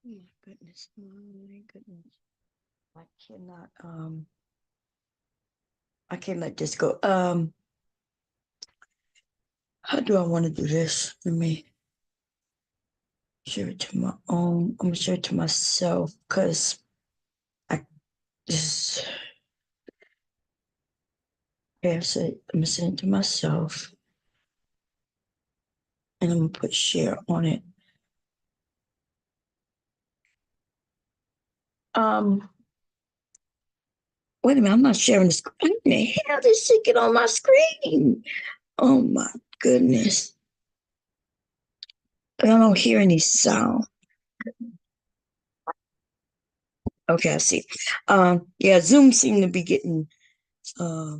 my goodness, my goodness. I cannot I can't let this go. How do I want to do this? Let me share it to my own. I'm gonna share it to myself because I just I'm gonna send it to myself and I'm gonna put share on it. Um Wait a minute, I'm not sharing the screen. How the hell did shit get on my screen? Oh my goodness. I don't hear any sound. Okay, I see. Yeah, Zoom seemed to be getting uh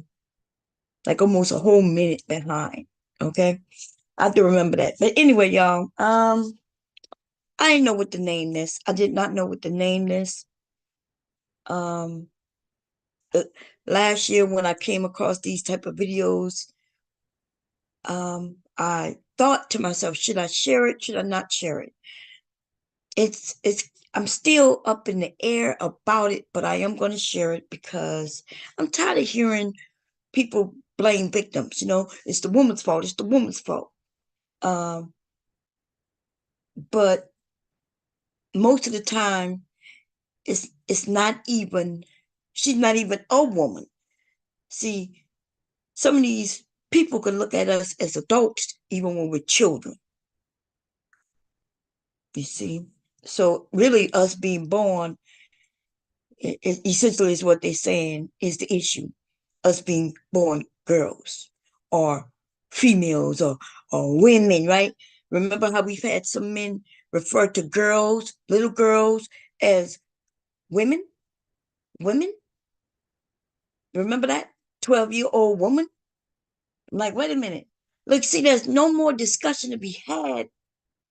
like almost a whole minute behind. Okay. I have to remember that. But anyway, y'all, I didn't know what to name this. I did not know what to name this. Um uh, Last year when I came across these type of videos, I thought to myself, should I share it? Should I not share it? It's I'm still up in the air about it, but I am going to share it because I'm tired of hearing people blame victims. It's the woman's fault. It's the woman's fault. Um, but most of the time, it's not even. She's not even a woman. See, some of these people can look at us as adults even when we're children. You see, so really, us being born essentially is what they're saying is the issue. Us being born girls or females or women, right? Remember how we've had some men refer to girls, little girls, as women? Women? Remember that? 12-year-old woman? I'm like, wait a minute. Look, see, there's no more discussion to be had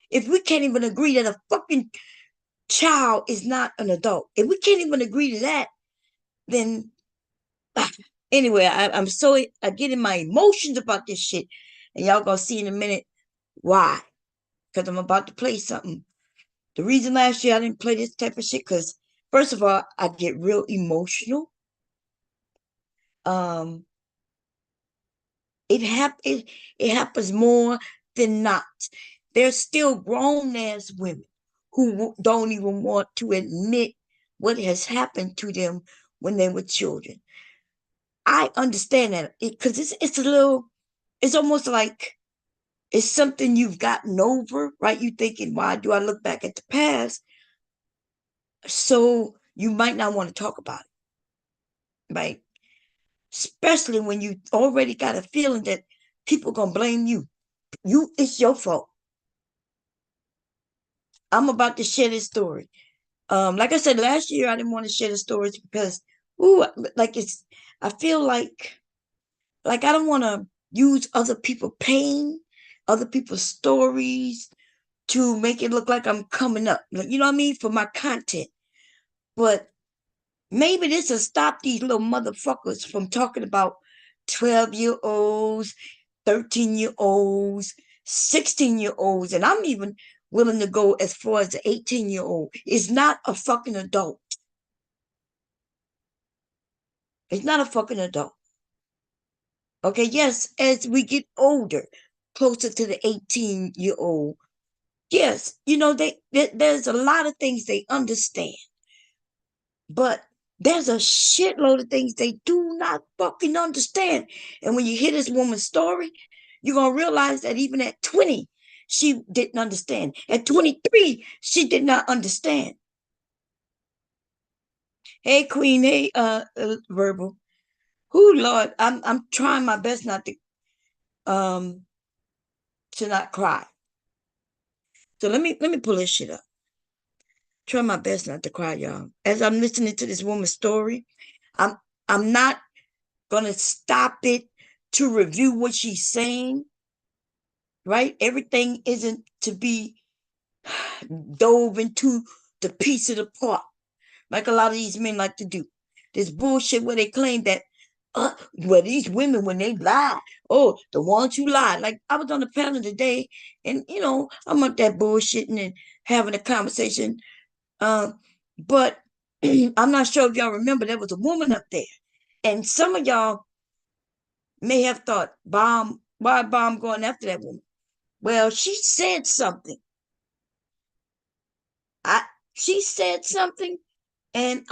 if we can't even agree that a fucking child is not an adult. If we can't even agree to that, then anyway, I get in my emotions about this shit, and y'all gonna see in a minute why. Because I'm about to play something. The reason last year I didn't play this type of shit, because first of all, I get real emotional. Um, it happens more than not. There's still grown ass women who don't even want to admit what has happened to them when they were children. I understand that because it's a little, it's almost like it's something you've gotten over, right? You thinking, why do I look back at the past? So you might not want to talk about it, right? Especially when you already got a feeling that people gonna blame you. It's your fault. I'm about to share this story. Like I said, last year I didn't want to share the stories because, ooh, like I feel like I don't want to use other people's pain, other people's stories to make it look like I'm coming up. You know what I mean? For my content. But maybe this will stop these little motherfuckers from talking about 12-year-olds, 13-year-olds, 16-year-olds, and I'm even willing to go as far as the 18-year-old. Is not a fucking adult. It's not a fucking adult. Okay, yes, as we get older, closer to the 18-year-old, yes, there's a lot of things they understand, but there's a shitload of things they do not fucking understand. And when you hear this woman's story, you're gonna realize that even at 20, she didn't understand. At 23, she did not understand. Hey, Queen. Hey, Verbal. Who, Lord, I'm trying my best not um to not cry. So let me pull this shit up. Try my best not to cry, y'all. As I'm listening to this woman's story, I'm I'm not gonna stop it to review what she's saying, right? Everything isn't to be dove into the piece of the part like a lot of these men like to do. This bullshit where they claim that well, these women when they lie, oh, the ones who lie. Like I was on the panel today, and I'm up that bullshitting and having a conversation But I'm not sure if y'all remember there was a woman up there. And some of y'all may have thought, Bomb, why Bomb going after that woman? Well, she said something. I she said something, and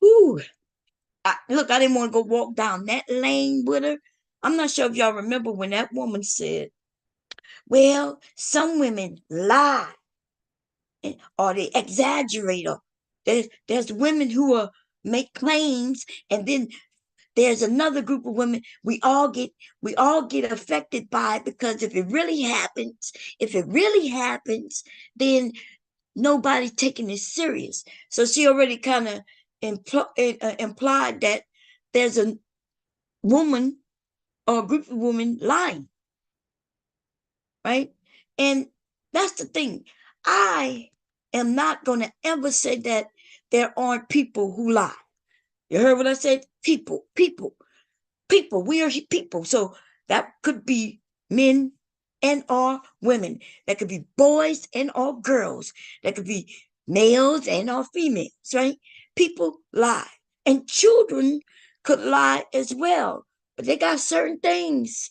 whew, look, I didn't want to go walk down that lane with her. I'm not sure if y'all remember when that woman said, well, some women lie or they exaggerate, or there's women who are make claims, and then there's another group of women. We all get affected by it, because if it really happens, then nobody's taking it serious. So she already kind of implied that there's a woman or a group of women lying, right? And that's the thing. I am not going to ever say that there aren't people who lie. You heard what I said? People. We are people. So that could be men and or women. That could be boys and or girls. That could be males and or females, right? People lie. And children could lie as well. But they got certain things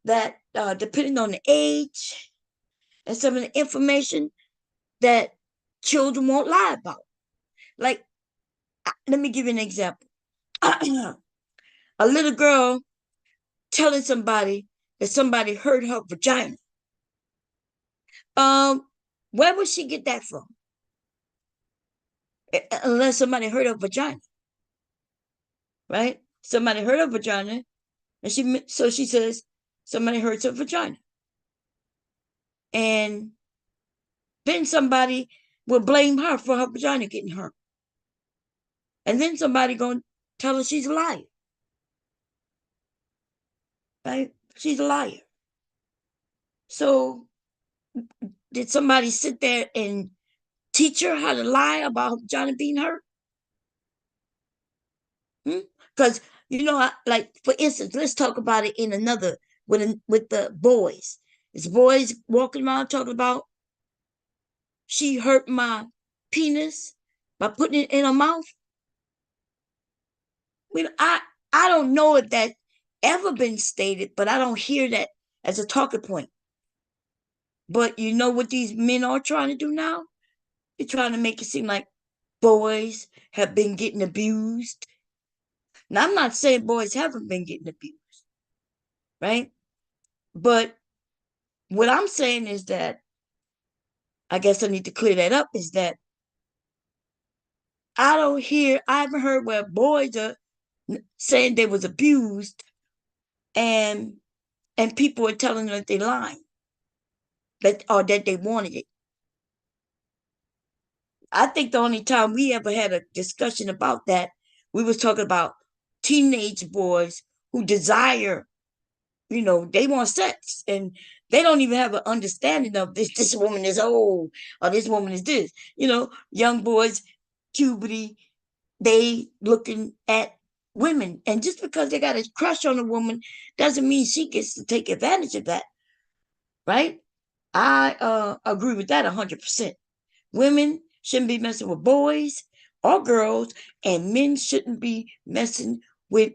that, depending on the age and some of the information, that children won't lie about. Like, let me give you an example. A little girl telling somebody that somebody hurt her vagina. Um, where would she get that from? Unless somebody hurt her vagina, right? Somebody hurt her vagina, and she says somebody hurts her vagina, and then somebody will blame her for her vagina getting hurt, and then somebody gonna tell her she's a liar, right? She's a liar. So did somebody sit there and teach her how to lie about her vagina being hurt? Because like for instance, let's talk about it in another with the boys. It's boys walking around talking about she hurt my penis by putting it in her mouth. I don't know if that ever been stated, but I don't hear that as a talking point. But you know what these men are trying to do now? They're trying to make it seem like boys have been getting abused. Now I'm not saying boys haven't been getting abused, right? But what I'm saying is that I guess I need to clear that up, is that I haven't heard where boys are saying they was abused, and people are telling them that they lying, that they wanted it. I think the only time we ever had a discussion about that, we was talking about teenage boys who desire, they want sex, and they don't even have an understanding of this woman is old, or this woman is this. Young boys, puberty, they looking at women, and just because they got a crush on a woman doesn't mean she gets to take advantage of that, right? I agree with that 100%. Women shouldn't be messing with boys or girls, and men shouldn't be messing with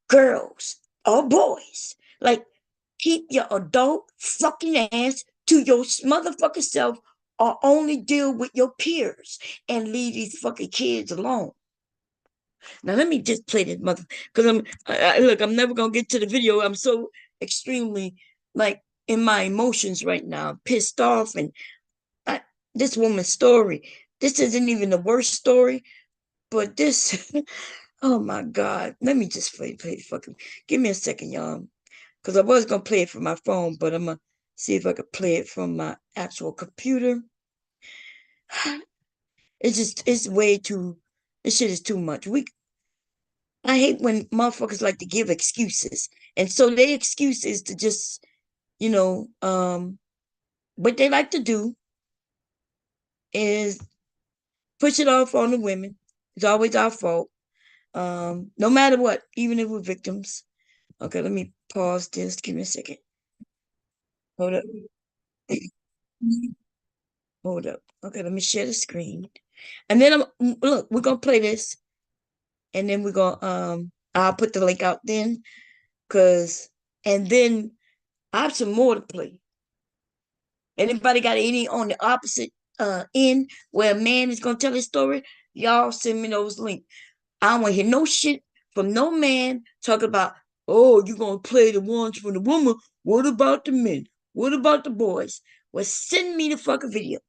girls or boys. Like, keep your adult fucking ass to your motherfucking self, or only deal with your peers and leave these fucking kids alone. Now let me just play this mother, because look, I'm never gonna get to the video. I'm so extremely, like, in my emotions right now, pissed off, and I, this woman's story. This isn't even the worst story, but this. Oh my God! Let me just play fucking. Give me a second, y'all, because I was gonna play it from my phone, but I'm gonna see if I could play it from my actual computer. It's way too. This shit is too much. I hate when motherfuckers like to give excuses. And so their excuse is to just, what they like to do is push it off on the women. It's always our fault. No matter what, even if we're victims. Okay, let me pause this. Give me a second. Hold up. Hold up. Okay, let me share the screen. And then look, we're gonna play this, and then we're gonna I'll put the link out then, and then I have some more to play. Anybody got any on the opposite end where a man is gonna tell his story? Y'all send me those links. I don't want to hear no shit from no man talking about, oh, you're gonna play the ones from the woman. What about the men? What about the boys? Well, send me the fucking video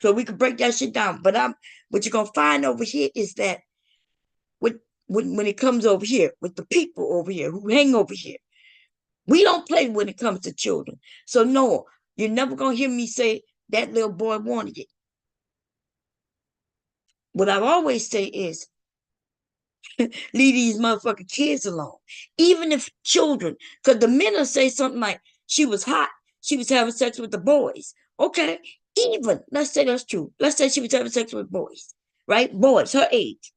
so we can break that shit down. But what you're gonna find over here is that with when it comes over here with the people over here who hang over here, we don't play when it comes to children. So no, you're never gonna hear me say that little boy wanted it. What I always say is leave these motherfucking kids alone. Even if children, because the men will say something like, she was hot, she was having sex with the boys. Okay, even, let's say that's true. Let's say she was having sex with boys, right? Boys, her age.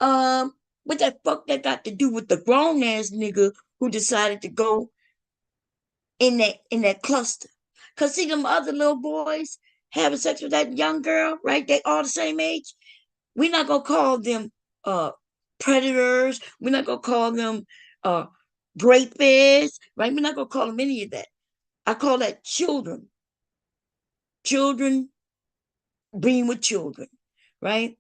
What the fuck that got to do with the grown ass nigga who decided to go in that cluster? Cause see them other little boys having sex with that young girl, right? They all the same age. We're not gonna call them uh predators. We're not gonna call them uh rapists, right? We're not gonna call them any of that. I call that children. Children being with children, right?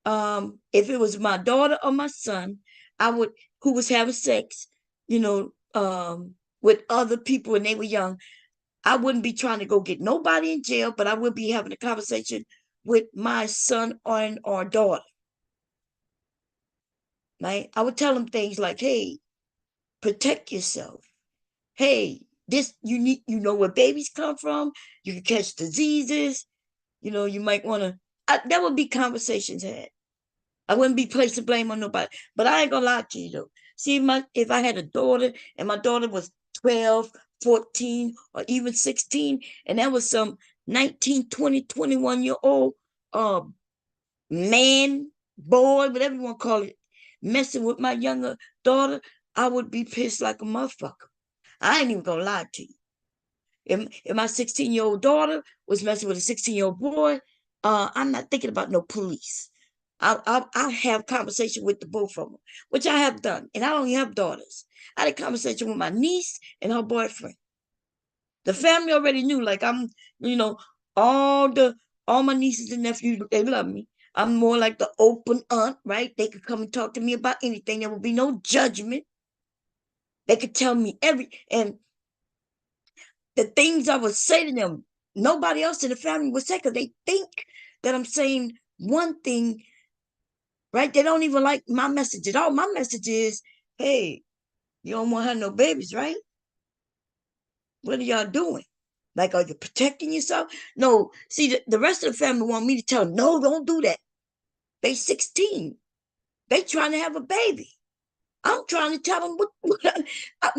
If it was my daughter or my son, I would who was having sex, you know, with other people when they were young, I wouldn't be trying to go get nobody in jail, but I would be having a conversation with my son or daughter. Right? I would tell them things like, hey, protect yourself. Hey, this you know where babies come from. You can catch diseases. You might want to. That would be conversations had. I wouldn't be placing blame on nobody. But I ain't gonna lie to you though. See, if I had a daughter and my daughter was 12, 14, or even 16, and that was some 19, 20, 21-year old uh man, boy, whatever you want to call it, messing with my younger daughter, I would be pissed like a motherfucker. I ain't even gonna lie to you. If my 16-year-old daughter was messing with a 16-year-old boy, I'm not thinking about no police. I'll have conversation with the both of them, which I have done. And I don't have daughters. I had a conversation with my niece and her boyfriend. The family already knew, like you know, all the all my nieces and nephews, they love me. I'm more like the open aunt, right? They could come and talk to me about anything. There will be no judgment. They could tell me and the things I would say to them, nobody else in the family would say because they think that I'm saying one thing, right? They don't even like my message at all. My message is, hey, you don't want to have no babies, right? What are y'all doing? Like, are you protecting yourself? No. See, the rest of the family want me to tell them, no, don't do that. They 16. They trying to have a baby. I'm trying to tell them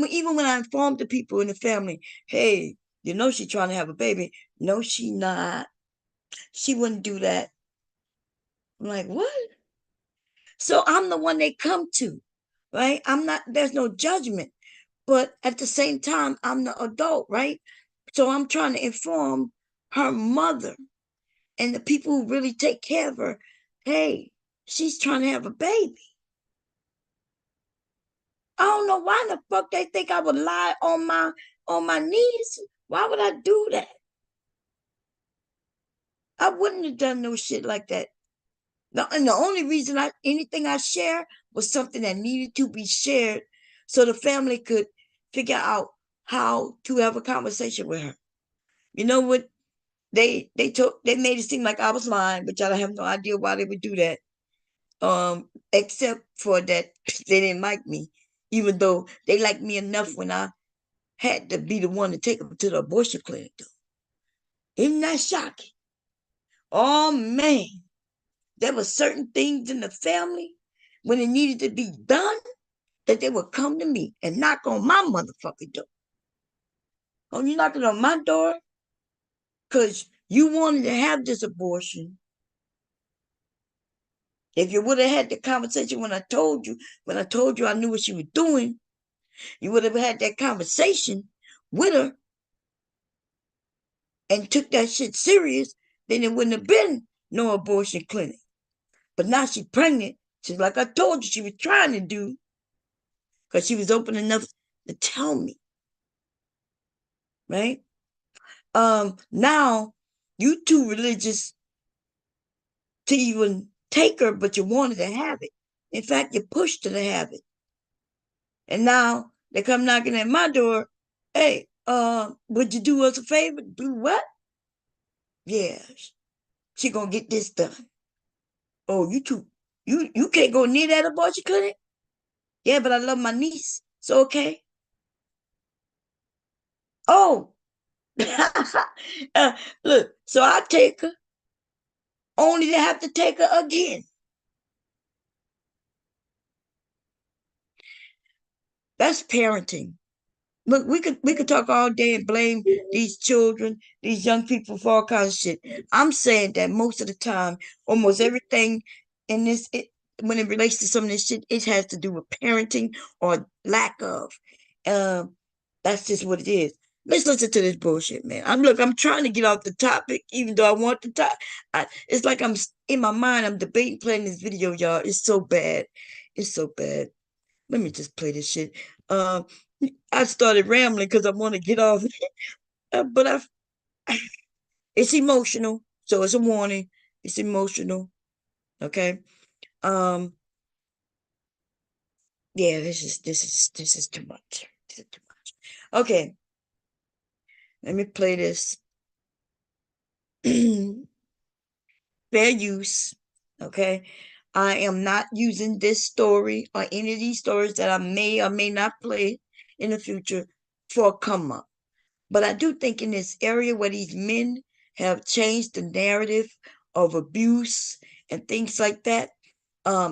even when I inform the people in the family, hey, she trying to have a baby. No, she not. She wouldn't do that. I'm like, what? So I'm the one they come to, right? I'm not, there's no judgment. But at the same time, I'm the adult, right? So I'm trying to inform her mother and the people who really take care of her, hey, she's trying to have a baby. I don't know why the fuck they think I would lie on my knees. Why would I do that? I wouldn't have done no shit like that. And the only reason anything I share was something that needed to be shared so the family could figure out how to have a conversation with her. You know what? They made it seem like I was lying, but y'all have no idea why they would do that. Except for that they didn't like me, even though they liked me enough when I had to be the one to take them to the abortion clinic. Though. Isn't that shocking? Oh man, there were certain things in the family when it needed to be done that they would come to me and knock on my motherfucking door. Oh, you knocking on my door because you wanted to have this abortion. If you would have had the conversation when I told you I knew what she was doing, you would have had that conversation with her. and took that shit serious, then it wouldn't have been no abortion clinic. But now she's pregnant. She's like I told you she was trying to do, because she was open enough to tell me, right? Now you too religious to even take her, but you wanted to have it. In fact, you pushed her to have it. And now they come knocking at my door. Hey, would you do us a favor? Do what? Yeah, she gonna get this done. Oh, you can't go near that abortion clinic? Yeah, but I love my niece. So okay. Oh, look, so I take her, only to have to take her again. That's parenting. Look, we could talk all day and blame these children, these young people for all kinds of shit. I'm saying that most of the time, almost everything in this, when it relates to some of this shit, it has to do with parenting or lack of. Um, that's just what it is. Let's listen to this bullshit, man. I'm trying to get off the topic, even though I want to talk. It's like I'm in my mind. I'm debating playing this video, y'all. It's so bad. It's so bad. Let me just play this shit. Um, I started rambling because I want to get off, but it's emotional, so it's a warning. It's emotional, okay? Um, yeah, this is too much. This is too much. Okay, let me play this. Fair use, okay? I am not using this story or any of these stories that I may or may not play in the future for a come up. But I do think in this area where these men have changed the narrative of abuse and things like that,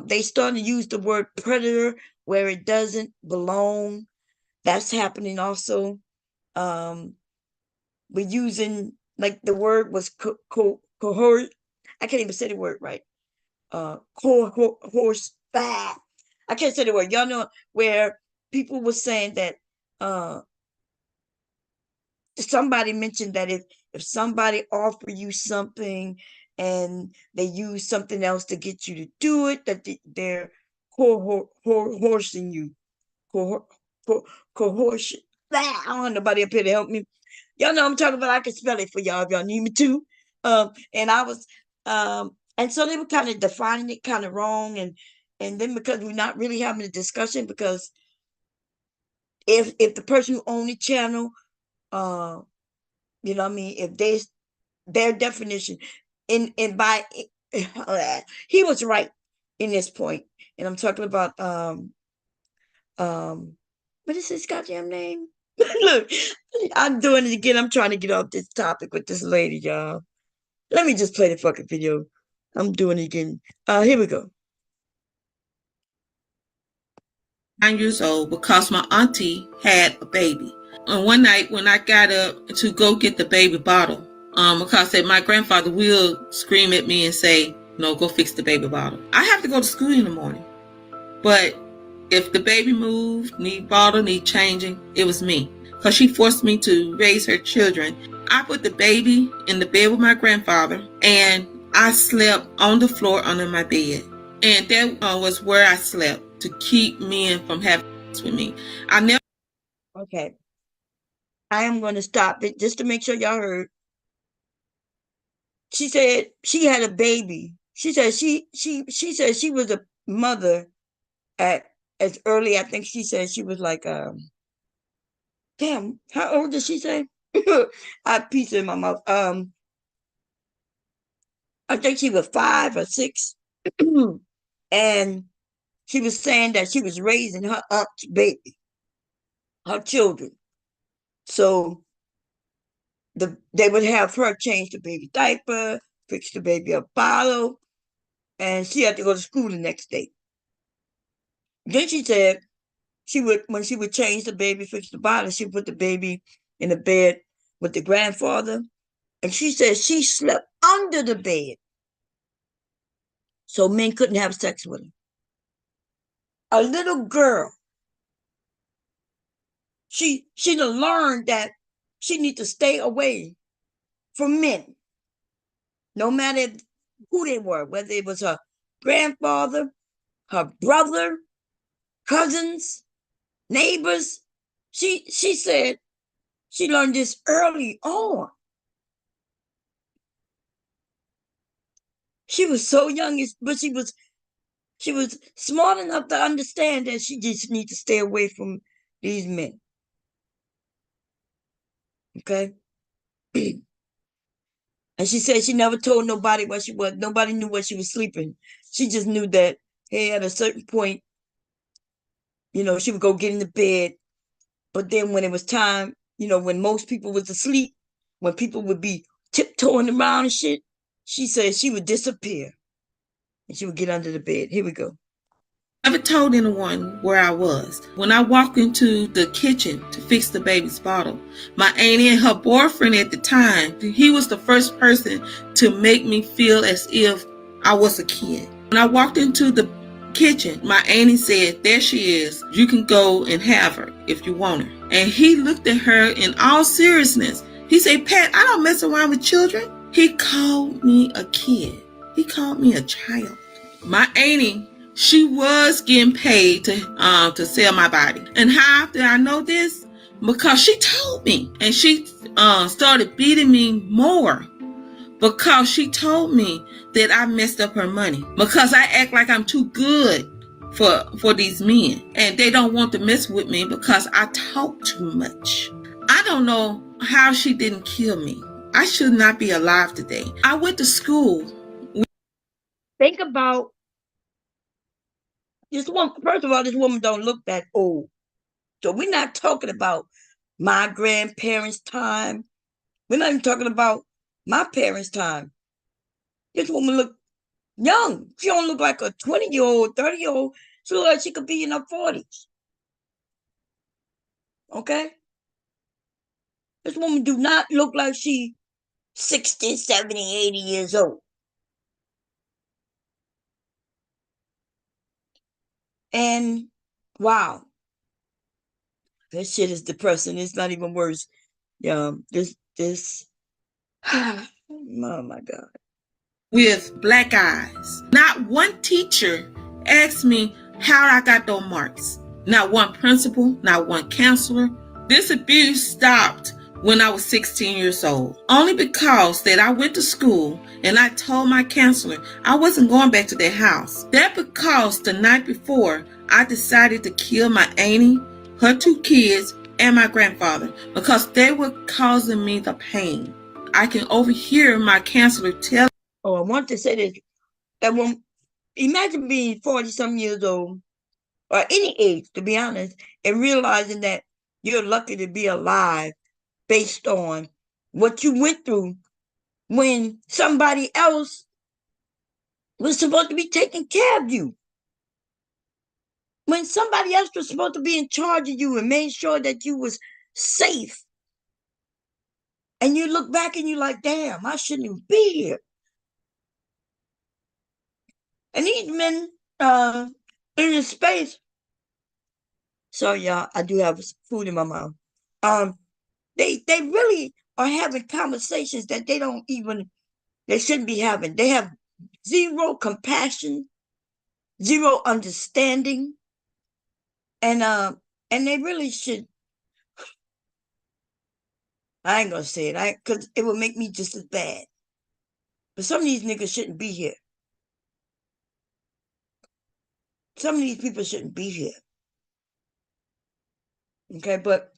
they starting to use the word predator where it doesn't belong. That's happening also. We're using, like, the word was cohort. I can't even say the word right. Horse. I can't say the word. Y'all know where people were saying that uh somebody mentioned that if somebody offer you something and they use something else to get you to do it, that they're coercing you, cohort, coercion. I don't want nobody up here to help me. Y'all know I'm talking about. I can spell it for y'all if y'all need me to. And I was, and so they were kind of defining it kind of wrong, and then because we're not really having a discussion, because if the person who owned the channel, uh, you know what I mean, if their definition in by he was right in this point, and I'm talking about um what is his goddamn name? Look, I'm doing it again. I'm trying to get off this topic with this lady, y'all. Let me just play the fucking video. I'm doing it again. Here we go. 9 years old because my auntie had a baby. And one night when I got up to go get the baby bottle, because my grandfather will scream at me and say, "No, go fix the baby bottle." I have to go to school in the morning. But if the baby moved, need bottle, need changing, it was me. Because she forced me to raise her children. I put the baby in the bed with my grandfather and I slept on the floor under my bed. And that was where I slept to keep men from having sex with me. I never. Okay, I am going to stop it just to make sure y'all heard. She said she had a baby. She said she said she was a mother at as early. I think she said she was like damn, how old did she say? I have pizza in my mouth. I think she was 5 or 6. And she was saying that she was raising her aunt's baby, her children. So they would have her change the baby diaper, fix the baby a bottle, and she had to go to school the next day. Then she said she would, when she would change the baby, fix the bottle, she would put the baby in the bed with the grandfather. And she said she slept under the bed so men couldn't have sex with her. A little girl. She learned that she need to stay away for men, no matter who they were, whether it was her grandfather, her brother, cousins, neighbors. She said she learned this early on. She was so young, but she was smart enough to understand that she just need to stay away from these men. Okay. And she said she never told nobody where she was. Nobody knew where she was sleeping. She just knew that, hey, at a certain point, she would go get in the bed. But then when it was time, when most people was asleep, when people would be tiptoeing around and shit, she said she would disappear and she would get under the bed. Here we go. Never told anyone where I was. When I walked into the kitchen to fix the baby's bottle, my auntie and her boyfriend at the time, he was the first person to make me feel as if I was a kid. When I walked into the kitchen, my auntie said, there she is. You can go and have her if you want her. And he looked at her in all seriousness. He said, Pat, I don't mess around with children. He called me a kid. He called me a child. My auntie, she was getting paid to sell my body. And how did I know this? Because she told me. And she started beating me more because she told me that I messed up her money. Because I act like I'm too good for these men. And they don't want to mess with me because I talk too much. I don't know how she didn't kill me. I should not be alive today. I went to school. Think about this woman. First of all, this woman don't look that old. So we're not talking about my grandparents' time. We're not even talking about my parents' time. This woman look young. She don't look like a 20-year-old, 30-year-old. She look like she could be in her 40s. Okay? This woman do not look like she 60, 70, 80 years old. And wow. This shit is depressing. It's not even worse. This oh my God. With black eyes. Not one teacher asked me how I got those marks. Not one principal, not one counselor. This abuse stopped when I was 16 years old. Only because that I went to school and I told my counselor I wasn't going back to their house. That because the night before I decided to kill my auntie, her 2 kids, and my grandfather because they were causing me the pain. I can overhear my counselor tell. Oh, I want to say this. That when imagine being 40-some years old, or any age, to be honest, and realizing that you're lucky to be alive based on what you went through when somebody else was supposed to be taking care of you. When somebody else was supposed to be in charge of you and made sure that you was safe. And you look back and you're like, damn, I shouldn't even be here. And these men in this space. Sorry, y'all, I do have food in my mouth. They really are having conversations that they shouldn't be having. They have zero compassion, zero understanding, and they really should. I ain't gonna say it, because it would make me just as bad. But some of these niggas shouldn't be here. Some of these people shouldn't be here. Okay, but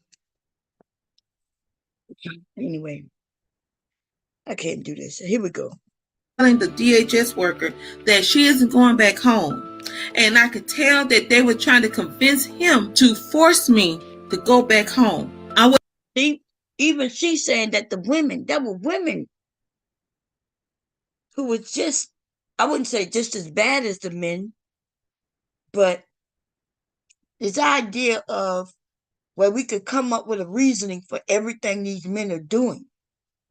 anyway, I can't do this. Here we go. Telling the DHS worker that she isn't going back home. And I could tell that they were trying to convince him to force me to go back home. See, even she's saying that there were women who were just, I wouldn't say just as bad as the men, but this idea of where we could come up with a reasoning for everything these men are doing.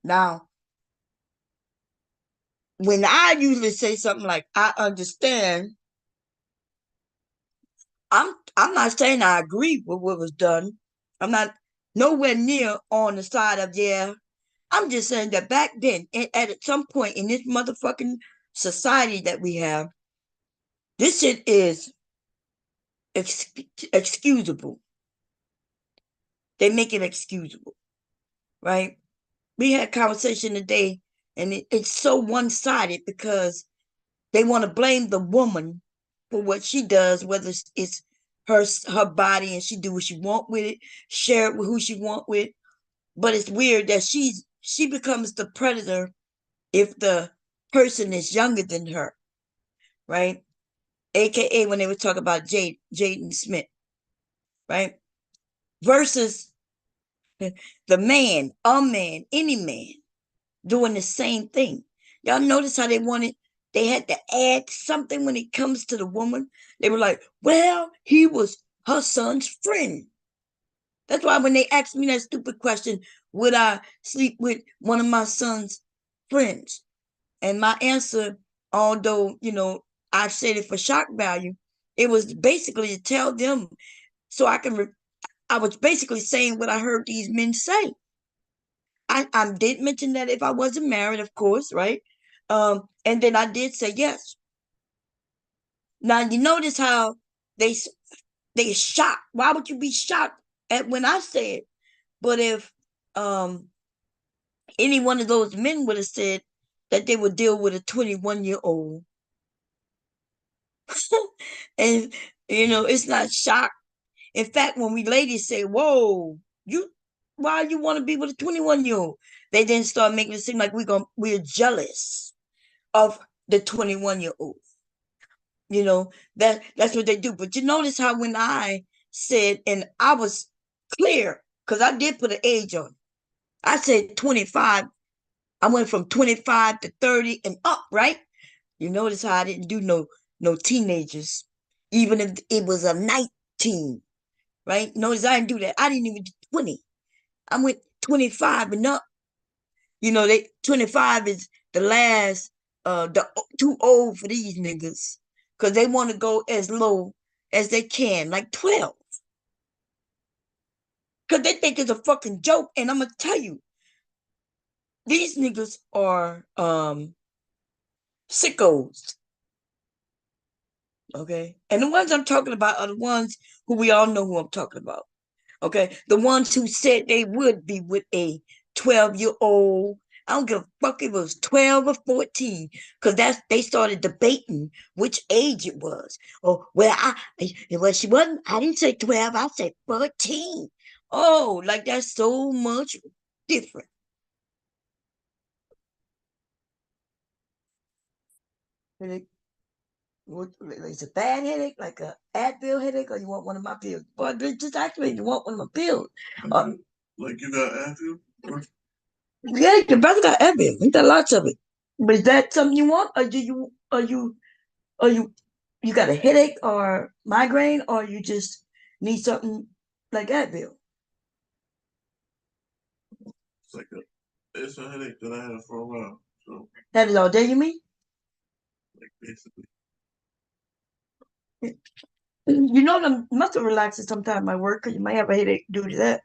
Now, when I usually say something like, I understand, I'm not saying I agree with what was done. I'm not nowhere near on the side of, yeah, I'm just saying that back then, at some point in this motherfucking society that we have, this shit is excusable. They make it excusable, right? We had a conversation today, and it's so one-sided because they want to blame the woman for what she does, whether it's her body and she do what she want with it, share it with who she want with. But it's weird that she becomes the predator if the person is younger than her, right? AKA when they were talking about Jaden Smith, right? Versus the man, a man, any man doing the same thing. Y'all notice how they had to add something when it comes to the woman. They were like, well, he was her son's friend. That's why when they asked me that stupid question, would I sleep with one of my son's friends? And my answer, although, I said it for shock value, it was basically to tell them so I was basically saying what I heard these men say. I did mention that if I wasn't married, of course, right? And then I did say yes. Now you notice how they they shocked. Why would you be shocked at when I said? But if um any one of those men would have said that they would deal with a 21-year-old, and it's not shock. In fact, when we ladies say, "Whoa, why you want to be with a 21-year-old?" They then start making it seem like we're jealous of the 21-year-old. That's what they do. But you notice how when I said, and I was clear because I did put an age on. I said 25. I went from 25 to 30 and up, right? You notice how I didn't do no teenagers, even if it was a 19, right? Notice I didn't do that. I didn't even do 20. I went 25 and up. They 25 is the last, too old for these niggas because they want to go as low as they can, like 12. Because they think it's a fucking joke. And I'm going to tell you, these niggas are sickos. Okay. And the ones I'm talking about are the ones who we all know who I'm talking about. Okay. The ones who said they would be with a 12-year-old. I don't give a fuck if it was 12 or 14, because they started debating which age it was. Oh, she wasn't, I didn't say 12, I said 14. Oh, like that's so much different. Headache. What, it's a bad headache, like a Advil headache, or you want one of my pills? Boy, just actually, you want one of my pills. Like you got Advil? Yeah, your brother got Advil. He got lots of it. But is that something you want, or you got a headache or migraine, or you just need something like Advil? It's a headache that I had for a while. So Had it all day, you mean? like basically. You know them muscle relaxers sometimes might work because you might have a headache due to that.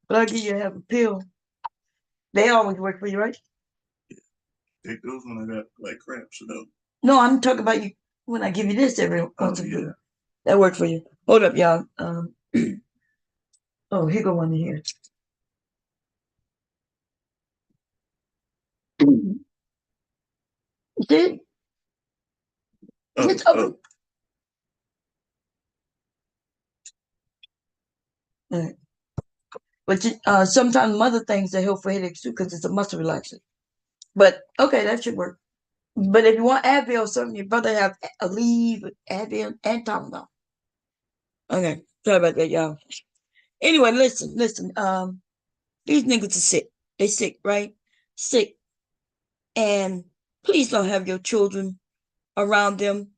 But I'll give you have a pill. They always work for you, right? Take those when I got like cramps, No, I'm talking about you when I give you this every once in a while. That worked for you. Hold up, y'all. Oh, here go one in here. See? It's over. All right. But sometimes other things that help for headaches too, because it's a muscle relaxer. But okay, that should work. But if you want Advil or something, your brother have Aleve, Advil, and Tylenol. Okay, sorry about that, y'all. Anyway, listen. These niggas are sick. They sick, right? Sick. And please don't have your children around them.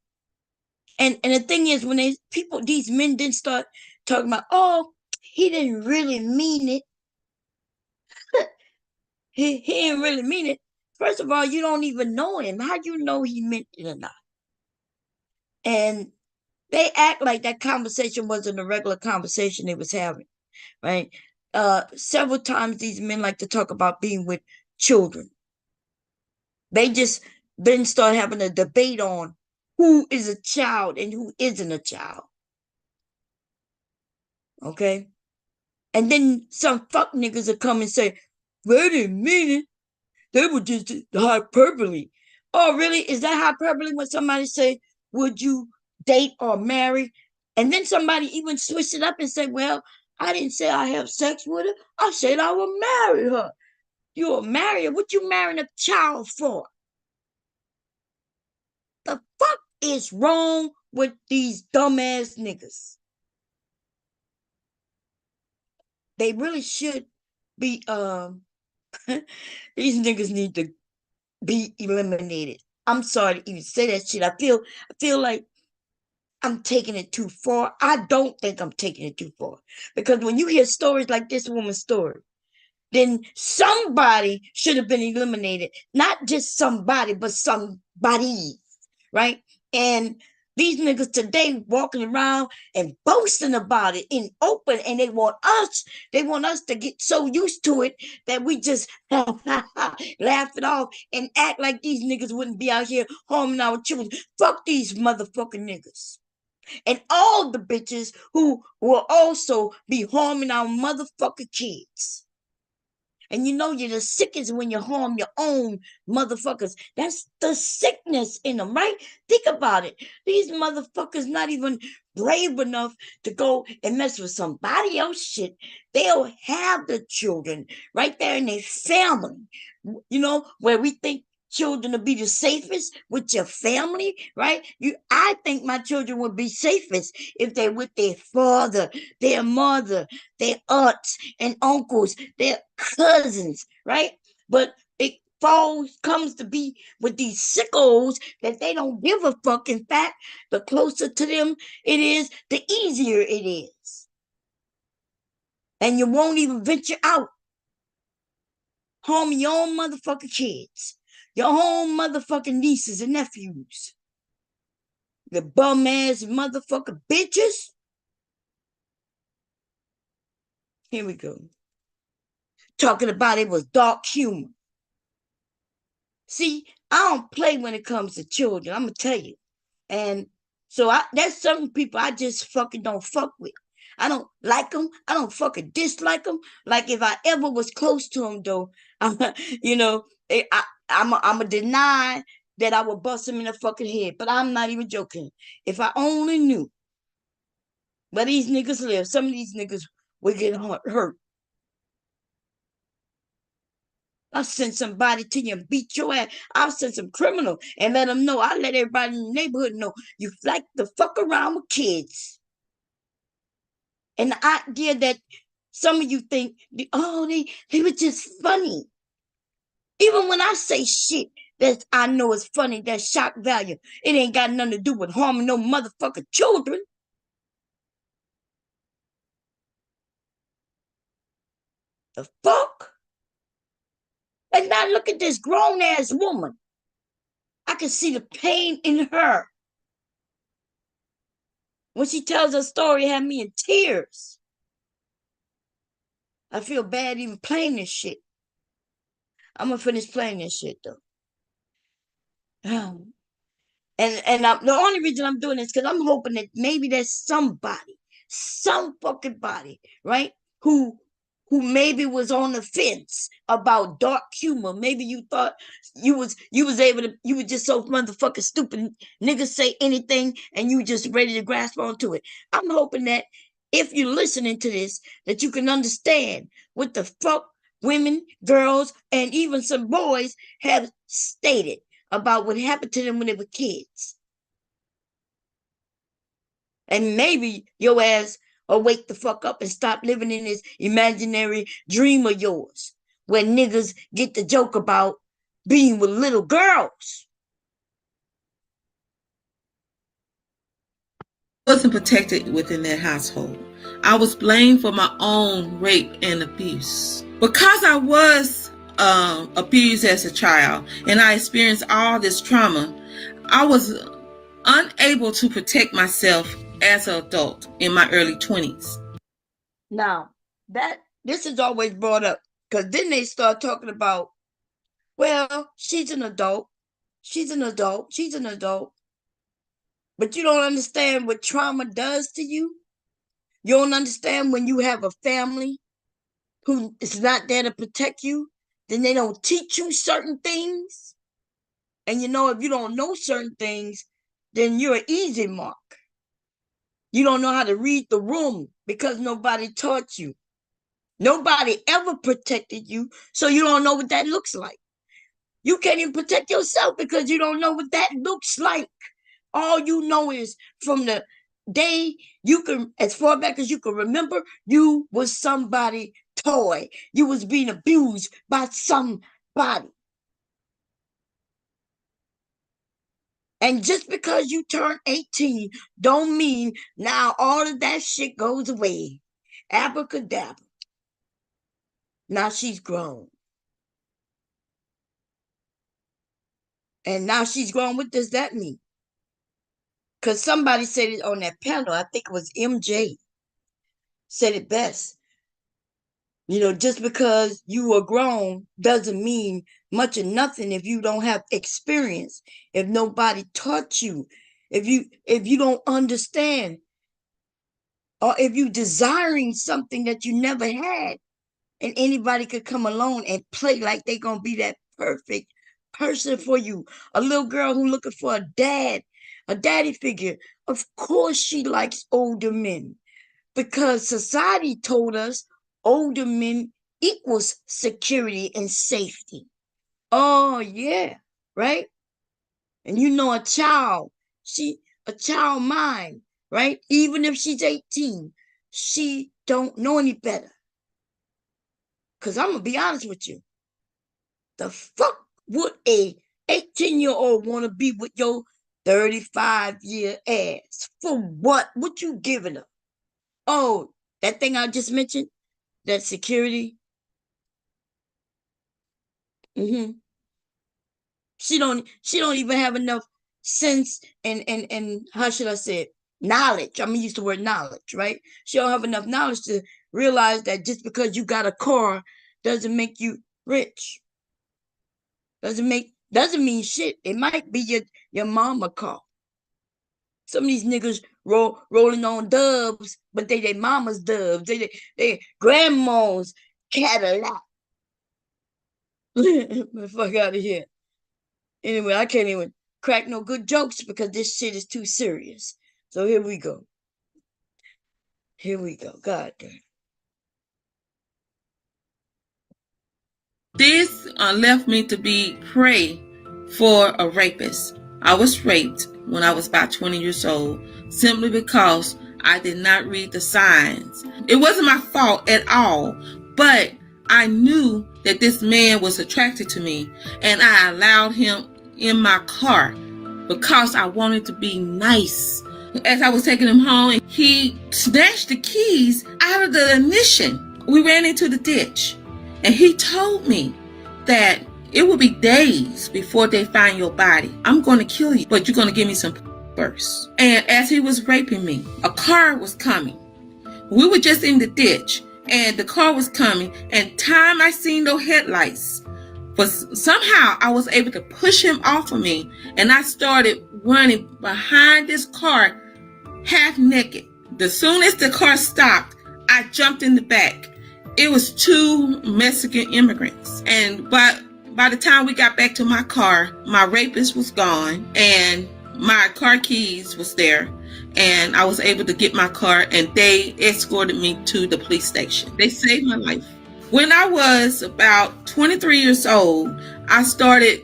And the thing is, when these men didn't start talking about, oh, he didn't really mean it. He didn't really mean it. First of all, you don't even know him. How do you know he meant it or not? And they act like that conversation wasn't a regular conversation they was having, right? Several times these men like to talk about being with children. They just then start having a debate on who is a child and who isn't a child. Okay? And then some fuck niggas will come and say, wait a minute, they were just hyperbole. Oh, really? Is that hyperbole when somebody say, would you date or marry? And then somebody even switch it up and say, well, I didn't say I have sex with her. I said I would marry her. You will marry her? What you marrying a child for? The fuck is wrong with these dumbass niggas? They really should be these niggas need to be eliminated. I'm sorry to even say that shit. I feel like I'm taking it too far. I don't think I'm taking it too far. Because when you hear stories like this woman's story, then somebody should have been eliminated. Not just somebody, but somebody, right? And these niggas today walking around and boasting about it in open, and they want us to get so used to it that we just laugh it off and act like these niggas wouldn't be out here harming our children. Fuck these motherfucking niggas. And all the bitches who will also be harming our motherfucking kids. And you know you're the sickest when you harm your own motherfuckers. That's the sickness in them, right? Think about it. These motherfuckers not even brave enough to go and mess with somebody else shit. They'll have the children right there in their family. You know, where we think children will be the safest with your family, right? I think my children would be safest if they're with their father, their mother, their aunts and uncles, their cousins, right? But it comes to be with these sickos that they don't give a fuck. In fact, the closer to them it is, the easier it is. And you won't even venture out. Harm your own motherfucking kids. Your own motherfucking nieces and nephews. The bum ass motherfucking bitches. Here we go. Talking about it was dark humor. See, I don't play when it comes to children. I'm going to tell you. And so there's certain people I just fucking don't fuck with. I don't like them. I don't fucking dislike them. Like if I ever was close to them, though, you know, I'm going to deny that I would bust him in the fucking head. But I'm not even joking. If I only knew where these niggas live, some of these niggas would get hurt. I'll send somebody to you and beat your ass. I'll send some criminal and let them know. I'll let everybody in the neighborhood know you like to fuck around with kids. And the idea that some of you think, oh, they were just funny. Even when I say shit that I know is funny, that's shock value, it ain't got nothing to do with harming no motherfucking children. The fuck? And now look at this grown-ass woman. I can see the pain in her. When she tells her story, it had me in tears. I feel bad even playing this shit. I'm going to finish playing this shit, though. The only reason I'm doing this because I'm hoping that maybe there's somebody, some fucking body, right, who maybe was on the fence about dark humor. Maybe you thought you was just so motherfucking stupid. Niggas say anything and you just ready to grasp onto it. I'm hoping that if you're listening to this, that you can understand what the fuck women, girls, and even some boys have stated about what happened to them when they were kids. And maybe your ass will wake the fuck up and stop living in this imaginary dream of yours where niggas get the joke about being with little girls. I wasn't protected within that household. I was blamed for my own rape and abuse. Because I was abused as a child and I experienced all this trauma, I was unable to protect myself as an adult in my early 20s. Now, this is always brought up because then they start talking about Well, she's an adult. She's an adult. She's an adult. But you don't understand what trauma does to you. You don't understand when you have a family who is not there to protect you, then they don't teach you certain things. And you know, if you don't know certain things, then you're an easy mark. You don't know how to read the room because nobody taught you. Nobody ever protected you, so you don't know what that looks like. You can't even protect yourself because you don't know what that looks like. All you know is from the day you can, as far back as you can remember, you was somebody toy. You was being abused by somebody. And just because you turn 18 don't mean now all of that shit goes away. Abracadabra. Now she's grown. And now she's grown. What does that mean? Because somebody said it on that panel. I think it was MJ said it best. You know, just because you are grown doesn't mean much of nothing if you don't have experience, if nobody taught you, if you don't understand, or if you desiring something that you never had, and anybody could come along and play like they're gonna be that perfect person for you. A little girl who looking for a daddy figure. Of course she likes older men because society told us older men equals security and safety. Oh yeah, right? And you know a child mind, right? Even if she's 18, she don't know any better. Cause I'm gonna be honest with you. The fuck would a 18-year-old want to be with your 35-year ass? For what? What you giving her? Oh, that thing I just mentioned, that security. Hmm. She don't even have enough sense and how should I say it? Knowledge. I'm gonna use the word knowledge, right? She don't have enough knowledge to realize that just because you got a car doesn't make you rich. Doesn't mean shit. It might be your mama car. Some of these niggas rolling on dubs, but they their mama's dubs. They grandma's Cadillac. The fuck out of here. Anyway, I can't even crack no good jokes because this shit is too serious. So here we go. Here we go. God damn. This left me to be prey for a rapist. I was raped when I was about 20 years old simply because I did not read the signs. It wasn't my fault at all, but I knew that this man was attracted to me and I allowed him in my car because I wanted to be nice. As I was taking him home, he snatched the keys out of the ignition. We ran into the ditch. And he told me that it will be days before they find your body. I'm going to kill you, but you're going to give me some first. And as he was raping me, a car was coming. We were just in the ditch, and the car was coming. And time I seen those headlights, but somehow I was able to push him off of me, and I started running behind this car, half naked. As soon as the car stopped, I jumped in the back. It was two Mexican immigrants. And by the time we got back to my car, my rapist was gone and my car keys was there. And I was able to get my car and they escorted me to the police station. They saved my life. When I was about 23 years old, I started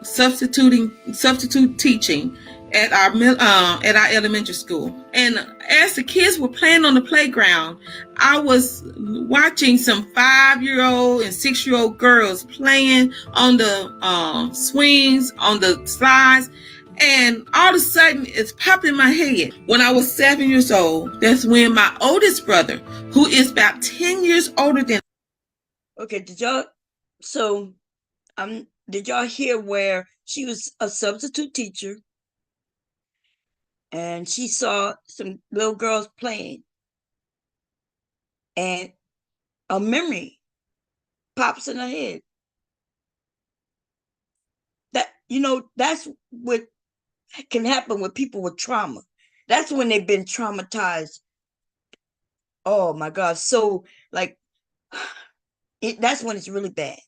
substitute teaching at our elementary school. And as the kids were playing on the playground, I was watching some 5-year-old and 6-year-old girls playing on the swings, on the slides. And all of a sudden, it's popped in my head. When I was 7 years old, that's when my oldest brother, who is about 10 years older than. Okay, did y'all hear where she was a substitute teacher and she saw some little girls playing and a memory pops in her head. that's what can happen with people with trauma. That's when they've been traumatized. Oh my God. So like that's when it's really bad.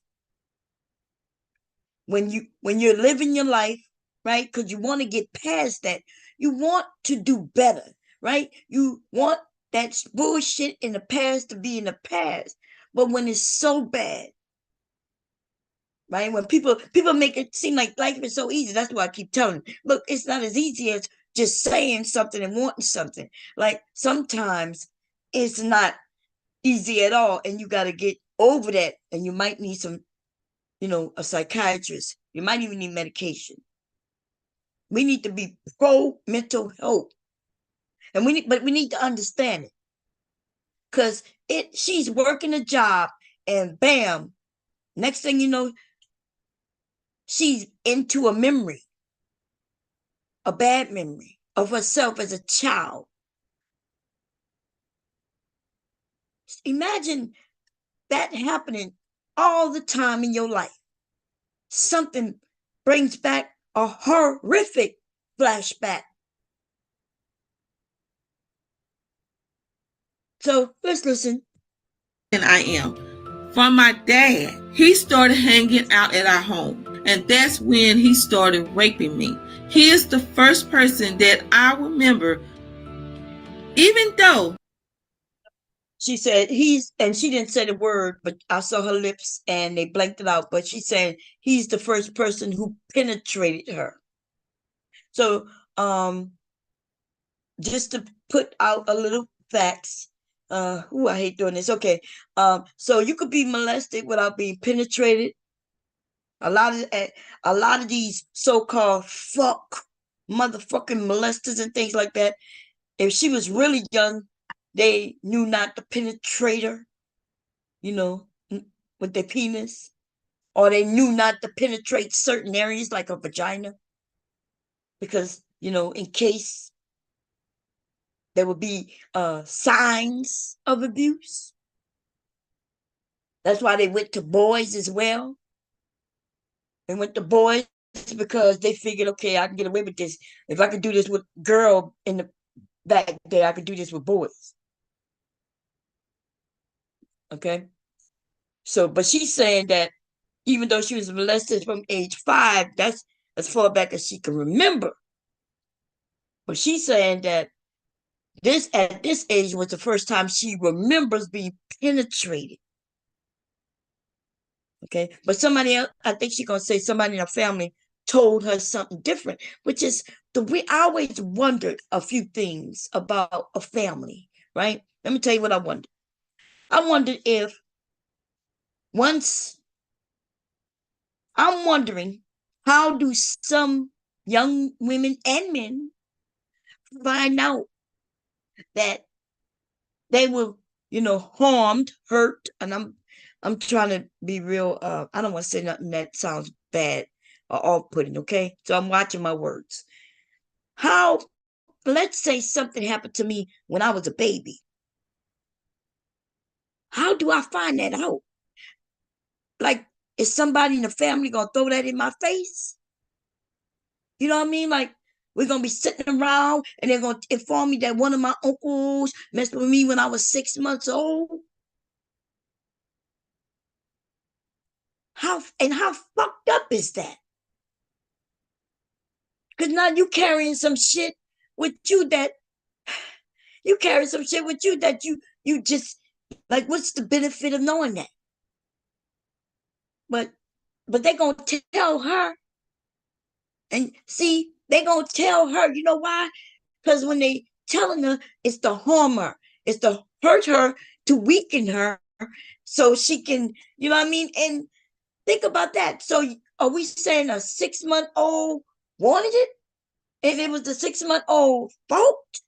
When you're living your life, right? Because you want to get past that. You want to do better, right? You want that bullshit in the past to be in the past. But when it's so bad, right? When people make it seem like life is so easy, that's why I keep telling them, look, it's not as easy as just saying something and wanting something. Like sometimes it's not easy at all, and you got to get over that, and you might need some, a psychiatrist. You might even need medication. We need to be pro mental health, and but we need to understand it, because she's working a job, and bam, next thing you know, she's into a memory, a bad memory of herself as a child. Imagine that happening all the time in your life. Something brings back a horrific flashback. So let's listen. And I am. From my dad, he started hanging out at our home, and that's when he started raping me. He is the first person that I remember, even though she said and she didn't say the word, but I saw her lips and they blanked it out. But she said he's the first person who penetrated her. So, just to put out a little facts. I hate doing this. Okay. So you could be molested without being penetrated. A lot of these so-called motherfucking molesters and things like that, if she was really young, they knew not to penetrate her, with their penis, or they knew not to penetrate certain areas like a vagina, because, in case there would be signs of abuse. That's why they went to boys as well. They went to boys because they figured, okay, I can get away with this. If I could do this with girl in the back there, I could do this with boys. Okay. So, but she's saying that even though she was molested from age 5, that's as far back as she can remember. But she's saying that at this age was the first time she remembers being penetrated. Okay. But somebody else, I think she's gonna say somebody in her family told her something different, which is I always wondered a few things about a family, right? Let me tell you what I wondered. I wondered if I'm wondering, how do some young women and men find out that they were, harmed, hurt? And I'm trying to be real. I don't want to say nothing that sounds bad or off-putting. Okay, so I'm watching my words. Let's say something happened to me when I was a baby. How do I find that out? Like, is somebody in the family gonna throw that in my face? You know what I mean? Like, we're gonna be sitting around and they're gonna inform me that one of my uncles messed with me when I was 6 months old. How fucked up is that? Because now you carrying some shit with you that you just, like, what's the benefit of knowing that? But they're gonna tell her. And see, they gonna tell her, you know why? Because when they telling her, it's to harm her, it's to hurt her, to weaken her, so she can, you know what I mean? And think about that. So are we saying a 6-month-old wanted it? If it was the 6-month-old fault?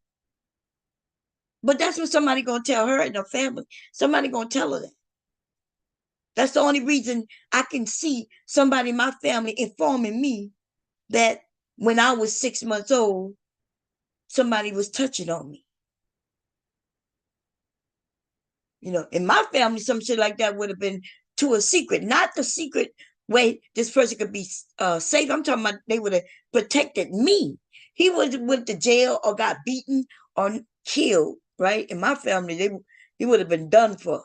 But that's what somebody gonna tell her and her family. Somebody gonna tell her that. That's the only reason I can see somebody in my family informing me that when I was 6 months old, somebody was touching on me. In my family, some shit like that would have been to a secret, not the secret way this person could be safe. I'm talking about they would have protected me. He would have went to jail or got beaten or killed, right? In my family, he would have been done for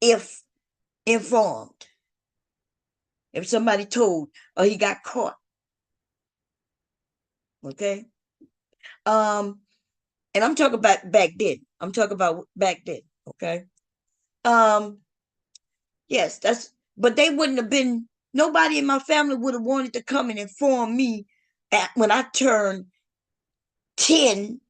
if informed. If somebody told or he got caught. Okay. And I'm talking about back then. I'm talking about back then. Okay. Yes, but they wouldn't have been, nobody in my family would have wanted to come and inform me when I turned 10,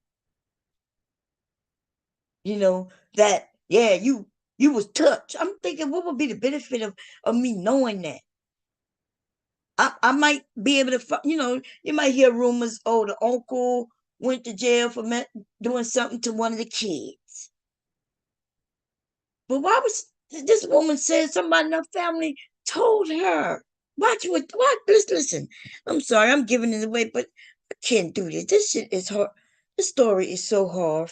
that, yeah, you was touched. I'm thinking, what would be the benefit of me knowing that? I might be able to, you might hear rumors, oh, the uncle went to jail for doing something to one of the kids. But why was this woman said somebody in her family told her? Watch, listen. I'm sorry, I'm giving it away, but I can't do this. This shit is hard. This story is so hard.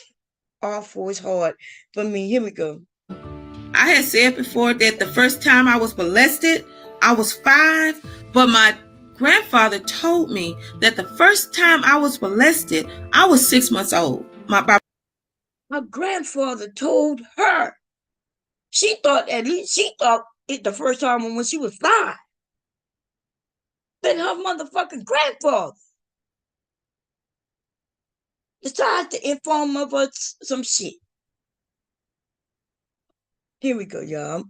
Awful, it's hard for me. Here we go. I had said before that the first time I was molested, I was 5, but my grandfather told me that the first time I was molested, I was 6 months old. My grandfather told her. She thought it the first time when she was 5. Then her motherfucking grandfather decided to inform her of some shit. Here we go, y'all.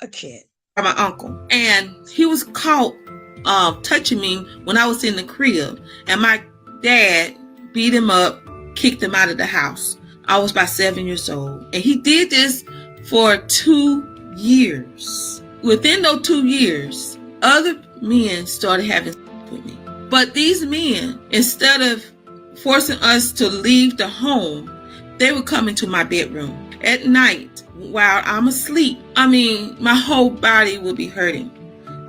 I can't. By my uncle, and he was caught touching me when I was in the crib, and my dad beat him up, kicked him out of the house. I was about 7 years old, and he did this for 2 years. Within those 2 years, other men started having sex with me, but these men, instead of forcing us to leave the home, they would come into my bedroom at night while I'm asleep. I mean, my whole body would be hurting.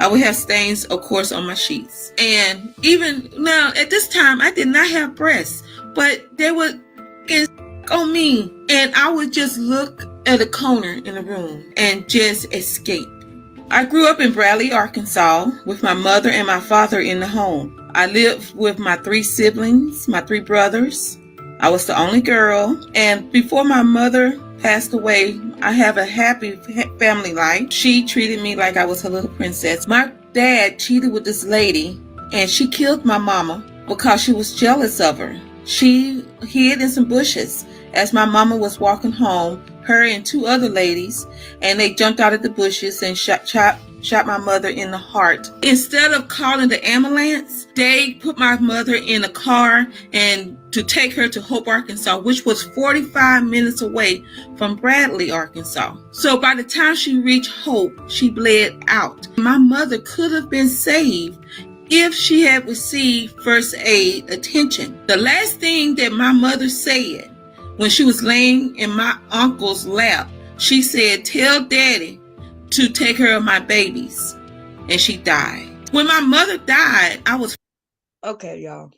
I would have stains, of course, on my sheets. And even now, at this time, I did not have breasts, but they would get on me, and I would just look at a corner in the room and just escape. I grew up in Bradley, Arkansas, with my mother and my father in the home. I lived with my 3 siblings, my 3 brothers. I was the only girl, and before my mother passed away, I have a happy family life. She treated me like I was her little princess. My dad cheated with this lady, and she killed my mama because she was jealous of her. She hid in some bushes as my mama was walking home, her and 2 other ladies, and they jumped out of the bushes and shot my mother in the heart. Instead of calling the ambulance, they put my mother in a car and to take her to Hope, Arkansas, which was 45 minutes away from Bradley, Arkansas. So by the time she reached Hope, she bled out. My mother could have been saved if she had received first aid attention. The last thing that my mother said when she was laying in my uncle's lap, she said, "Tell Daddy to take care of my babies." And she died. When my mother died, I was... Okay, y'all.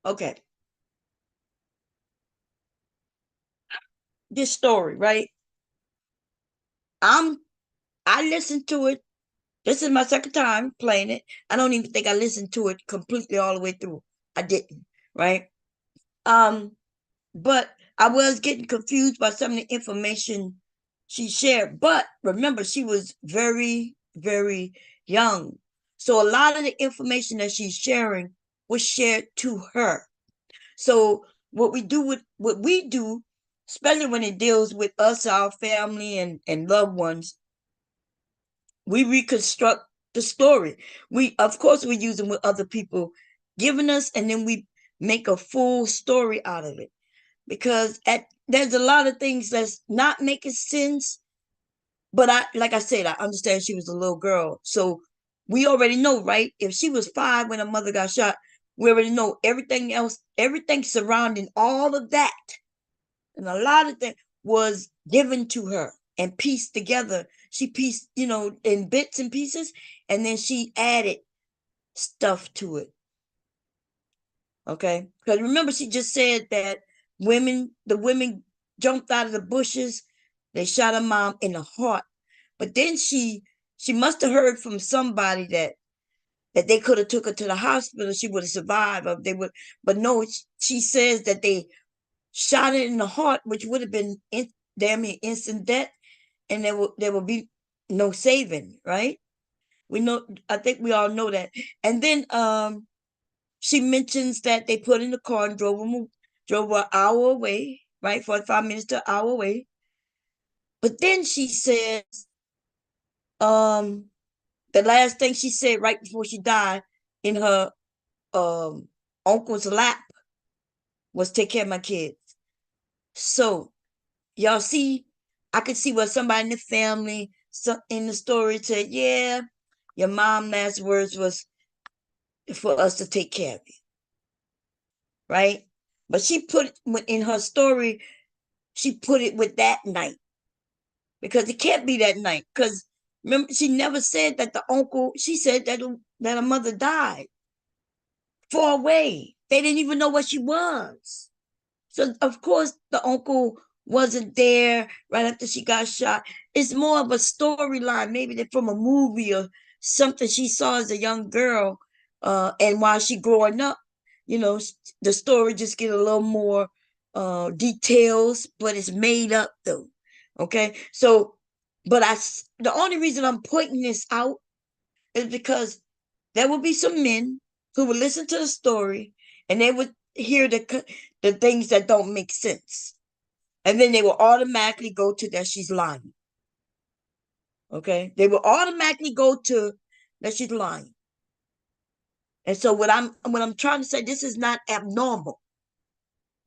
Okay. This story, right? I listened to it. This is my second time playing it. I don't even think I listened to it completely all the way through. I didn't, right? But I was getting confused by some of the information she shared. But remember, she was very, very young. So a lot of the information that she's sharing was shared to her. So what we do, especially when it deals with us, our family and loved ones, we reconstruct the story. Of course, we're using what other people giving us, and then we make a full story out of it. Because there's a lot of things that's not making sense. But like I said, I understand she was a little girl. So we already know, right? If she was 5 when her mother got shot, we already know everything else, everything surrounding all of that. And a lot of things was given to her and pieced together. She pieced, in bits and pieces, and then she added stuff to it. Okay, because remember she just said that the women jumped out of the bushes, they shot her mom in the heart. But then she must have heard from somebody that they could have took her to the hospital, she would have survived, or they would. But no, she says that they shot her in the heart, which would have been damn near instant death, and there will be no saving, right? We know, I think we all know that. And then she mentions that they put in the car and drove her an hour away, right? 45 minutes to an hour away. But then she says, um, the last thing she said right before she died in her uncle's lap was take care of my kids. So y'all see, I could see where somebody in the family, in the story said, yeah, your mom last words was for us to take care of you, right? But she put in her story, she put it with that night, because it can't be that night. Because remember, she never said that the uncle, she said that her mother died far away. They didn't even know what she was. So of course the uncle wasn't there right after she got shot. It's more of a storyline, maybe from a movie or something she saw as a young girl. And while she growing up, the story just get a little more details, but it's made up though. Okay, so but the only reason I'm pointing this out is because there will be some men who will listen to the story and they would hear the things that don't make sense. And then they will automatically go to that she's lying. Okay? They will automatically go to that she's lying. And so what I'm trying to say, this is not abnormal.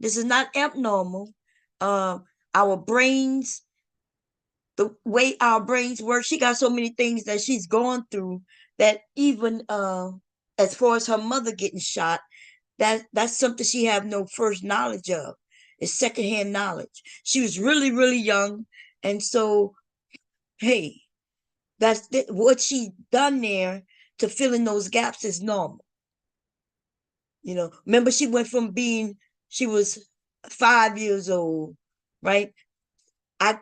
This is not abnormal. Our brains, the way our brains work, she got so many things that she's gone through that even as far as her mother getting shot, that's something she have no first knowledge of. It's secondhand knowledge. She was really, really young. And so, hey, what she done there to fill in those gaps is normal. Remember she went from she was 5 years old, right? I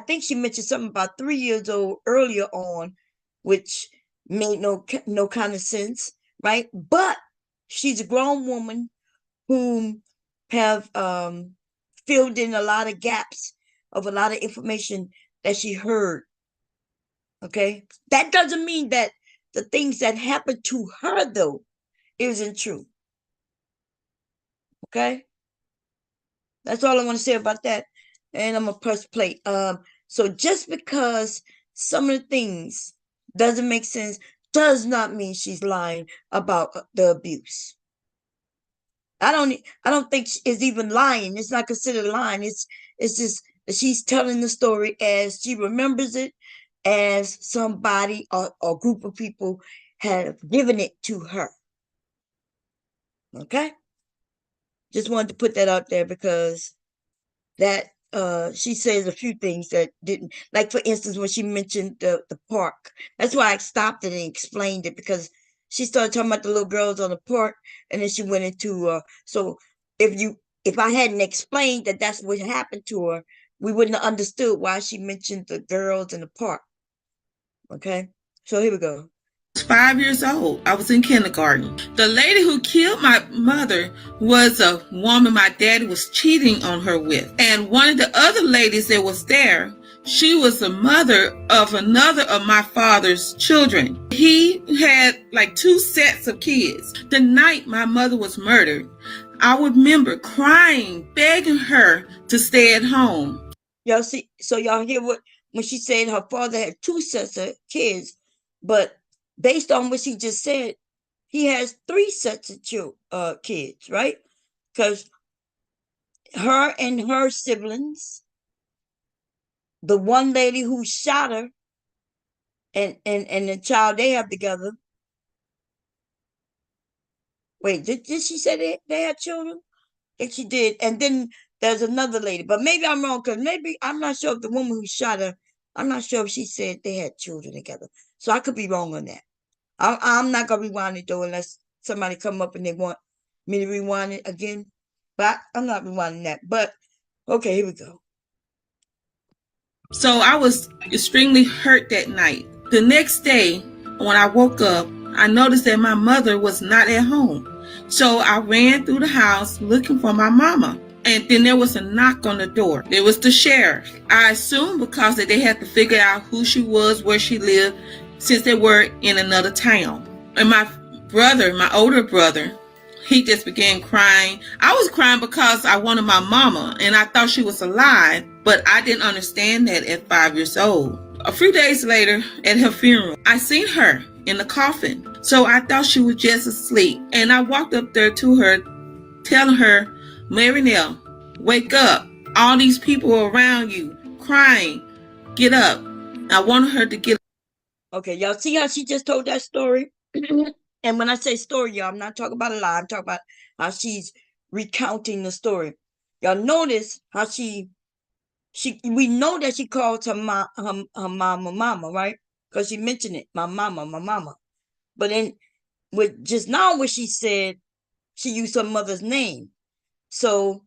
think she mentioned something about 3 years old earlier on, which made no kind of sense, right? But she's a grown woman whom have filled in a lot of gaps of a lot of information that she heard. Okay, that doesn't mean that the things that happened to her though isn't true. Okay, that's all I want to say about that. And I'm gonna press play. So just because some of the things doesn't make sense does not mean she's lying about the abuse. I don't think it's even lying. It's not considered lying. It's just she's telling the story as she remembers it, as somebody or group of people have given it to her. Okay? Just wanted to put that out there because that she says a few things that didn't, like for instance when she mentioned the park. That's why I stopped it and explained it, because she started talking about the little girls on the park, and then she went into so if I hadn't explained that that's what happened to her, we wouldn't have understood why she mentioned the girls in the park. Okay, so here we go. 5 years old. I was in kindergarten. The lady who killed my mother was a woman my daddy was cheating on her with. And one of the other ladies that was there, she was the mother of another of my father's children. He had like 2 sets of kids. The night my mother was murdered, I remember crying, begging her to stay at home. Y'all see, so y'all hear when she said her father had 2 sets of kids, but based on what she just said, he has 3 sets of kids, right? Because her and her siblings, the one lady who shot her, and the child they have together. Wait, did she say they had children? I think she did. And then there's another lady, but maybe I'm wrong, because maybe I'm not sure if the woman who shot her, I'm not sure if she said they had children together. So I could be wrong on that. I'm not gonna rewind it though unless somebody come up and they want me to rewind it again? But I'm not rewinding that. But okay, here we go. So I was extremely hurt that night. The next day, when I woke up, I noticed that my mother was not at home. So I ran through the house looking for my mama. And then there was a knock on the door. It was the sheriff. I assumed because that they had to figure out who she was, where she lived, since they were in another town. And my brother, my older brother, he just began crying. I was crying because I wanted my mama and I thought she was alive, but I didn't understand that at 5 years old. A few days later, at her funeral, I seen her in the coffin. So I thought she was just asleep. And I walked up there to her, telling her, Marinelle, wake up. All these people are around you, crying. Get up. I wanted her to get up. Okay, y'all see how she just told that story? And when I say story, y'all, I'm not talking about a lie. I'm talking about how she's recounting the story. Y'all notice how we know that she calls her mama, right? Because she mentioned it, my mama. But then with just now what she said, she used her mother's name. So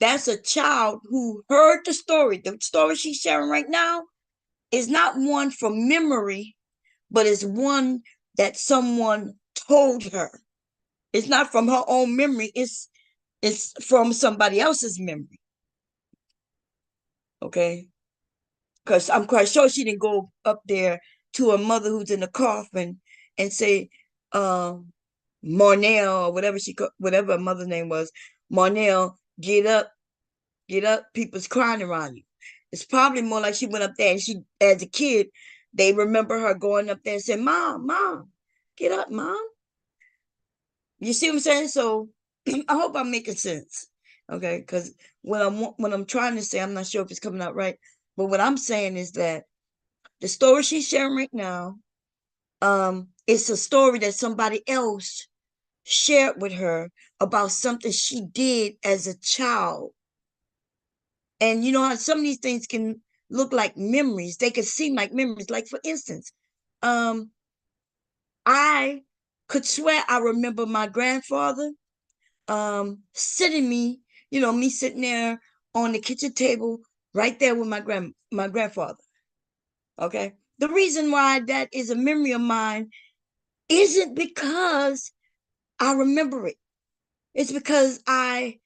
that's a child who heard the story. The story she's sharing right now is not one from memory, but it's one that someone told her. It's not from her own memory. It's from somebody else's memory. Okay? Because I'm quite sure she didn't go up there to her mother who's in the coffin and say, Marnell, or whatever her mother's name was, Marnell, get up, people's crying around you. It's probably more like she went up there and she, as a kid, they remember her going up there and saying, Mom, get up, Mom. You see what I'm saying? So I hope I'm making sense. Okay, because what I'm trying to say, I'm not sure if it's coming out right, but what I'm saying is that the story she's sharing right now, it's a story that somebody else shared with her about something she did as a child. And you know how some of these things can look like memories. They can seem like memories. Like, for instance, I could swear I remember my grandfather sitting me sitting there on the kitchen table right there with my grandfather. Okay. The reason why that is a memory of mine isn't because I remember it. It's because I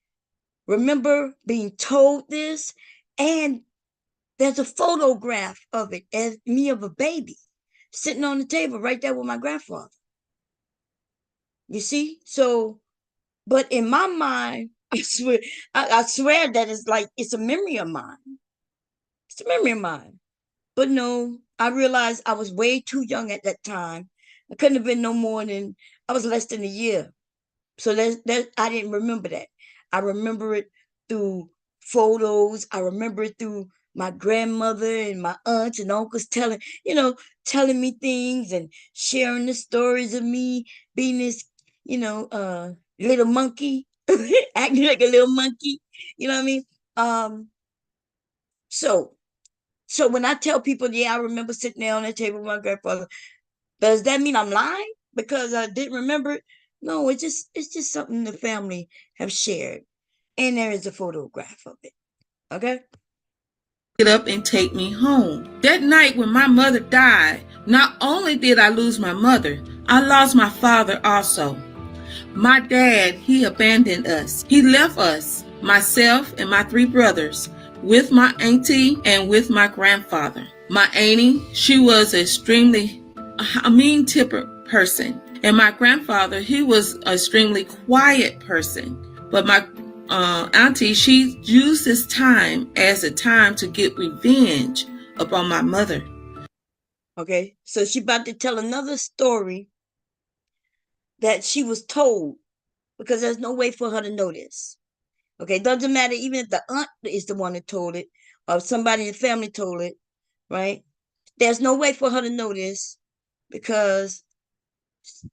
remember being told this, and there's a photograph of it as me of a baby sitting on the table right there with my grandfather. You see? So, but in my mind, I swear that it's a memory of mine. It's a memory of mine. But no, I realized I was way too young at that time. I couldn't have been no more than, I was less than a year. So that I didn't remember that. I remember it through photos. I remember it through my grandmother and my aunts and uncles telling me things and sharing the stories of me being this, little monkey, acting like a little monkey. You know what I mean? So when I tell people, yeah, I remember sitting there on the table with my grandfather, does that mean I'm lying because I didn't remember it? No, it's just something the family have shared. And there is a photograph of it. Okay? Get up and take me home. That night when my mother died, not only did I lose my mother, I lost my father also. My dad, he abandoned us. He left us, myself and my 3 brothers, with my auntie and with my grandfather. My auntie, she was extremely a mean-tempered person. And my grandfather, he was an extremely quiet person. But my auntie, she used this time as a time to get revenge upon my mother. Okay, so she about to tell another story that she was told, because there's no way for her to know this. Okay, it doesn't matter even if the aunt is the one that told it or somebody in the family told it, right? There's no way for her to know this because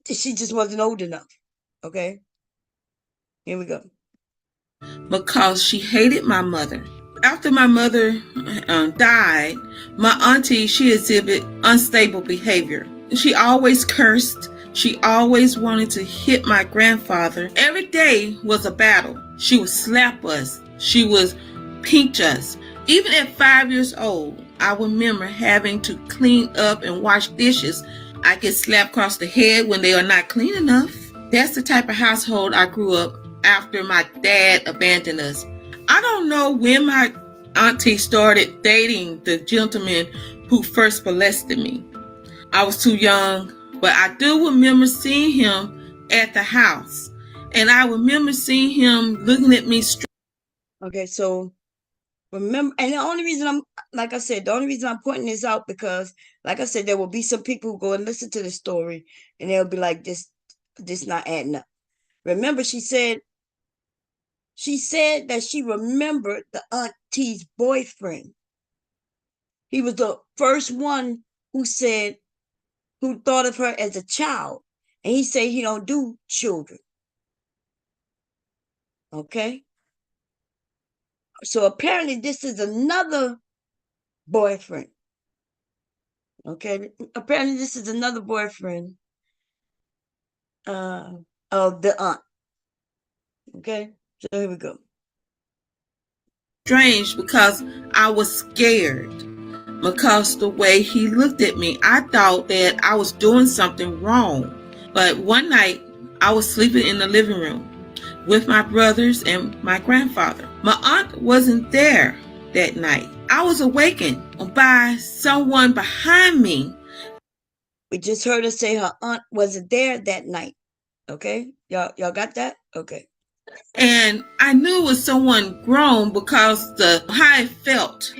she just wasn't old enough. Okay, here we go. Because she hated my mother. After my mother died, my auntie, she exhibited unstable behavior. She always cursed. She always wanted to hit my grandfather. Every day was a battle. She would slap us. She would pinch us. Even at 5 years old, I remember having to clean up and wash dishes. I get slapped across the head when they are not clean enough. That's the type of household I grew up after my dad abandoned us. I don't know when my auntie started dating the gentleman who first molested me. I was too young, but I do remember seeing him at the house. And I remember seeing him looking at me straight. Okay, so remember, and the only reason like I said, the only reason I'm pointing this out because, like I said, there will be some people who go and listen to the story and they'll be like, this not adding up. Remember, she said that she remembered the auntie's boyfriend. He was the first one who thought of her as a child. And he said he don't do children. Okay? So apparently this is another boyfriend. Okay? Apparently this is another boyfriend of the aunt. Okay? So here we go. Strange because I was scared because the way he looked at me, I thought that I was doing something wrong. But one night I was sleeping in the living room with my brothers and my grandfather. My aunt wasn't there that night. I was awakened by someone behind me. We just heard her say her aunt wasn't there that night. Okay? Y'all got that? Okay. And I knew it was someone grown because how I felt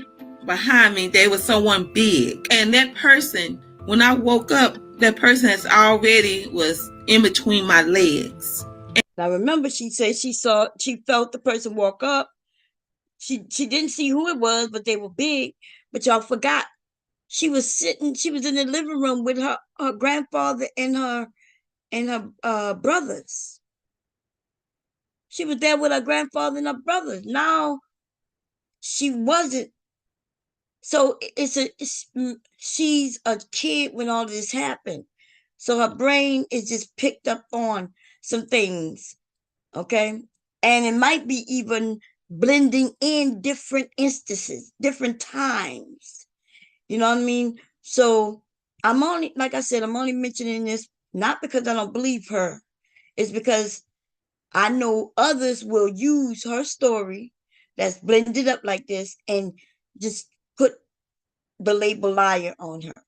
behind me, there was someone big. And that person, when I woke up, that person was in between my legs. Now remember, she said she felt the person walk up. She didn't see who it was, but they were big. But y'all forgot. She was in the living room with her grandfather and her brothers. She was there with her grandfather and her brothers. Now she wasn't. So she's a kid when all this happened. So her brain is just picked up on some things. Okay. And it might be even blending in different instances, different times. You know what I mean? So like I said, I'm only mentioning this not because I don't believe her. It's because I know others will use her story that's blended up like this and just put the label liar on her.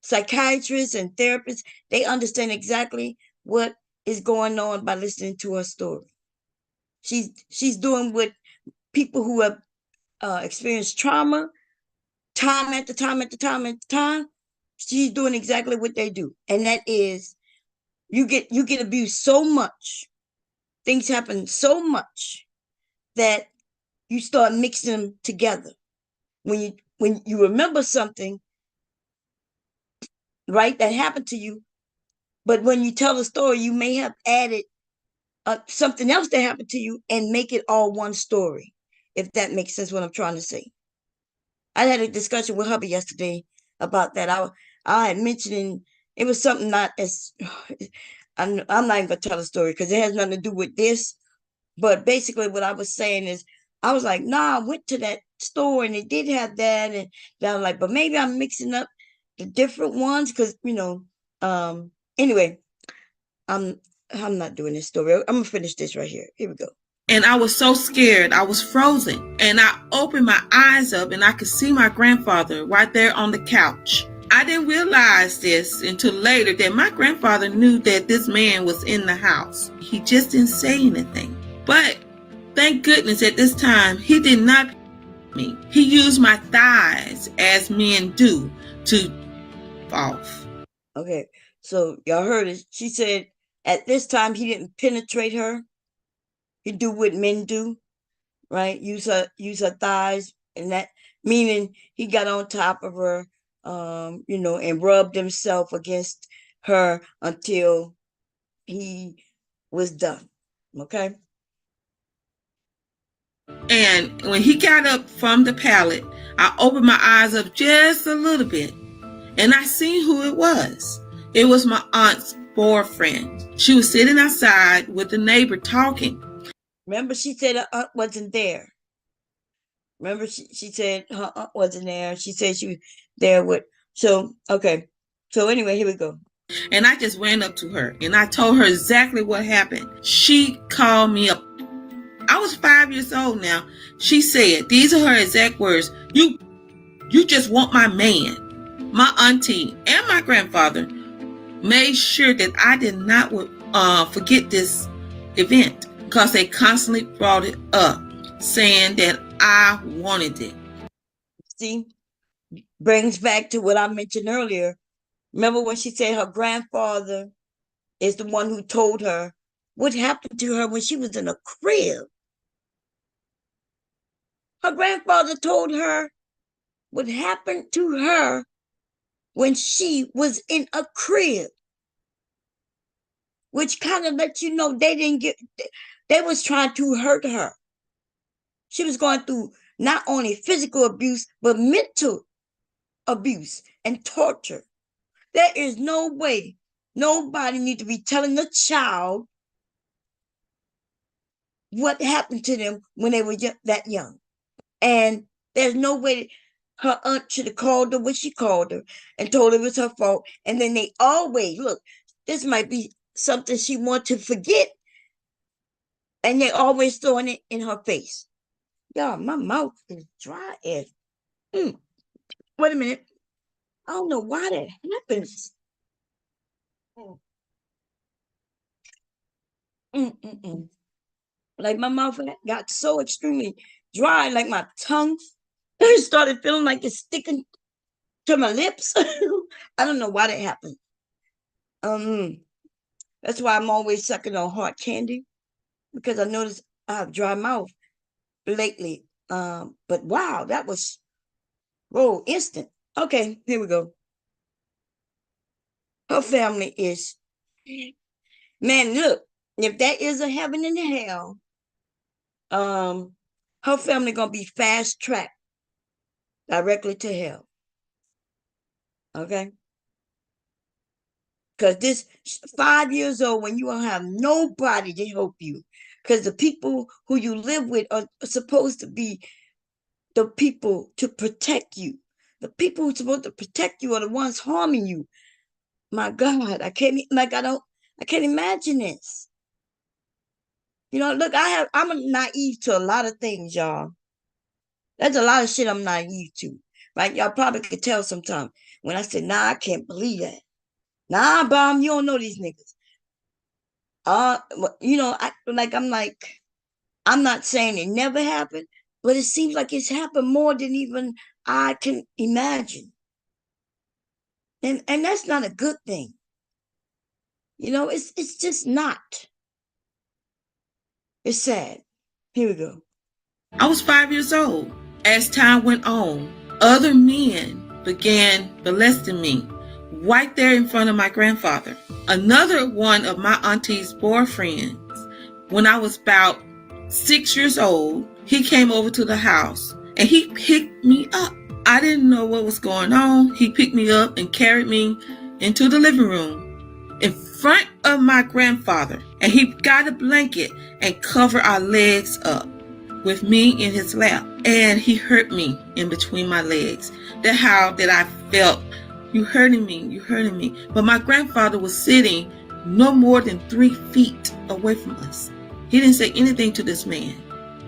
Psychiatrists and therapists, they understand exactly what is going on by listening to her story. She's doing what people who have experienced trauma, time after time. She's doing exactly what they do, and that is, you get abused so much, things happen so much that you start mixing them together. When you remember something, right, that happened to you, but when you tell a story, you may have added something else that happened to you and make it all one story, if that makes sense what I'm trying to say. I had a discussion with hubby yesterday about that. I had mentioned it was something not as I'm not even gonna tell the story because it has nothing to do with this. But basically what I was saying is I was like, nah, I went to that store and it did have that, and I was like, but maybe I'm mixing up the different ones because anyway, I'm not doing this story. I'm gonna finish this right here. Here we go. And I was so scared. I was frozen. And I opened my eyes up and I could see my grandfather right there on the couch. I didn't realize this until later that my grandfather knew that this man was in the house. He just didn't say anything. But thank goodness at this time, he did not me. He used my thighs as men do to off. Okay, so y'all heard it. She said at this time he didn't penetrate her. He do what men do, right? Use her thighs, and that meaning he got on top of her, and rubbed himself against her until he was done. Okay. And when he got up from the pallet, I opened my eyes up just a little bit, and I seen who it was. It was my aunt's boyfriend. She was sitting outside with the neighbor talking. Remember, she said her aunt wasn't there. Remember, she said her aunt wasn't there. She said she was there with. So, okay. So, anyway, here we go. And I just ran up to her and I told her exactly what happened. She called me up. I was 5 years old now. She said, these are her exact words. You just want my man. My auntie and my grandfather made sure that I did not forget this event because they constantly brought it up, saying that I wanted it. See, brings back to what I mentioned earlier. Remember when she said her grandfather is the one who told her what happened to her when she was in a crib? Her grandfather told her what happened to her when she was in a crib, which kind of let you know they was trying to hurt her. She was going through not only physical abuse, but mental abuse and torture. There is no way nobody needs to be telling a child what happened to them when they were that young. And there's no way her aunt should have called her when she called her and told her it was her fault. And then they always, look, this might be something she wants to forget. And they always throwing it in her face. Y'all, my mouth is dry as. Wait a minute. I don't know why that happens. Like my mouth got so extremely dry, like my tongue started feeling like it's sticking to my lips. I don't know why that happened. That's why I'm always sucking on hard candy, because I noticed I have dry mouth lately. But wow, that was instant. Okay, here we go. Her family is, man, look, if there is a heaven and a hell, her family gonna be fast tracked directly to hell. Okay? Because this 5 years old, when you don't have nobody to help you, because the people who you live with are supposed to be the people to protect you. The people who are supposed to protect you are the ones harming you. My God, I can't imagine this. You know, look, I'm naive to a lot of things, y'all. There's a lot of shit I'm naive to. Right? Y'all probably could tell sometime when I say, nah, I can't believe that. Nah, Bomb, you don't know these niggas. You know, I'm not saying it never happened, but it seems like it's happened more than even I can imagine. And that's not a good thing. You know, it's just not. It's sad. Here we go. I was 5 years old. As time went on, other men began molesting me right there in front of my grandfather. Another one of my auntie's boyfriends, when I was about 6 years old, he came over to the house and he picked me up. I didn't know what was going on. He picked me up and carried me into the living room in front of my grandfather, and he got a blanket and covered our legs up with me in his lap, and he hurt me in between my legs. That's how that I felt. You hurting me. But my grandfather was sitting no more than 3 feet away from us. He didn't say anything to this man.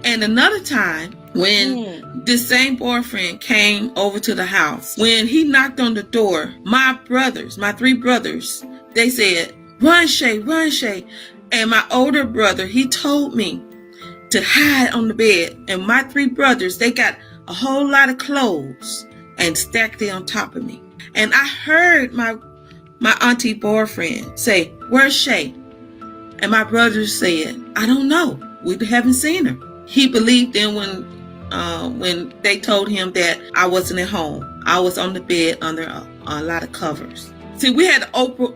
And another time, when this same boyfriend came over to the house, when he knocked on the door, my 3 brothers, they said, "Run, Shay, run, Shay." And my older brother, he told me to hide on the bed. And my 3 brothers, they got a whole lot of clothes and stacked it on top of me. And I heard my auntie boyfriend say, "Where's Shay?" And my brothers said, "I don't know. We haven't seen her." He believed them when they told him that I wasn't at home. I was on the bed under a lot of covers. See, we had an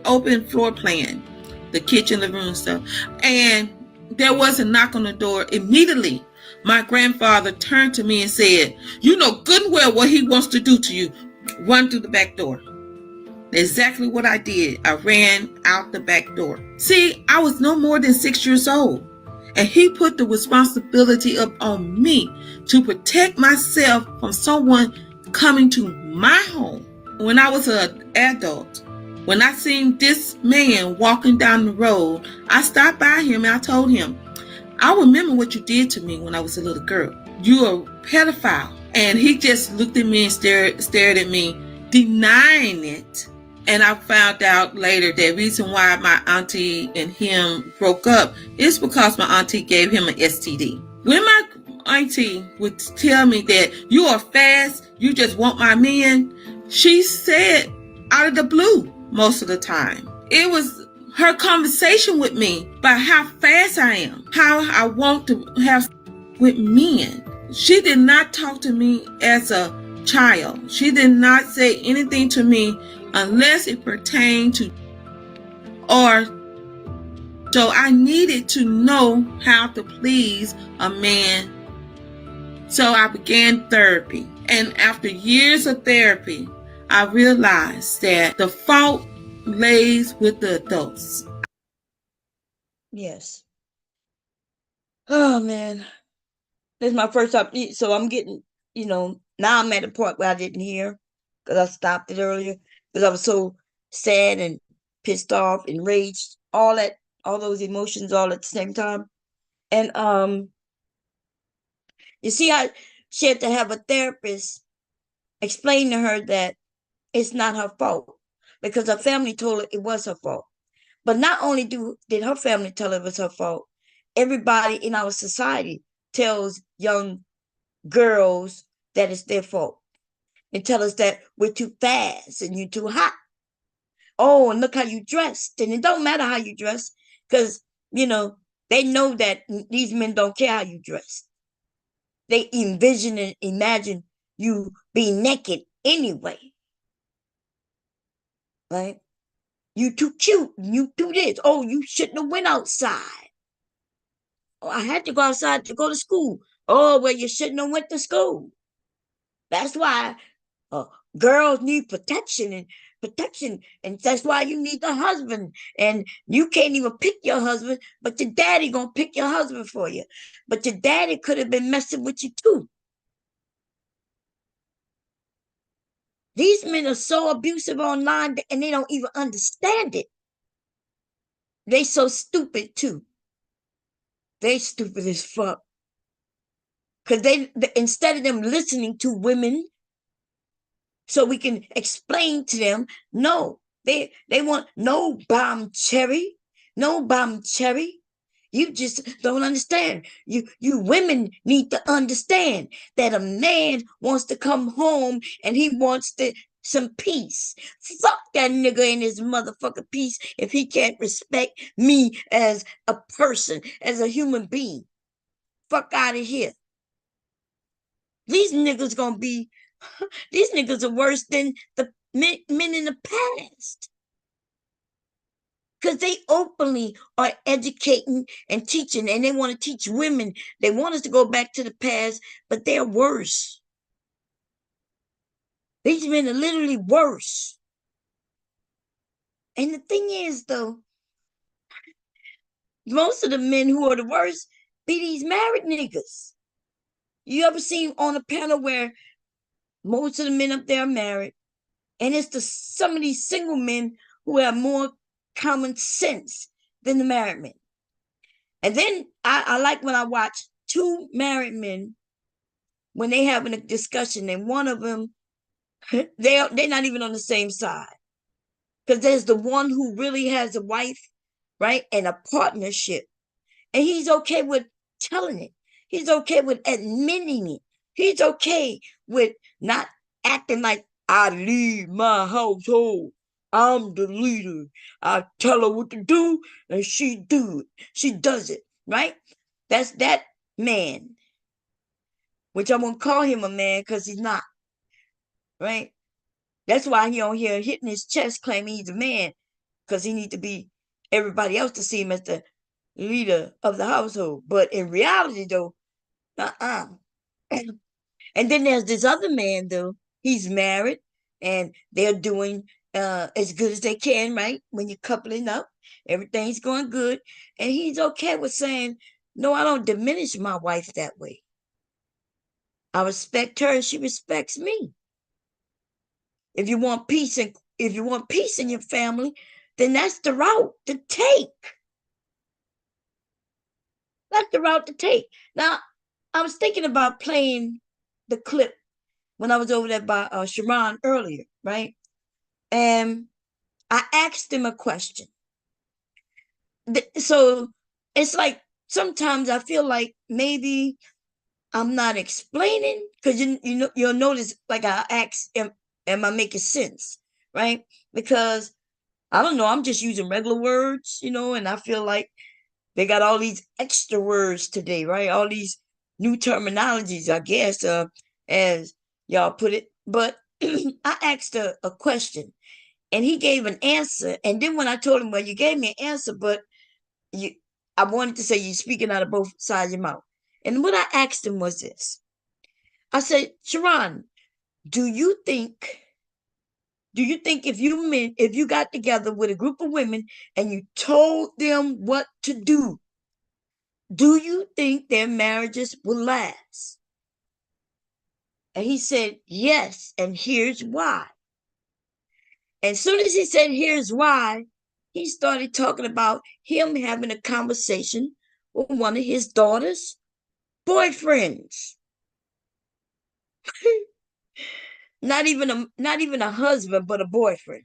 open floor plan, the kitchen, the room stuff. And there was a knock on the door. Immediately, my grandfather turned to me and said, "You know good and well what he wants to do to you. Run through the back door." Exactly what I did. I ran out the back door. See, I was no more than 6 years old, and he put the responsibility up on me to protect myself from someone coming to my home. When I was an adult, when I seen this man walking down the road, I stopped by him and I told him, I remember what you did to me when I was a little girl. You are a pedophile. And he just looked at me and stared at me, denying it. And I found out later that reason why my auntie and him broke up is because my auntie gave him an STD. When my auntie would tell me that you are fast, you just want my man, she said out of the blue most of the time. It was her conversation with me about how fast I am, how I want to have with men. She did not talk to me as a child. She did not say anything to me unless it pertained to, or so I needed to know how to please a man. So I began therapy. And after years of therapy, I realized that the fault lays with the adults. Yes. Oh man. This is my first time. So I'm getting, now I'm at a point where I didn't hear because I stopped it earlier because I was so sad and pissed off, enraged, all those emotions all at the same time. And you see how she had to have a therapist explain to her that it's not her fault because her family told her it was her fault. But not only did her family tell her it was her fault, everybody in our society tells young girls that it's their fault. They tell us that we're too fast and you're too hot. Oh, and look how you dressed. And it don't matter how you dress because, they know that these men don't care how you dress. They envision and imagine you being naked anyway. Right? You too cute. You do this. Oh, you shouldn't have went outside. Oh, I had to go outside to go to school. Oh, well, you shouldn't have went to school. That's why girls need protection, and that's why you need a husband. And you can't even pick your husband, but your daddy gonna pick your husband for you. But your daddy could have been messing with you too. These men are so abusive online and they don't even understand it. They so stupid too. They stupid as fuck. Because they instead of them listening to women so we can explain to them, no, they want no bomb cherry. No bomb cherry. You just don't understand. You women need to understand that a man wants to come home and he wants some peace. Fuck that nigga in his motherfucking peace if he can't respect me as a person, as a human being. Fuck out of here. These niggas these niggas are worse than the men in the past. Because they openly are educating and teaching, and they want to teach women. They want us to go back to the past, but they're worse. These men are literally worse. And the thing is, though, most of the men who are the worst be these married niggas. You ever seen on a panel where most of the men up there are married, and it's some of these single men who have more common sense than the married men. And then I like when I watch two married men when they having a discussion, and one of them they're not even on the same side, because there's the one who really has a wife, right, and a partnership, and he's okay with telling it. He's okay with admitting it. He's okay with not acting like I lead my household. I'm the leader. I tell her what to do, and she do it. She does it, right? That's that man, which I won't call him a man because he's not, right? That's why he on here hitting his chest claiming he's a man, because he need to be everybody else to see him as the leader of the household. But in reality, though, And then there's this other man, though. He's married, and they're doing as good as they can, right? When you're coupling up, everything's going good. And he's okay with saying, no, I don't diminish my wife that way. I respect her and she respects me. If you want peace and if you want peace in your family, then that's the route to take. That's the route to take. Now, I was thinking about playing the clip when I was over there by Sharon earlier, right? And I asked him a question. So it's like sometimes I feel like maybe I'm not explaining because you'll notice like I ask, am I making sense, right? Because I don't know, I'm just using regular words, and I feel like they got all these extra words today, right? All these new terminologies, I guess, as y'all put it. But I asked a question and he gave an answer. And then when I told him, well, you gave me an answer, but you, I wanted to say you're speaking out of both sides of your mouth. And what I asked him was this. I said, Sharon, do you think if you got together with a group of women and you told them what to do you think their marriages will last? And he said, yes, and here's why. And as soon as he said, here's why, he started talking about him having a conversation with one of his daughter's boyfriends. not even a husband, but a boyfriend.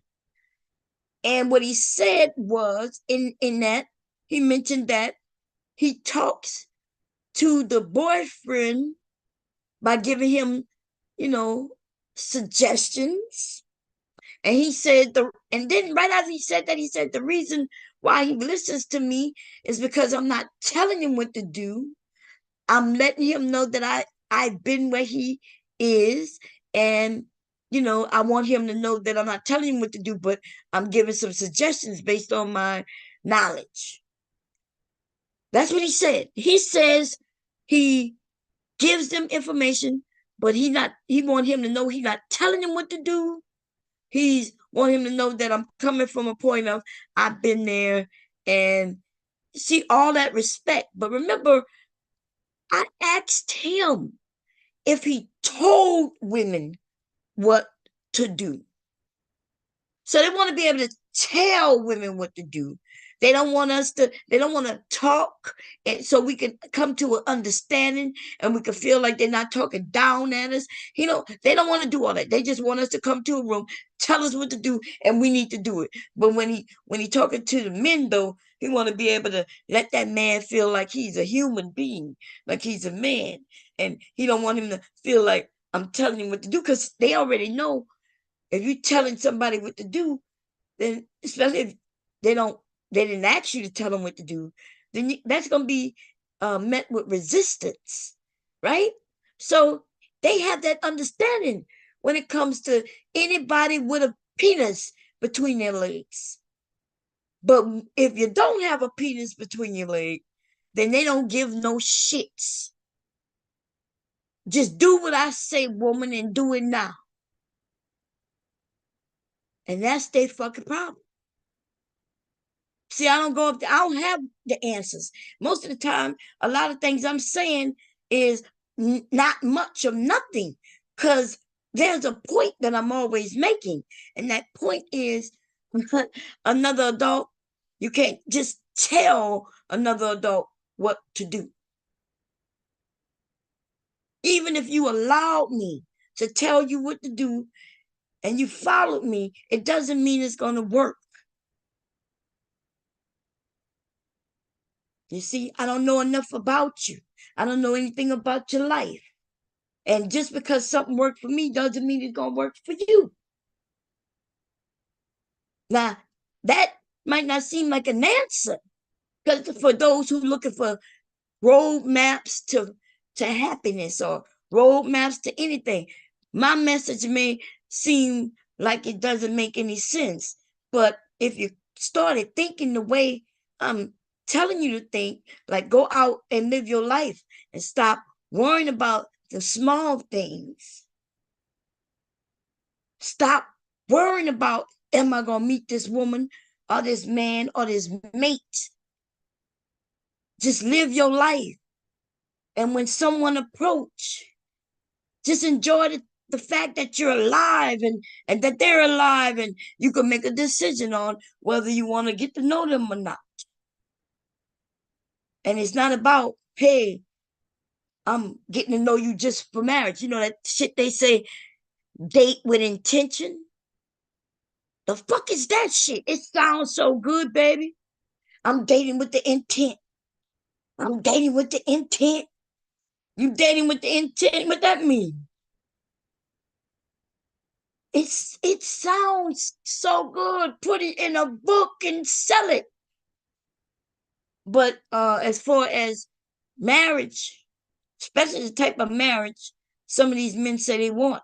And what he said was in that, he mentioned that he talks to the boyfriend by giving him, suggestions. And he said and then right after he said that, he said the reason why he listens to me is because I'm not telling him what to do. I'm letting him know that I've been where he is, and I want him to know that I'm not telling him what to do, but I'm giving some suggestions based on my knowledge. That's what he said. He says he gives them information, but he want him to know he's not telling him what to do. He's want him to know that I'm coming from a point of I've been there and see all that respect. But remember, I asked him if he told women what to do. So they want to be able to tell women what to do. They don't want to talk, and so we can come to an understanding and we can feel like they're not talking down at us. They don't want to do all that. They just want us to come to a room, tell us what to do, and we need to do it. But when he talking to the men, though, he want to be able to let that man feel like he's a human being, like he's a man. And he don't want him to feel like I'm telling him what to do, because they already know if you're telling somebody what to do, then especially if they didn't ask you to tell them what to do, then that's going to be met with resistance, right? So they have that understanding when it comes to anybody with a penis between their legs. But if you don't have a penis between your legs, then they don't give no shits. Just do what I say, woman, and do it now. And that's their fucking problem. See, I don't have the answers. Most of the time, a lot of things I'm saying is not much of nothing, because there's a point that I'm always making. And that point is another adult, you can't just tell another adult what to do. Even if you allowed me to tell you what to do and you followed me, it doesn't mean it's going to work. You see, I don't know enough about you. I don't know anything about your life. And just because something worked for me doesn't mean it's going to work for you. Now, that might not seem like an answer, because for those who are looking for roadmaps to happiness or roadmaps to anything, my message may seem like it doesn't make any sense. But if you started thinking the way I'm telling you to think, like go out and live your life and stop worrying about the small things. Stop worrying about am I gonna meet this woman or this man or this mate? Just live your life. And when someone approach, just enjoy the fact that you're alive and that they're alive, and you can make a decision on whether you want to get to know them or not. And it's not about, hey, I'm getting to know you just for marriage. You know that shit they say, date with intention? The fuck is that shit? It sounds so good, baby. I'm dating with the intent. I'm dating with the intent. You dating with the intent? What that mean? It sounds so good. Put it in a book and sell it. But as far as marriage, especially the type of marriage some of these men say they want,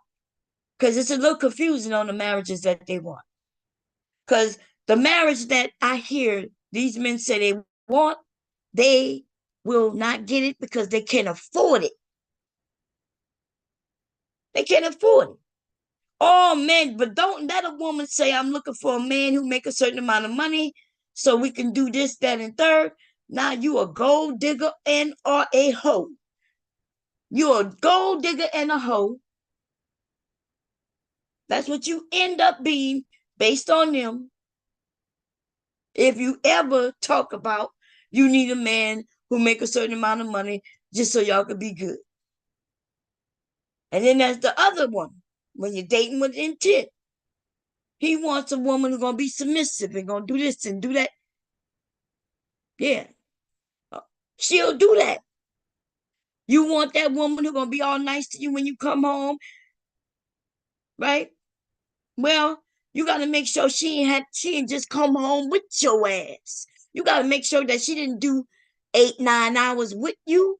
because it's a little confusing on the marriages that they want. Because the marriage that I hear these men say they want, they will not get it because they can't afford it. They can't afford it. Oh man, but don't let a woman say, I'm looking for a man who make a certain amount of money so we can do this, that, and third. Now you a gold digger and or a hoe. You're a gold digger and a hoe. That's what you end up being based on them. If you ever talk about you need a man who make a certain amount of money just so y'all could be good. And then there's the other one. When you're dating with intent, he wants a woman who's going to be submissive and going to do this and do that. Yeah. She'll do that. You want that woman who's going to be all nice to you when you come home, right? Well, you got to make sure she ain't just come home with your ass. You got to make sure that she didn't do 8-9 hours with you,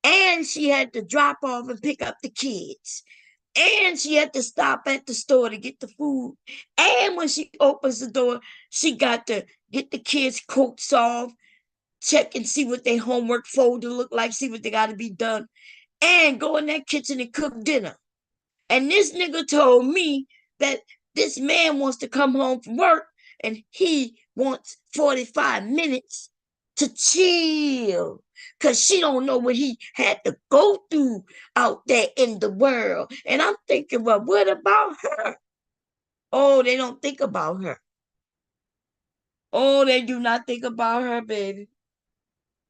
and she had to drop off and pick up the kids, and she had to stop at the store to get the food, and when she opens the door, she got to get the kids' coats off, check and see what their homework folder look like, see what they got to be done, and go in that kitchen and cook dinner. And this nigga told me that this man wants to come home from work and he wants 45 minutes to chill because she don't know what he had to go through out there in the world. And I'm thinking, well, what about her? Oh, they don't think about her. Oh, they do not think about her, baby.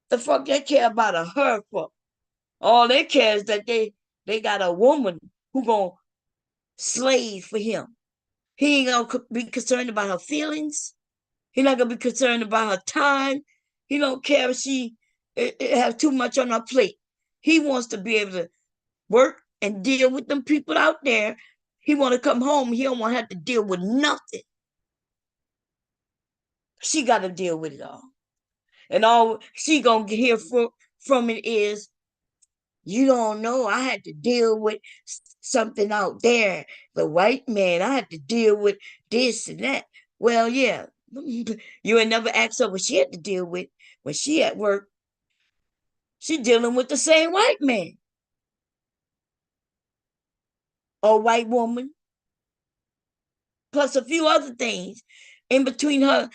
The fuck they care about her for? All they care is that they got a woman who gonna slave for him. He ain't gonna be concerned about her feelings. He not gonna be concerned about her time. He don't care if she has too much on her plate. He wants to be able to work and deal with them people out there. He want to come home. He don't want to have to deal with nothing. She got to deal with it all. And all she gonna hear from it is, you don't know, I had to deal with something out there. The white man, I had to deal with this and that. Well, yeah, you ain't never asked her what she had to deal with when she at work. She dealing with the same white man or white woman, plus a few other things in between her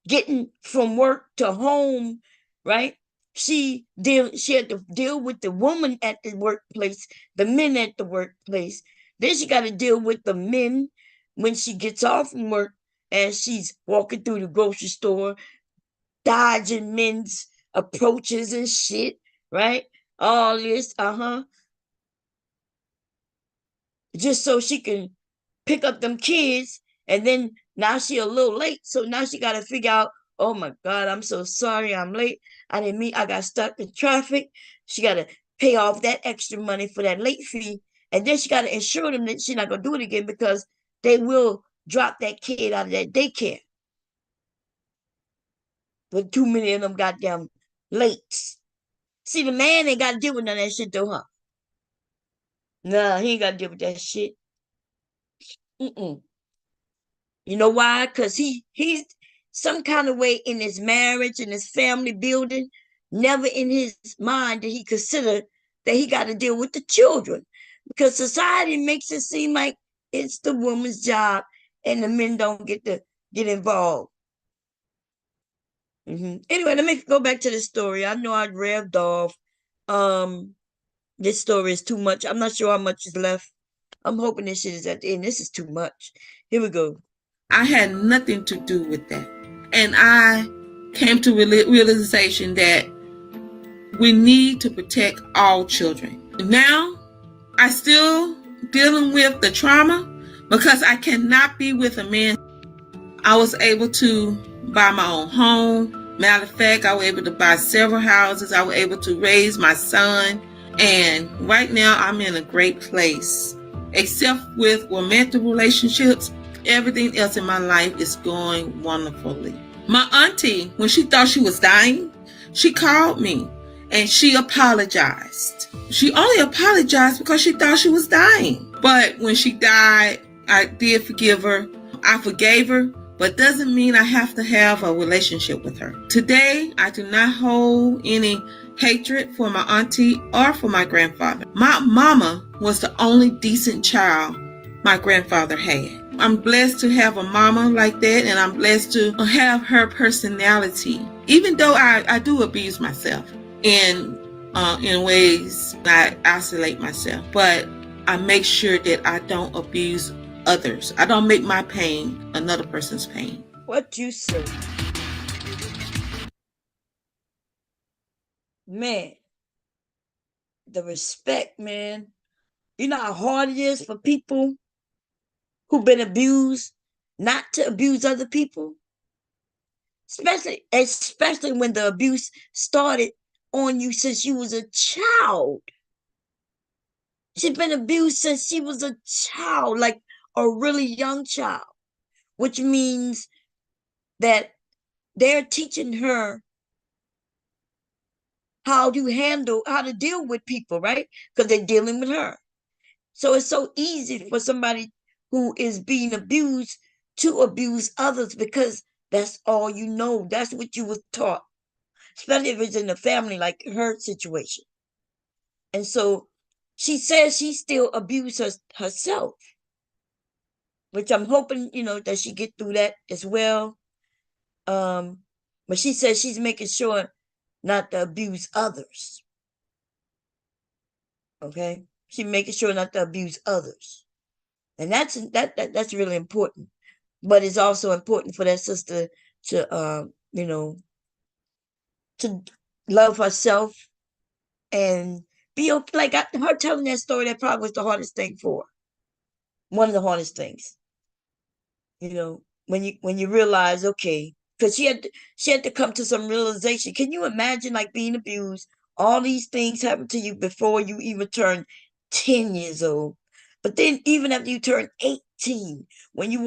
getting from work to home, right? She had to deal with the woman at the workplace, the men at the workplace. Then she got to deal with the men when she gets off from work and she's walking through the grocery store, dodging men's approaches and shit, right? All this, just so she can pick up them kids. And then now she a little late, so now she got to figure out, oh my God, I'm so sorry I'm late. I got stuck in traffic. She got to pay off that extra money for that late fee. And then she got to ensure them that she's not going to do it again because they will drop that kid out of that daycare. But too many of them goddamn lates. See, the man ain't got to deal with none of that shit though, huh? Nah, he ain't got to deal with that shit. Mm-mm. You know why? Because he's some kind of way in his marriage and his family building, never in his mind did he consider that he got to deal with the children. Because society makes it seem like it's the woman's job and the men don't get to get involved. Anyway, let me go back to the story. I know I revved off. This story is too much. I'm not sure how much is left. I'm hoping this shit is at the end. This is too much. Here we go. I had nothing to do with that. And I came to realization that we need to protect all children. Now, I still dealing with the trauma because I cannot be with a man. I was able to buy my own home. Matter of fact, I was able to buy several houses. I was able to raise my son. And right now, I'm in a great place. Except with romantic relationships, everything else in my life is going wonderfully. My auntie, when she thought she was dying, she called me and she apologized. She only apologized because she thought she was dying. But when she died, I did forgive her. I forgave her, but doesn't mean I have to have a relationship with her. Today, I do not hold any hatred for my auntie or for my grandfather. My mama was the only decent child my grandfather had. I'm blessed to have a mama like that, and I'm blessed to have her personality. Even though I do abuse myself in ways I isolate myself, but I make sure that I don't abuse others. I don't make my pain another person's pain. What you say? Man, the respect, man. You know how hard it is for people who've been abused not to abuse other people? Especially when the abuse started on you since you was a child. She's been abused since she was a child, like a really young child, which means that they're teaching her how to deal with people, right? Because they're dealing with her. So it's so easy for somebody who is being abused to abuse others because that's all you know. That's what you were taught, especially if it's in a family like her situation. And so she says she still abuses herself, which I'm hoping, that she get through that as well. But she says she's making sure not to abuse others. Okay? She's making sure not to abuse others. And that's really important. But it's also important for that sister to to love herself and be okay. Like her telling that story, that probably was the hardest thing for her. One of the hardest things. When you realize, okay, because she had to come to some realization. Can you imagine like being abused? All these things happen to you before you even turn 10 years old. But then even after you turn 18, when you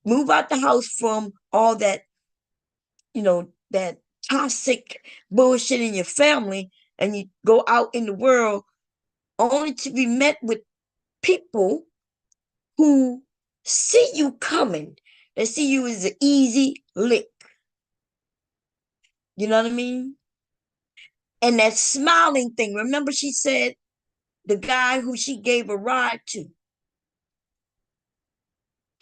move out the house from all that, that toxic bullshit in your family, and you go out in the world only to be met with people who see you coming. They see you as an easy lick. You know what I mean? And that smiling thing. Remember she said the guy who she gave a ride to.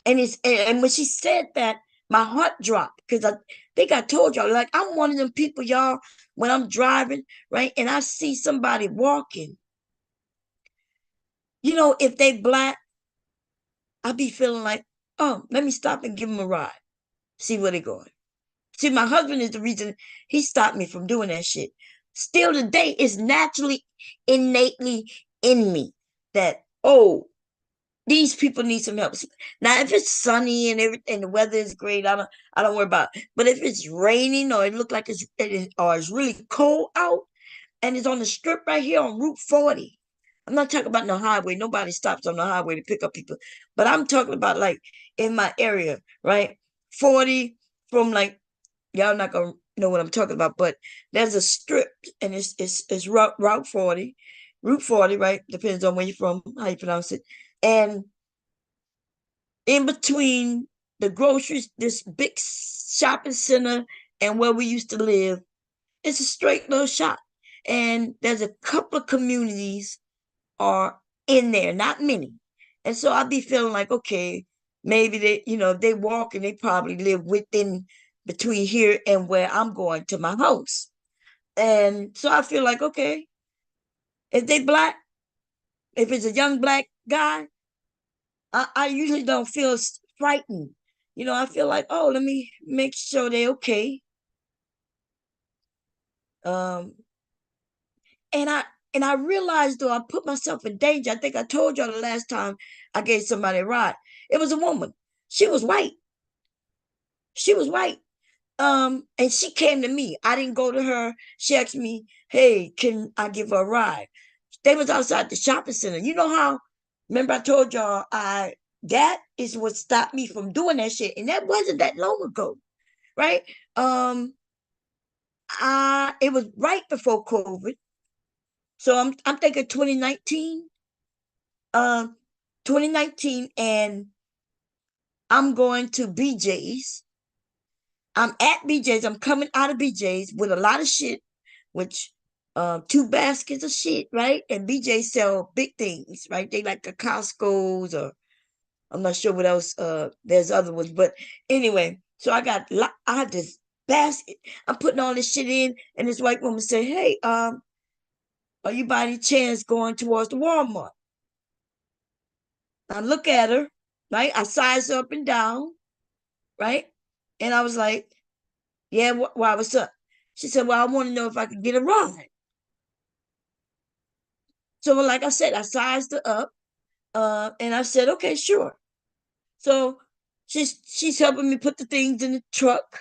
And when she said that, my heart dropped because I think I told y'all, like, I'm one of them people, y'all, when I'm driving, right, and I see somebody walking, if they black, I be feeling like, oh, let me stop and give them a ride, see where they going. See, my husband is the reason he stopped me from doing that shit. Still today, it's naturally, innately in me that, oh, these people need some help. Now, if it's sunny and everything, the weather is great, I don't worry about it. But if it's raining or it looks like it's really cold out and it's on the strip right here on Route 40. I'm not talking about no highway. Nobody stops on the highway to pick up people. But I'm talking about like in my area, right? 40 from like, y'all not gonna know what I'm talking about, but there's a strip and it's Route 40, Route 40, right? Depends on where you're from, how you pronounce it. And in between the groceries, this big shopping center and where we used to live, it's a straight little shop. And there's a couple of communities are in there, not many. And so I'd be feeling like, okay, maybe they, if they walk and they probably live within between here and where I'm going to my house. And so I feel like, okay, if they black, if it's a young black guy, I usually don't feel frightened. I feel like, oh, let me make sure they're okay. Um, and I realized though I put myself in danger. I think I told y'all the last time I gave somebody a ride. It was a woman. She was white. She was white. And she came to me. I didn't go to her. She asked me, hey, can I give her a ride? They was outside the shopping center. You know how, remember I told y'all, that is what stopped me from doing that shit. And that wasn't that long ago, right? It was right before COVID. So I'm thinking 2019. 2019, and I'm going to BJ's. I'm at BJ's. I'm coming out of BJ's with a lot of shit, which 2 baskets of shit, right? And BJ sell big things, right? They like the Costco's, or I'm not sure what else. There's other ones, but anyway. So I have this basket. I'm putting all this shit in, and this white woman said, "Hey, are you by any chance going towards the Walmart?" I look at her, right? I size her up and down, right? And I was like, "Yeah, why? What's up?" She said, "Well, I want to know if I could get a ride." So, like I said, I sized her up, and I said, "Okay, sure." So she's helping me put the things in the truck,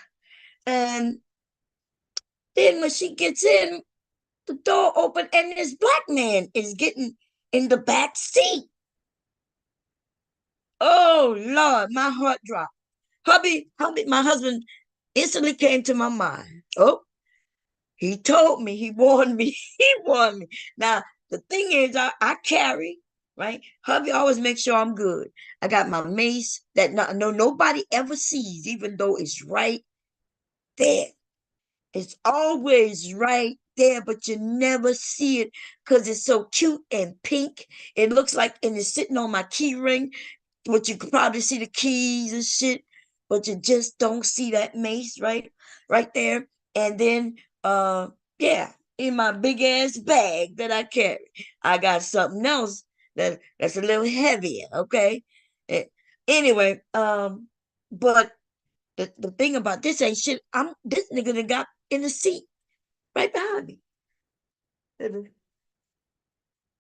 and then when she gets in, the door open, and this black man is getting in the back seat. Oh Lord, my heart dropped. Hubby, my husband instantly came to my mind. Oh, he told me, he warned me, he warned me. Now, the thing is, I carry, right? Hubby always makes sure I'm good. I got my mace that nobody ever sees, even though it's right there. It's always right there, but you never see it because it's so cute and pink. It looks like, and it's sitting on my key ring, but you could probably see the keys and shit, but you just don't see that mace right there. And then, yeah, in my big ass bag that I carry, I got something else that's a little heavier. Okay. Eh, Anyway, but the thing about this ain't shit. This nigga that got in the seat right behind me.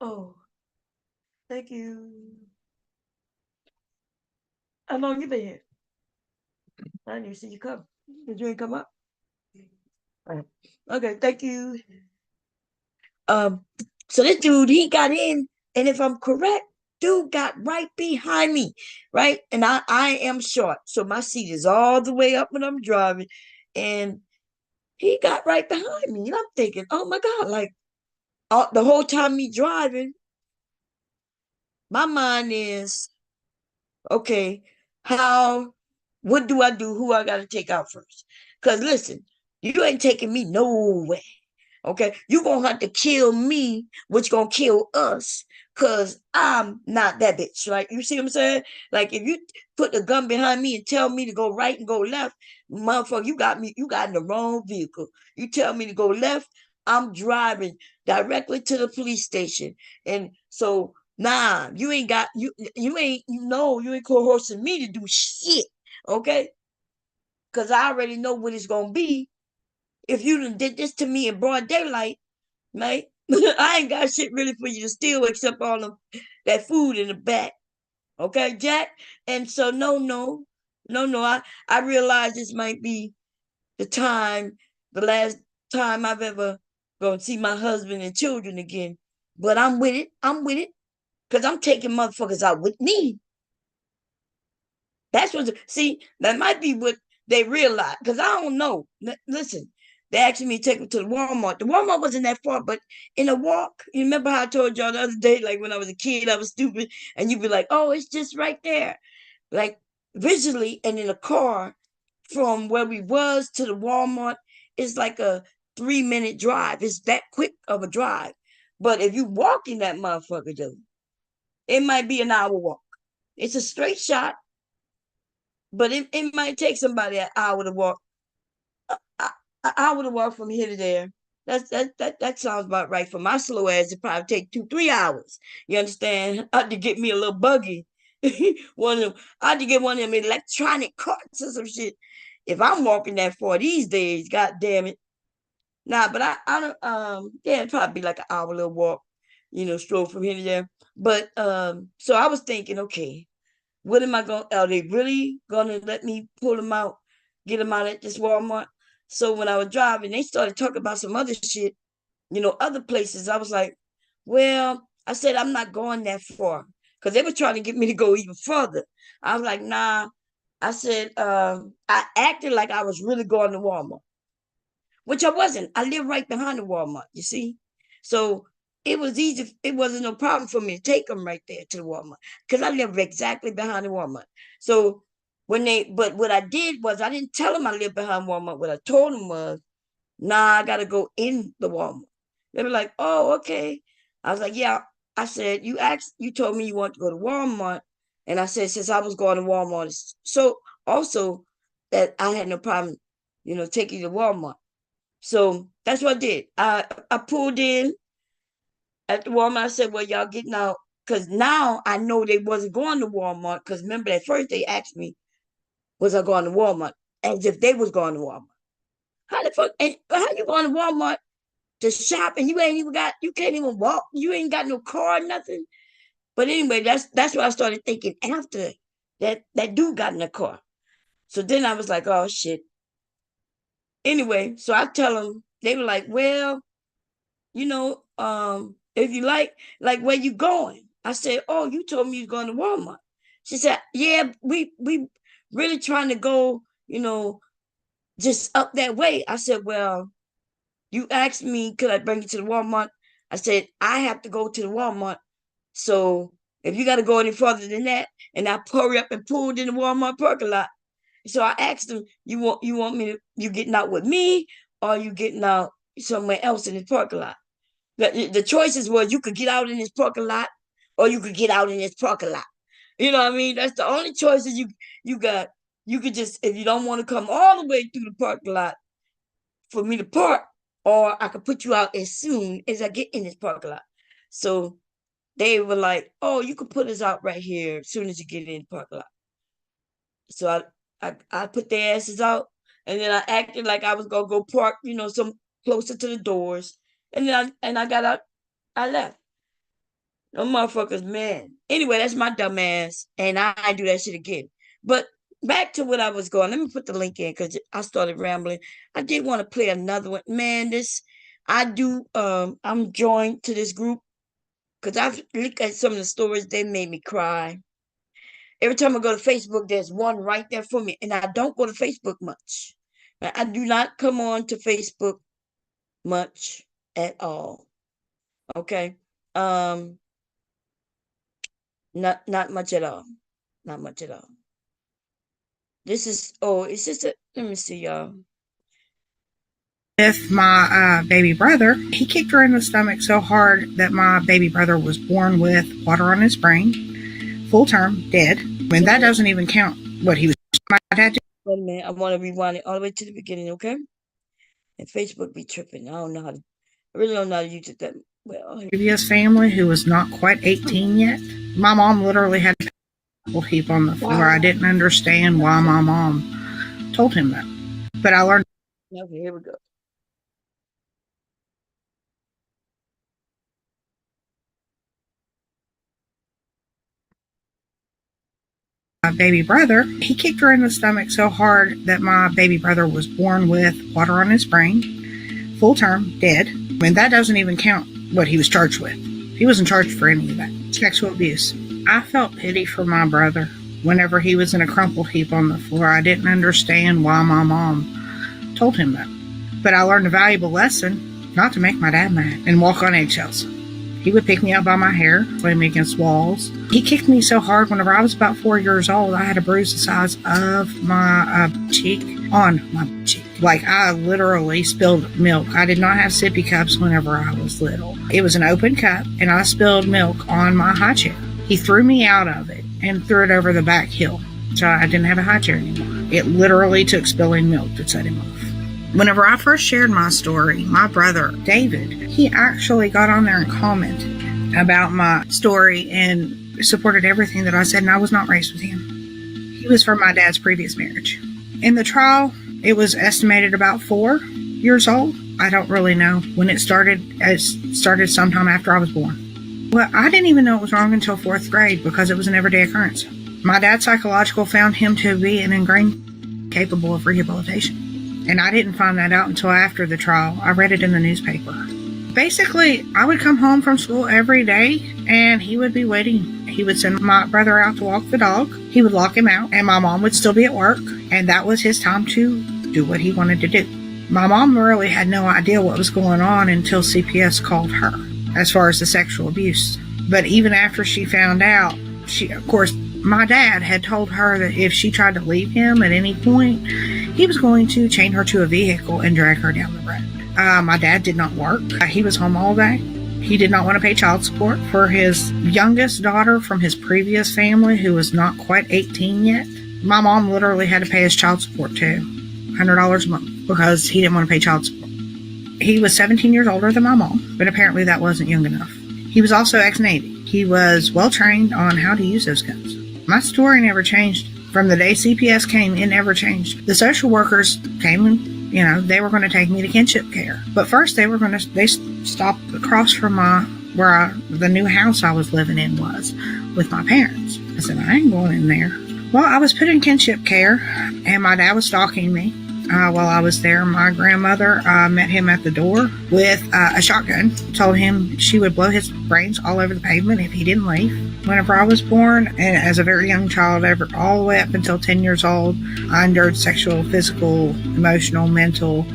Oh, thank you. How long you been here? I didn't even see you come. Did you ain't come up? Okay, thank you. Um, so this dude, he got in, and if I'm correct, dude got right behind me, right? And I am short, so my seat is all the way up when I'm driving, and he got right behind me, and I'm thinking, oh my God, like the whole time me driving, my mind is, okay, what do I do? Who I got to take out first? Because listen, you ain't taking me nowhere. Okay, you gonna have to kill me, which gonna kill us, cause I'm not that bitch. Like, you see what I'm saying? Like, if you put the gun behind me and tell me to go right and go left, motherfucker, you got in the wrong vehicle. You tell me to go left, I'm driving directly to the police station. And so, nah, you ain't coercing me to do shit. Okay, cause I already know what it's gonna be if you did this to me in broad daylight, right? I ain't got shit really for you to steal except all of that food in the back. Okay, Jack? And so no. I realize this might be the last time I've ever gonna see my husband and children again. But I'm with it. I'm with it. Because I'm taking motherfuckers out with me. That's what, see, that might be what they realize. Because I don't know. Listen, they asked me to take them to the Walmart. The Walmart wasn't that far, but in a walk, you remember how I told y'all the other day, like when I was a kid, I was stupid, and you'd be like, oh, it's just right there. Like visually, and in a car from where we was to the Walmart, it's like a 3-minute drive. It's that quick of a drive. But if you walk in that motherfucker, though, it might be an hour walk. It's a straight shot. but it might take somebody an hour to walk. An hour to walk from here to there. That sounds about right. For my slow ass, it probably take 2-3 hours. You understand? I had to get me a little buggy. One of them, I had to get one of them electronic carts or some shit. If I'm walking that far these days, god damn it. Nah, but I don't yeah, it'd probably be like an hour little walk, stroll from here to there. But so I was thinking, okay, what am I going? Are they really gonna let me pull them out, get them out at this Walmart? So when I was driving, they started talking about some other shit, other places. I was like, well, I said I'm not going that far because they were trying to get me to go even further. I was like, nah. I said, I acted like I was really going to Walmart, which I wasn't. I live right behind the Walmart, you see? So it was easy. It wasn't no problem for me to take them right there to the Walmart because I live exactly behind the Walmart. So but what I did was I didn't tell them I lived behind Walmart. What I told them was, nah, I got to go in the Walmart. They were like, oh, okay. I was like, yeah. I said, you told me you want to go to Walmart. And I said, since I was going to Walmart, so also that I had no problem, taking you to Walmart. So that's what I did. I pulled in at the Walmart. I said, well, y'all getting out. Because now I know they wasn't going to Walmart. Because remember, at first they asked me, was I going to Walmart? As if they was going to Walmart. How the fuck? How you going to Walmart to shop and you can't even walk. You ain't got no car, nothing. But anyway, that's what I started thinking after that dude got in the car. So then I was like, oh shit. Anyway, so I tell them, they were like, well, if you like where you going? I said, oh, you told me you're going to Walmart. She said, yeah, we really trying to go, just up that way. I said, well, you asked me, could I bring you to the Walmart? I said, I have to go to the Walmart. So if you got to go any further than that, and I hurry up and pulled in the Walmart parking lot. So I asked him, you want me to, you getting out with me or you getting out somewhere else in the parking lot? The choices was you could get out in this parking lot or you could get out in this parking lot. You know what I mean? That's the only choices you got. You could just, if you don't want to come all the way through the parking lot for me to park, or I could put you out as soon as I get in this parking lot. So they were like, oh, you could put us out right here as soon as you get in the parking lot. So I put their asses out, and then I acted like I was gonna go park, some closer to the doors. And then I got out, I left. No motherfuckers, man. Anyway, that's my dumb ass, and I do that shit again. But back to what I was going. Let me put the link in because I started rambling. I did want to play another one. Man, I'm joined to this group because I've looked at some of the stories, they made me cry. Every time I go to Facebook, there's one right there for me. And I don't go to Facebook much. I do not come on to Facebook much at all. Okay. Not much at all. Not much at all. It's just let me see, y'all. With my baby brother, he kicked her in the stomach so hard that my baby brother was born with water on his brain, full term, dead. And that doesn't even count what he was. My dad did. Wait a minute, I want to rewind it all the way to the beginning, okay? And Facebook be tripping. I really don't know how to use it that well. Previous family who was not quite 18 yet. My mom literally had a heap on the floor. Wow. I didn't understand why my mom told him that. But I learned. Okay, here we go. My baby brother, he kicked her in the stomach so hard that my baby brother was born with water on his brain, full term, dead. And that doesn't even count what he was charged with. He wasn't charged for any of that. Sexual abuse. I felt pity for my brother whenever he was in a crumpled heap on the floor. I didn't understand why my mom told him that. But I learned a valuable lesson not to make my dad mad and walk on eggshells. He would pick me up by my hair, slam me against walls. He kicked me so hard whenever I was about 4 years old, I had a bruise the size of my cheek on my cheek. Like, I literally spilled milk. I did not have sippy cups whenever I was little. It was an open cup, and I spilled milk on my high chair. He threw me out of it and threw it over the back hill. So I didn't have a high chair anymore. It literally took spilling milk to set him off. Whenever I first shared my story, my brother, David, he actually got on there and commented about my story and supported everything that I said, and I was not raised with him. He was from my dad's previous marriage. In the trial, it was estimated about 4 years old. I don't really know when it started. It started sometime after I was born. Well, I didn't even know it was wrong until 4th grade because it was an everyday occurrence. My dad's psychological found him to be an ingrained capable of rehabilitation. And I didn't find that out until after the trial. I read it in the newspaper. Basically, I would come home from school every day and he would be waiting. He would send my brother out to walk the dog. He would lock him out and my mom would still be at work. And that was his time to do what he wanted to do. My mom really had no idea what was going on until CPS called her as far as the sexual abuse. But even after she found out, of course, my dad had told her that if she tried to leave him at any point, he was going to chain her to a vehicle and drag her down the road. My dad did not work. He was home all day. He did not want to pay child support for his youngest daughter from his previous family who was not quite 18 yet. My mom literally had to pay his child support too, $100 a month, because he didn't want to pay child support. He was 17 years older than my mom, but apparently that wasn't young enough. He was also ex-Navy. He was well trained on how to use those guns. My story never changed. From the day CPS came, it never changed. The social workers came and, they were going to take me to kinship care. But first they stopped across from the new house I was living in was with my parents. I said, I ain't going in there. Well, I was put in kinship care and my dad was stalking me. While I was there, my grandmother met him at the door with a shotgun, told him she would blow his brains all over the pavement if he didn't leave. Whenever I was born, and as a very young child, all the way up until 10 years old, I endured sexual, physical, emotional, mental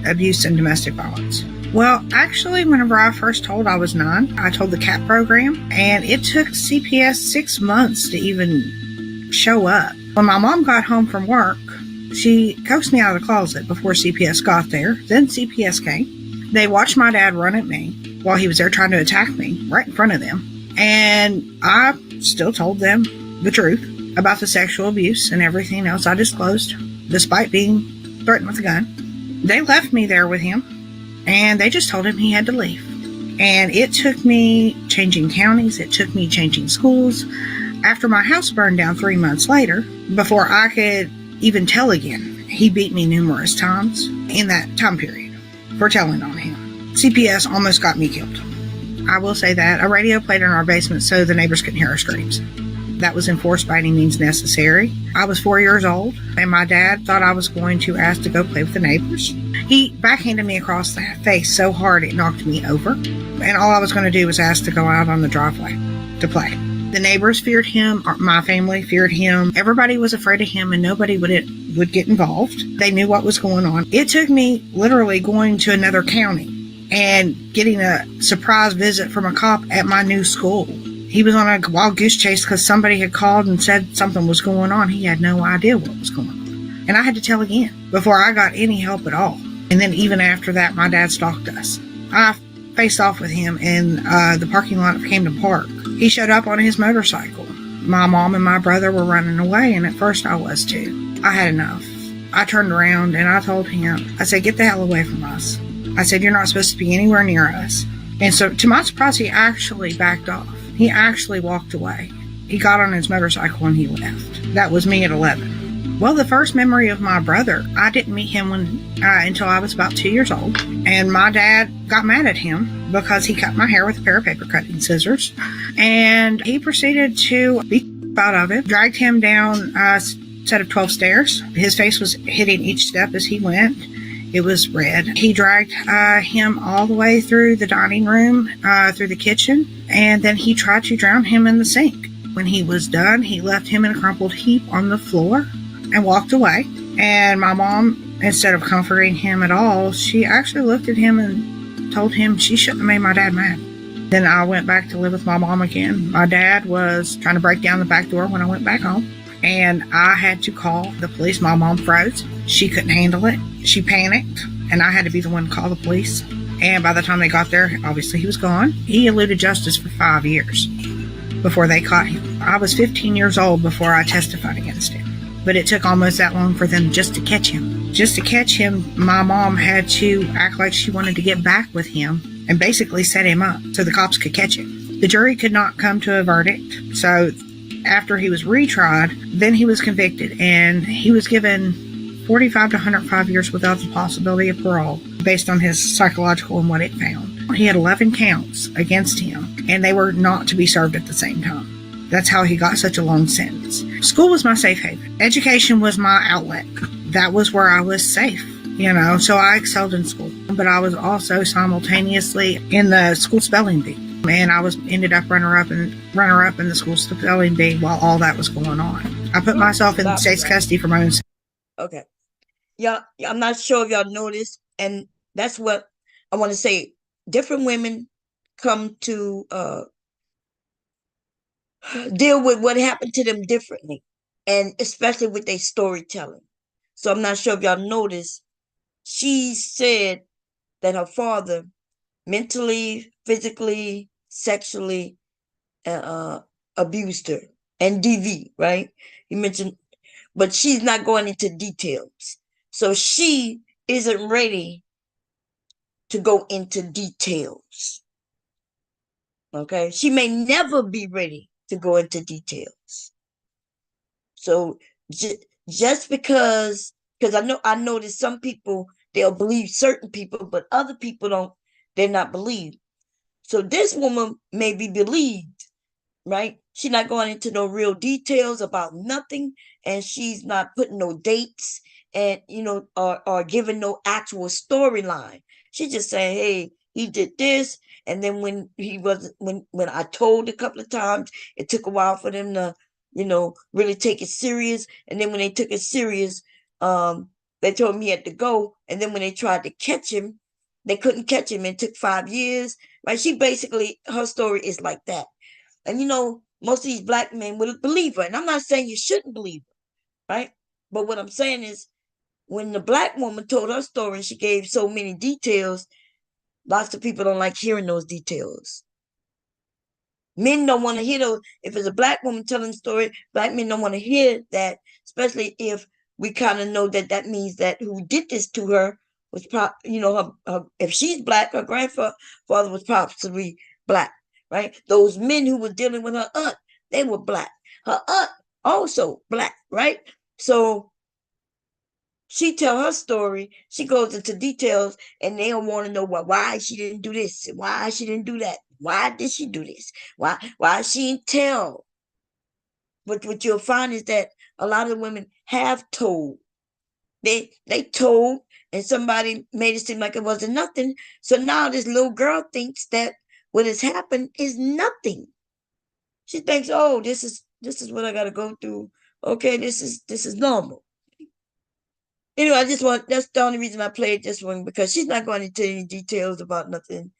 abuse and domestic violence. Well, actually, whenever I first told I was 9, I told the CAP program, and it took CPS 6 months to even show up. When my mom got home from work, she coaxed me out of the closet before CPS got there. Then CPS came. They watched my dad run at me while he was there trying to attack me right in front of them. And I still told them the truth about the sexual abuse and everything else I disclosed, despite being threatened with a gun. They left me there with him, and they just told him he had to leave. And it took me changing counties. It took me changing schools. After my house burned down 3 months later, before I could even tell again, he beat me numerous times in that time period for telling on him. CPS almost got me killed. I will say that. A radio played in our basement so the neighbors couldn't hear our screams. That was enforced by any means necessary. I was 4 years old, and my dad thought I was going to ask to go play with the neighbors. He backhanded me across the face so hard it knocked me over, and all I was going to do was ask to go out on the driveway to play. The neighbors feared him. My family feared him. Everybody was afraid of him, and nobody would get involved. They knew what was going on. It took me literally going to another county and getting a surprise visit from a cop at my new school. He was on a wild goose chase because somebody had called and said something was going on. He had no idea what was going on. And I had to tell again before I got any help at all. And then even after that, my dad stalked us. I faced off with him in the parking lot of Camden Park. He showed up on his motorcycle. My mom and my brother were running away, and at first I was too. I had enough. I turned around and I told him, I said, get the hell away from us. I said, you're not supposed to be anywhere near us. And so to my surprise, he actually backed off. He actually walked away. He got on his motorcycle and he left. That was me at 11. Well, the first memory of my brother, I didn't meet him until I was about 2 years old. And my dad got mad at him because he cut my hair with a pair of paper cutting scissors. And he proceeded to beat out of him, dragged him down a set of 12 stairs. His face was hitting each step as he went. It was red. He dragged him all the way through the dining room, through the kitchen, and then he tried to drown him in the sink. When he was done, he left him in a crumpled heap on the floor and walked away. And my mom, instead of comforting him at all, she actually looked at him and told him she shouldn't have made my dad mad. Then I went back to live with my mom again. My dad was trying to break down the back door when I went back home, and I had to call the police. My mom froze. She couldn't handle it. She panicked, and I had to be the one to call the police. And by the time they got there, obviously he was gone. He eluded justice for 5 years. before they caught him. I was 15 years old before I testified against him. But it took almost that long for them just to catch him. Just to catch him, my mom had to act like she wanted to get back with him and basically set him up so the cops could catch him. The jury could not come to a verdict, so after he was retried, then he was convicted, and he was given 45 to 105 years without the possibility of parole based on his psychological and what it found. He had 11 counts against him, and they were not to be served at the same time. That's how he got such a long sentence. School was my safe haven. Education was my outlet. That was where I was safe, so I excelled in school. But I was also simultaneously in the school spelling bee. And I ended up runner-up in the school spelling bee while all that was going on. I put myself in the state's custody for my own safety. Okay. Yeah, I'm not sure if y'all noticed, and that's what I want to say. Different women come to deal with what happened to them differently, and especially with their storytelling. So I'm not sure if y'all noticed, she said that her father mentally, physically, sexually abused her, and DV, right? You mentioned, but she's not going into details. So she isn't ready to go into details. Okay? She may never be ready to go into details. So just because I know that some people, they'll believe certain people, but other people they're not believed. So this woman may be believed, right? She's not going into no real details about nothing, and she's not putting no dates and or giving no actual storyline. She's just saying, hey, he did this, and then when I told a couple of times, it took a while for them to really take it serious. And then when they took it serious, they told me he had to go. And then when they tried to catch him, they couldn't catch him. It took 5 years. Right? Her story is like that. And most of these black men will believe her. And I'm not saying you shouldn't believe her, right? But what I'm saying is, when the black woman told her story and she gave so many details, lots of people don't like hearing those details. Men don't want to hear those. If it's a black woman telling the story, black men don't want to hear that, especially if we kind of know that means that who did this to her was if she's black, her grandfather was possibly black, right? Those men who were dealing with her aunt, they were black. Her aunt also black, right? So she tell her story, she goes into details, and they don't want to know why she didn't do this, why she didn't do that, why did she do this, why she didn't tell. But what you'll find is that a lot of women have told. They told, and somebody made it seem like it wasn't nothing. So now this little girl thinks that what has happened is nothing. She thinks, oh, this is what I got to go through. Okay, this is normal. That's the only reason I played this one, because she's not going into any details about nothing,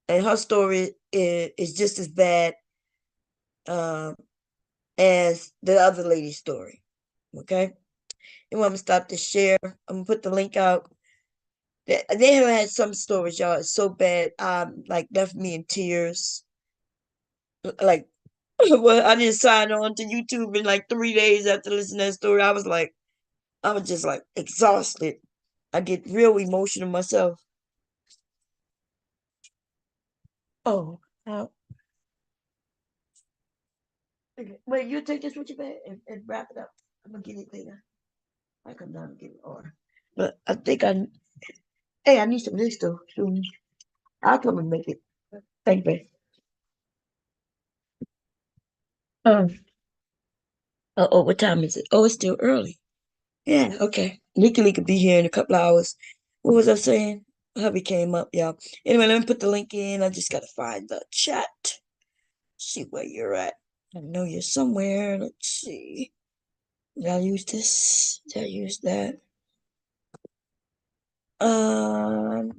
and her story is just as bad as the other lady's story. Okay, and I'm gonna stop the share. I'm gonna put the link out. They have had some stories, y'all. It's so bad, like left me in tears. Like, well, I didn't sign on to YouTube in like 3 days after listening to that story. I was just like exhausted. I get real emotional myself. Oh, okay. Wait, you take this with you, babe, and wrap it up. I'm gonna get it later. I come down and get it or but I think I need some of this though soon. I'll come and make it. Thank you, babe. Oh, what time is it? Oh, it's still early. Yeah, okay. Nikki could be here in a couple of hours. What was I saying? Hubby came up, y'all. Anyway, let me put the link in. I just gotta find the chat. See where you're at. I know you're somewhere. Let's see. Did I use this? Did I use that?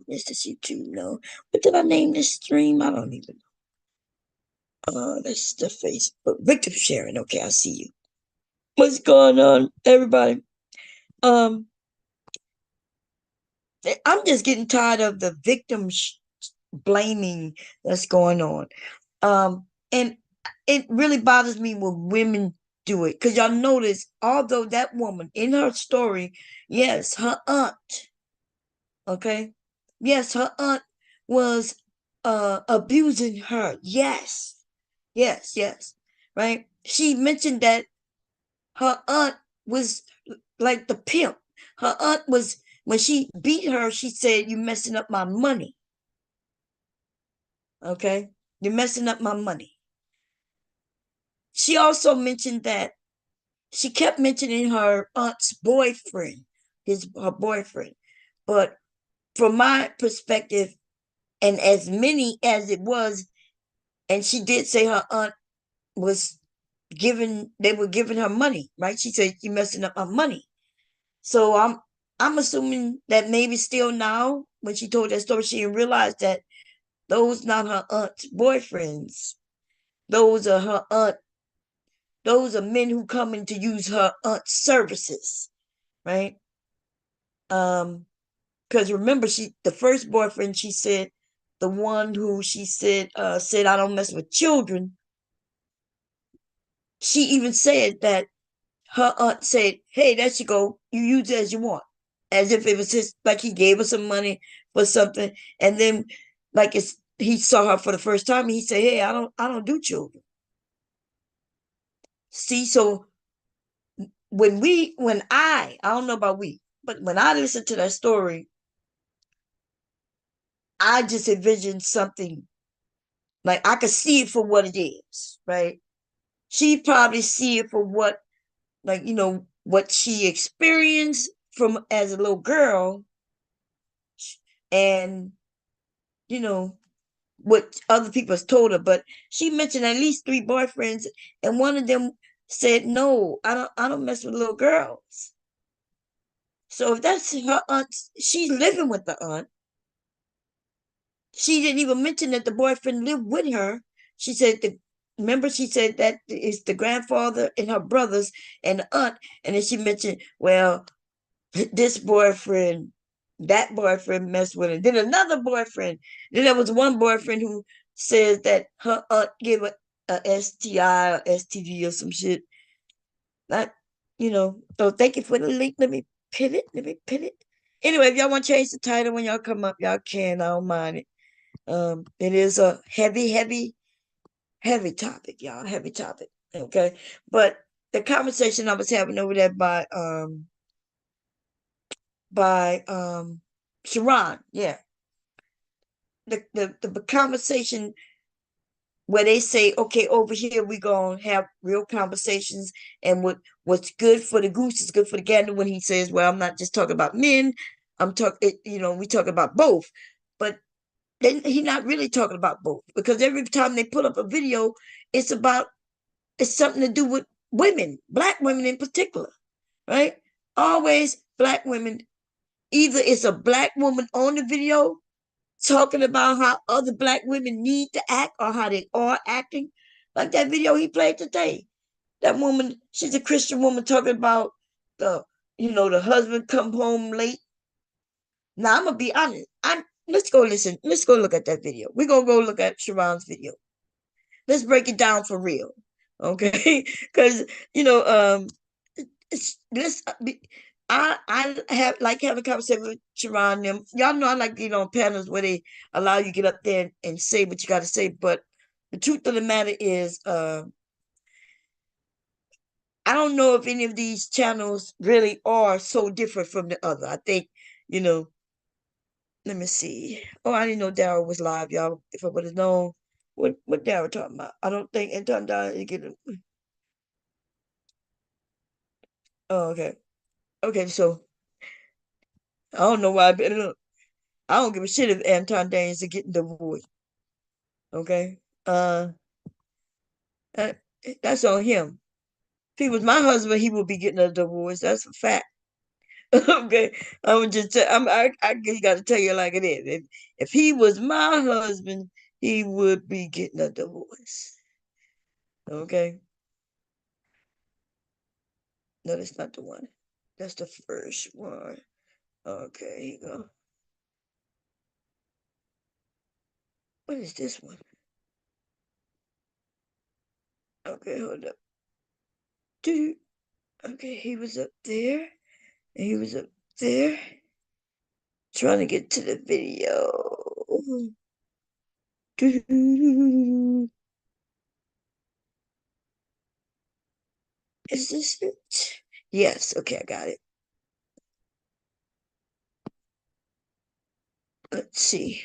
Is this YouTube? No. What did I name this stream? I don't even know. That's the Facebook. Victim sharing. Okay, I see you. What's going on, everybody? I'm just getting tired of the victim blaming that's going on. And it really bothers me when women do it. Because y'all notice, although that woman in her story, yes, her aunt, okay? Yes, her aunt was abusing her. Yes. Yes, yes. Right? She mentioned that her aunt was like the pimp. Her aunt was, when she beat her, she said, "You messing up my money." Okay? "You're messing up my money." She also mentioned that she kept mentioning her aunt's boyfriend, her boyfriend. But from my perspective, and as many as it was, and she did say her aunt was they were giving her money, right? She said, "You messing up my money." So I'm assuming that maybe still now, when she told that story, she realized that those not her aunt's boyfriends. Those are her aunt. Those are men who come in to use her aunt's services, right? Because remember, the first boyfriend, she said, the one who she said, "I don't mess with children." She even said that her aunt said, "Hey, there you go. You use it as you want," as if it was just like he gave her some money for something, and then like he saw her for the first time, and he said, "Hey, I don't do children." See, so when I don't know about we, but when I listen to that story, I just envisioned something like I could see it for what it is, right? She probably see it for what, like, what she experienced from as a little girl, and you know what other people has told her. But she mentioned at least three boyfriends, and one of them said, "No, I don't mess with little girls." So if that's her aunt, she's living with the aunt. She didn't even mention that the boyfriend lived with her. She said remember, she said that it's the grandfather and her brothers and the aunt, and then she mentioned, well, this boyfriend, that boyfriend messed with her. Then another boyfriend. Then there was one boyfriend who says that her aunt gave her a STI or STD or some shit. Not, So thank you for the link. Let me pin it. Let me pin it. Anyway, if y'all want to change the title when y'all come up, y'all can. I don't mind it. It is a heavy, heavy, heavy topic, y'all. Heavy topic. Okay. But the conversation I was having over there by Sharon, yeah. The conversation where they say, okay, over here we gonna have real conversations, and what's good for the goose is good for the gander. When he says, well, I'm not just talking about men, I'm talking, we talk about both. But then he's not really talking about both, because every time they put up a video, it's something to do with women, black women in particular, right? Always black women. Either it's a black woman on the video talking about how other black women need to act or how they are acting. Like that video he played today. That woman, she's a Christian woman talking about the husband come home late. Now I'm gonna be honest. Let's go listen. Let's go look at that video. We're gonna go look at Sharon's video. Let's break it down for real. Okay? Because let's be, I have like having a conversation with Sharon them. Y'all know I like to get on panels where they allow you to get up there and say what you got to say. But the truth of the matter is, I don't know if any of these channels really are so different from the other. I think, let me see. Oh, I didn't know Daryl was live, y'all. If I would have known what Daryl talking about, I don't think Anton Daryl get it. Oh, okay. Okay, so I don't know why, but I don't give a shit if Anton Daniels is getting divorced. Okay. Uh, that's on him. If he was my husband, he would be getting a divorce. That's a fact. Okay. I'm just I got to tell you like it is. If he was my husband, he would be getting a divorce. Okay. No, that's not the one. That's the first one. Okay, here you go. What is this one? Okay, hold up. Okay, he was up there. And he was up there. Trying to get to the video. Is this it? Yes, okay, I got it. Let's see.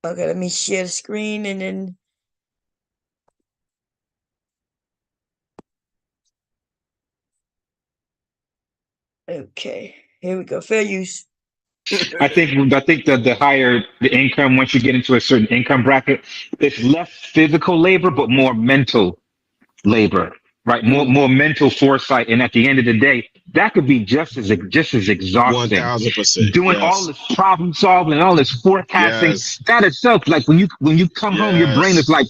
Okay, let me share the screen and then okay, here we go. Fair use. I think that the higher the income, once you get into a certain income bracket, it's less physical labor, but more mental labor, right? More mental foresight. And at the end of the day, that could be just as exhausting. 1000%. Doing all Yes. this problem solving and all this forecasting, Yes. that itself, like when you come home, your brain is Yes. like,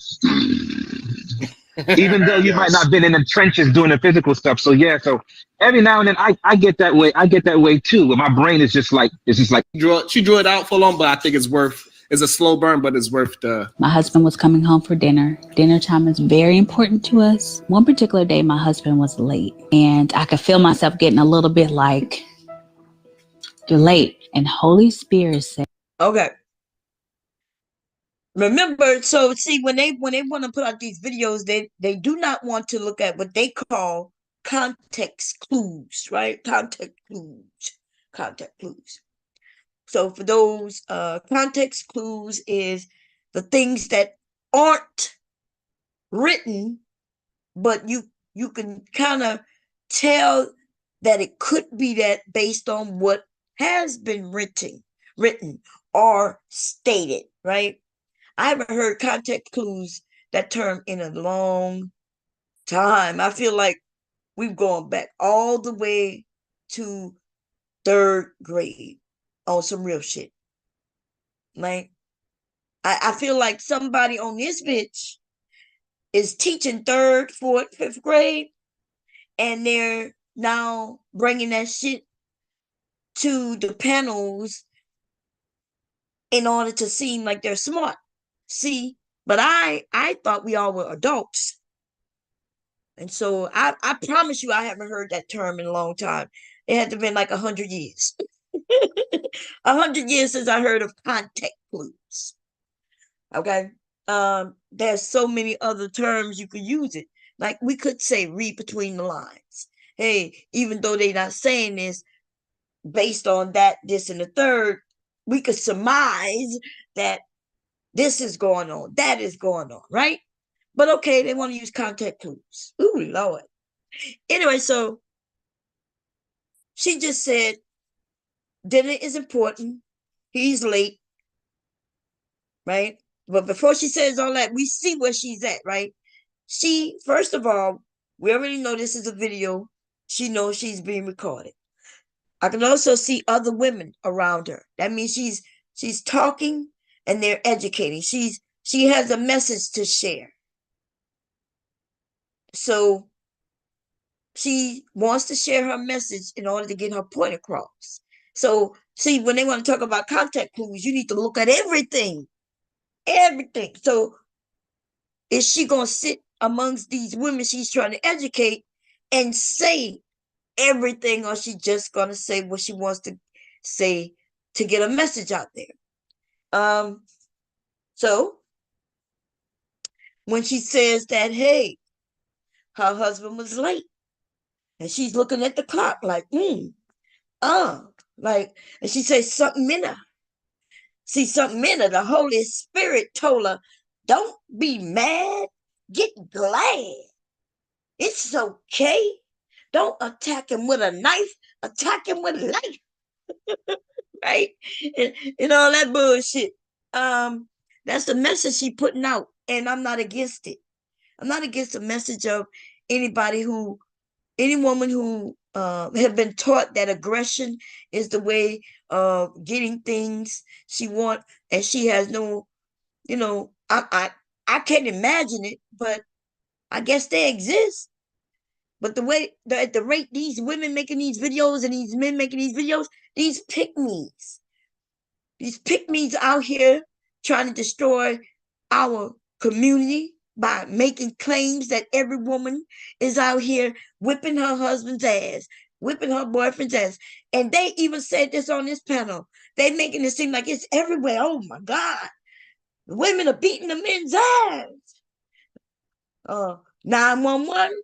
even though you might not Yes. have been in the trenches doing the physical stuff. So yeah, so every now and then I get that way. I get that way too, where my brain is just like, it's just like, She drew it out for long, but I think it's a slow burn, but it's worth the. My husband was coming home for dinner. Dinner time is very important to us. One particular day, my husband was late, and I could feel myself getting a little bit like, you're late. And Holy Spirit said, Okay. Remember, so see when they want to put out these videos, they do not want to look at what they call context clues, right? Context clues. So for those context clues is the things that aren't written, but you can kind of tell that it could be that based on what has been written or stated, right? I haven't heard context clues, that term, in a long time. I feel like we've gone back all the way to 3rd grade on some real shit. Like, I feel like somebody on this bitch is teaching 3rd, 4th, 5th grade, and they're now bringing that shit to the panels in order to seem like they're smart. See, but I thought we all were adults. And so I promise you I haven't heard that term in a long time. It had to have been like 100 years. 100 years since I heard of context clues. Okay. There's so many other terms you could use it. Like we could say read between the lines. Hey, even though they're not saying this, based on that, this, and the third, we could surmise that this is going on, that is going on, right? But okay, they want to use context clues. Ooh, Lord. Anyway, so she just said dinner is important. He's late, right? But before she says all that, we see where she's at, right? She, first of all, we already know this is a video. She knows she's being recorded. I can also see other women around her. That means she's talking and they're educating. She has a message to share. So she wants to share her message in order to get her point across. So see, when they want to talk about context clues, you need to look at everything. Everything. So is she going to sit amongst these women she's trying to educate and say everything, or she just going to say what she wants to say to get a message out there? So when she says that, hey, her husband was late, and she's looking at the clock like, like, and she says something in her. See, something in her. The Holy Spirit told her, don't be mad, get glad. It's okay. Don't attack him with a knife, attack him with life. Right? And all that bullshit. That's the message she putting out, and I'm not against it. I'm not against the message of any woman who have been taught that aggression is the way of getting things she want, and she has no, I can't imagine it, but I guess they exist. But at the rate these women making these videos and these men making these videos, these pick-me's out here trying to destroy our community, by making claims that every woman is out here whipping her husband's ass, whipping her boyfriend's ass. And they even said this on this panel. They making it seem like it's everywhere. Oh my God. The women are beating the men's ass. 911.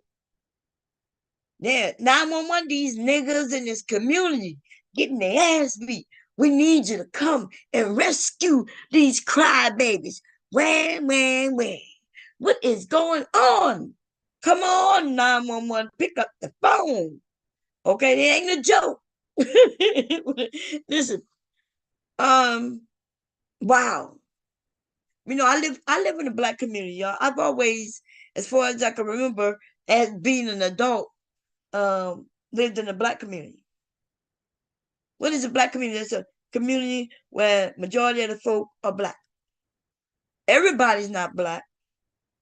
Yeah, 911, these niggas in this community getting their ass beat. We need you to come and rescue these crybabies. When? What is going on? Come on, 911, pick up the phone. Okay, it ain't a joke. Listen, wow. You know, I live in a Black community, y'all. I've always, as far as I can remember, as being an adult, lived in a Black community. What is a Black community? It's a community where majority of the folk are Black. Everybody's not Black,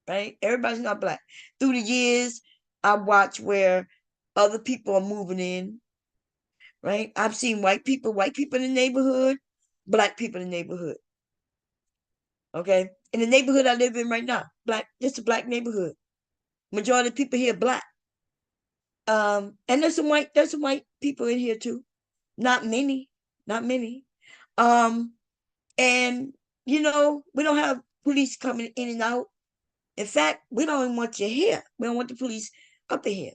right? Everybody's not Black. Through the years, I watched where other people are moving in, right? I've seen white people in the neighborhood, Black people in the neighborhood. Okay? In the neighborhood I live in right now, Black, it's a Black neighborhood. Majority of people here Black. And there's some white people in here too. Not many. And you know, we don't have police coming in and out. In fact, we don't even want you here. We don't want the police up in here.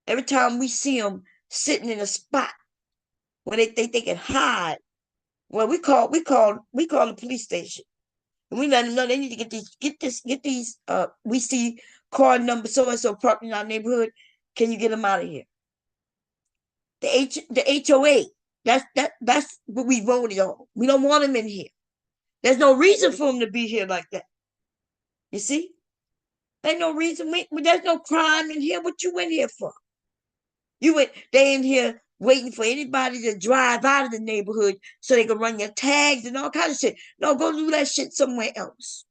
Every time we see them sitting in a spot where they think they can hide, well, we call the police station. And we let them know they need to get these we see car number so and so parked in our neighborhood. Can you get them out of here? The HOA, that's what we voted on. We don't want them in here. There's no reason for them to be here like that. You see? There's no reason. There's no crime in here. What you in here for? They in here waiting for anybody to drive out of the neighborhood so they can run your tags and all kinds of shit. No, go do that shit somewhere else.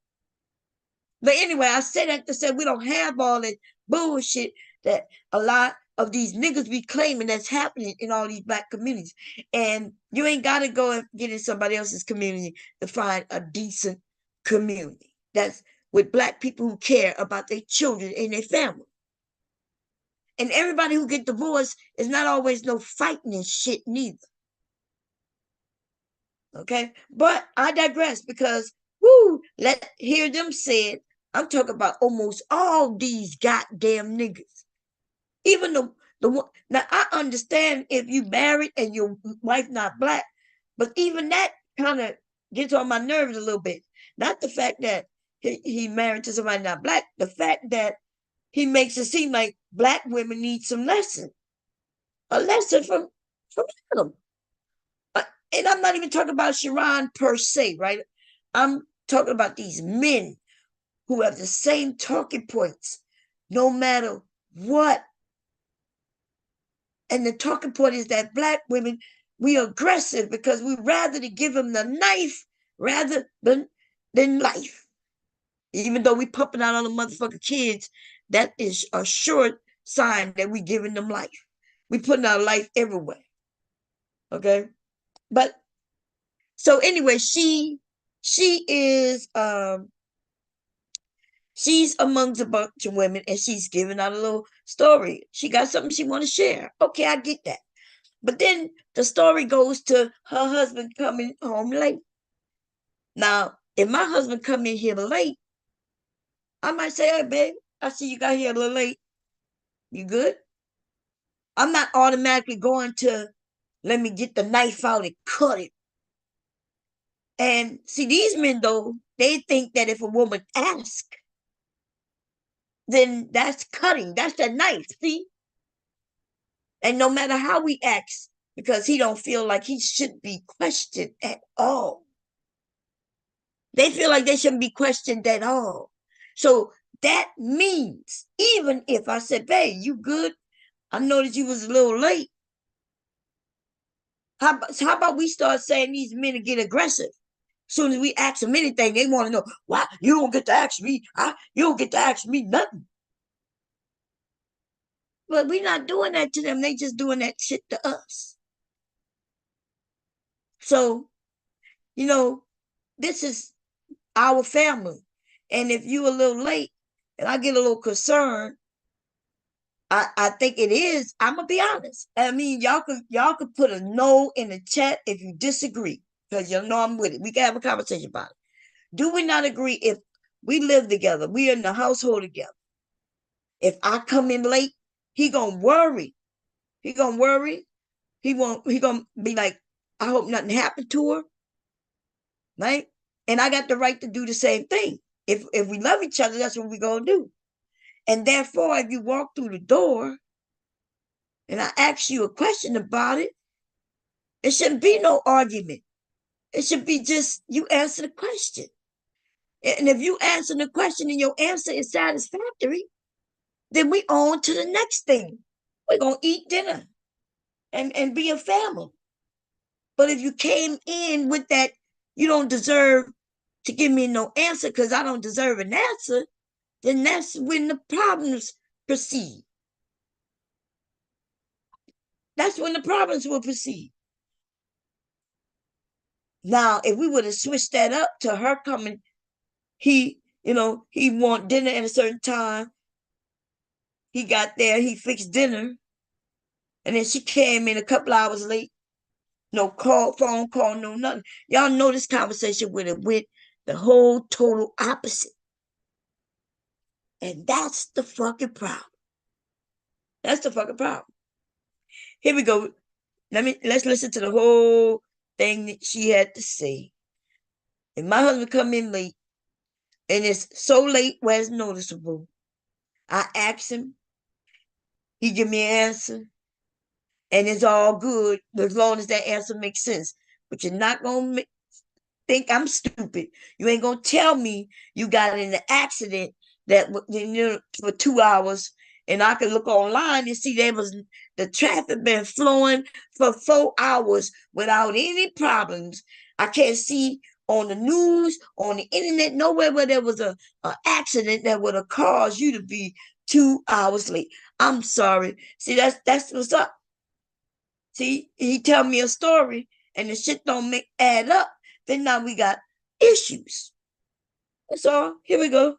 But anyway, I said that to say we don't have all that bullshit that a lot of these niggas be claiming that's happening in all these Black communities. And you ain't got to go and get in somebody else's community to find a decent community that's with Black people who care about their children and their family. And everybody who get divorced is not always no fighting and shit neither. Okay? But I digress because, hear them say it. I'm talking about almost all these goddamn niggas. Even the one. Now, I understand if you married and your wife not Black, but even that kind of gets on my nerves a little bit. Not the fact that he married to somebody not Black, the fact that he makes it seem like Black women need some lesson. A lesson from him. And I'm not even talking about Sharon per se, right? I'm talking about these men who have the same talking points, no matter what. And the talking point is that Black women, we are aggressive because we rather to give them the knife rather than life. Even though we pumping out all the motherfucking kids, that is a sure sign that we giving them life. We putting our life everywhere. Okay? But so anyway, she is she's amongst a bunch of women and she's giving out a little story. She got something she want to share. Okay, I get that. But then the story goes to her husband coming home late. Now, if my husband come in here late, I might say, hey, babe, I see you got here a little late. You good? I'm not automatically going to let me get the knife out and cut it. And see, these men, though, they think that if a woman asks, then that's cutting. That's the knife, see? And no matter how we ask, because he don't feel like he should be questioned at all. They feel like they shouldn't be questioned at all. So that means, even if I said, babe, you good? I noticed you was a little late. How about we start saying these men get aggressive? As soon as we ask them anything, they want to know, why? You don't get to ask me. You don't get to ask me nothing. But we're not doing that to them. They just doing that shit to us. So, you know, this is our family. And if you a little late, and I get a little concerned, I think it is. I'm gonna be honest. I mean, y'all could put a no in the chat if you disagree, because you know I'm with it. We can have a conversation about it. Do we not agree if we live together, we in the household together? If I come in late, he gonna worry. He gonna worry. He gonna be like, I hope nothing happened to her. Right? And I got the right to do the same thing. If we love each other, that's what we gonna do. And therefore, if you walk through the door and I ask you a question about it, it shouldn't be no argument. It should be just you answer the question. And if you answer the question and your answer is satisfactory, then we on to the next thing. We're gonna eat dinner and be a family. But if you came in with that, you don't deserve to give me no answer because I don't deserve an answer, then that's when the problems proceed. That's when the problems will proceed. Now, if we would have switched that up to her coming, he want dinner at a certain time. He got there, he fixed dinner, and then she came in a couple hours late. No phone call, no nothing. Y'all know this conversation would have went the whole total opposite. And that's the fucking problem. That's the fucking problem. Here we go. Let's listen to the whole thing that she had to say. If my husband come in late, and it's so late where it's noticeable, I ask him, he give me an answer, and it's all good as long as that answer makes sense. But you're not gonna think I'm stupid. You ain't gonna tell me you got in an accident that for 2 hours, and I can look online and see the traffic been flowing for 4 hours without any problems. I can't see on the news, on the internet, nowhere where there was a accident that would have caused you to be 2 hours late. I'm sorry. See, that's what's up. See, he tell me a story and the shit don't add up. Then now we got issues. That's all. Here we go.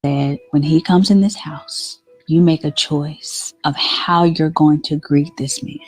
That when he comes in this house, you make a choice of how you're going to greet this man.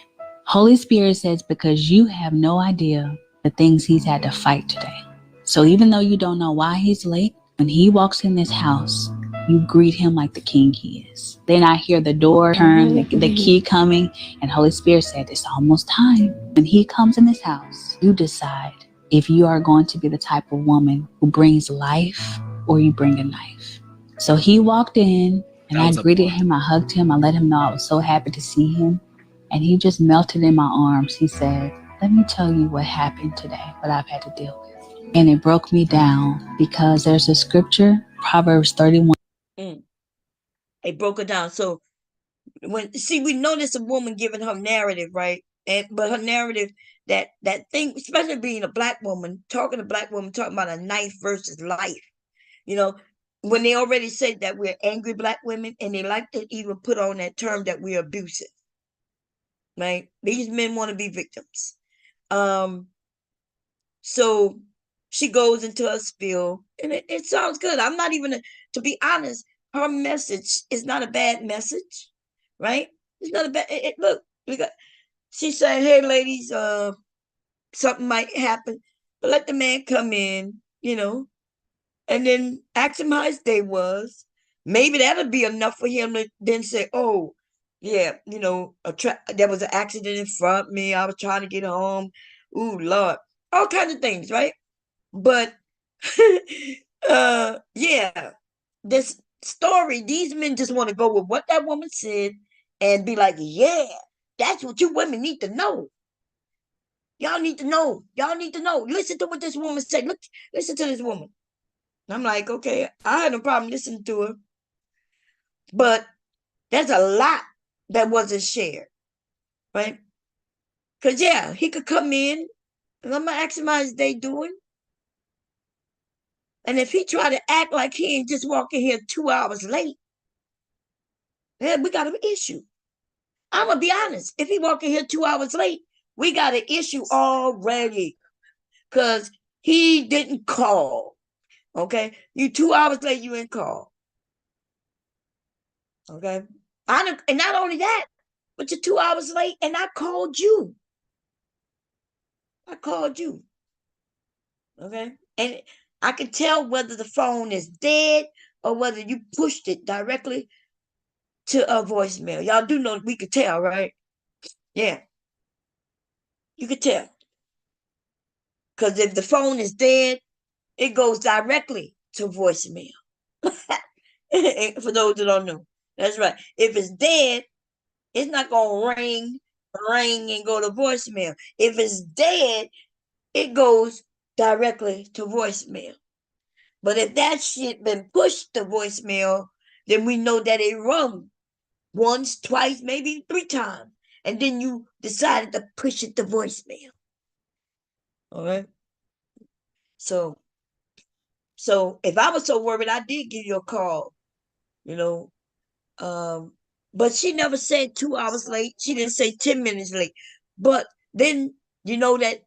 Holy Spirit says, because you have no idea the things he's had to fight today. So even though you don't know why he's late, when he walks in this house, you greet him like the king he is. Then I hear the door turn, the key coming, and Holy Spirit said, it's almost time. When he comes in this house, you decide if you are going to be the type of woman who brings life or you bring a knife. So he walked in and I greeted him. I hugged him. I let him know I was so happy to see him. And he just melted in my arms. He said, let me tell you what happened today, what I've had to deal with. And it broke me down because there's a scripture, Proverbs 31. It broke her down. So we notice a woman giving her narrative, right? But her narrative, that thing, especially being a black woman, talking about a knife versus life. You know, when they already said that we're angry black women, and they like to even put on that term that we're abusive. Right? These men want to be victims. So she goes into a spiel, and it sounds good. I'm not even, to be honest, her message is not a bad message, right? It's not a bad. Look, she said, "Hey, ladies, something might happen, but let the man come in, and then ask him how his day was. Maybe that'll be enough for him to then say, oh, yeah, there was an accident in front of me. I was trying to get home. Ooh, Lord. All kinds of things, right? But, yeah, this story, these men just want to go with what that woman said and be like, yeah, that's what you women need to know. Y'all need to know. Y'all need to know. Listen to what this woman said. Listen to this woman. I'm like, okay, I had no problem listening to her. But there's a lot that wasn't shared, right? Because, yeah, he could come in, and I'm going to ask him how his day doing. And if he try to act like he ain't just walking here 2 hours late, then we got an issue. I'm going to be honest. If he walking here 2 hours late, we got an issue already. Because he didn't call. Okay? You 2 hours late, you didn't call. Okay. And not only that, but you're 2 hours late and I called you. I called you. Okay. And I can tell whether the phone is dead or whether you pushed it directly to a voicemail. Y'all do know we could tell, right? Yeah. You could tell. Because if the phone is dead, it goes directly to voicemail. For those that don't know. That's right. If it's dead, it's not gonna ring and go to voicemail. If it's dead, it goes directly to voicemail. But if that shit been pushed to voicemail, then we know that it rung once, twice, maybe 3 times. And then you decided to push it to voicemail. All right. So if I was so worried, I did give you a call, you know. But she never said 2 hours late. She didn't say 10 minutes late. But then you know that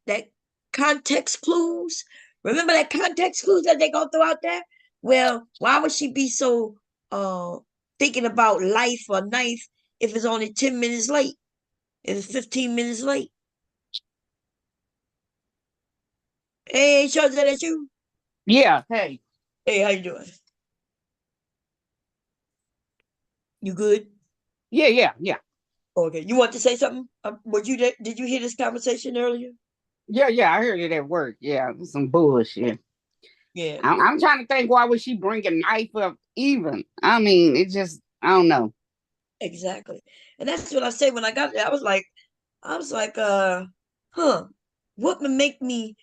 context clues. Remember that context clues that they go throw out there? Well, why would she be so thinking about life or knife if it's only 10 minutes late? If it's 15 minutes late? Hey, sure that you? Yeah. Hey. Hey, how you doing? You good? Yeah. Okay. You want to say something? Did you hear this conversation earlier? Yeah. I heard it at work. Yeah, some bullshit. Yeah. I'm trying to think, why would she bring a knife up even? I mean, it just, I don't know. Exactly. And that's what I said when I got there. I was like, what would make me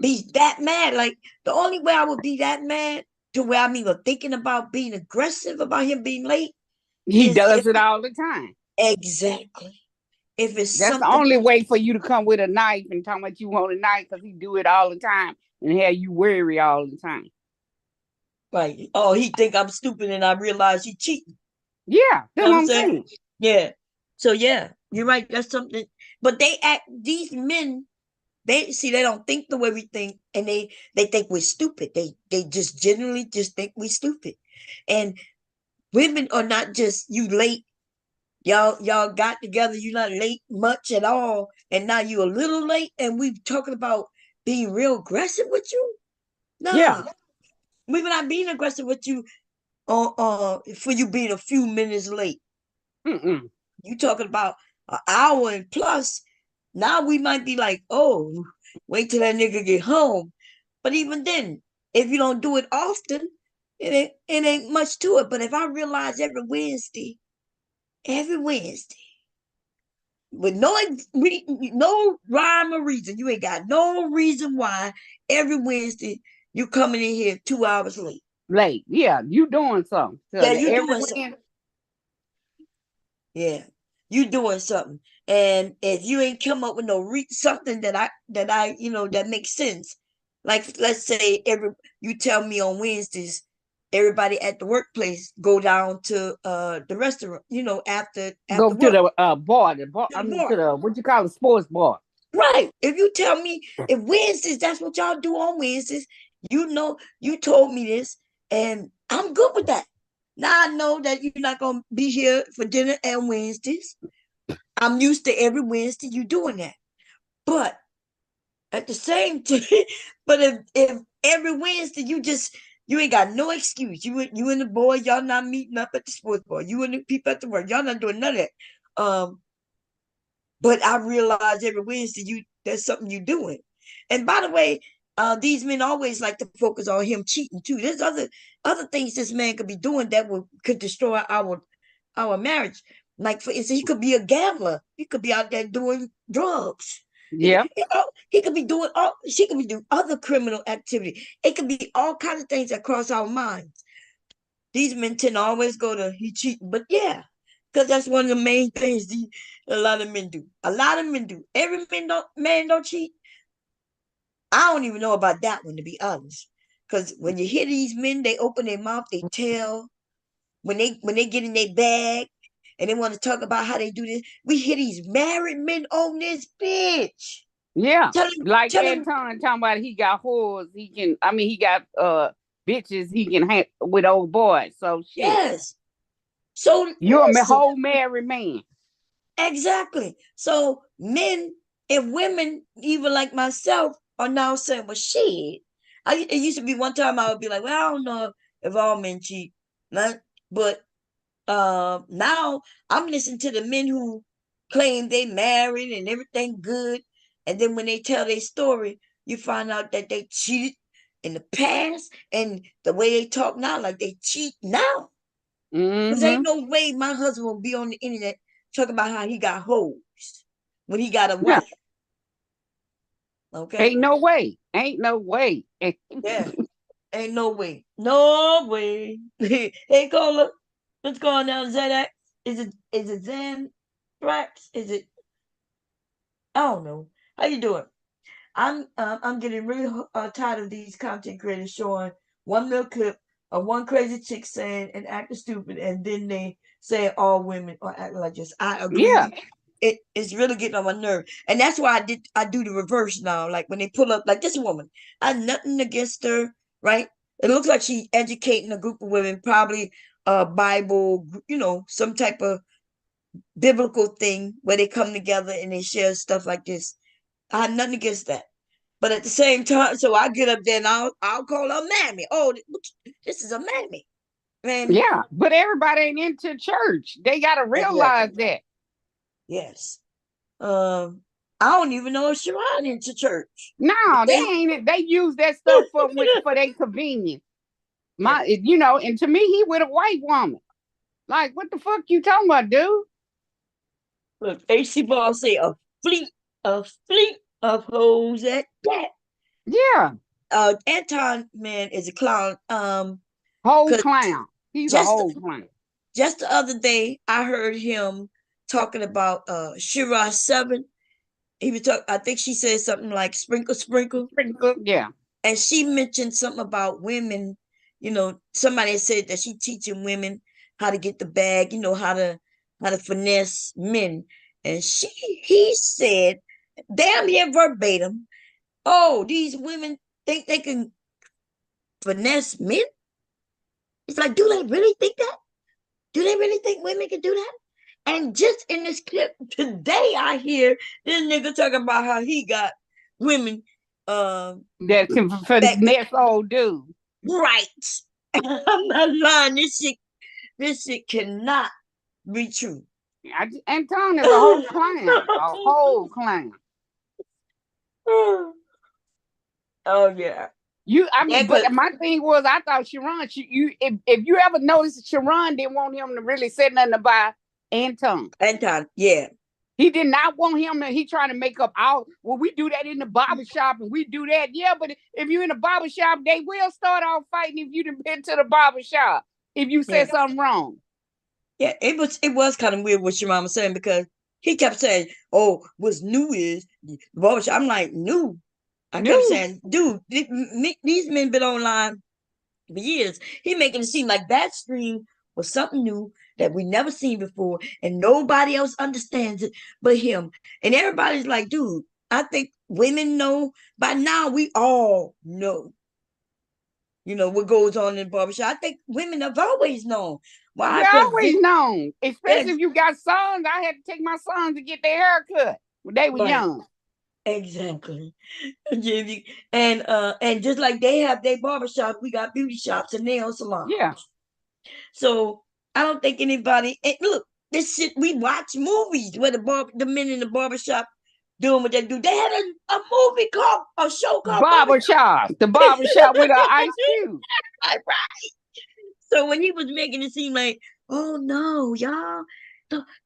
be that mad? Like the only way I would be that mad to where I'm even thinking about being aggressive about him being late He is does it all the time. exactly. If it's That's the something only way for you to come with a knife and talk about you want a knife, because he do it all the time and have you worry all the time. right. Oh, he think I'm stupid and I realize he cheating. Yeah, You that's know what I'm saying. Yeah. So yeah, you're right. That's something. But these men, they don't think the way we think, and they think we're stupid. They just generally just think we're stupid. And women are not just you late. Y'all got together, you're not late much at all, and now you a little late, and we talking about being real aggressive with you. Yeah. Nah, we're not being aggressive with you for you being a few minutes late. Mm-mm. You talking about an hour and plus. Now we might be like, oh, wait till that nigga get home. But even then, if you don't do it often, it ain't much to it. But if I realize every Wednesday, with no rhyme or reason, you ain't got no reason why every Wednesday you coming in here 2 hours late. Late. Yeah, you doing something. So Yeah, you doing everyone. something. Yeah, you doing something. And if you ain't come up with something that I that makes sense, like let's say you tell me on Wednesdays, everybody at the workplace go down to the restaurant, after Go to work the bar. I to the mean, bar. to the, what you call it, sports bar. Right. If you tell me if Wednesdays, that's what y'all do on Wednesdays, you told me this, and I'm good with that. Now I know that you're not gonna be here for dinner on Wednesdays. I'm used to every Wednesday you doing that. But at the same time, but if every Wednesday you ain't got no excuse. You and the boy, y'all not meeting up at the sports bar. You and the people at the work, y'all not doing none of that. But I realize every Wednesday there's something you doing. And by the way, these men always like to focus on him cheating too. There's other things this man could be doing that could destroy our marriage. Like for instance, he could be a gambler. He could be out there doing drugs. Yeah. He could be doing she could be doing other criminal activity. It could be all kinds of things that cross our minds. These men tend to always go to he cheating, but yeah, because that's one of the main things a lot of men do. A lot of men do. Every man don't cheat. I don't even know about that one, to be honest. Because when you hear these men, they open their mouth, they tell. When they get in their bag and they want to talk about how they do this, we hear these married men on this bitch. Yeah. Like Tell him, Anton talking about he got whores. He got bitches he can hang with old boys. So shit. yes. So You're a listen, whole married man. exactly. So men, if women, even like myself, are now saying, "Well, shit." It used to be one time I would be like, "Well, I don't know if all men cheat," not, but now I'm listening to the men who claim they married and everything good, and then when they tell their story, you find out that they cheated in the past, and the way they talk now, like they cheat now. Because Mm-hmm. ain't no way my husband will be on the internet talking about how he got hoes when he got a Yeah. wife. Okay? Ain't no way. Ain't no way. Yeah. Ain't no way. No way. Hey, Cola, what's going on, Zedax? Is it Xanthrax? Is it? I don't know. How you doing? I'm getting really tired of these content creators showing one little clip of one crazy chick saying and acting stupid, and then they say all women are acting like this. I agree. Yeah. It's really getting on my nerve, and that's why I do the reverse now. Like when they pull up, like this woman, I have nothing against her, right? It looks like she educating a group of women, probably Bible, some type of biblical thing where they come together and they share stuff like this. I have nothing against that. But at the same time, so I get up there and I'll call her mammy. Oh, this is a mammy. And Yeah. But everybody ain't into church. They gotta realize exactly. that. Yes. I don't even know if Sharon into church. No, they They ain't. They use that stuff for their convenience. yeah. And to me, he with a white woman. Like, what the fuck you talking about, dude? Look, AC Ball say a fleet of hoes at that. Yeah, Anton man is a clown. whole Cause clown. He's a just whole clown. just the other day I heard him talking about Shira 7. He was talking, I think she said something like sprinkle sprinkle. Pretty good. Yeah. And she mentioned something about women. Somebody said that she teaching women how to get the bag, how to finesse men. And he said, damn near verbatim, "Oh, these women think they can finesse men." It's like, do they really think that? Do they really think women can do that? And just in this clip today, I hear this nigga talking about how he got women That can back finesse old dude. right. I'm not lying. This shit cannot be true. Anton is a whole clown. A whole clown. Oh yeah. Yeah, But cause my thing was, I thought Sharon, if you ever noticed, Sharon didn't want him to really say nothing about Anton. Anton, yeah. He did not want him to, he trying to make up well, we do that in the barber shop and we do that. Yeah, but if you're in the barber shop, they will start off fighting if you done been to the barber shop, if you Yeah. said something wrong. Yeah, it was kind of weird what your mama was saying because he kept saying, "Oh, what's new is the barbershop." I'm like, new. I kept No, saying, dude, these men been online for years. He making it seem like that stream was something new that we never seen before, and nobody else understands it but him. And everybody's like, dude, I think women know by now. We all know, what goes on in the barbershop. I think women have always known. Why? you Because always known, yeah, especially if you got sons. I had to take my sons to get their hair cut when they were right, young. exactly. And just like they have their barbershop, we got beauty shops and nail salons. Yeah. So I don't think anybody. And look, this shit. We watch movies where the men in the barbershop doing what they do. They had a movie called a show called Barbershop. The barbershop with an ice cube. Right. So when he was making it seem like, oh no, y'all,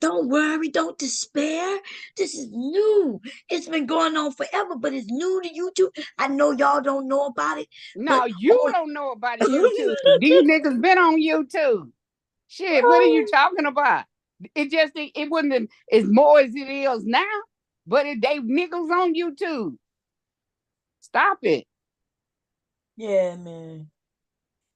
don't worry, don't despair. This is new. It's been going on forever, but it's new to YouTube. I know y'all don't know about it, No, but you don't know about YouTube. These niggas been on YouTube. Shit, what are you talking about? It wasn't as more as it is now, but they niggas on YouTube. Stop it. yeah, man.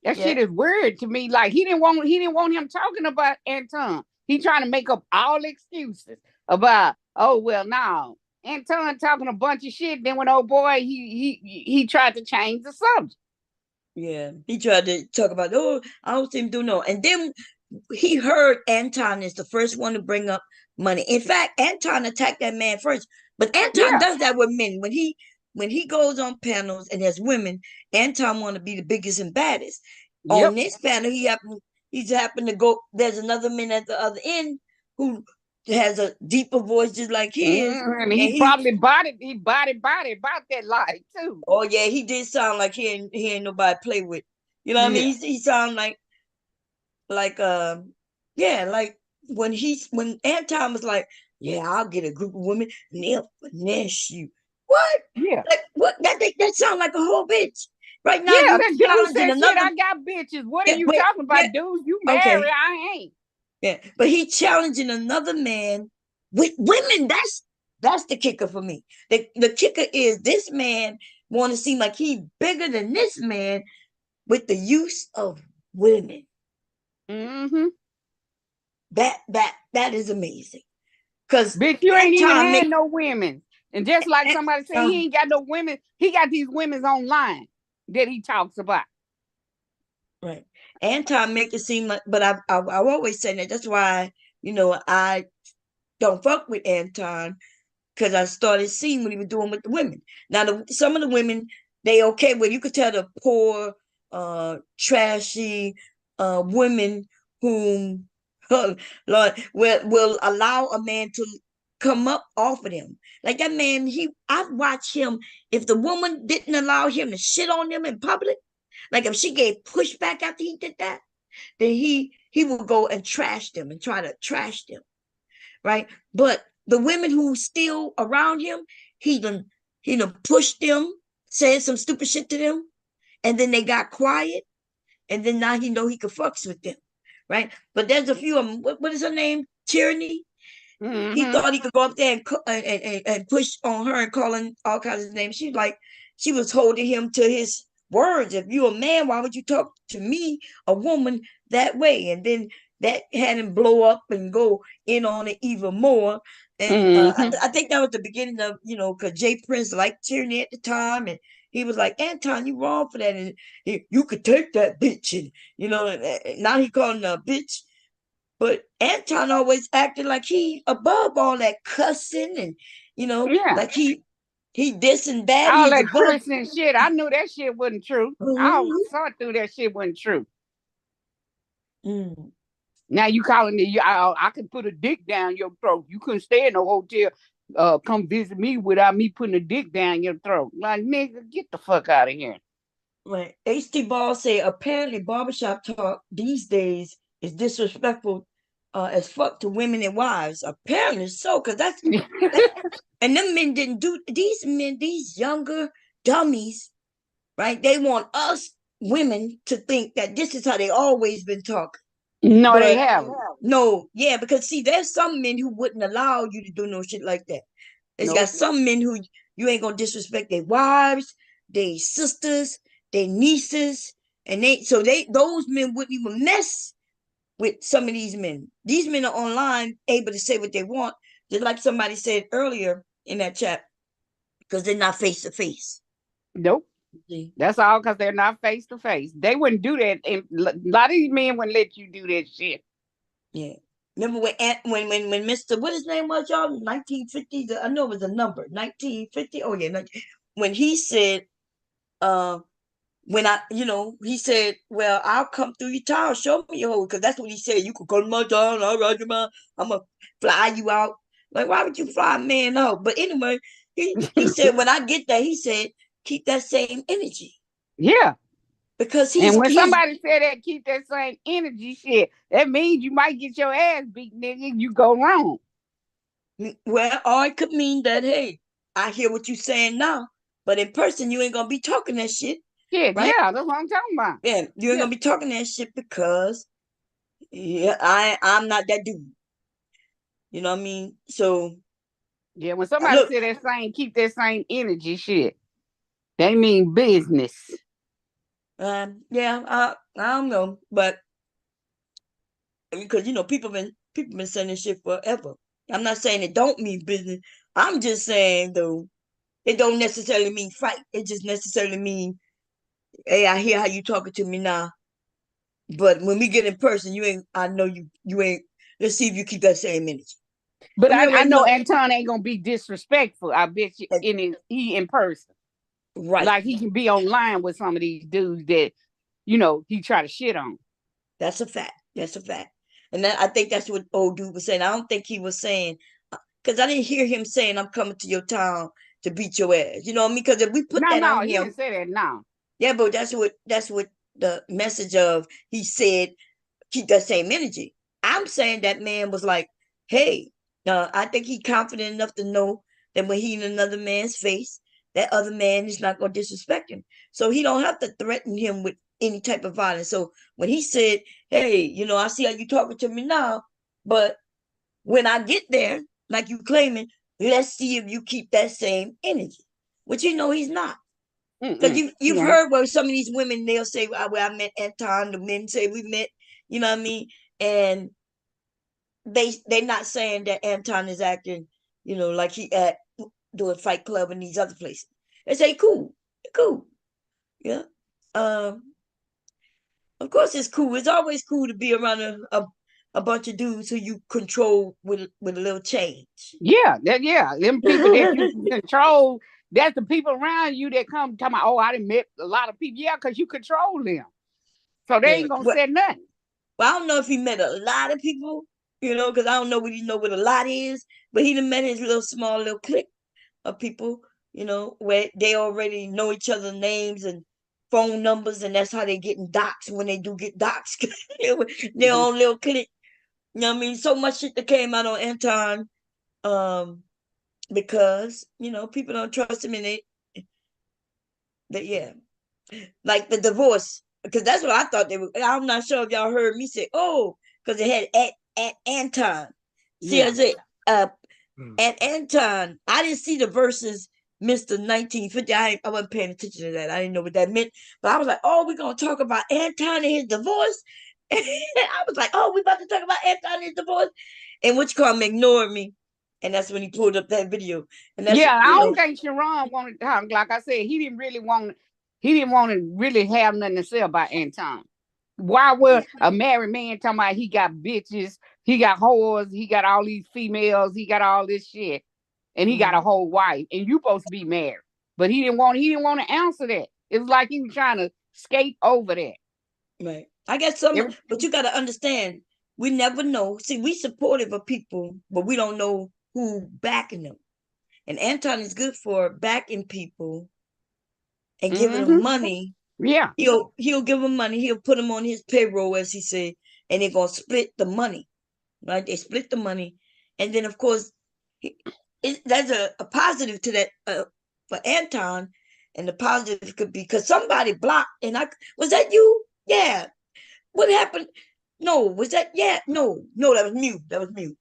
That Yeah, shit is weird to me. Like he didn't want him talking about Anton. He trying to make up all excuses about, oh well, no. Anton talking a bunch of shit. Then when old boy he tried to change the subject. yeah. He tried to talk about, oh, I don't see him do no. And then he heard Anton is the first one to bring up money. In fact, Anton attacked that man first. But Anton Yeah. does that with men. When he goes on panels and there's women, Anton want to be the biggest and baddest. Yep. On this panel, he's happened to go. There's another man at the other end who has a deeper voice just like his. And he probably body about that life too. Oh yeah, he did sound like he ain't nobody to play with. You know what I mean? He sound like yeah, like when Anton was like, yeah, I'll get a group of women and they'll finesse you. What? Yeah. Like, what? That sound like a whole bitch. Right now, Yeah, you that dude challenging said, another. shit, I got bitches. What Yeah, are you wait, talking about, yeah, dudes? You okay. married, I ain't. Yeah, but he challenging another man with women. That's the kicker for me. The kicker is this man want to seem like he bigger than this man with the use of women. Mm-hmm. That is amazing. Because Bitch, you ain't even had no women. And just like somebody said, he ain't got no women. He got these women online that he talks about. Right. Anton make it seem like, but I've always said that. That's why, I don't fuck with Anton, because I started seeing what he was doing with the women. Now, some of the women, they okay with, you could tell the poor, trashy women whom Lord will allow a man to come up off of them. Like that man, I've watched him. If the woman didn't allow him to shit on them in public, like if she gave pushback after he did that, then he would go and trash them and try to trash them, right? But the women who still around him, he done pushed them, said some stupid shit to them, and then they got quiet, and then now he could fucks with them, right? But there's a few of them. What is her name? Tyranny. Mm-hmm. He thought he could go up there and push on her and calling all kinds of names. She was holding him to his words. If you're a man, why would you talk to me, a woman, that way? And then that had him blow up and go in on it even more. And I think that was the beginning of, because Jay Prince liked Tyranny at the time, and he was like, Anton, you wrong for that, and you could take that bitch, and now he calling her a bitch. But Anton always acted like he above all that cussing and, like he this and that. All He's that above. cursing shit. I knew that shit wasn't true. I saw through that shit wasn't true. Mm. Now you calling me, I can put a dick down your throat. You couldn't stay in no hotel, come visit me without me putting a dick down your throat. Like, nigga, get the fuck out of here. Right. HT Ball say apparently barbershop talk these days is disrespectful as fuck to women and wives. Apparently so, because that's and them men didn't do these men, these younger dummies, right? They want us women to think that this is how they always been talking. No, But they haven't. No, yeah, because see, there's some men who wouldn't allow you to do no shit like that. It's got some men who you ain't gonna disrespect their wives, their sisters, their nieces, and those men wouldn't even mess with some of these men. These men are online able to say what they want, just like somebody said earlier in that chat, because they're not face to face. Nope. That's all because they're not face to face. They wouldn't do that. And a lot of these men wouldn't let you do that shit. Yeah. Remember when Mr. what his name was, y'all? 1950. I know it was a number. 1950. Oh yeah. When he said, he said, well, I'll come through your town, show me your hole, because that's what he said. You could come to my town, I'll ride your mouth, I'm gonna fly you out. Like, why would you fly a man out? But anyway, he said, when I get there, he said, keep that same energy. Yeah. Because when somebody said that, keep that same energy shit, that means you might get your ass beat, nigga. You go wrong. Well, or it could mean that, hey, I hear what you're saying now, but in person, you ain't gonna be talking that shit. Yeah, right? Yeah, that's what I'm talking about. Yeah, you ain't gonna be talking that shit because I'm not that dude. You know what I mean? So yeah, when somebody say that same, keep that same energy shit, they mean business. I don't know, but because people been saying this shit forever. I'm not saying it don't mean business. I'm just saying though, it don't necessarily mean fight. It just necessarily mean, hey, I hear how you talking to me now. But when we get in person, you ain't. I know you ain't. Let's see if you keep that same energy. But We I already know know. Anton ain't gonna be disrespectful. I bet you eh, he in person. Right. Like he can be online with some of these dudes that, he try to shit on. That's a fact. That's a fact. And I think that's what old dude was saying. I don't think he was saying, because I didn't hear him saying, "I'm coming to your town to beat your ass." You know what I mean? Because if we put that No, on he him, didn't say that. No. yeah, but that's what the message of he said. Keep that same energy. I'm saying that man was like, "Hey, I think he confident enough to know that when he in another man's face, that other man is not gonna disrespect him. So he don't have to threaten him with any type of violence." So when he said, "Hey, I see how you talking to me now, but when I get there, like you claiming, let's see if you keep that same energy," which he's not. Because you've Yeah. heard where some of these women, they'll say, "Well, I met Anton." The men say we met, you know what I mean? And they're not saying that Anton is acting, like he at doing Fight Club and these other places. They say cool, cool, yeah. Um, of course it's cool. It's always cool to be around a bunch of dudes who you control with a little change. Yeah, them people that you control, that's the people around you that come talking about, oh, I done met a lot of people. Yeah, because you control them. So they Yeah. ain't gonna say nothing. Well, I don't know if he met a lot of people, because I don't know what a lot is, but he done met his little small little clique of people, where they already know each other's names and phone numbers, and that's how they getting doxxed when they do get doxxed. Their own little clique. You know what I mean? So much shit that came out on Anton, because, people don't trust him, and yeah. Like the divorce, because that's what I thought they were. I'm not sure if y'all heard me say, "Oh," because it had at Anton. See, I Yeah. said, at Anton. I didn't see the verses, Mr. 1950. I wasn't paying attention to that. I didn't know what that meant. But I was like, "Oh, we're gonna talk about Anton and his divorce." I was like, "Oh, we about to talk about Anton and his divorce," and which come ignored me. And that's when he pulled up that video. And that's Yeah, I don't think Sharon wanted to talk. Like I said, he didn't want to really have nothing to say about Anton. Why would a married man talking about he got bitches, he got whores, he got all these females, he got all this shit, and he got a whole wife, and you supposed to be married. But he didn't want to answer that. It was like he was trying to skate over that. Right. I guess but you got to understand, we never know. See, we supportive of people, but we don't know who backing them. And Anton is good for backing people and giving them money. Yeah. He'll give them money. He'll put them on his payroll, as he said, and they're gonna split the money. Right? They split the money, and then of course, there's a positive to that for Anton, and the positive could be because somebody blocked. And was that you? Yeah. What happened? No, was that? Yeah, no, that was mute. That was mute.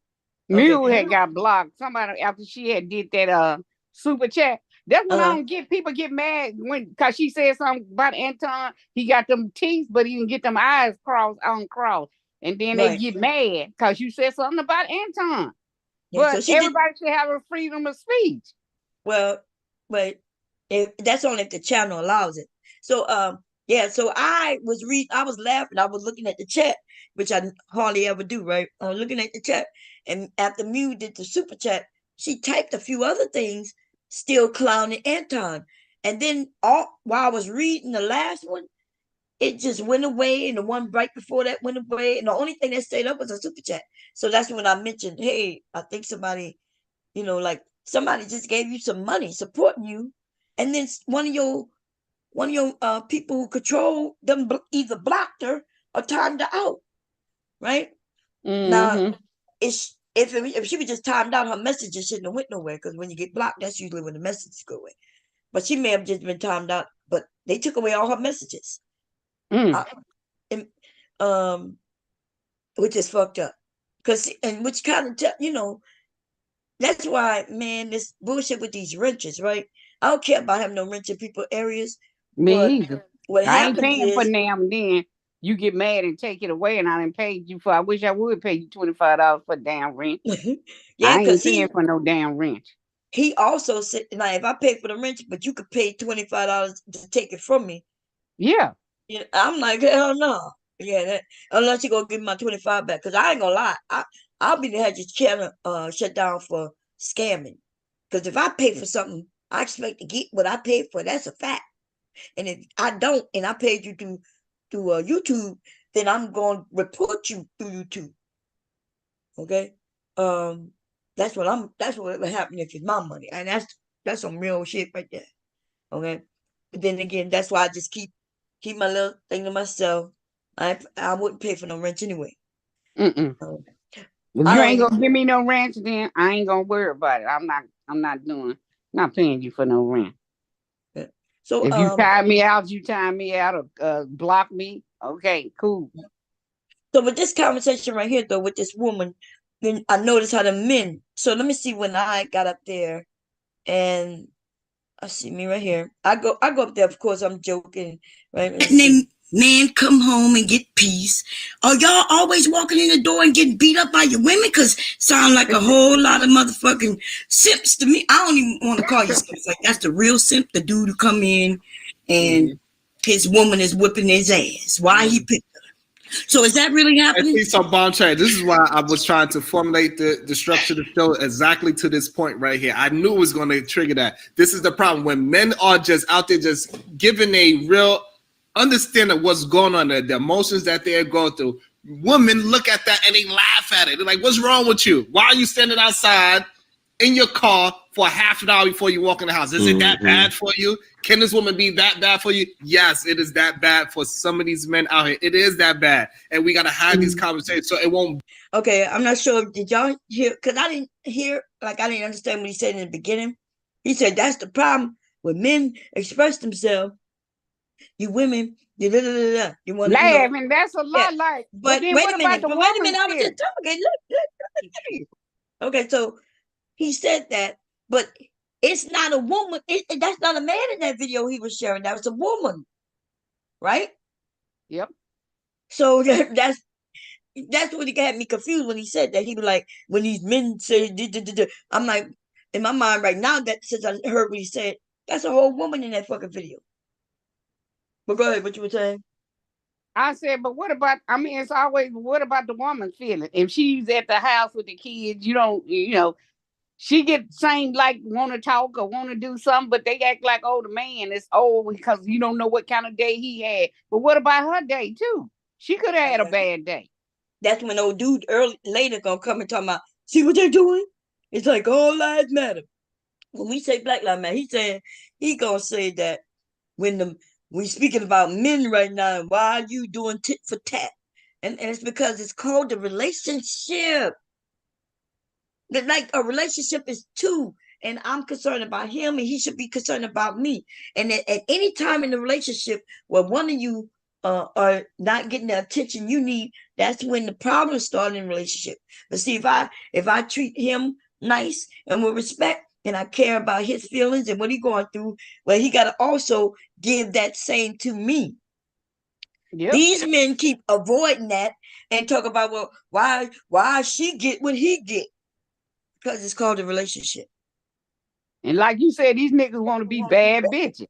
Okay. Mew had got blocked. Somebody after she had did that super chat. That's when I don't get people get mad because she said something about Anton. He got them teeth, but he didn't get them eyes crossed. And then they get mad because you said something about Anton. Yeah, but everybody should have a freedom of speech. Well, but that's only if the channel allows it. So yeah, so I was laughing. I was looking at the chat, which I hardly ever do, right? I was looking at the chat, and after Mew did the super chat, she typed a few other things, still clowning Anton. And then while I was reading the last one, it just went away, and the one right before that went away, and the only thing that stayed up was a super chat. So that's when I mentioned, hey, I think somebody, like somebody just gave you some money supporting you, and then one of your people who control them either blocked her or timed her out, right? Now, if she was just timed out, her messages shouldn't have went nowhere, because when you get blocked, that's usually when the messages go away. But she may have just been timed out, but they took away all her messages. Which is fucked up, which kind of that's why, man, this bullshit with these wrenches, right? I don't care about having no wrench in people areas. Me either. What I ain't happens paying for is, them. Then you get mad and take it away, and I didn't pay you for. I wish I would pay you $25 for damn rent. yeah, I ain't because paying for no damn rent. he also said, now if I pay for the wrench, but you could pay $25 to take it from me. Yeah. I'm like, hell no. Yeah, unless you gonna give me my 25 back, because I ain't gonna lie, I'll be the had your channel shut down for scamming. Because if I pay for something, I expect to get what I paid for. That's a fact. And if I don't, and I paid you through YouTube, then I'm gonna report you through YouTube. Okay, that's what will happen if it's my money, and that's some real shit right there. Okay, but then again, that's why I just keep my little thing to myself. I wouldn't pay for no rent anyway. Mm-mm. If I you don't ain't even, gonna give me no rent, then I ain't gonna worry about it. I'm not paying you for no rent. so If you tie me out, you tie me out or block me. Okay, cool. So with this conversation right here, though, with this woman, then I noticed how the men. So let me see when I got up there, and I see me right here. I go up there. Of course, I'm joking, right? And then men come home and get peace. Are y'all always walking in the door and getting beat up by your women? Cause sound like a whole lot of motherfucking simps to me. I don't even want to call you simps. Like that's the real simp, the dude who come in and his woman is whipping his ass. Why he picked her? So is that really happening? I see some bomb trade. This is why I was trying to formulate the structure of the show exactly to this point right here. I knew it was going to trigger that. This is the problem when men are just out there just giving a real understanding of what's going on there, the emotions that they're going through. Women look at that and they laugh at it. They're like, "What's wrong with you? Why are you standing outside in your car for half an hour before you walk in the house? Is it that bad for you? Can this woman be that bad for you?" Yes, it is that bad for some of these men out here. It is that bad. And we got to have these conversations so it won't. Okay, I'm not sure. Did y'all hear? Because I didn't hear, like, I didn't understand what he said in the beginning. He said, that's the problem when men express themselves. You women, you want to laughing. That's a lot like. But then wait what a minute. about the But wait a woman minute. I was just talking. Look. Okay, so he said that, but it's not a woman. That's not a man in that video he was sharing. That was a woman, right? Yep. So that's what he got me confused when he said that. He was like, when these men say, I'm like, in my mind right now, that since I heard what he said, that's a whole woman in that fucking video. But go ahead, what you were saying? I said, but what about, I mean, it's always, what about the woman's feeling? If she's at the house with the kids, she get same like want to talk or want to do something, but they act like, oh, the man is old because you don't know what kind of day he had. But what about her day too? She could have had a bad day. That's when old dude later gonna come and talk about, see what they're doing? It's like all lives matter. When we say Black Lives Matter, he gonna say that when we speaking about men right now, why are you doing tit for tat? And it's because it's called a relationship. Like a relationship is two, and I'm concerned about him, and he should be concerned about me. And at any time in the relationship where one of you are not getting the attention you need, that's when the problems start in the relationship. But see, if I treat him nice and with respect, and I care about his feelings and what he's going through, well, he got to also give that same to me. Yep. These men keep avoiding that and talk about, well, why she get what he get? Because it's called a relationship. And like you said, these niggas want to be bad bitches.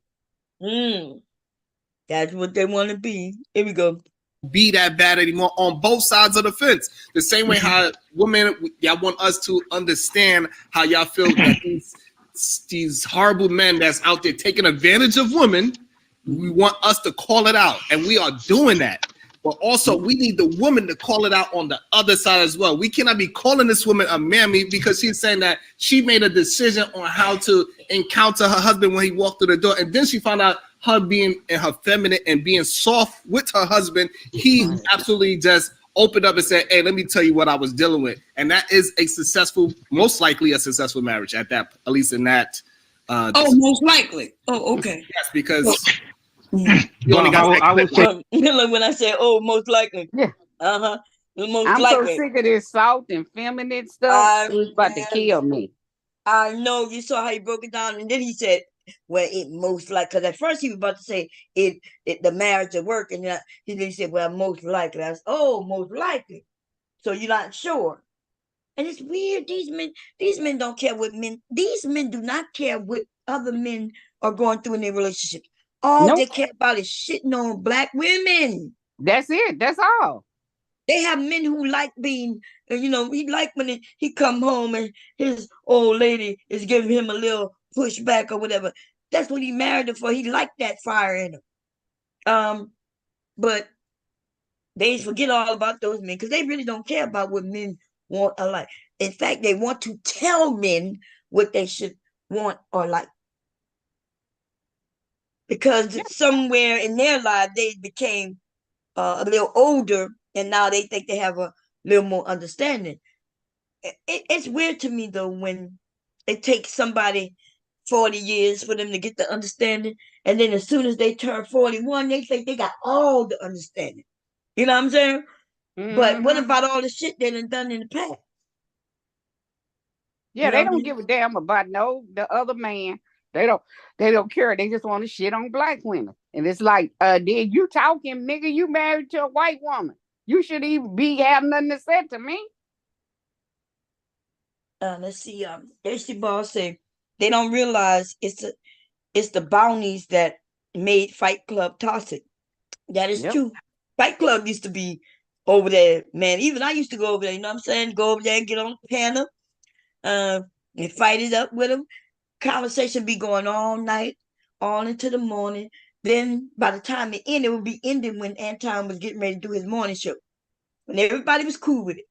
That's what they want to be. Here we go. Be that bad anymore on both sides of the fence. The same way how women, y'all want us to understand how y'all feel that these horrible men that's out there taking advantage of women, we want us to call it out. And we are doing that. But also, we need the woman to call it out on the other side as well. We cannot be calling this woman a mammy because she's saying that she made a decision on how to encounter her husband when he walked through the door. And then she found out her being in her feminine and being soft with her husband. He absolutely just opened up and said, hey, let me tell you what I was dealing with. And that is a successful, most likely a successful marriage at least in that. Most likely. Oh, okay. Yes, because... You only got I would say like when I say, "Oh, most likely." Yeah. Most I'm likely. so sick of this soft and feminine stuff. It's about to kill me. I know. You saw how he broke it down, and then he said, "Well, it most likely." Because at first he was about to say it the marriage at work, and then he said, "Well, most likely." I was, most likely. So you're not sure. And it's weird. These men don't care what men. These men do not care what other men are going through in their relationship. All they care about is shitting on Black women. That's it. That's all. They have men who like being, he like when he come home and his old lady is giving him a little pushback or whatever. That's what he married her for. He liked that fire in him. But they forget all about those men because they really don't care about what men want or like. In fact, they want to tell men what they should want or like. Because somewhere in their life they became a little older and now they think they have a little more understanding. It's weird to me though when it takes somebody 40 years for them to get the understanding, and then as soon as they turn 41, they think they got all the understanding. You know what I'm saying? But what about all the shit they done in the past? Yeah, they don't give a damn about the other man. They don't care. They just want to shit on black women. And it's like, did you talking, nigga? You married to a white woman. You should even be having nothing to say to me. Let's see. HC Ball say they don't realize it's the bounties that made Fight Club toxic. That is true. Fight Club used to be over there, man. Even I used to go over there. You know what I'm saying? Go over there and get on the panel, and fight it up with them. Conversation be going all night, all into the morning. Then by the time it ended, it would be ending when Anton was getting ready to do his morning show. When everybody was cool with it.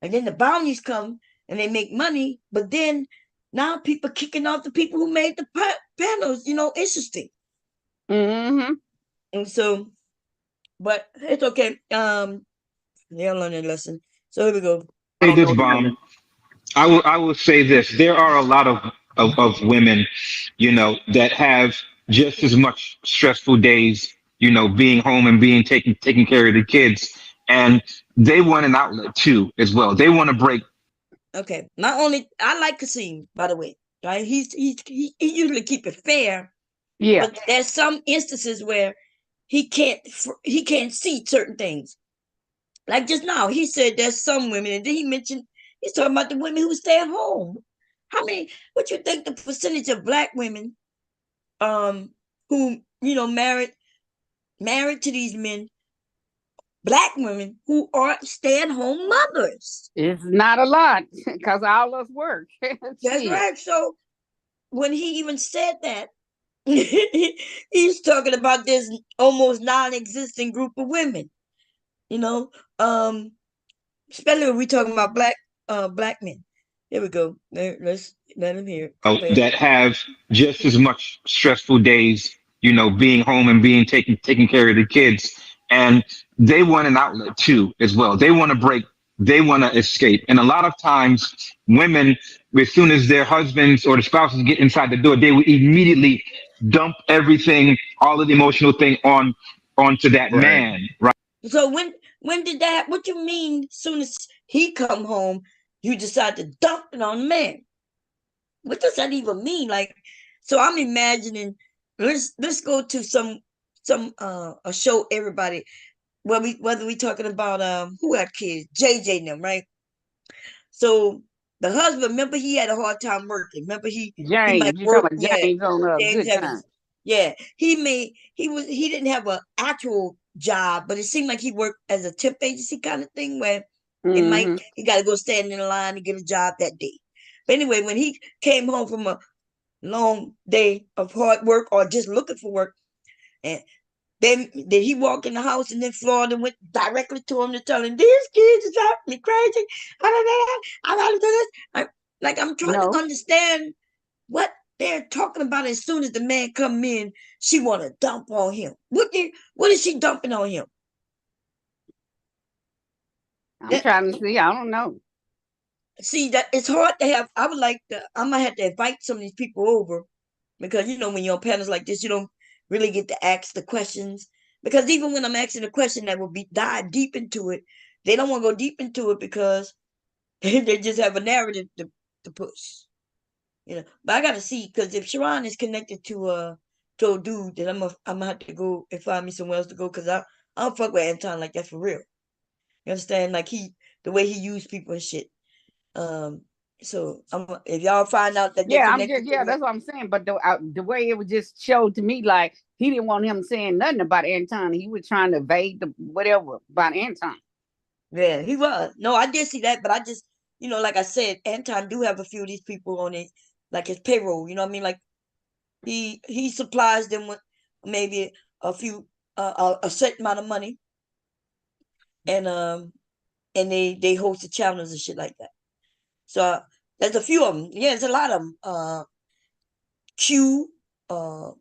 And then the bounties come and they make money, but then now people kicking off the people who made the panels, interesting. Mm-hmm. And so, but it's okay. They'll learn their lesson. So here we go. Say this, Bomb. I will say this. There are a lot of women, that have just as much stressful days, being home and being taking care of the kids. And they want an outlet too, as well. They want to break. Okay. I like Kasim, by the way. Right? He usually keep it fair. Yeah. But there's some instances where he can't see certain things. Like just now, he said there's some women, and then he's talking about the women who stay at home. What you think the percentage of black women, who, married to these men, black women who are stay-at-home mothers? It's not a lot because all of us work. That's right. So when he even said that, he's talking about this almost non-existent group of women. Especially when we're talking about black men. Here we go. Let's let him hear it. That have just as much stressful days, being home and being taking care of the kids. And they want an outlet too, as well. They want to break, they want to escape. And a lot of times women, as soon as their husbands or the spouses get inside the door, they will immediately dump everything, all of the emotional thing onto that man, right? So when did that, what you mean, soon as he come home, you decide to dump it on the man? What does that even mean? Like, so I'm imagining, let's go to some a show everybody, whether we talking about who had kids, JJ and them, right? So the husband, remember he had a hard time working. Remember he might work, James on James Evans. Yeah, he didn't have an actual job, but it seemed like he worked as a temp agency kind of thing where he got to go stand in the line to get a job that day. But anyway, when he came home from a long day of hard work or just looking for work, and then he walk in the house, and then Florida went directly to him to tell him, "These kids are driving me crazy. I gotta do this." I'm trying to understand what they're talking about. As soon as the man come in, she want to dump on him. What is she dumping on him? I'm trying to see. I don't know. See, that it's hard to have. I might have to invite some of these people over, because when you're on panels like this, you don't really get to ask the questions. Because even when I'm asking a question that will dive deep into it, they don't want to go deep into it because they just have a narrative to push. But I gotta see, because if Sharon is connected to a dude, then I'm gonna have to go and find me somewhere else to go, because I don't fuck with Anton like that for real. You understand? Like the way he used people and shit. So if y'all find out that they're Yeah, I'm connected just to that's what I'm saying. But the way it was just showed to me, like he didn't want him saying nothing about Anton. He was trying to evade the whatever about Anton. yeah, he was. No, I did see that, but I just, like I said, Anton do have a few of these people on it, like his payroll. You know what I mean? Like he supplies them with maybe a few a certain amount of money, and they host the channels and shit like that. So there's a few of them. Yeah, there's a lot of them. Q, uh,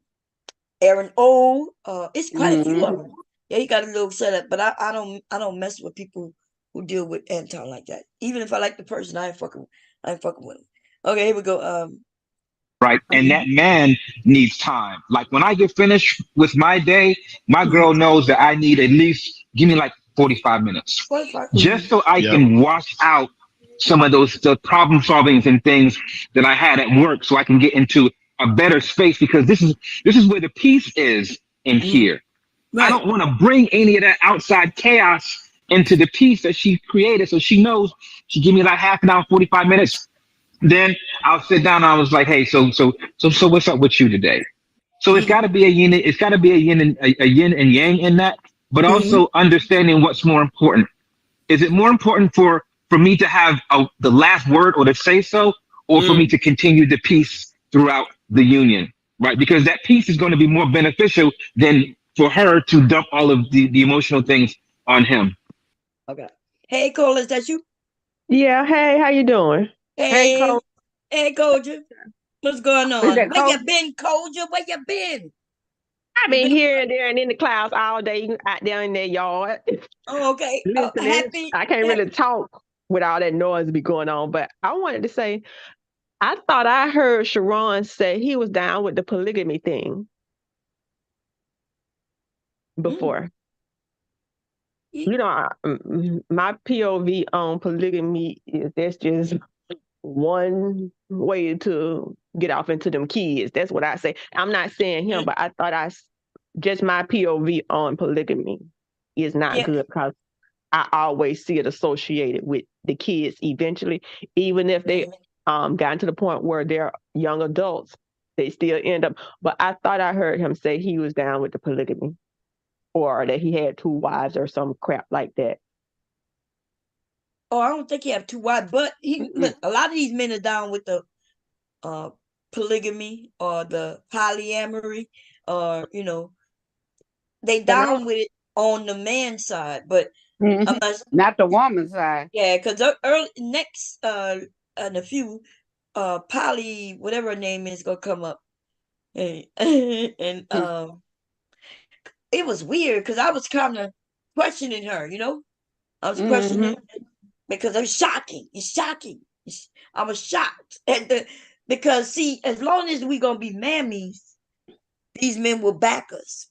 Aaron O. It's quite a few of Mm-hmm. them. Yeah, he got a little setup, but I don't mess with people who deal with Anton like that. Even if I like the person, I ain't fucking with him. Okay, here we go. Right. And that man needs time. Like when I get finished with my day, my girl knows that I need at least give me like 45 minutes 45. just so I Yep. can wash out some of the problem solvings and things that I had at work so I can get into a better space because this is where the peace is in here. I Right. don't want to bring any of that outside chaos into the peace that she created. So she knows she give me like half an hour, 45 minutes. Then I'll sit down and I was like, hey, so what's up with you today? So it's got to be a yin. It's got to be a yin and yang in that, but also understanding what's more important. Is it more important for me to have the last word or to say so, or for me to continue the peace throughout the union, right? Because that peace is going to be more beneficial than for her to dump all of the emotional things on him. Okay. Hey, Cole, is that you? Yeah, hey, how you doing? Hey, Hey, Cole. hey, Koja. What's going Is on? that Where Cole? you been, Koja? Where you been? I've You been been? here and there and in the clouds all day out there in their yard Oh, okay. listening. I can't really talk with all that noise be going on, but I wanted to say, I thought I heard Sharon say he was down with the polygamy thing before. My POV on polygamy is that's just one way to get off into them kids. That's what I say. I'm not saying him, but I thought just my POV on polygamy is not good because I always see it associated with the kids eventually, even if they gotten to the point where they're young adults, they still end up. But I thought I heard him say he was down with the polygamy or that he had 2 wives or some crap like that. Oh, I don't think he have 2 wives, but look, a lot of these men are down with the polygamy or the polyamory, or they down with it on the man side, but I'm not the woman side. Yeah, because early next in a few Polly, whatever her name is, gonna come up, and it was weird because I was kind of questioning her. I was questioning because it's shocking. It's shocking. I was shocked because see, as long as we gonna be mammies, these men will back us.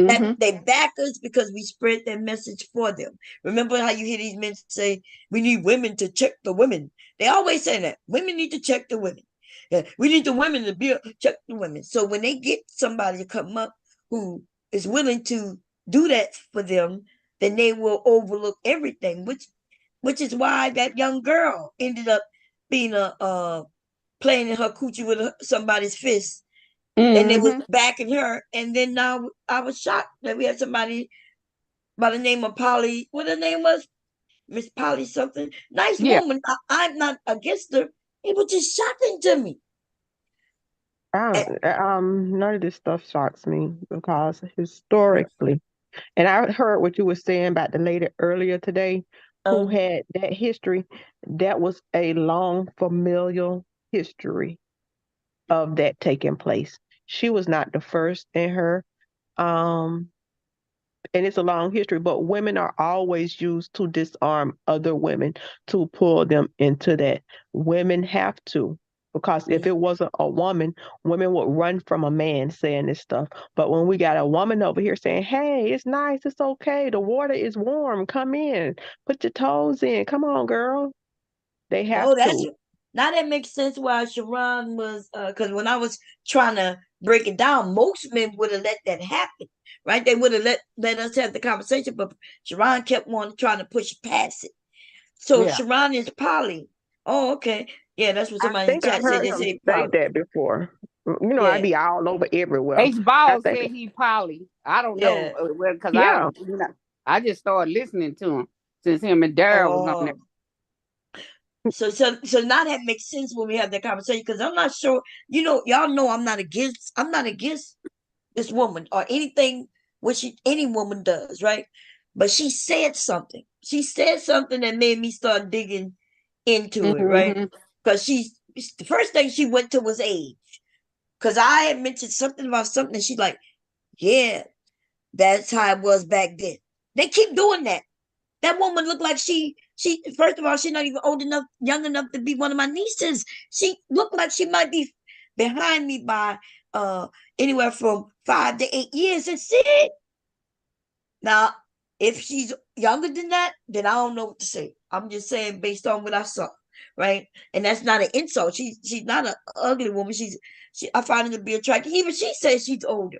They back us because we spread that message for them. Remember how you hear these men say, we need women to check the women. They always say that. Women need to check the women. Yeah, we need the women to check the women. So when they get somebody to come up who is willing to do that for them, then they will overlook everything, which is why that young girl ended up being playing in her coochie with somebody's fist. And they was backing her, and then now I was shocked that we had somebody by the name of Polly. What her name was? Miss Polly something. Nice woman. I'm not against her. It was just shocking to me. None of this stuff shocks me because historically, and I heard what you were saying about the lady earlier today who had that history. That was a long familial history of that taking place. She was not the first in her, and it's a long history, but women are always used to disarm other women to pull them into that. Women have to, because if it wasn't a woman, women would run from a man saying this stuff. But when we got a woman over here saying, hey, it's nice, it's okay, the water is warm, come in, put your toes in, come on, girl. They have to. Now that makes sense why Sharon was, because when I was trying to break it down, most men would have let that happen, right? They would have let us have the conversation, but Sharon kept on trying to push past it. So Sharon is Polly. Oh, okay. Yeah, that's what I somebody in think the I chat said. heard They him say say poly. that before. You know, I Yeah, be all over everywhere. H I Ball think, said he poly. I don't know, yeah. well, because yeah. I just started listening to him since him and Daryl was on there. Oh, so now that makes sense when we have that conversation because I'm not sure. Y'all know I'm not against this woman or anything any woman does, right? But she said something. She said something that made me start digging into it, right? Mm-hmm. Because the first thing she went to was age. Because I had mentioned something about something, and she's like, "Yeah, that's how it was back then." They keep doing that. That woman looked like she first of all, she's not even old enough, young enough to be one of my nieces. She looked like she might be behind me by anywhere from 5 to 8 years. That's it. Now, if she's younger than that, then I don't know what to say. I'm just saying based on what I saw, right? And that's not an insult. She's not an ugly woman. I find her to be attractive. Even she says she's older.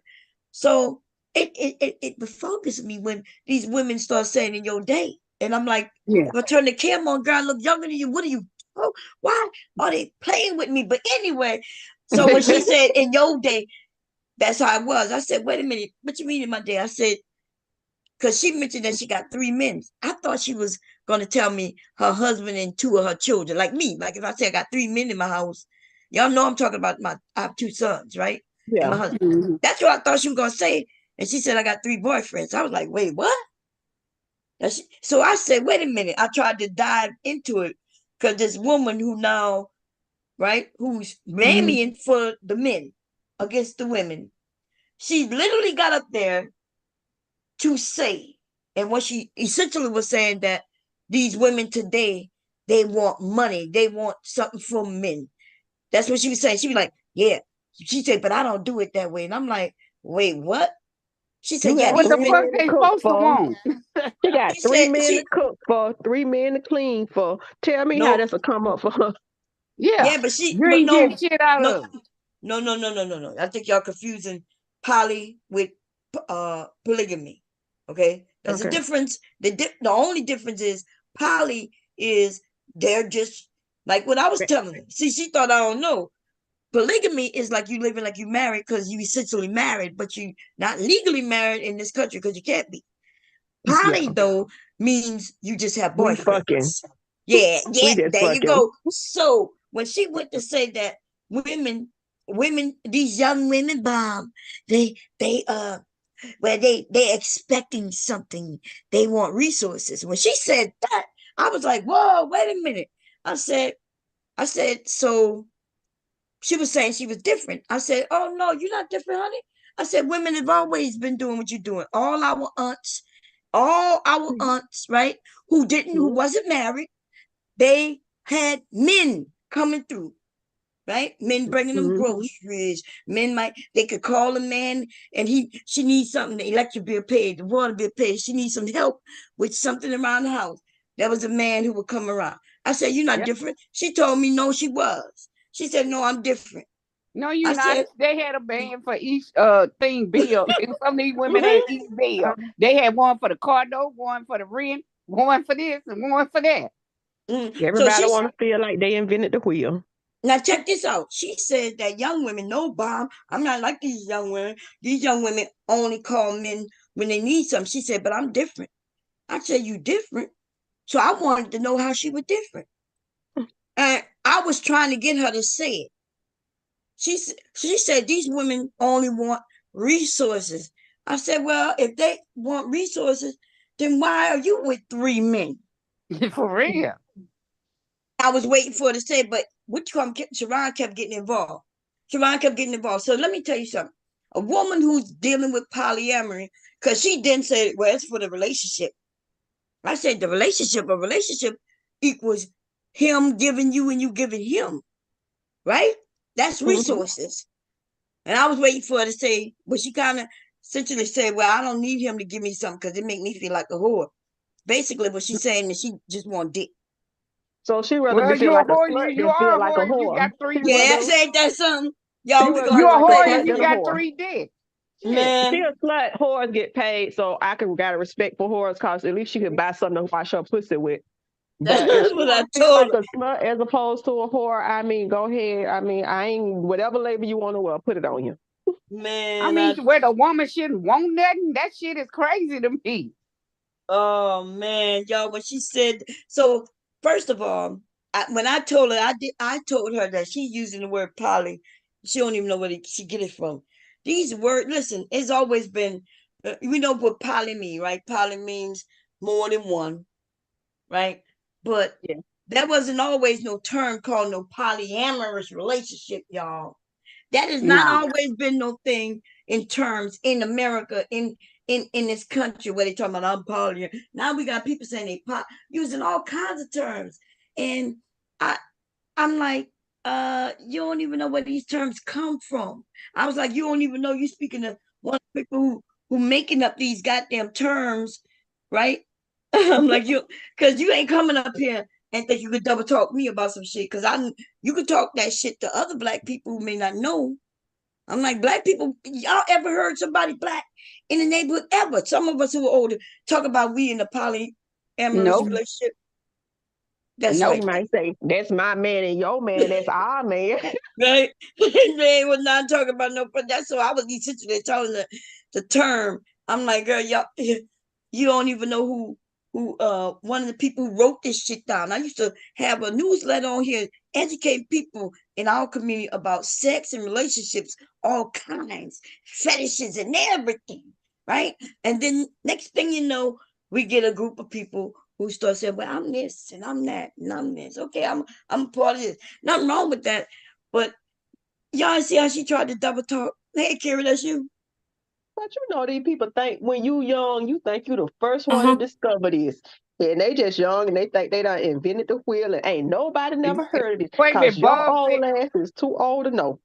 So it befocuses me when these women start saying in your day. And I'm like, Yeah. if I turn the camera on, girl, I look younger than you. What are you? Oh, why are they playing with me? But anyway, so when she said in your day, that's how it was. I said, wait a minute, what you mean in my day? I said, because she mentioned that she got 3 men. I thought she was going to tell me her husband and 2 of her children, like me. Like if I say I got 3 men in my house, y'all know I'm talking about I have 2 sons, right? And my Yeah. husband. Mhm. That's what I thought she was going to say. And she said, I got 3 boyfriends. I was like, wait, what? So I said, wait a minute. I tried to dive into it because this woman who now, right, who's mammying for the men against the women, she literally got up there to say, and what she essentially was saying that these women today, they want money, they want something from men. That's what she was saying. She was like, yeah. She said, but I don't do it that way. And I'm like, wait, what? She said, You yeah, got What these the 3 fuck men. men to they cook supposed to for. want? She got She 3 men to she cook for, 3 men to clean for. Tell me how no, that's a come up for her. Yeah. yeah, You but ain't getting no, shit out no, of it. no. I think y'all confusing poly with polygamy. Okay, that's a Okay. difference. The only difference is poly is they're just like what I was telling her. See, she thought I don't know. Polygamy is like you living like you married because you essentially married, but you not legally married in this country because you can't be. Poly Yeah. though means you just have We fucking. boyfriends. Yeah, We just there you fucking. go. So when she went to say that women, these young women, Bob, they well, they expecting something. They want resources. When she said that, I was like, whoa, wait a minute. I said, so she was saying she was different. I said, oh no, you're not different, honey. I said, women have always been doing what you're doing. All our aunts, right, who wasn't married, they had men coming through, right? Men bringing them Mm-hmm. groceries. They could call a man and she needs something, the electric bill paid, the water bill paid. She needs some help with something around the house. There was a man who would come around. I said, you're not Yep. different. She told me, no, she was. She said, no, I'm different. No, you I not. said, They had a band for each thing bill. And some of these women had mm-hmm, each bill. They had one for the car note, one for the rent, one for this, and one for that. mm-hmm. So Everybody want to feel like they invented the wheel. now check this out. She said that young women, no, Bob, I'm not like these young women. These young women only call men when they need something. She said, but I'm different. I said, you different. So I wanted to know how she was different. And I was trying to get her to say it. She said these women only want resources. I said, well, if they want resources, then why are you with 3 men? For real. I was waiting for her to say, but Sharon kept getting involved. Sharon kept getting involved. So let me tell you something. A woman who's dealing with polyamory, because she didn't say, well, it's for the relationship. I said a relationship equals him giving you and you giving him, right? That's Mm-hmm. resources. And I was waiting for her to say, but she kind of essentially said, well, I don't need him to give me something because it make me feel like a whore. Basically, what she's saying is she just want dick. So she rather Well, be feel you a like a whore. slut You than feel are a like a whore. You whore. got three. She Yeah, rather ain't that something? she Y'all, we rather gonna You feel a have to like a play whore that and slut you than a again. got whore. 3 dicks. Shit. She Man, a slut. Whores get paid, so I got a respect for whores because at least she could buy something to wash her pussy with. But if That's she what I want to feel told like her. a slut as opposed to a whore, I mean, go ahead. I mean, I ain't whatever label you want to wear, put it on you. I Man, mean, where the woman shouldn't want nothing, that shit is crazy to me. oh man, y'all, when she said so, first of all, when I told her, I told her that she's using the word poly. She don't even know where she get it from. These words, listen, it's always been, we know what poly mean, right? Poly means more than one, right? But Yeah. there wasn't always no term called no polyamorous relationship, y'all. That has not No. always been no thing in terms in America, in this country where they talking about I'm poly. Now we got people saying using all kinds of terms. And I I'm like, you don't even know where these terms come from. I was like, you don't even know you speaking to one of the people who making up these goddamn terms, right? I'm like, because you ain't coming up here and think you could double talk me about some shit. Because you could talk that shit to other black people who may not know. I'm like, black people, y'all ever heard somebody black in the neighborhood ever? Some of us who are older talk about we in a polyamorous Nope. relationship. That's They Nope. right. might say, that's my man and your man, that's our man. Right? They was not talking about no, but that's so I was essentially telling the term. I'm like, girl, y'all, you don't even know who one of the people who wrote this shit down. I used to have a newsletter on here educating people in our community about sex and relationships, all kinds, fetishes and everything, right? And then next thing you know, we get a group of people who start saying, well, I'm this and I'm that and I'm this. Okay, I'm a part of this. Nothing wrong with that. But y'all see how she tried to double talk? Hey, Kira, that's you. But you know, these people think when you young, you think you the first one to Uh-huh. discover this. And they just young and they think they done invented the wheel and ain't nobody never heard of it. Wait a Cause minute, your old ass is too old to know.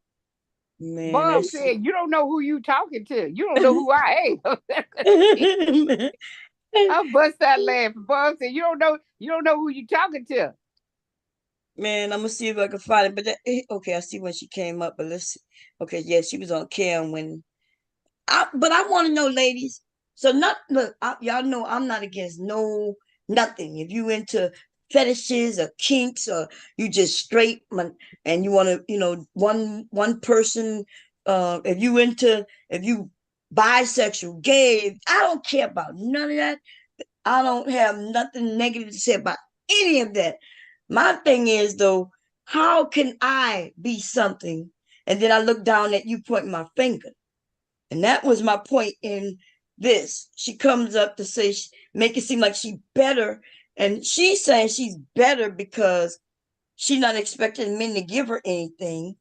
Man, Bob that's said, you don't know who you talking to. You don't know who I am. I bust out laughing. Bob said, you don't know who you talking to. man, I'm gonna see if I can find it. But okay, I see when she came up. But let's see. Okay, yeah, she was on cam when but I want to know, ladies. So not look, y'all know I'm not against no nothing. If you into fetishes or kinks or you just straight and you want to, one person. If you bisexual, gay, I don't care about none of that. I don't have nothing negative to say about any of that. My thing is though, how can I be something and then I look down at you pointing my finger? And that was my point in this. She comes up to say, make it seem like she's better. And she's saying she's better because she's not expecting men to give her anything.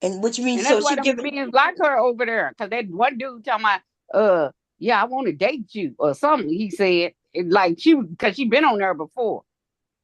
And which means And that's so why she them give men like her over there. Cause that one dude talking about, yeah, I want to date you or something. He said, like cause she been on there before.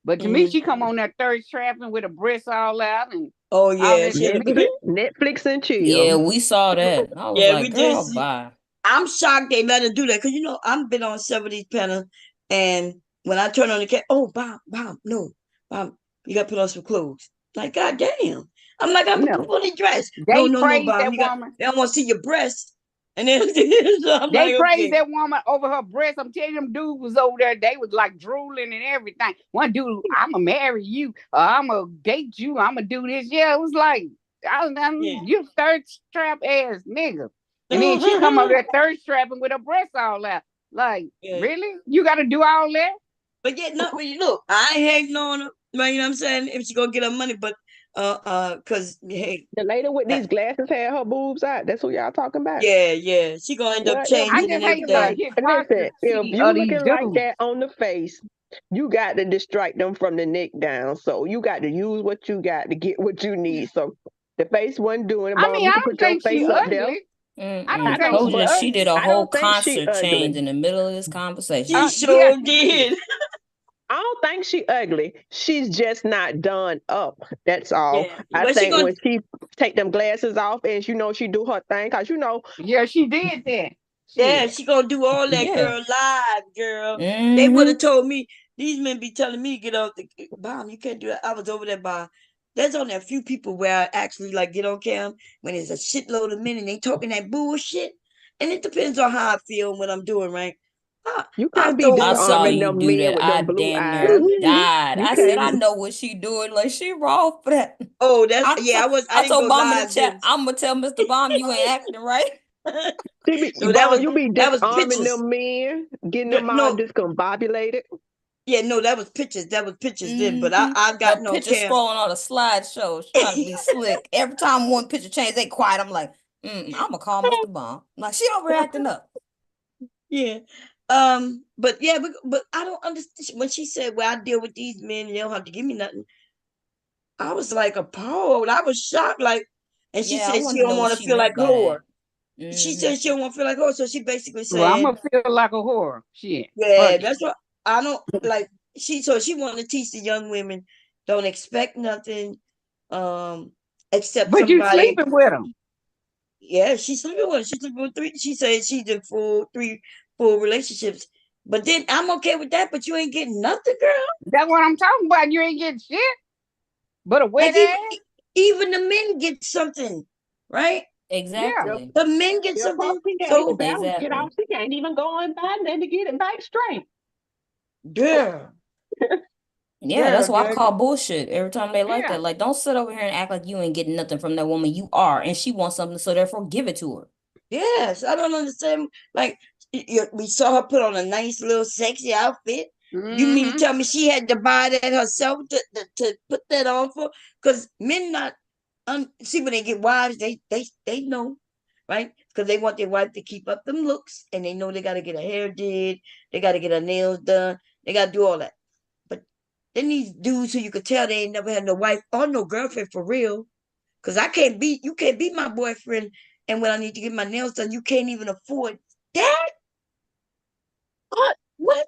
But to me, Mhm. she come on there thirst trapping with her breasts all out and Oh all yeah, that. she had To a me, good Netflix and Yeah, chill. we saw that. I was yeah, like, we did girl, see. bye. I'm shocked they let her do that because I've been on several of these panels, and when I turn on the camera, oh Bob, no, Bob, you got to put on some clothes. Like, god damn. I'm like, I'm no, fully dressed. No, they no, no, praise Bob, that woman. they don't want to see your breasts. And then so I'm They like, praised okay. that woman over her breast. I'm telling you, them dudes was over there. They was like drooling and everything. One dude, I'ma marry you. I'ma date you. I'ma do this. Yeah, it was like, Yeah. you thirst trap ass nigga. And then she come over there thirst trapping with her breasts all out. Like, Yeah. really? You got to do all that? But yet, not really. Look, I ain't hating on her. Right, you know what I'm saying? If she gonna get her money, but cause hey, The lady with these glasses had her boobs out. That's who y'all talking about. yeah, she gonna end up Well, if I you changing and just hate looking the everything. like, listen, if hypocrisy you of these looking like dudes. that on the face, you got to distract them from the neck down. So you got to use what you got to get what you need. So the face wasn't doing it, I Bob. mean, You I can don't put your think she face up there. ugly. I I don't Mm-mm. think know, Told she you but she ugly. did a I whole don't think she concert change ugly. in the middle of this conversation. She Yeah, sure she did. did. I don't think she ugly. She's just not done up. That's all. Yeah, I but she think gonna when she take them glasses off and she do her thing, cause Yeah, she did that. yeah, Shit. she gonna do all that, Yeah. girl, live, girl. They would have Mm-hmm. told me these men be telling me get off the bomb. You can't do that. I was over there by. There's only a few people where I actually like get on cam when there's a shitload of men and they talking that bullshit. And it depends on how I feel and what I'm doing, right? You I can't be thought I saw disarming you them do men that. with I them blue damn eyes. near died. You I said, I can't. know what she doing. Like, she wrong for that. Oh, that's I yeah. told, I I didn't told go Bomb in the live chat, then. I'm gonna tell Mr. Bomb you ain't acting right. You No, be that was disarming pictures. them men, getting them all No, discombobulated. yeah, no, that was pictures. That was pictures then. But Mm-hmm. I A got no picture cam. scrolling on a slideshow, trying to be slick. Every time one picture change, they quiet. I'm like, I'm gonna call Mr. Bomb. Like, she overacting up. Yeah. But yeah, but I don't understand when she said, "Well, I deal with these men, and they don't have to give me nothing." I was like appalled. I was shocked. Like, and she Yeah, I said she wanted to don't know what want to she feel like meant by that. whore. She Mm-hmm. said she don't want to feel like whore. So she basically Well, I'm said, gonna feel like a whore. Shit. "Yeah, Fuck it. that's what I don't like." So she wanted to teach the young women don't expect nothing, except But you somebody. sleeping with them. Yeah, she's sleeping with. She's sleeping with three. She said she's in three full relationships. But then I'm okay with that. But you ain't getting nothing, girl. That's what I'm talking about. You ain't getting shit. But a wet Like ass. even the men get something, right? Exactly. The men get Your something. pussy can't So, even balance it Exactly. out. She can't even go and buy nothing to get it back straight. girl, Yeah, that's why I girl, call bullshit every time they like Yeah. that. Like, don't sit over here and act like you ain't getting nothing from that woman. You are, and she wants something, so therefore give it to her. yes, I don't understand. Like we saw her put on a nice little sexy outfit. You mean to Mm-hmm. tell me she had to buy that herself to put that on for? Because men not see when they get wives, they know, right? Because they want their wife to keep up them looks, and they know they got to get her hair did, they got to get her nails done, they got to do all that. But then these dudes who you could tell they ain't never had no wife or no girlfriend for real. Because you can't be my boyfriend, and when I need to get my nails done, you can't even afford that. What?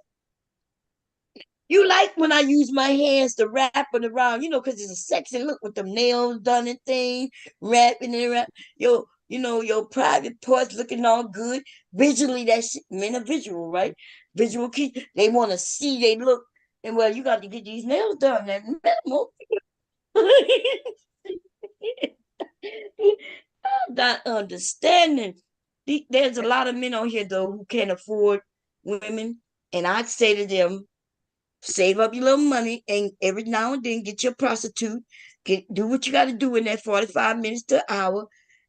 You like when I use my hands to wrap it around, because it's a sexy look with them nails done and things, wrapping it around your private parts looking all good. Visually, that shit, men are visual, right? Visual key. They want to see they look. And well, you got to get these nails done at minimal. I'm not understanding. There's a lot of men on here though who can't afford women, and I'd say to them, save up your little money, and every now and then get your prostitute. Do what you got to do in that 45 minutes to an hour,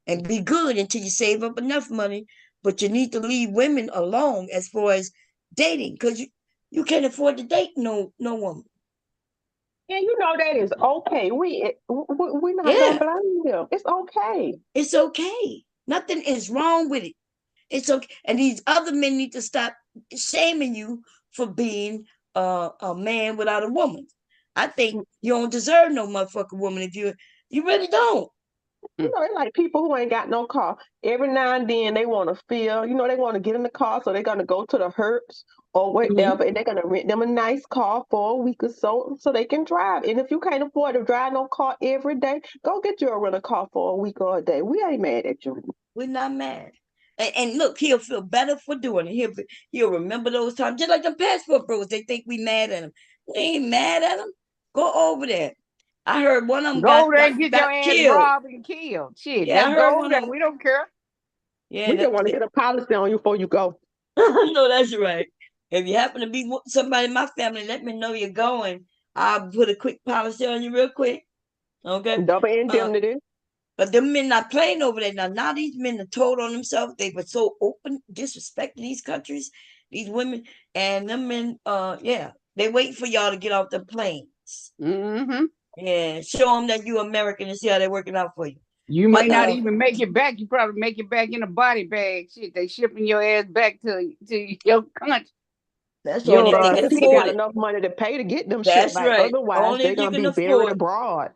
and be good until you save up enough money. But you need to leave women alone as far as dating, because you can't afford to date no woman. Yeah, that is okay. We're not Yeah, gonna blame them. It's okay. it's okay. Nothing is wrong with it. It's okay. And these other men need to stop shaming you for being a man without a woman. I think you don't deserve no motherfucking woman if you really don't. It's like people who ain't got no car. Every now and then they want to feel, they want to get in the car, so they're gonna go to the Hertz or whatever, and they're gonna rent them a nice car for a week or so they can drive. And if you can't afford to drive no car every day, go get you a rental car for a week or a day. We ain't mad at you. We're not mad. And look, he'll feel better for doing it. He'll remember those times, just like the passport bros. They think we mad at him. We ain't mad at him. Go over there. I heard one of them Go got over there and get your ass killed. robbed and killed. Shit, Yeah, I just heard go over one there. of them. We don't care. Yeah, We just want to get a policy on you before you go. no, that's right. If you happen to be somebody in my family, let me know you're going. I'll put a quick policy on you real quick. Okay. Double indemnity. But them men not playing over there. Now these men are told on themselves. They were so open, disrespecting these countries, these women, and them men, they waiting for y'all to get off the planes. Mm-hmm. Yeah, show them that you American and see how they're working out for you. You might not even make it back. You probably make it back in a body bag. Shit, they shipping your ass back to your country. That's Yo, only if they If can people afford got it. enough money to pay to get them That's shipped back. right. Otherwise, Only they're if you gonna can be buried afford. abroad.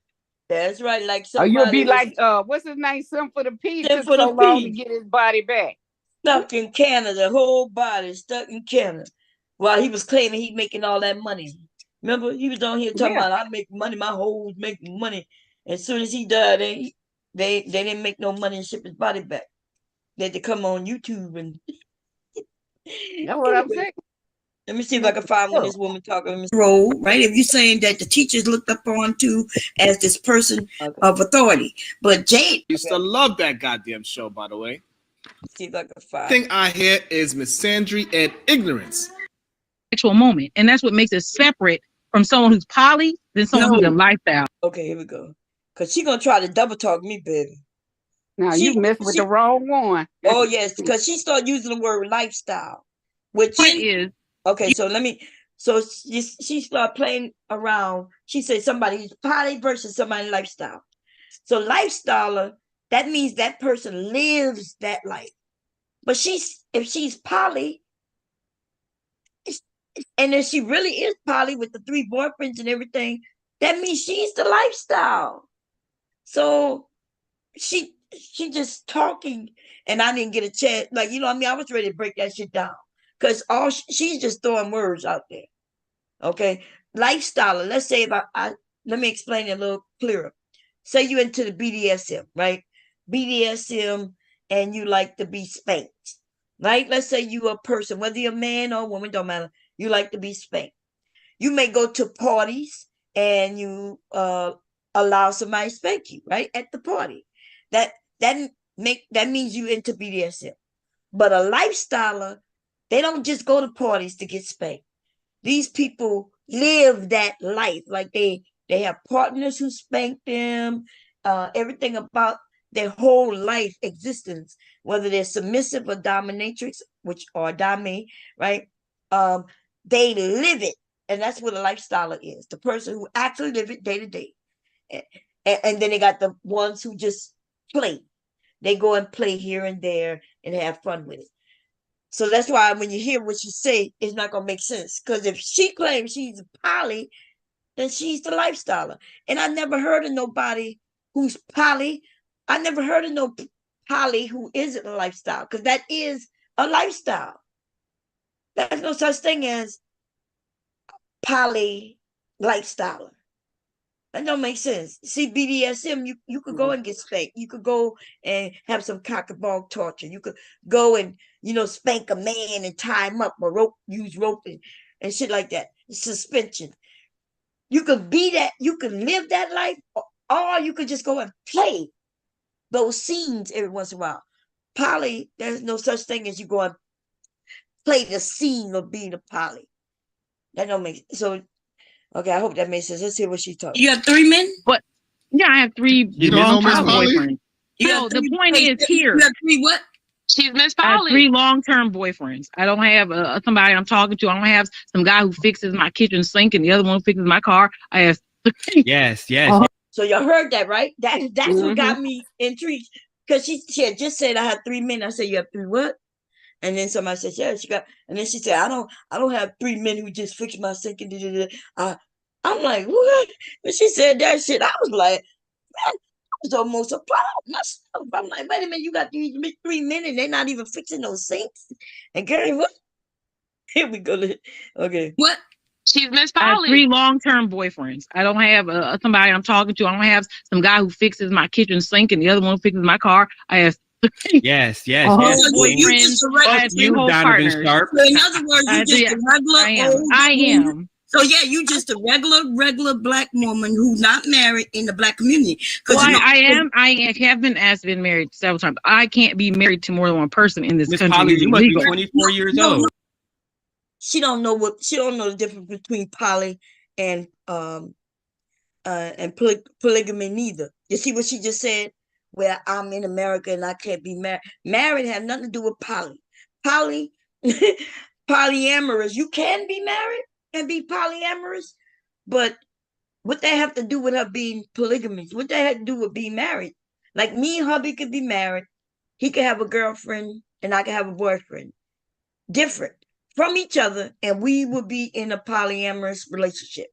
That's right. Like Or you'll be somebody was like, what's his name? Some for the P. It sent took for so the long to P. get his body back. Stuck in Canada, whole body stuck in Canada, while he was claiming he making all that money. Remember, he was on here talking Yeah. about I make money, my hoes make money. As soon as he died, they didn't make no money and ship his body back. They had to come on YouTube and That's what I'm anyway. saying. Let me see if I can find when this woman talking role, right? If you're saying that the teachers looked up on to as this person of authority, but Jade Used to love that goddamn show, by the way. See if I can find. thing I hear is misandry and ignorance. Sexual moment, and that's what makes it separate from someone who's poly than someone who's in lifestyle. Okay, here we go. Cause she gonna try to double talk me, baby. Now She- you messed with she- the wrong one. Oh yes, because she started using the word lifestyle, which Point is, okay. So let me. So she started playing around. She said somebody's poly versus somebody's lifestyle. So lifestyle, that means that person lives that life. But if she's poly, and if she really is poly with the 3 boyfriends and everything, that means she's the lifestyle. So she just talking, and I didn't get a chance. Like, you know what I mean? I was ready to break that shit down because she's just throwing words out there. Okay, lifestyle. Let's say if I let me explain it a little clearer. Say you into the BDSM, right? BDSM, and you like to be spanked, right? Let's say you a person, whether you're a man or a woman, don't matter. You like to be spanked. You may go to parties and you allow somebody to spank you, right? At the party. That means you into BDSM. But a lifestyler, they don't just go to parties to get spanked. These people live that life. Like they have partners who spank them, everything about their whole life existence, whether they're submissive or dominatrix, which are dame, right? They live it. And that's what a lifestyler is. The person who actually live it day to day. And then they got the ones who just play. They go and play here and there and have fun with it. So that's why when you hear what she say, it's not going to make sense. Because if she claims she's a poly, then she's the lifestyler. And I never heard of nobody who's poly. I never heard of no poly who isn't a lifestyle. Because that is a lifestyle. There's no such thing as poly lifestyler. That don't make sense. See, BDSM, you could go and get spanked. You could go and have some cock and ball torture. You could go and, spank a man and tie him up or use rope and shit like that. Suspension. You could be that, you could live that life, or you could just go and play those scenes every once in a while. Poly, there's no such thing as you go and play the scene of being a poly. That don't make so. Okay, I hope that makes sense. Let's hear what she's talking. You have 3 men? but yeah, I have 3 You didn't know long-term Miss Polly? boyfriends. You No, have the 3 point is here. You have 3 what? She's Miss I have Polly. 3 long-term boyfriends. I don't have somebody I'm talking to. I don't have some guy who fixes my kitchen sink and the other one who fixes my car. I have 3. Yes, yes. So y'all heard that, right? That's what got me intrigued. Because she had just said I had 3 men. I said, you have 3 what? And then somebody said, yeah, she got, and then she said, I don't have 3 men who just fix my sink and I'm like, what? When she said that shit, I was like, man, I was almost applauding myself. I'm like, wait a minute, you got these 3 men and they're not even fixing those sinks. And Gary, what? Here we go. Okay. What? She's Miss I have Polly. 3 long-term boyfriends. I don't have somebody I'm talking to. I don't have some guy who fixes my kitchen sink and the other one who fixes my car. I have 3 Yes, yes, whole yes. So you boyfriends. just a I regular. have 3 You, whole Donovan partners. Sharp. So in other words, I you do, just a regular I am. old I woman. am. So yeah, you just a regular black woman who's not married in the black community. Well, Because I have been married several times. I can't be married to more than one person in this Miss country. Polly, It's you must be illegal. 24 years No, old. She don't know the difference between poly and polygamy neither. You see what she just said? Where I'm in America and I can't be married. Married have nothing to do with poly. Polyamorous. You can be married and be polyamorous, but what that have to do with her being polygamous? What that have to do with being married? Like me and hubby could be married. He could have a girlfriend and I could have a boyfriend. Different from each other, and we would be in a polyamorous relationship.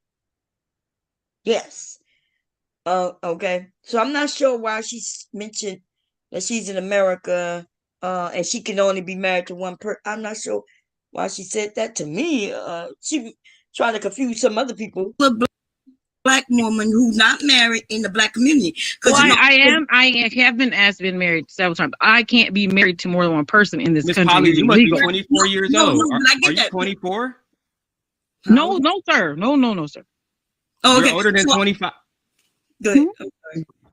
Yes. Okay. So I'm not sure why she's mentioned that she's in America, and she can only be married to one person. I'm not sure why she said that to me. She trying to confuse some other people. black woman who's not married in the black community. Well, I have been married several times. I can't be married to more than one person in this Miss country. Polly, It's you must be illegal. 24 years old. Are you 24? No, sir. No, sir. Oh, okay. You're older than So- 25. Good.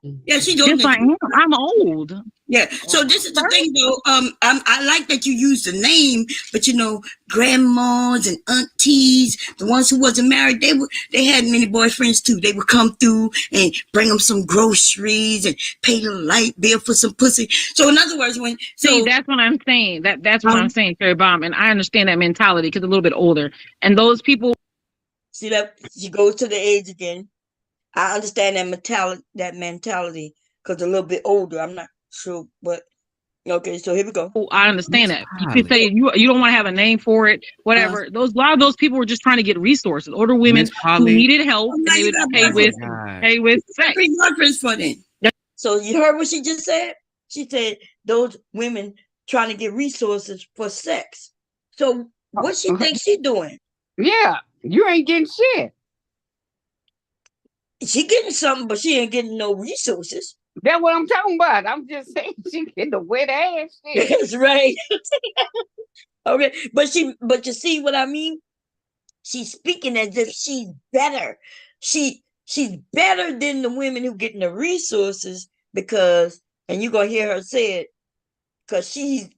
Yeah, she's older Yes, than I am. I'm old. Yeah. So this is the thing, though. I like that you use the name, but grandmas and aunties, the ones who wasn't married, they had many boyfriends too. They would come through and bring them some groceries and pay the light bill for some pussy. So in other words, that's what I'm saying. That's what I'm saying, Cherry Bomb, and I understand that mentality because a little bit older, and those people. See that she goes to the age again. I understand that mentality because a little bit older. I'm not sure, but okay. So here we go. I understand that. You could say you don't want to have a name for it, whatever. A lot of those people were just trying to get resources. Older women who needed help, and they would pay with sex. Three boyfriends for them. So you heard what she just said? She said those women trying to get resources for sex. So what she thinks she doing? Yeah, you ain't getting shit. She getting something, but she ain't getting no resources. That's what I'm talking about. I'm just saying she getting the wet ass shit. That's right. Okay, but you see what I mean? She's speaking as if she's better. She's better than the women who getting the resources because, and you're gonna hear her say it, because she's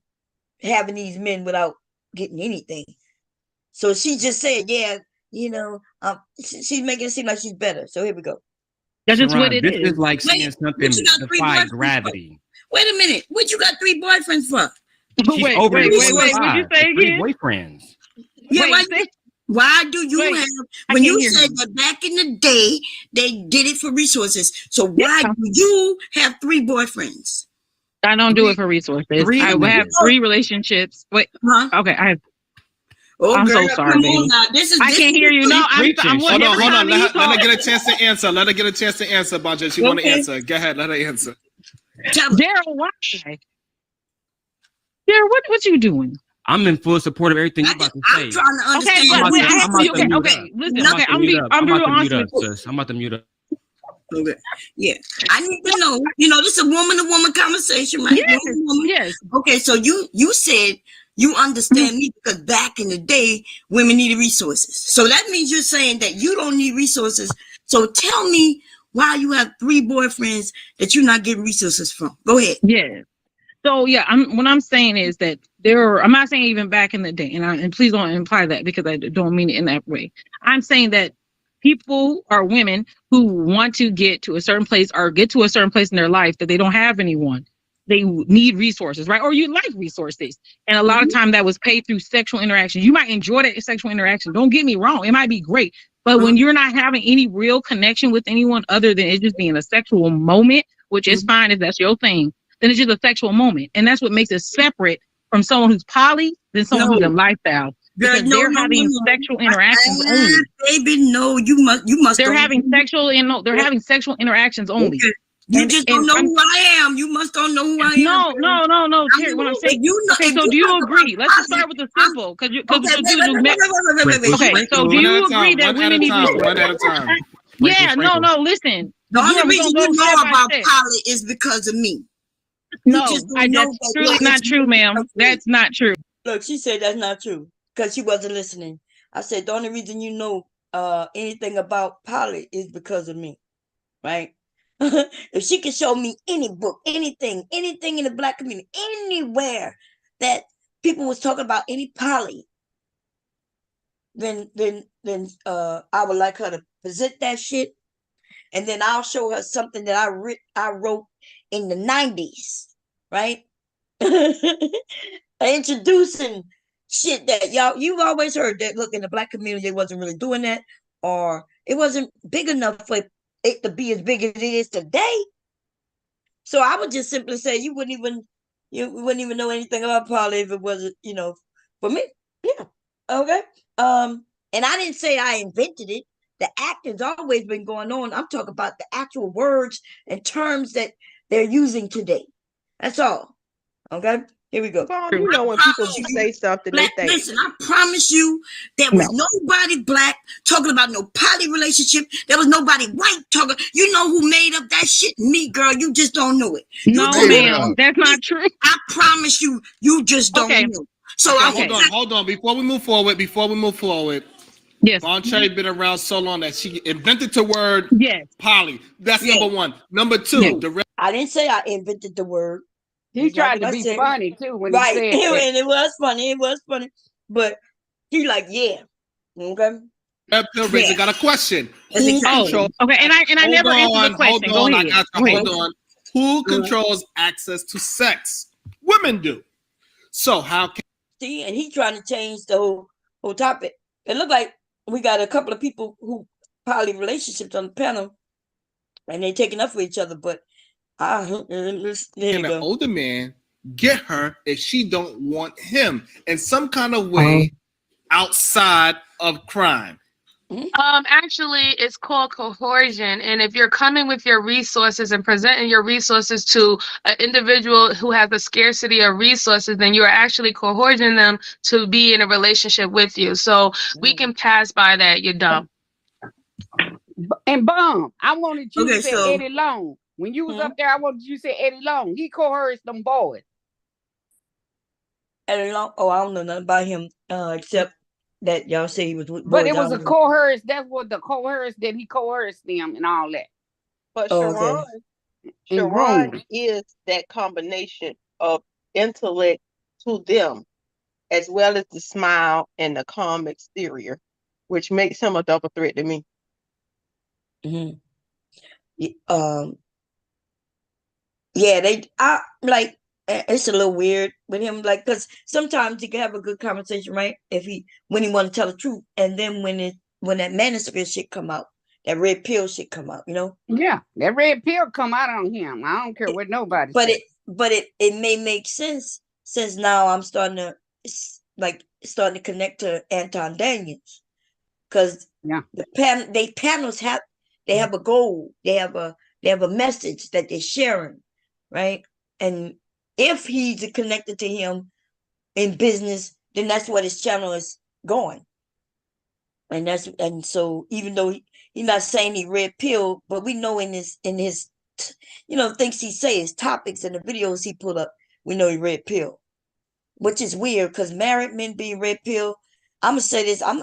having these men without getting anything. So she just said, yeah, she's making it seem like she's better. So here we go. That's just what it is. This is like saying something defy gravity. Wait a minute. What you got 3 boyfriends for? Wait. What you say again? 3 boyfriends. Yeah, why do you have, when you said that back in the day, they did it for resources. So why do you have 3 boyfriends? I don't do it for resources. I have 3 relationships. Wait. Okay, I have. Oh, I'm girl, so sorry, baby. I can't hear you. No, I'm hold on. Let her get a chance to answer. Let her get a chance to answer, Bonja. She want to answer. Go ahead. Let her answer. Daryl, why? Daryl, what you doing? I'm in full support of everything you're about to say. I'm trying to understand. Listen. I'm real honest. I'm about to mute up. Okay. Yeah, I need to know. This is a woman-to-woman conversation, right? Yes. Okay, so you said you understand me because back in the day, women needed resources. So that means you're saying that you don't need resources. So tell me why you have 3 boyfriends that you're not getting resources from. Go ahead. Yeah. So yeah, what I'm saying is that I'm not saying even back in the day, and please don't imply that because I don't mean it in that way. I'm saying that people or women who want to get to a certain place or get to a certain place in their life that they don't have anyone. They need resources, right? Or you like resources. And a lot of time that was paid through sexual interaction. You might enjoy that sexual interaction. Don't get me wrong. It might be great. But when you're not having any real connection with anyone other than it just being a sexual moment, which is fine if that's your thing, then it's just a sexual moment. And that's what makes it separate from someone who's poly than someone who's in lifestyle. Because they're having sexual interactions only. Baby, no, you must. They're having sexual interactions only. Okay. You just don't know who I am. You must don't know who I am. No. Terry, what I'm saying. Okay, so do you agree? Let's just start with the simple. Okay, so do you agree that women need to? One at a time. Yeah, no. Listen. The only reason you know about poly is because of me. No, that's truly not true, ma'am. That's not true. Look, she said that's not true because she wasn't listening. I said the only reason you know anything about poly is because of me, right? If she could show me any book, anything in the Black community, anywhere that people was talking about any poly, then I would like her to present that shit, and then I'll show her something that I wrote in the 90s, right? Introducing shit that you've always heard that. Look, in the Black community, they wasn't really doing that, or it wasn't big enough for it to be as big as it is today. So I would just simply say you wouldn't even know anything about poly if it wasn't, for me. Yeah. Okay. And I didn't say I invented it. The act has always been going on. I'm talking about the actual words and terms that they're using today. That's all. Okay. Here we go. You know when people say something, Black, they think. listen, I promise you, there was nobody Black talking about no poly relationship. There was nobody white talking. You know who made up that shit? Me, girl. You just don't know it. No, ma'am. That's not true. I promise you, you just don't know. So hold on. Before we move forward, yes, Von Cherry been around so long that she invented the word poly. That's number one. Number two, I didn't say I invented the word. He tried to I be said, funny too when he right. said that. And it was funny. But he like, yeah. Okay. Red Pill Raiser Yeah. got a question. That's Who exactly. controls? Okay, and I never answered the question. Go Hold on, ahead. I got you. Go ahead. Hold on. Who controls access to sex? Women do. So how can See, and he trying to change the whole topic. It looked like we got a couple of people who poly relationships on the panel, and they taking up for each other. But there you an go. older man get her if she don't want him in some kind of way outside of crime? Actually, it's called coercion. And if you're coming with your resources and presenting your resources to an individual who has a scarcity of resources, then you are actually coercing them to be in a relationship with you. So we can pass by that. You're dumb. And Bomb, I wanted you Okay, to say so- Eddie Long. When you was up there, I wanted you to say Eddie Long. He coerced them boys. Eddie Long. Oh, I don't know nothing about him except that y'all say he was with But boys. it I was a don't know. coerced. That's what the coerced that he coerced them and all that. But Oh, okay. Sharon Wrong. is that combination of intellect to them, as well as the smile and the calm exterior, which makes him a double threat to me. Mhm. Yeah, it's a little weird with him, like, because sometimes he can have a good conversation, right? When he want to tell the truth, and then when that manosphere shit come out, that red pill shit come out, you know. Yeah, that red pill come out on him. I don't care what nobody But says. it may make sense since now I'm starting to connect to Anton Daniels, because the panels have a goal, they have a message that they're sharing, right? And if he's connected to him in business, then that's what his channel is going. And so even though he's not saying he red pill, but we know in his things he say, his topics and the videos he put up, we know he red pill, which is weird because married men being red pill. I'm gonna say this. I'm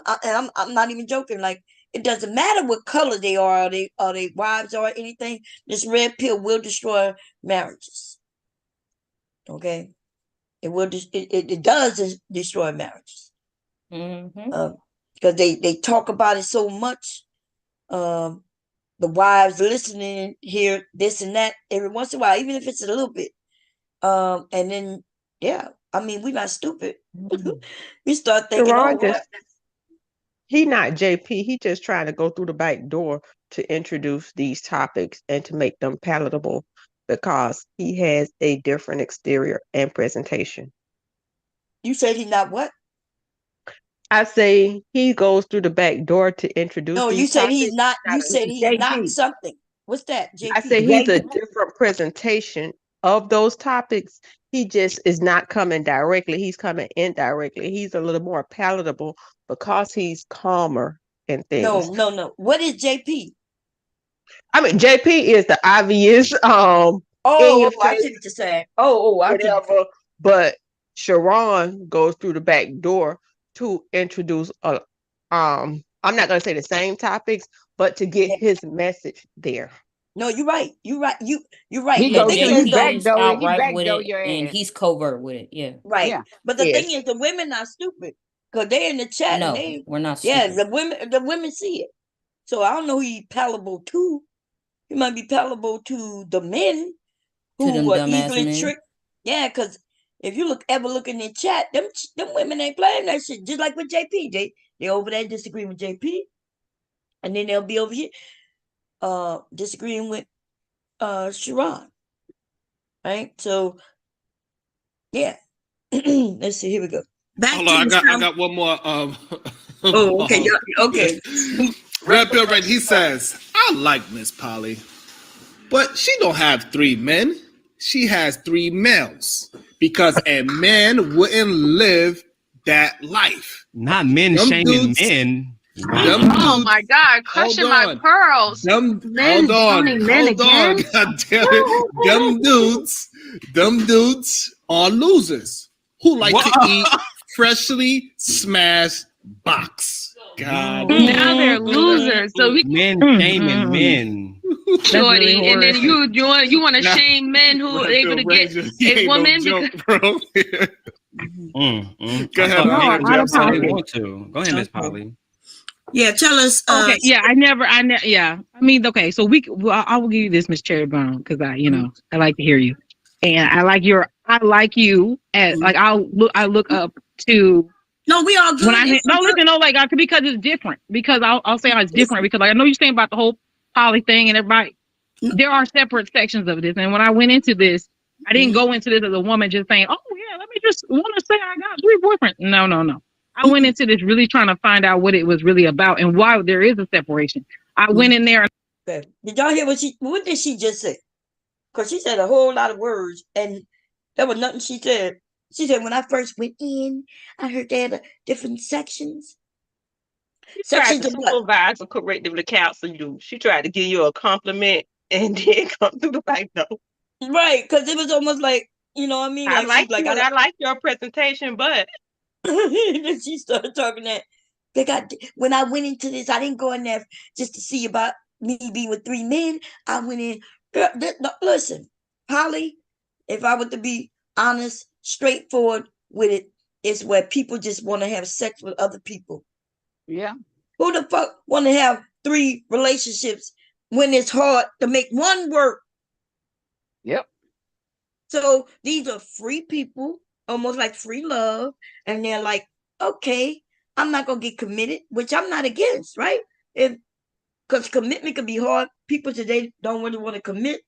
not even joking. Like, it doesn't matter what color they are they wives or anything. This red pill will destroy marriages. Okay, it does destroy marriages. Because they talk about it so much. The wives listening, hear this and that every once in a while, even if it's a little bit. And then, yeah, I mean, we're not stupid. We start thinking, He not JP. He just trying to go through the back door to introduce these topics and to make them palatable, because he has a different exterior and presentation. You said he not what? I say he goes through the back door to introduce. No, these you said he's topics. not. You said he's JP. not something. What's that, JP? I say he's a different presentation of those topics. He just is not coming directly. He's coming indirectly. He's a little more palatable because he's calmer and things. No. What is JP? I mean, JP is the obvious. I see what you're saying. Whatever. But Sharon goes through the back door to introduce I'm not gonna say the same topics, but to get his message there. No, you're right. You're right. You're right. He The goes thing in, is, he though, goes outright with it, and he's covert with it. Yeah. right. Yeah. But the Yes. thing is, the women are stupid because they're in the chat. No, and we're not Yeah, stupid. the women see it. So I don't know who he's palatable to. He might be palatable to the men To them who are dumbass easily men. tricked. Yeah, because if you ever look in the chat, them women ain't playing that shit. Just like with JP, they over there disagreeing with JP, and then they'll be over here disagreeing with Sharon. Right? So yeah. Let's see. Here we go. Hold on, I got one more. Oh, okay. Okay. Red Pill Red. He says, "I like Miss Polly, but she don't have 3 men. She has 3 males because a man wouldn't live that life. Not men Them shaming dudes- men. Them Oh dudes- my God, crushing Hold my on. pearls. Them, Men hold on, shaming men hold on, again? God damn it. Them dudes are losers who like to eat freshly smashed box. God. Now they're losers. So we Men shaming men. Shorty, really and then horrific. you want to Nah, shame men who are able to get he a ain't woman no joke, bro. Go I ahead, thought Y'all Mom. are men out would of say they pocket. want to. Go ahead, Miss Okay. Polly. Yeah, tell us. Okay, yeah, yeah. I mean, okay, so I will give you this, Miss Cherry Bomb, because I like to hear you, and I like you at like I look up to No, we all when good. I no listen, no like because it's different because I'll say it's different because like I know you're saying about the whole poly thing and everybody. There are separate sections of this, and when I went into this, I didn't go into this as a woman just saying, "Oh yeah, let me just want to say I got 3 boyfriends." No. I went into this really trying to find out what it was really about and why there is a separation. I went in there. Okay. Did y'all hear what did she just say? Because she said a whole lot of words, and there was nothing she said. She said, when I first went in, I heard they had different sections. She tried Sections to of what? supervise or correctively counsel you. She tried to give you a compliment and then come through like, no. Right, because it was almost like, you know what I mean? I Like like she's like, you and I like your presentation, but then she started talking that they got when I went into this, I didn't go in there just to see about me being with 3 men. I went in, girl, no, listen, Holly, if I were to be honest, straightforward with it, it's where people just want to have sex with other people. Yeah. Who the fuck want to have 3 relationships when it's hard to make one work? Yep. So these are free people, almost like free love, and they're like, okay, I'm not gonna get committed, which I'm not against, right? Because commitment can be hard. People today don't really want to commit,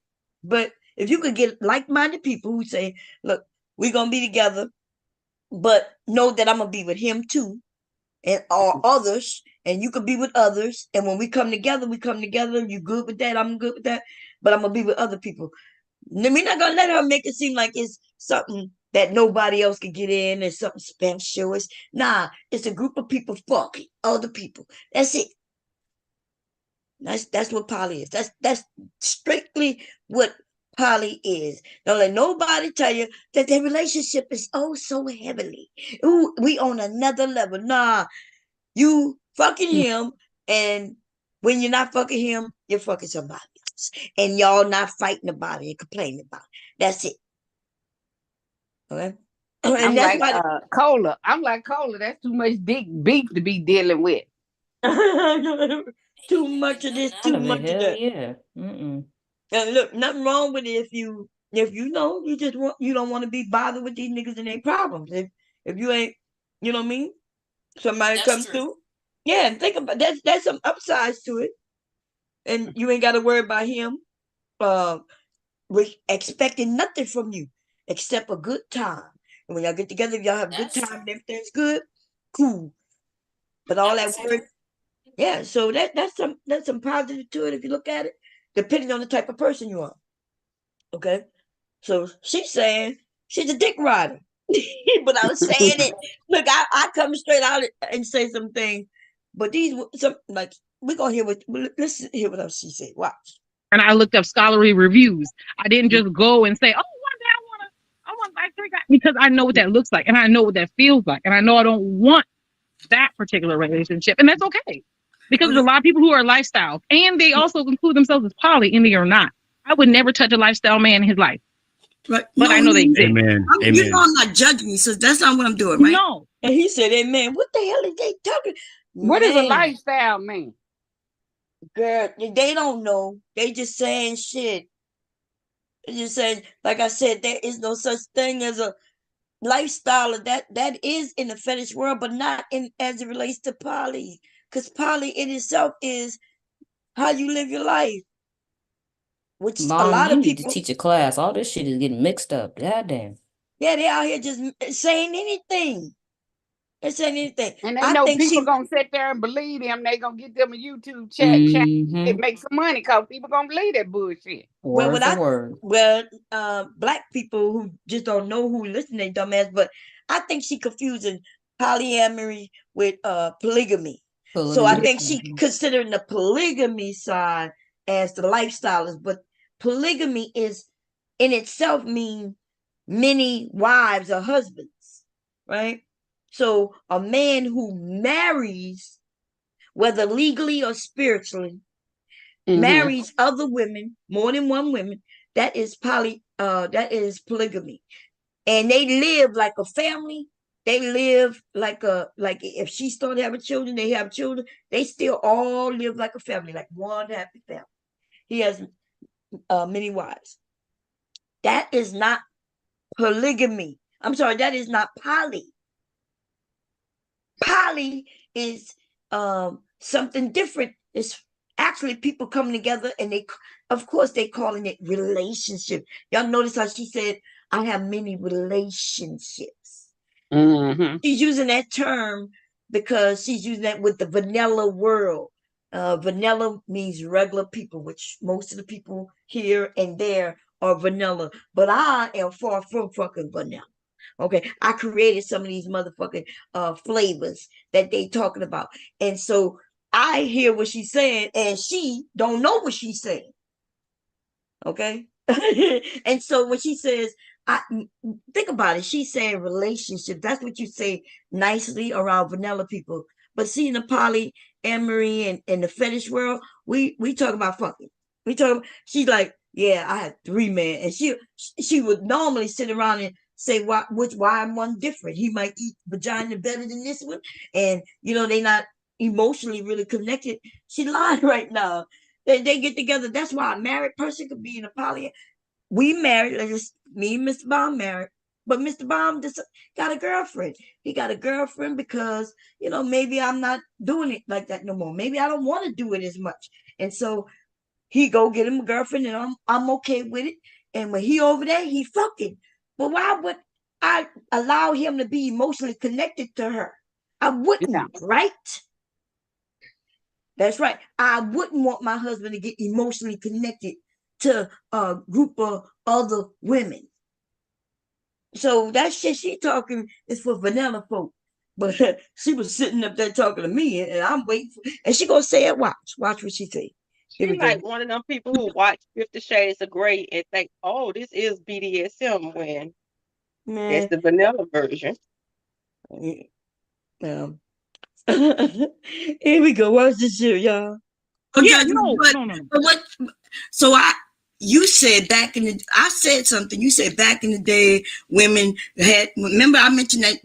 but if you could get like-minded people who say, look, we're gonna be together, but know that I'm gonna be with him too, and or others, and you could be with others, and when we come together, you good with that, I'm good with that, but I'm gonna be with other people. We're not gonna let her make it seem like it's something that nobody else can get in and something special. It's a group of people fucking other people. That's it. That's what poly is. That's strictly what poly is. Don't let nobody tell you that their relationship is oh so heavily. Ooh, we on another level. Nah, you fucking him, and when you're not fucking him, you're fucking somebody else. And y'all not fighting about it and complaining about it. That's it. Okay. And I'm that's like why Cola. I'm like Cola. That's too much big beef to be dealing with. too much of this, too much of that. Yeah. Mm-mm. And look, nothing wrong with it if you know you don't want to be bothered with these niggas and their problems. If you ain't, you know what I mean? Somebody comes through. Yeah, and think about that's some upsides to it. And you ain't gotta worry about him expecting nothing from you except a good time. And when y'all get together, if y'all have a good time and everything's good, cool. But all that word, yeah. So that's some positive to it if you look at it, depending on the type of person you are. Okay. So she's saying she's a dick rider. But I was saying it. Look, I come straight out and say something. But we're gonna hear let's hear what else she said. Watch. And I looked up scholarly reviews. I didn't just go and say, "Oh, one day I want like 3 guys," because I know what that looks like and I know what that feels like, and I know I don't want that particular relationship, and that's okay because there's a lot of people who are lifestyle, and they also include themselves as poly, and they are not. I would never touch a lifestyle man in his life, right? But no, I know they exist. Amen. You know I'm not judging you, so that's not what I'm doing, right? No. And he said, "Amen." What the hell is they talking? What is a lifestyle man? Girl, they don't know. They just saying shit. They just saying, like I said, there is no such thing as a lifestyle that is in the fetish world, but not in as it relates to poly. Because poly in itself is how you live your life. Which a Mom, lot you of need to people, teach a class. All this shit is getting mixed up. Goddamn. yeah, they out here just saying anything. They're saying anything. And they I know think people she gonna sit there and believe them. They gonna get them a YouTube chat and make some money because people gonna believe that bullshit. well, black people who just don't know who listen to dumbass, but I think she confusing polyamory with polygamy. So I think she considering the polygamy side as the lifestyle, but polygamy is in itself mean many wives or husbands, right? So a man who marries, whether legally or spiritually, marries other women, more than one woman, that is polygamy. And they live like a family. They live like if she started having children, they have children. They still all live like a family, like one happy family. He has many wives. That is not polygamy. I'm sorry, that is not poly. Poly is something different. It's actually people coming together, and of course, they calling it relationship. Y'all notice how she said, I have many relationships. She's using that term because she's using that with the vanilla world. Vanilla means regular people, which most of the people here and there are vanilla. But I am far from fucking vanilla. Okay, I created some of these motherfucking flavors that they talking about. And so I hear what she's saying, and she don't know what she's saying. Okay. And so when she says, think about it, she's saying relationship. That's what you say nicely around vanilla people. But see, in the polyamory and the fetish world, we talk about fucking. She's like, yeah, I had 3 men. And she would normally sit around and say why I'm one different. He might eat vagina better than this one. And they not emotionally really connected. She lied right now. They get together. That's why a married person could be in a poly. We married, me and Mr. Baum married, but Mr. Baum just got a girlfriend. He got a girlfriend because, maybe I'm not doing it like that no more. Maybe I don't want to do it as much. And so he go get him a girlfriend, and I'm okay with it. And when he over there, he fucking. But why would I allow him to be emotionally connected to her? I wouldn't, right? That's right. I wouldn't want my husband to get emotionally connected to a group of other women. So that shit she talking is for vanilla folk. But she was sitting up there talking to me, and I'm waiting and she gonna say it. Watch what she say. She's like one of them people who watch 50 Shades of Grey and think, oh, this is BDSM when it's the vanilla version. Here we go. Watch this shit, y'all. Yeah, no. But what? So you said I said something. You said back in the day, women remember I mentioned that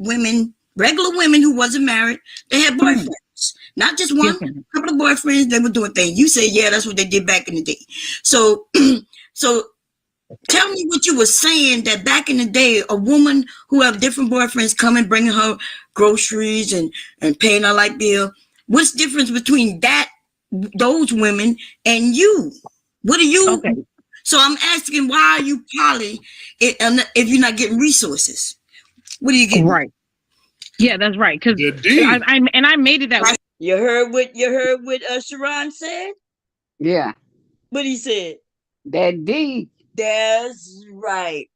regular women who wasn't married, they had boyfriends. Not just one, couple of boyfriends, they were doing things. You said, yeah, that's what they did back in the day. So, tell me what you were saying, that back in the day, a woman who have different boyfriends coming, bringing her groceries and paying her light bill. What's the difference between those women and you? What are you? Okay. So I'm asking, why are you poly if you're not getting resources? What are you getting? Right. Yeah, that's right. Because I made it that way. You heard what Sharon said? Yeah. What he said? That D. That's right.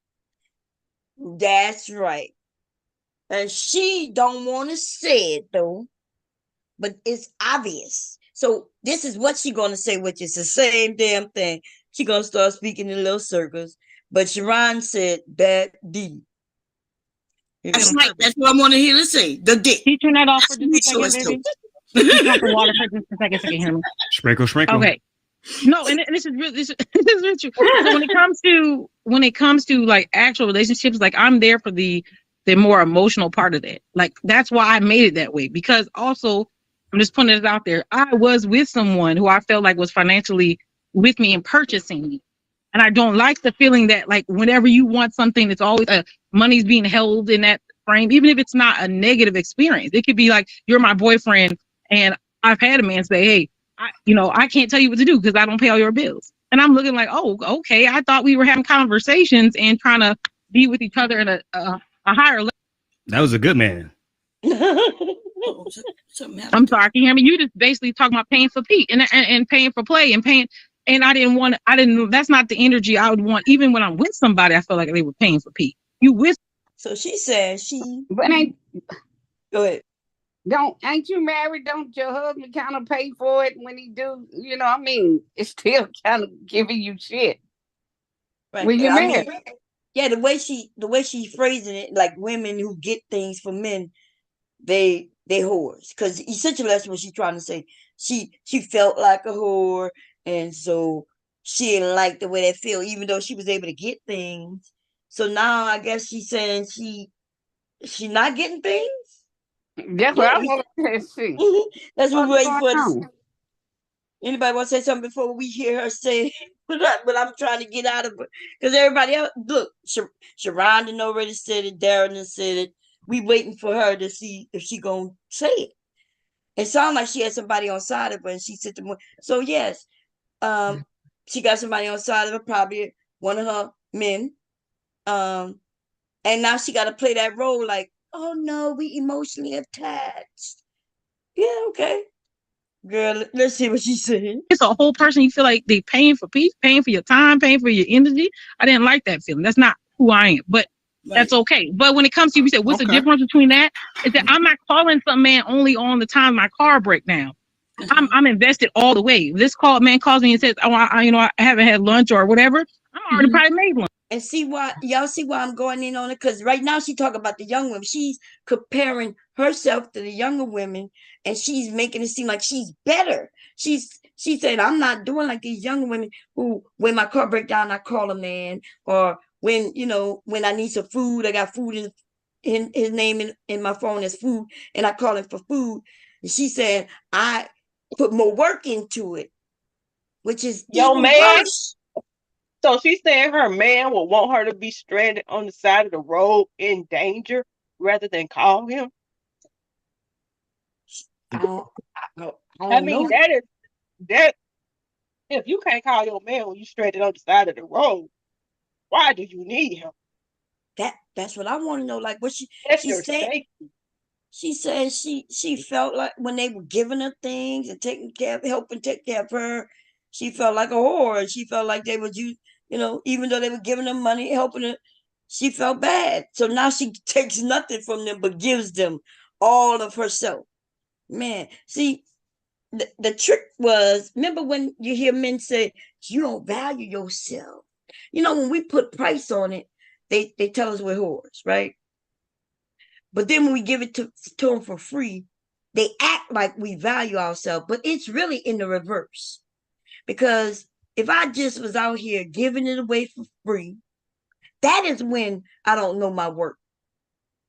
That's right. And she don't want to say it though, but it's obvious. So this is what she gonna say, which is the same damn thing. She gonna start speaking in little circles. But Sharon said that D. That's right. That's what I want to hear her say. The D. Can you turn that off for just a second, baby? For water for just a second so you can hear me. Sprinkle. Okay. No, and this is really true. So when it comes to like actual relationships, like I'm there for the more emotional part of that. Like that's why I made it that way, because also I'm just putting it out there. I was with someone who I felt like was financially with me and purchasing me. And I don't like the feeling that like whenever you want something, it's always money's being held in that frame, even if it's not a negative experience. It could be like, you're my boyfriend and I've had a man say, hey, I can't tell you what to do because I don't pay all your bills. And I'm looking like, oh, okay. I thought we were having conversations and trying to be with each other at a higher level. That was a good man. I'm sorry, can you hear me? You just basically talking about paying for Pete and paying for play and paying. And that's not the energy I would want. Even when I'm with somebody, I feel like they were paying for Pete. You with. So she said but go ahead. Ain't you married? Don't your husband kind of pay for it when he do? It's still kind of giving you shit. Right. When you're married. Yeah, the way she phrasing it, like women who get things from men, they whores. Because essentially that's what she's trying to say. She felt like a whore. And so she didn't like the way that feel, even though she was able to get things. So now I guess she's saying she not getting things. That's what Yeah, I want to see. that's what we're What's waiting going for. on? Anybody want to say something before we hear her say what I'm trying to get out of it? Because everybody else, look, Sharonda already said it, Darren said it. We waiting for her to see if she gonna say it. It sounds like she had somebody on side of her, and she said the so yes, she got somebody on side of her, probably one of her men. And now she got to play that role like, oh no, we emotionally attached. Yeah, okay. Girl, let's see what she's saying. It's a whole person. You feel like they paying for peace, paying for your time, paying for your energy. I didn't like that feeling. That's not who I am, but that's okay. But when it comes to you, said, what's the difference between that? Is that I'm not calling some man only on the time my car break down. I'm invested all the way. If this man calls me and says, oh, I haven't had lunch or whatever, I'm already probably made lunch. And see why y'all see why I'm going in on it? Because right now she talking about the young women. She's comparing herself to the younger women, and she's making it seem like she's better. She said, I'm not doing like these younger women who, when my car break down, I call a man, or when when I need some food, I got food in his name in my phone as food, and I call him for food. And she said, I put more work into it, which is Yo, even man. worse. So she's saying her man will want her to be stranded on the side of the road in danger rather than call him. I don't mean, know. that if you can't call your man when you're stranded on the side of the road, why do you need him? That's what I want to know. Like what she your said. safety. She said she felt like when they were giving her things and taking care of, helping take care of her, she felt like a whore. She felt like they would even though they were giving her money, helping her, she felt bad. So now she takes nothing from them but gives them all of herself. Man, see, the trick was, remember when you hear men say, you don't value yourself. When we put price on it, they tell us we're whores, right? But then when we give it to them for free, they act like we value ourselves, but it's really in the reverse. Because if I just was out here giving it away for free, that is when I don't know my worth.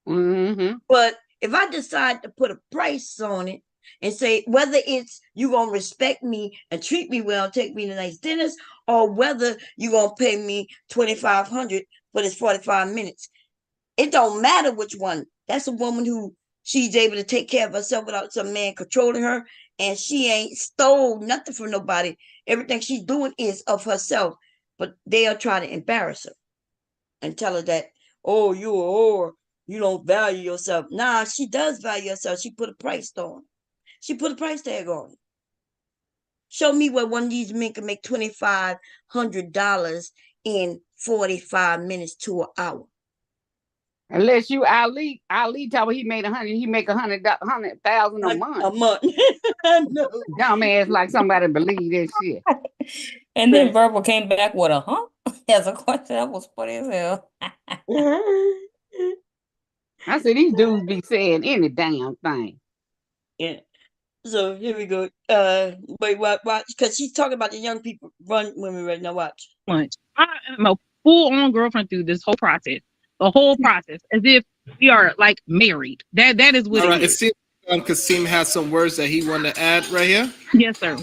Mm-hmm. But if I decide to put a price on it and say whether it's you gonna respect me and treat me well, take me to nice dinners, or whether you gonna pay me $2,500 for this 45 minutes, it don't matter which one. That's a woman who she's able to take care of herself without some man controlling her, and she ain't stole nothing from nobody. Everything she's doing is of herself, but they are trying to embarrass her and tell her that, oh, you a whore, you don't value yourself. Nah, she does value herself. She put a price on. She put a price tag on it. Show me where one of these men can make $2,500 in 45 minutes to an hour. Unless you Ali told me he made he make $100,000 a month. A month. No. Dumbass, like somebody believe that shit. And then Verbal came back with a as a question. That was funny as hell. I said these dudes be saying any damn thing. Yeah. So here we go. Wait, watch, because she's talking about the young people run women right now. Watch. I am a full-on girlfriend through this whole process. The whole process, as if we are like married. That is what it is. It seems Kasim has some words that he wanted to add right here. Yes, sir.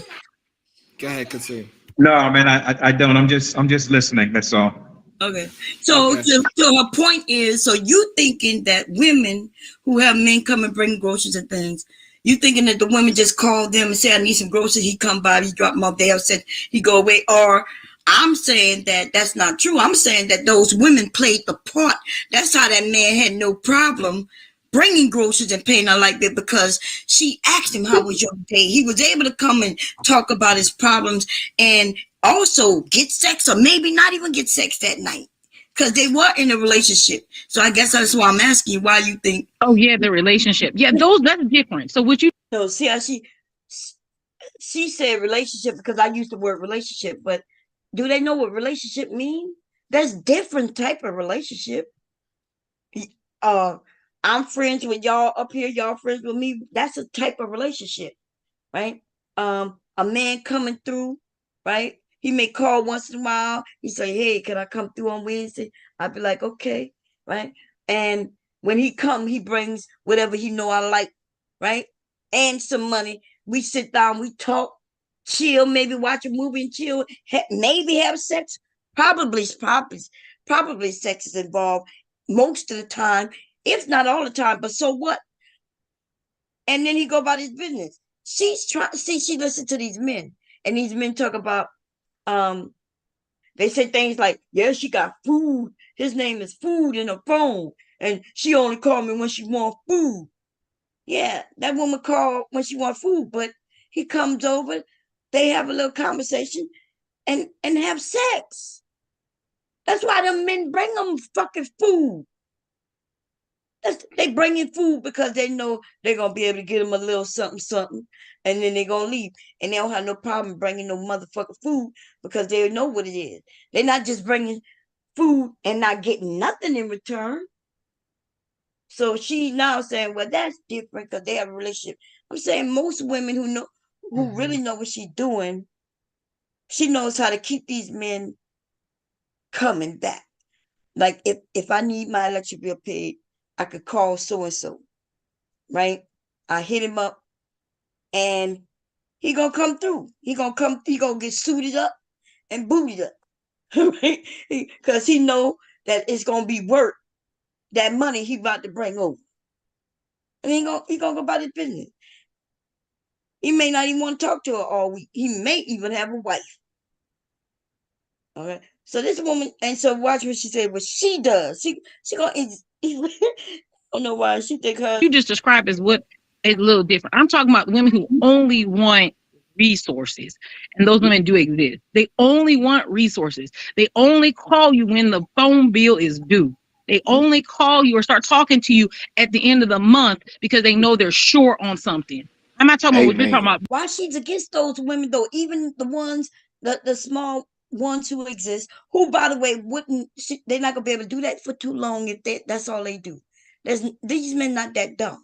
Go ahead, Kasim. No, man, I don't. I'm just listening. That's all. Okay. So her point is, so you thinking that women who have men come and bring groceries and things, you thinking that the women just call them and say, I need some groceries. He come by, he drop them off. They upset, he go away. Or I'm saying that that's not true. I'm saying that those women played the part. That's how that man had no problem bringing groceries and paying her like that, because she asked him how was your day. He was able to come and talk about his problems and also get sex, or maybe not even get sex that night, because they were in a relationship. So I guess that's why I'm asking you why you think. Oh yeah, the relationship. Yeah, that's different. So what you? No, see how she said relationship, because I used the word relationship, but do they know what relationship mean? There's different type of relationship. I'm friends with y'all up here, y'all friends with me. That's a type of relationship, right? A man coming through right? He may call once in a while. He say, hey, can I come through on Wednesday? I'd be like, okay, right? And when he come, he brings whatever he know I like, right? And some money. We sit down, we talk, chill, maybe watch a movie and chill, maybe have sex. Probably sex is involved most of the time, if not all the time, but so what? And then he go about his business. She's trying, see, she listen to these men, and these men talk about, they say things like, yeah, she got food. His name is Food in her phone, and she only called me when she want food. Yeah, that woman called when she want food, but he comes over, they have a little conversation, and have sex. That's why them men bring them fucking food. They bring in food because they know they're gonna be able to get them a little something, and then they're gonna leave, and they don't have no problem bringing no motherfucking food because they know what it is. They're not just bringing food and not getting nothing in return. So she now saying, well, that's different because they have a relationship. I'm saying most women who really know what she's doing, she knows how to keep these men coming back. Like if I need my electric bill paid, I could call so and so, right? I hit him up, and he gonna come through. He gonna get suited up and booted up, right? Because he know that it's gonna be worth that money he about to bring over, and he gonna go about his business. He may not even want to talk to her all week. He may even have a wife. All right. So this woman, and so watch what she said. What she does, she gonna. I don't know why she think her. You just described as what is a little different. I'm talking about women who only want resources, and those women do exist. They only want resources. They only call you when the phone bill is due. They only call you or start talking to you at the end of the month because they know they're short on something. I'm not talking about what you're talking about. Why she's against those women though, even the ones, the small ones who exist, who by the way they're not gonna be able to do that for too long if that's all they do. These men not that dumb,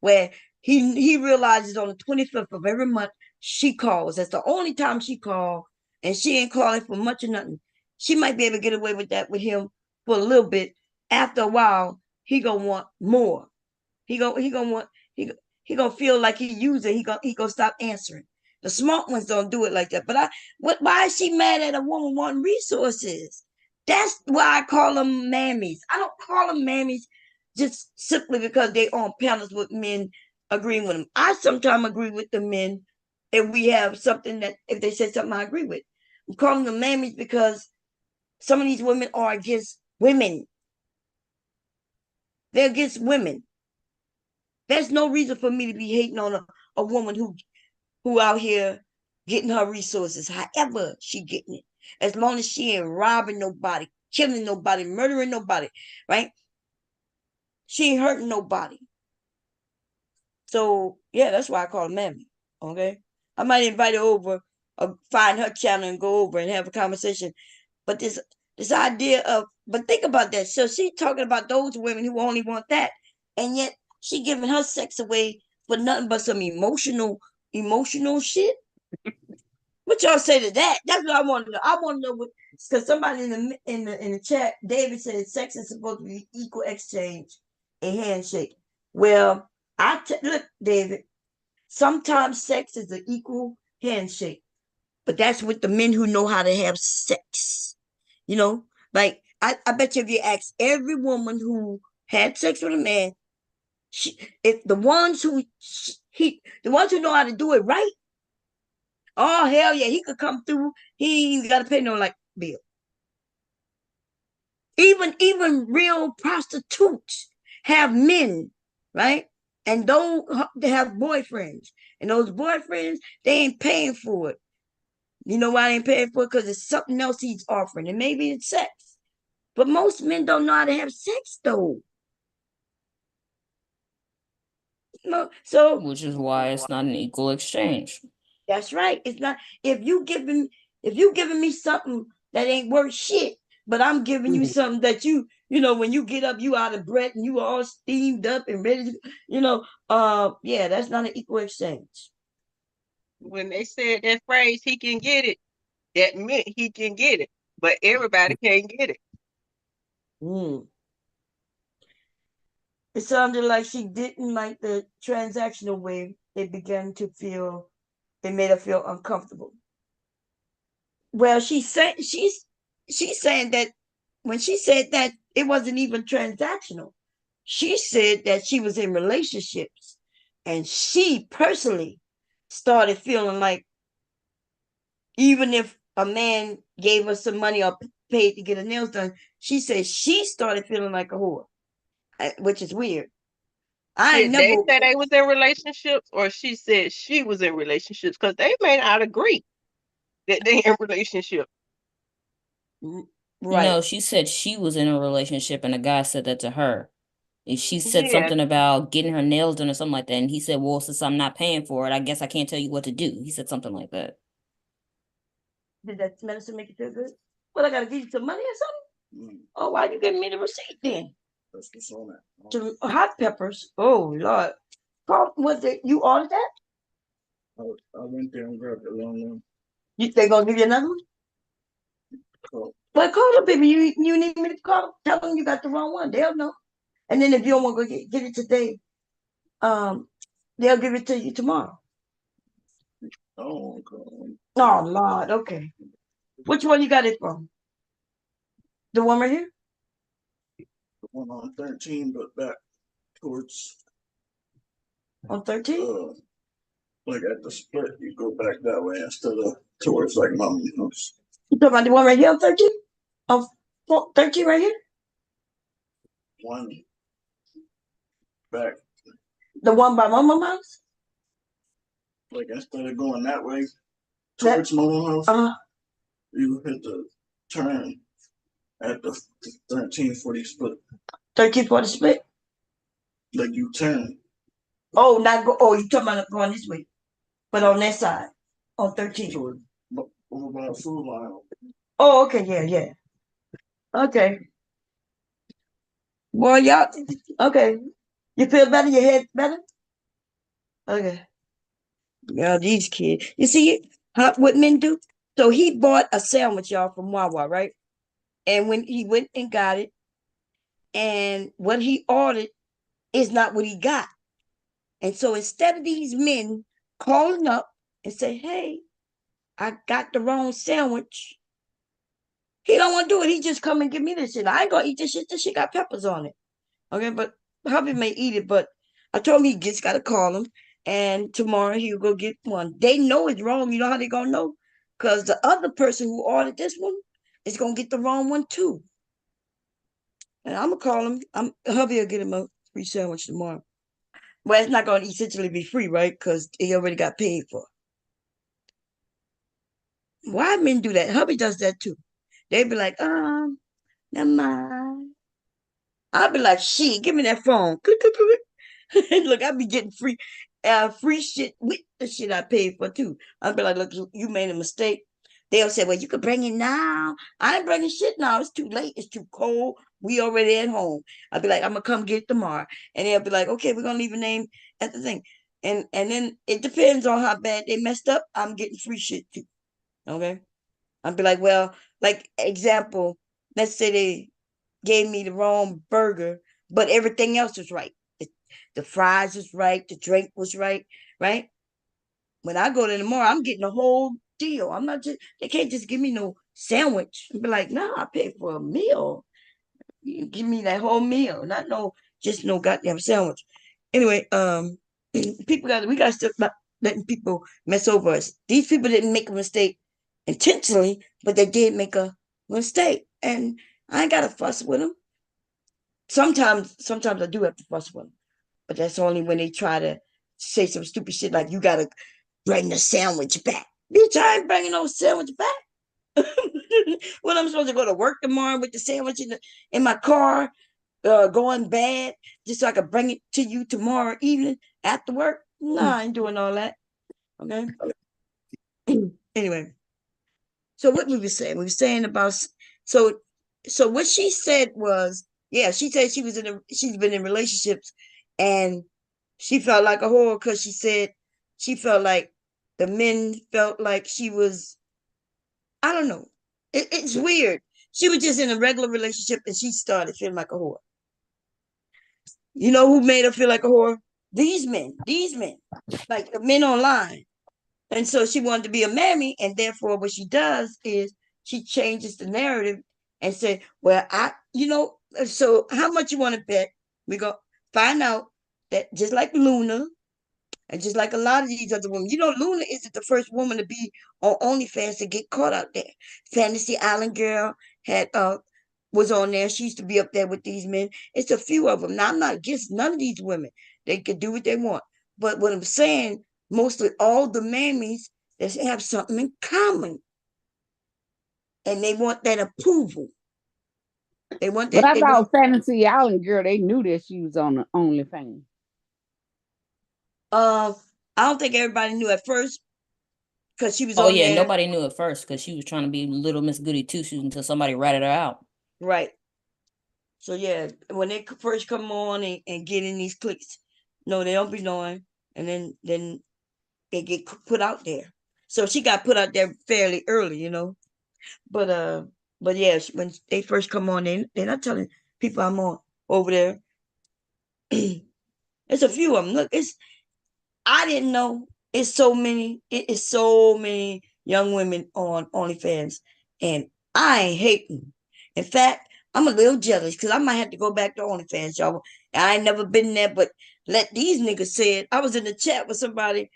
where he realizes on the 25th of every month she calls. That's the only time she called, and she ain't calling for much or nothing. She might be able to get away with that with him for a little bit. After a while, he gonna want more. He gonna feel like he used it. He gonna stop answering. The smart ones don't do it like that. But why is she mad at a woman wanting resources? That's why I call them mammies. I don't call them mammies just simply because they on panels with men agreeing with them. I sometimes agree with the men if we have something that if they say something I agree with. I'm calling them mammies because some of these women are against women. They're against women. There's no reason for me to be hating on a woman who out here getting her resources, however she getting it. As long as she ain't robbing nobody, killing nobody, murdering nobody, right? She ain't hurting nobody. So yeah, that's why I call her mammy. Okay, I might invite her over, or find her channel and go over and have a conversation. But this idea of, but think about that. So she's talking about those women who only want that, and yet she giving her sex away for nothing but some emotional shit. What y'all say to that? That's what I want to know. I want to know what, because somebody in the chat, David said sex is supposed to be equal exchange, a handshake. Well, look, David. Sometimes sex is an equal handshake, but that's with the men who know how to have sex. You know, like I bet you if you ask every woman who had sex with a man, if the ones who know how to do it right, oh hell yeah, he could come through. He ain't got to pay no like bill. Even real prostitutes have men, right? And they have boyfriends, and those boyfriends they ain't paying for it. You know why they ain't paying for it? Because it's something else he's offering, and maybe it's sex. But most men don't know how to have sex though. No, so Which is why it's not an equal exchange. That's right. It's not if you giving me something that ain't worth shit, but I'm giving you something that you know when you get up, you out of breath and you all steamed up and ready to, yeah, that's not an equal exchange. When they said that phrase, he can get it. that meant he can get it, but everybody can't get it. It sounded like she didn't like the transactional way. It began to feel, it made her feel uncomfortable. Well, she's saying that when she said that it wasn't even transactional. She said that she was in relationships and she personally started feeling like even if a man gave her some money or paid to get her nails done, she said she started feeling like a whore, which is weird. Did they say they was in relationships, or she said she was in relationships? Because they may not agree that they in relationship. Right. No, she said she was in a relationship and a guy said that to her. And she said Yeah. something about getting her nails done or something like that. And he said, well, since I'm not paying for it, I guess I can't tell you what to do. He said something like that. Did that medicine make you feel good? Well, I gotta give you some money or something. Oh, why you giving me the receipt then? That's what's on that. To hot peppers. Oh Lord. Was it you ordered that? I went there and grabbed the wrong one. They gonna give you another one? Cool. But call them, baby. You need me to call? Tell them you got the wrong one. They'll know. And then if you don't want to go get it today, they'll give it to you tomorrow. Oh, okay. Oh Lord, okay. Which one you got it from? The one right here? The one on 13, but back towards on 13? Like at the split, you go back that way instead of towards like Mommy's house. You talking about the one right here on 13? Of 13 right here? One back. The one by Mama's house? Like instead of going that way towards Mama's house, you hit the turn at the 1340 split. 1340 split? Like you turn. Oh, not go. Oh, you talking about going this way, but on that side, on 13. Over by a food line. Oh, okay, yeah. Okay. Boy, y'all. Okay. You feel better? Your head better? Okay. Yeah, these kids. You see what men do? So he bought a sandwich, y'all, from Wawa, right? And when he went and got it, and what he ordered is not what he got. And so instead of these men calling up and say, hey, I got the wrong sandwich, he don't want to do it. He just come and give me this shit. I ain't gonna eat this shit. This shit got peppers on it. Okay, but hubby may eat it, but I told him he just gotta call him, and tomorrow he'll go get one. They know it's wrong. You know how they gonna know? Because the other person who ordered this one is gonna get the wrong one too. And I'm gonna call him. Hubby will get him a free sandwich tomorrow. Well, it's not gonna essentially be free, right? Because he already got paid for. Why men do that? Hubby does that too. They be like, never mind. I'll be like, shit, give me that phone. Look, I be getting free shit with the shit I paid for too. I'll be like, look, you made a mistake. They'll say, well, you can bring it now. I ain't bringing shit now. It's too late. It's too cold. We already at home. I'll be like, I'm gonna come get it tomorrow. And they'll be like, okay, we're gonna leave a name at the thing. And then it depends on how bad they messed up. I'm getting free shit too. Okay. I'll be like, well, like example, let's say they gave me the wrong burger, but everything else was right. The fries was right, the drink was right. When I go there tomorrow, I'm getting a whole deal. I'm not just, they can't just give me no sandwich and be like, nah, I paid for a meal. You give me that whole meal, not just no goddamn sandwich. Anyway, we gotta stop not letting people mess over us. These people didn't make a mistake intentionally, but they did make a mistake. And I ain't gotta fuss with them. Sometimes I do have to fuss with them, but that's only when they try to say some stupid shit like you gotta bring the sandwich back. Bitch, I ain't bringing no sandwich back. What, I'm supposed to go to work tomorrow with the sandwich in my car, going bad, just so I can bring it to you tomorrow evening after work? Nah, I ain't doing all that. Okay. Anyway, so what we were saying? We were saying about so what she said was, yeah, she said she's been in relationships and she felt like a whore because she said she felt like the men felt like she was I don't know. It's weird. She was just in a regular relationship and she started feeling like a whore. You know who made her feel like a whore? These men, like the men online. And so she wanted to be a mammy, and therefore what she does is she changes the narrative and say, well, so how much you want to bet? We go find out that just like Luna, and just like a lot of these other women, Luna isn't the first woman to be on OnlyFans to get caught out there. Fantasy Island Girl had was on there. She used to be up there with these men. It's a few of them. Now I'm not against none of these women. They can do what they want. But what I'm saying, mostly all the mammies that have something in common. And they want that approval. They want that. But I thought Fantasy Island Girl, they knew that she was on the OnlyFans. I don't think everybody knew at first because she was Oh on yeah, there. nobody knew at first because she was trying to be Little Miss Goody Two Shoes until somebody ratted her out. Right. So yeah, when they first come on and get in these cliques, no, they don't be knowing, and then they get put out there. So she got put out there fairly early, But yeah, when they first come on, they're not telling people I'm on over there. It's a few of them. Look, I didn't know it's so many. It is so many young women on OnlyFans, and I ain't hating. In fact, I'm a little jealous because I might have to go back to OnlyFans, y'all. I ain't never been there, but let these niggas say it. I was in the chat with somebody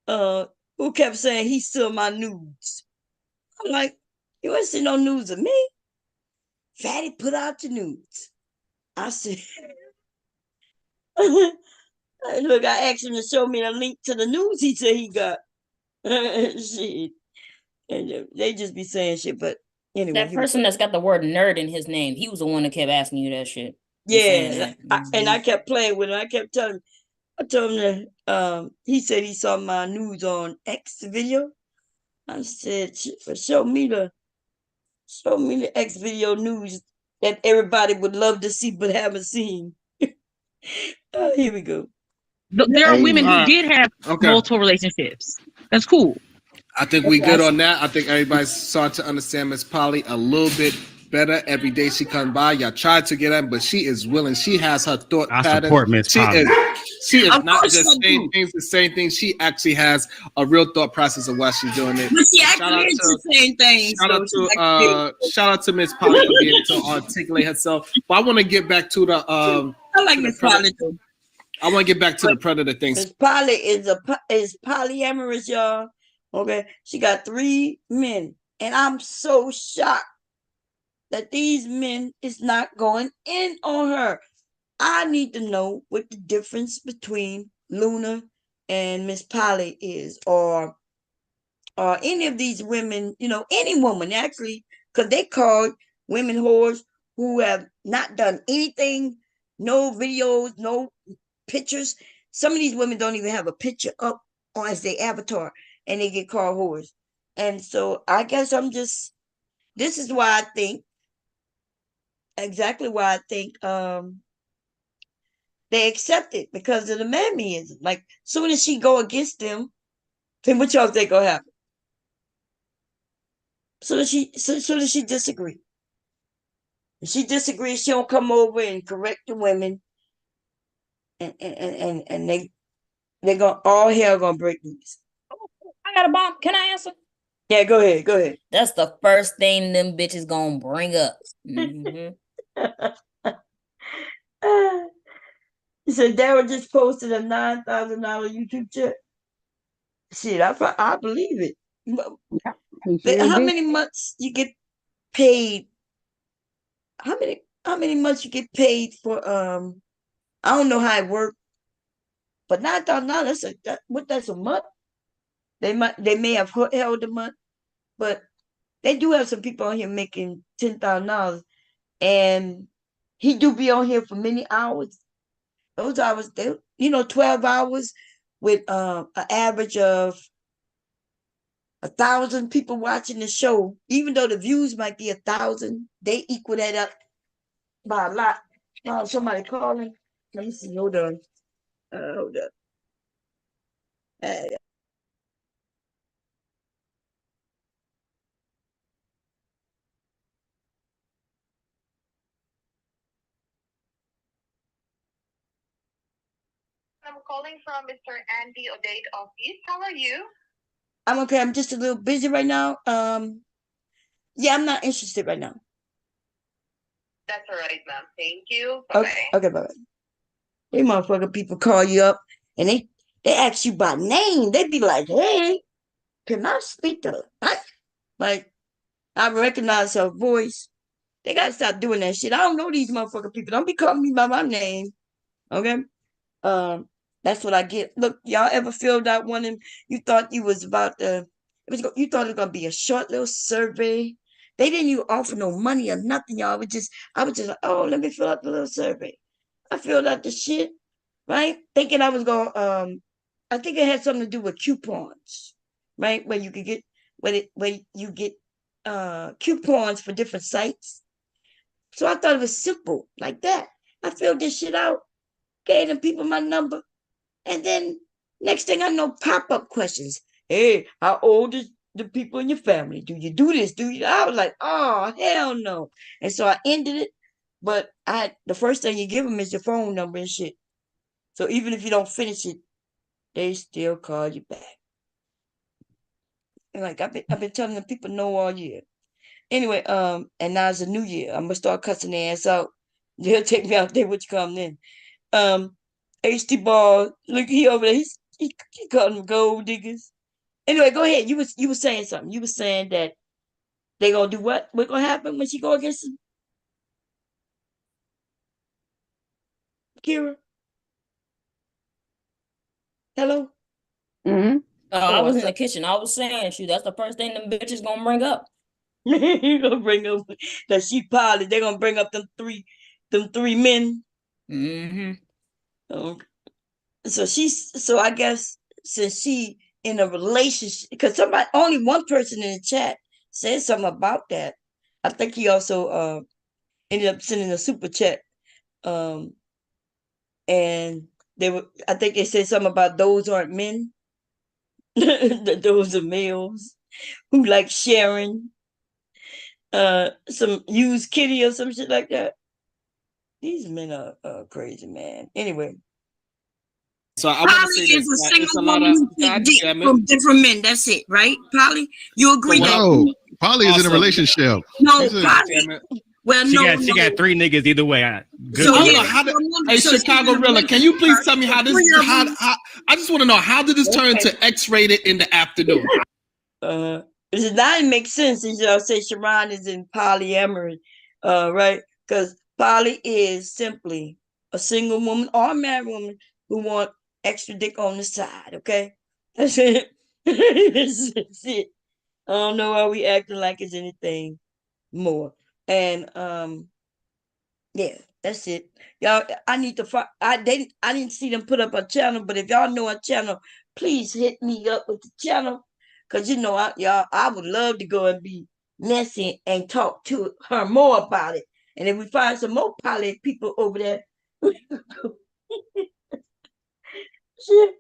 who kept saying he saw my nudes. I'm like, you ain't see no nudes of me. Fatty put out your nudes. I said, look, I asked him to show me the link to the news he said he got. Shit. And they just be saying shit, but anyway. That person that's got the word nerd in his name, he was the one that kept asking you that shit. Yeah, and I kept playing with him. I kept telling him, I told him that he said he saw my news on X video. I said, show me the X video news that everybody would love to see but haven't seen. Here we go. There are women who did have multiple relationships. That's cool. I think we good on that. I think everybody's starting to understand Miss Polly a little bit better every day she comes by. Y'all tried to get her, but she is willing. She has her thought patterns. I support Miss Polly. She is not just saying things the same thing. She actually has a real thought process of why she's doing it. But she actually is the same thing. Shout out to Miss Polly for being able to articulate herself. But I want to get back to the I like Miss Polly too. I want to get back to the predator things. Miss Polly is polyamorous, y'all. Okay, she got 3 men, and I'm so shocked that these men is not going in on her. I need to know what the difference between Luna and Miss Polly is, or any of these women, any woman actually, because they call women whores who have not done anything, no videos, no pictures. Some of these women don't even have a picture up on as their avatar, and they get called whores. And so I guess this is why I think, exactly why I think they accept it, because of the mammyism. Like, soon as she go against them, then what y'all think gonna happen? So does she disagree? If she disagrees, she don't come over and correct the women, and they're gonna, all hell gonna break loose. I got a bomb. Can I answer? Yeah, go ahead. That's the first thing them bitches gonna bring up. Mm-hmm. So Daryl just posted a $9,000 YouTube check. Shit, I believe it. How many months you get paid? How many months you get paid for? I don't know how it works, but $9,000. That's a month. They may have held a month, but they do have some people on here making $10,000, and he do be on here for many hours. Those hours, 12 hours with an average of 1,000 people watching the show. Even though the views might be 1,000, they equal that up by a lot. Somebody calling. Let me see. Hold on. Hold up. I'm calling from Mr. Andy O'Date office. How are you? I'm okay. I'm just a little busy right now. Yeah, I'm not interested right now. That's all right, ma'am. Thank you. Okay, bye bye. They motherfucking people call you up and they ask you by name. They be like, "Hey, can I speak to?" Like, I recognize her voice. They gotta stop doing that shit. I don't know these motherfucking people. Don't be calling me by my name. Okay. That's what I get. Look, y'all ever filled out one and you thought you was about to, you thought it was gonna be a short little survey. They didn't even offer no money or nothing, y'all. I was just like, oh, let me fill out the little survey. I filled out the shit, right? Thinking I was gonna I think it had something to do with coupons, right? Where you could get where you get coupons for different sites. So I thought it was simple like that. I filled this shit out, gave them people my number, and then next thing I know, pop-up questions. Hey, how old is the people in your family? Do you do this? Do you? I was like, oh, hell no. And so I ended it. But the first thing you give them is your phone number and shit. So even if you don't finish it, they still call you back. And like I've been telling the people no all year. Anyway, and now it's a new year. I'm gonna start cussing their ass out. They'll take me out there what you come then. HD Ball, look, he over there, he called them gold diggers. Anyway, go ahead. You was saying something. You was saying that they gonna do what? What gonna happen when she go against him? Kira? Hello? Mm-hmm. I Oh, was in the kitchen. I was saying, shoot, that's the first thing them bitches gonna bring up. you gonna bring up that she probably they're gonna bring up them three men. Mm-hmm. So I guess since she in a relationship, because only one person in the chat said something about that. I think he also ended up sending a super chat. And I think they said something about those aren't men. That those are males who like sharing some used kitty or some shit like that. These men are crazy, man. Anyway. So I want to Polly say is this. a It's single a lot woman of who God take dick damn it. from different men. That's it, right, Polly? You agree that? No, Polly is in a Awesome. relationship. No, She's a- God Polly. damn it. Well, She no, got three niggas either way. Good So for Hold you. on, hey, so Chicago Rilla, can you please tell me how this? I just want to know, how did this turn into X-rated in the afternoon? It doesn't make sense since y'all say Sharon is in polyamory, right? Because poly is simply a single woman or a married woman who want extra dick on the side. Okay, that's it. That's it. I don't know why we acting like it's anything more. And yeah, that's it. Y'all, I need to I didn't see them put up a channel, but if y'all know a channel, please hit me up with the channel. Cause you know, I would love to go and be messy and talk to her more about it. And if we find some more poly people over there, shit.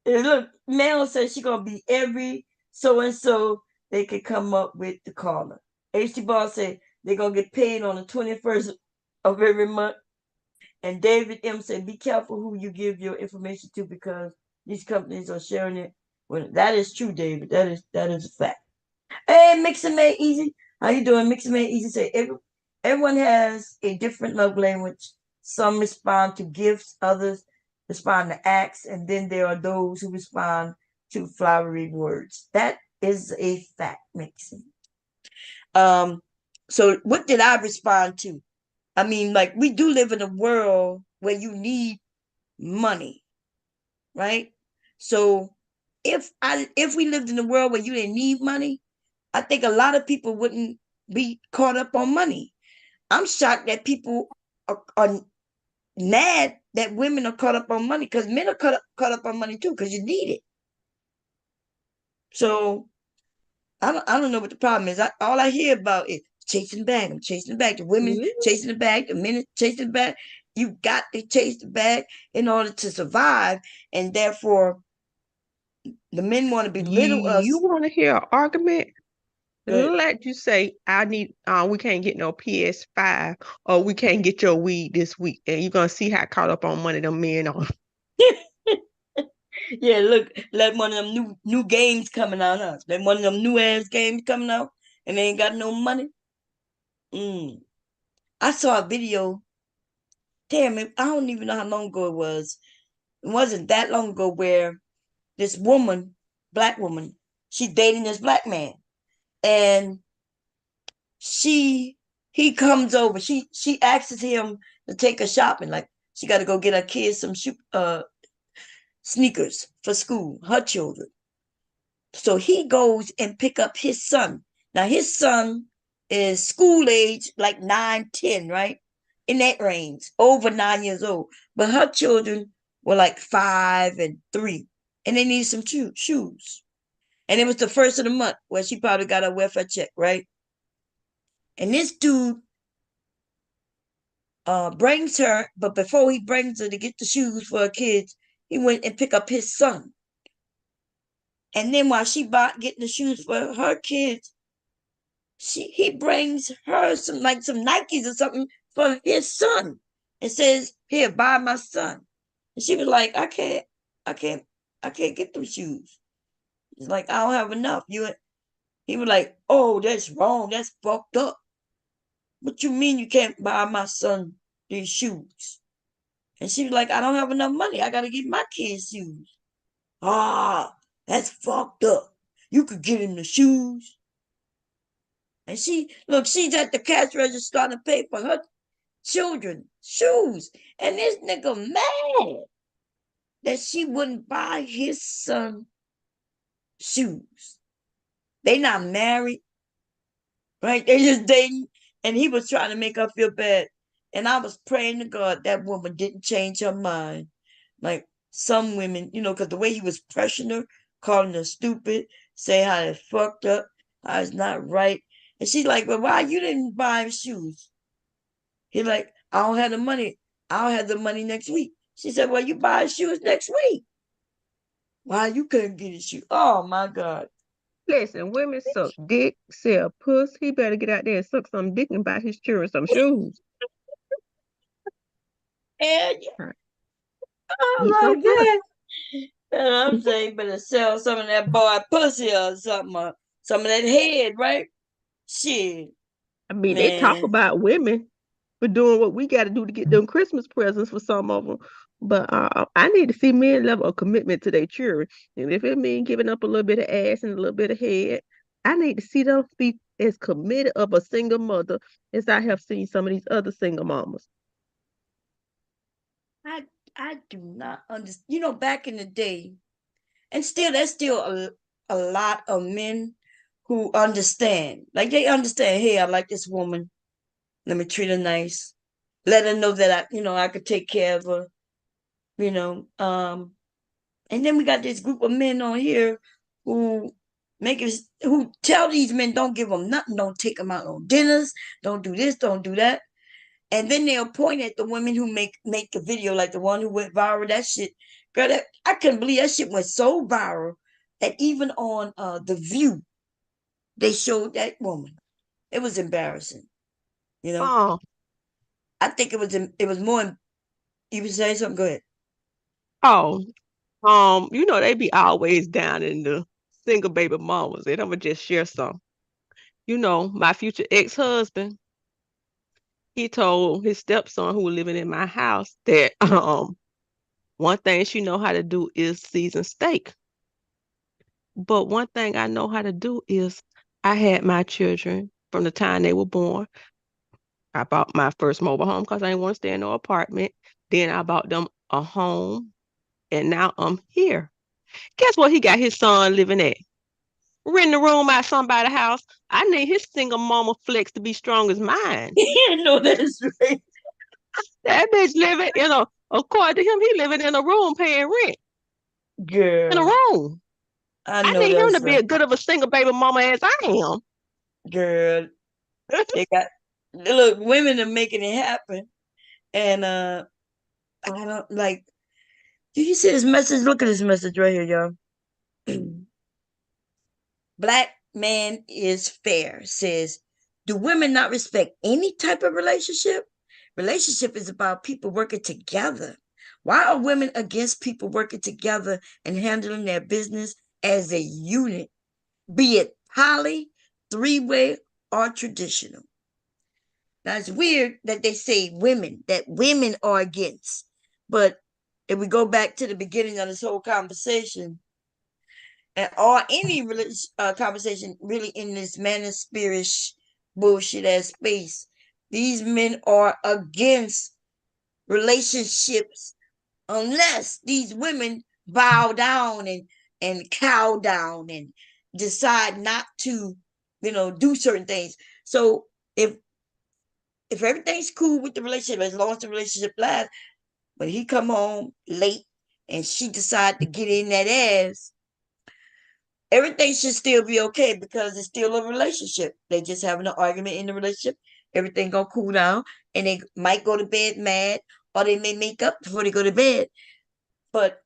And look, Mel says she's gonna be every so and so they could come up with the caller. HT Ball said they're gonna get paid on the 21st of every month. And David M said, be careful who you give your information to because these companies are sharing it. Well, that is true, David. That is a fact. Hey, Mix and Made Easy. How you doing? Mix and Made Easy say everyone has a different love language. Some respond to gifts, others respond to acts, and then there are those who respond to flowery words. That is a fact, Mixing. So what did I respond to? I mean, like, we do live in a world where you need money, right? So if we lived in a world where you didn't need money, I think a lot of people wouldn't be caught up on money. I'm shocked that people are mad that women are caught up on money because men are caught up on money too because you need it. So I don't know what the problem is. All I hear about is chasing the bag. I'm chasing the bag. The women chasing the bag. The men chasing the bag. You got to chase the bag in order to survive, and therefore the men want to belittle us. You want to hear an argument? Good. Let you say, I need we can't get no PS5 or we can't get your weed this week. And you're gonna see how caught up on money them men are. Yeah, look, like one of them new games coming out, huh? Like one of them new ass games coming out, and they ain't got no money. I saw a video. Damn it, I don't even know how long ago it was. It wasn't that long ago where this woman, black woman, she dating this black man, and he comes over. She asks him to take her shopping. Like she got to go get her kids some sneakers for school, her children. So he goes and pick up his son. Now his son is school age, like 9, 10, right? In that range, over 9 years old. But her children were like 5 and 3. And they need some shoes. And it was the first of the month where she probably got her welfare check, right? And this dude brings her, but before he brings her to get the shoes for her kids, he went and picked up his son. And then while she getting the shoes for her kids, he brings her some Nikes or something for his son and says, "Here, buy my son." And she was like, I can't get them shoes. He's like, I don't have enough. He was like, oh, that's wrong. That's fucked up. What you mean you can't buy my son these shoes? And she was like, I don't have enough money. I gotta get my kids shoes. Ah, that's fucked up. You could get him the shoes. And she's at the cash register starting to pay for her children shoes. And this nigga mad that she wouldn't buy his son shoes. They not married, right? They just dating. And he was trying to make her feel bad. And I was praying to God that woman didn't change her mind. Like some women, because the way he was pressuring her, calling her stupid, saying how it's fucked up, how it's not right. And she's like, well, why you didn't buy him shoes? He's like, I don't have the money. I'll have the money next week. She said, well, you buy shoes next week. Why you couldn't get his shoes? Oh, my God. Listen, women suck dick, sell puss. He better get out there and suck some dick and buy his children some shoes. And oh my God. And I'm saying, better sell some of that boy pussy or something, or some of that head, right? Shit. I mean, they talk about women for doing what we got to do to get them Christmas presents for some of them. But I need to see men level of commitment to their children. And if it means giving up a little bit of ass and a little bit of head, I need to see them be as committed of a single mother as I have seen some of these other single mamas. I do not understand. Back in the day, and there's still a lot of men who understand. Like they understand, hey, I like this woman. Let me treat her nice. Let her know that I could take care of her. And then we got this group of men on here who tell these men don't give them nothing, don't take them out on dinners, don't do this, don't do that. And then they'll point at the women who make the video, like the one who went viral. That shit, girl, I couldn't believe that shit went so viral that even on The View, they showed that woman. It was embarrassing. Oh. I think it was more. You were saying something? Go ahead. Oh, they be always down in the single baby mamas, and I'm gonna just share some. My future ex-husband, he told his stepson who was living in my house that one thing she know how to do is season steak. But one thing I know how to do is I had my children from the time they were born. I bought my first mobile home because I didn't want to stay in no apartment. Then I bought them a home, and now I'm here. Guess what he got his son living at? Renting a room out somebody's house. I need his single mama flex to be strong as mine. No, that's right. That bitch living, according to him, he living in a room paying rent. Girl. In a room. I need him to be as good of a single baby mama as I am. Girl. Look, women are making it happen. And I don't like. Did you see this message? Look at this message right here, y'all. Black man is fair says, do women not respect any type of relationship? Relationship is about people working together. Why are women against people working together and handling their business as a unit, be it poly, three-way, or traditional? Now it's weird that they say that women are against. But if we go back to the beginning of this whole conversation, or any conversation really in this manosphere-ish bullshit ass space, these men are against relationships unless these women bow down and cow down and decide not to, do certain things. So if everything's cool with the relationship, as long as the relationship lasts, when he come home late and she decide to get in that ass, everything should still be okay because it's still a relationship. They just having an argument in the relationship. Everything gonna cool down, and they might go to bed mad, or they may make up before they go to bed. But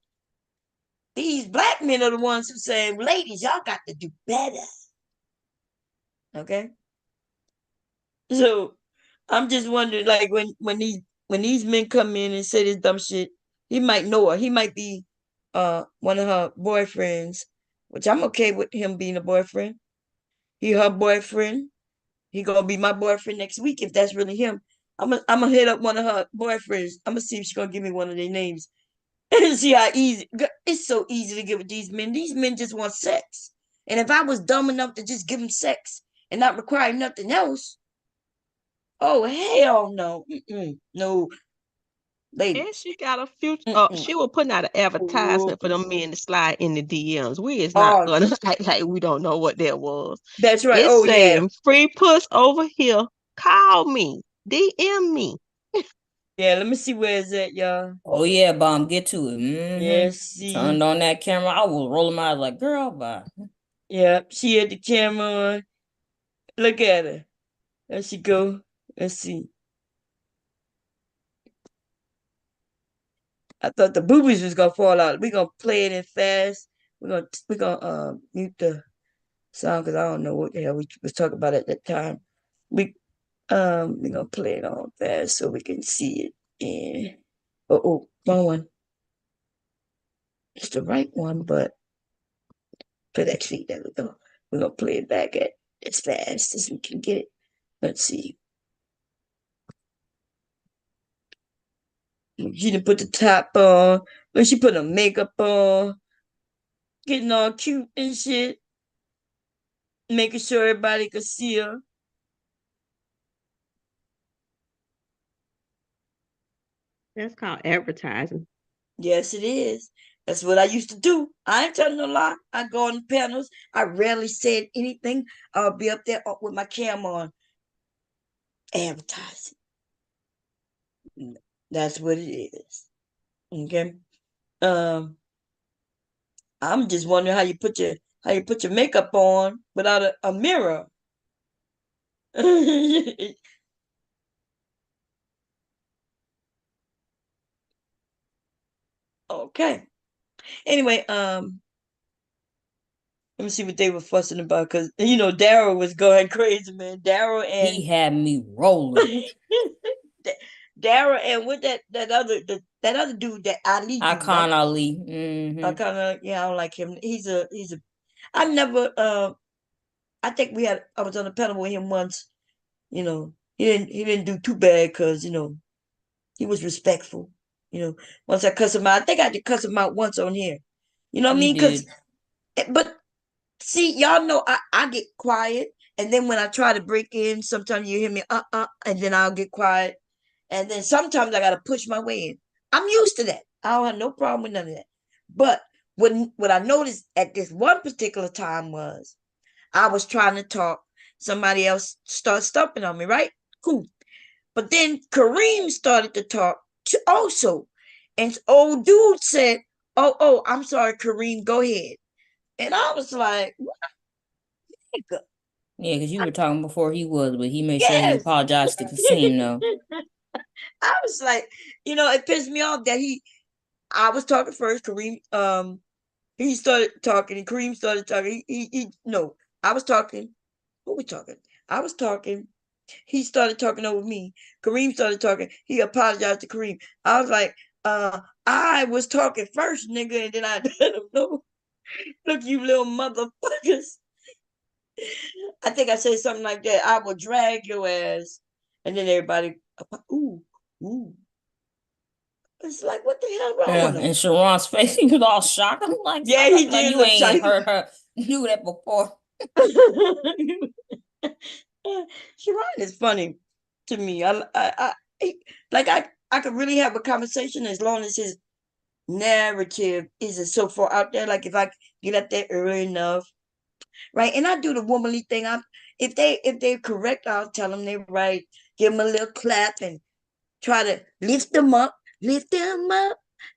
these black men are the ones who say, "Ladies, y'all got to do better." Okay. So I'm just wondering, like when these men come in and say this dumb shit, he might know her. He might be one of her boyfriends, which I'm okay with him being a boyfriend. He her boyfriend. He gonna be my boyfriend next week if that's really him. I'm gonna hit up one of her boyfriends. I'm gonna see if she's gonna give me one of their names and see how easy. It's so easy to get with these men. These men just want sex. And if I was dumb enough to just give them sex and not require nothing else, oh hell no, no, lady. And she got a future. She was putting out an advertisement for them men to slide in the DMs. We is not gonna act like we don't know what that was. That's right. It's saying free puss over here. Call me, DM me. Yeah, let me see where is that, y'all. Oh yeah, bomb, get to it. Mm-hmm. Yes, see. Turned on that camera. I was rolling my eyes like, girl, bye. Yeah, she had the camera on. Look at her. There she go. Let's see. I thought the boobies was gonna fall out. We're gonna play it in fast. We're gonna mute the sound because I don't know what the hell we was talking about at that time. We're gonna play it on fast so we can see it. And wrong one. It's the right one, but actually, there we go. We're gonna play it back at as fast as we can get it. Let's see. She didn't put the top on. But she put her makeup on. Getting all cute and shit. Making sure everybody could see her. That's called advertising. Yes, it is. That's what I used to do. I ain't telling no lie. I go on panels. I rarely said anything. I'll be up there with my camera on. Advertising. That's what it is. Okay. I'm just wondering how you put your makeup on without a mirror. Okay. Anyway, let me see what they were fussing about because Daryl was going crazy, man. Daryl and he had me rolling. Daryl and with that other dude, that Ali, Icon Ali. Mm-hmm. I don't like him. He's a. I never. I think I was on a panel with him once. He didn't do too bad because he was respectful. Once I cuss him out, I think I had to cuss him out once on here. You know what I mean? But see, y'all know I get quiet, and then when I try to break in, sometimes you hear me and then I'll get quiet, and then sometimes I gotta push my way in. I'm used to that. I don't have no problem with none of that. But what I noticed at this one particular time was I was trying to talk, somebody else started stumping on me, right? Cool. But then Kareem started to talk also, and old dude said, "Oh, I'm sorry, Kareem, go ahead." And I was like, "What?" Yeah, because you were talking before he was, but he made sure he apologized to Kasim, though. I was like, it pissed me off that I was talking first. Kareem, he started talking, and Kareem started talking. I was talking. Who we talking? I was talking. He started talking over me. Kareem started talking. He apologized to Kareem. I was like, I was talking first, nigga, and then I let him know. Look, you little motherfuckers. I think I said something like that. I will drag your ass. And then everybody, ooh. It's like, what the hell wrong with him? And Sharon's face, he was all shocked. I'm like, yeah, he did. You ain't heard her do that before. Sharon is funny to me. I could really have a conversation as long as his narrative isn't so far out there. Like if I get up there early enough, right? And I do the womanly thing. If they're correct, I'll tell them they're right. Give them a little clap and try to lift them up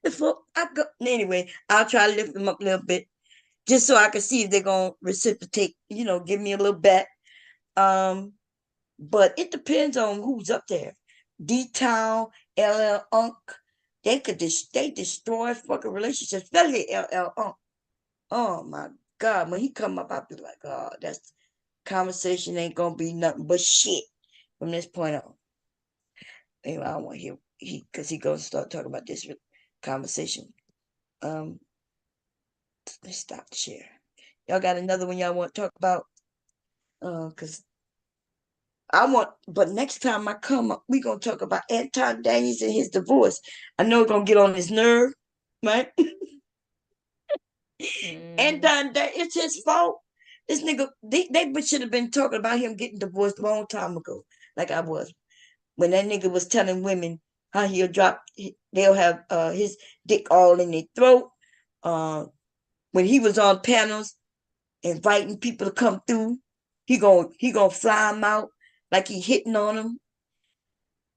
before I go. Anyway, I'll try to lift them up a little bit just so I can see if they're gonna reciprocate. Give me a little back. But it depends on who's up there. D-Town, LL Unk, they destroy fucking relationships, especially LL Unk. Oh my God, when he come up, I'll be like, oh, that's conversation ain't gonna be nothing but shit from this point on. Anyway, I don't want to hear because he gonna start talking about this conversation. Let's stop the share. Y'all got another one y'all want to talk about? Because but next time I come up, we gonna talk about Anton Daniels and his divorce. I know it's gonna get on his nerve, right? Anton Daniels, it's his fault. This nigga, they should have been talking about him getting divorced a long time ago, like I was. When that nigga was telling women how they'll have his dick all in their throat. When he was on panels inviting people to come through, he gonna fly them out like he hitting on them.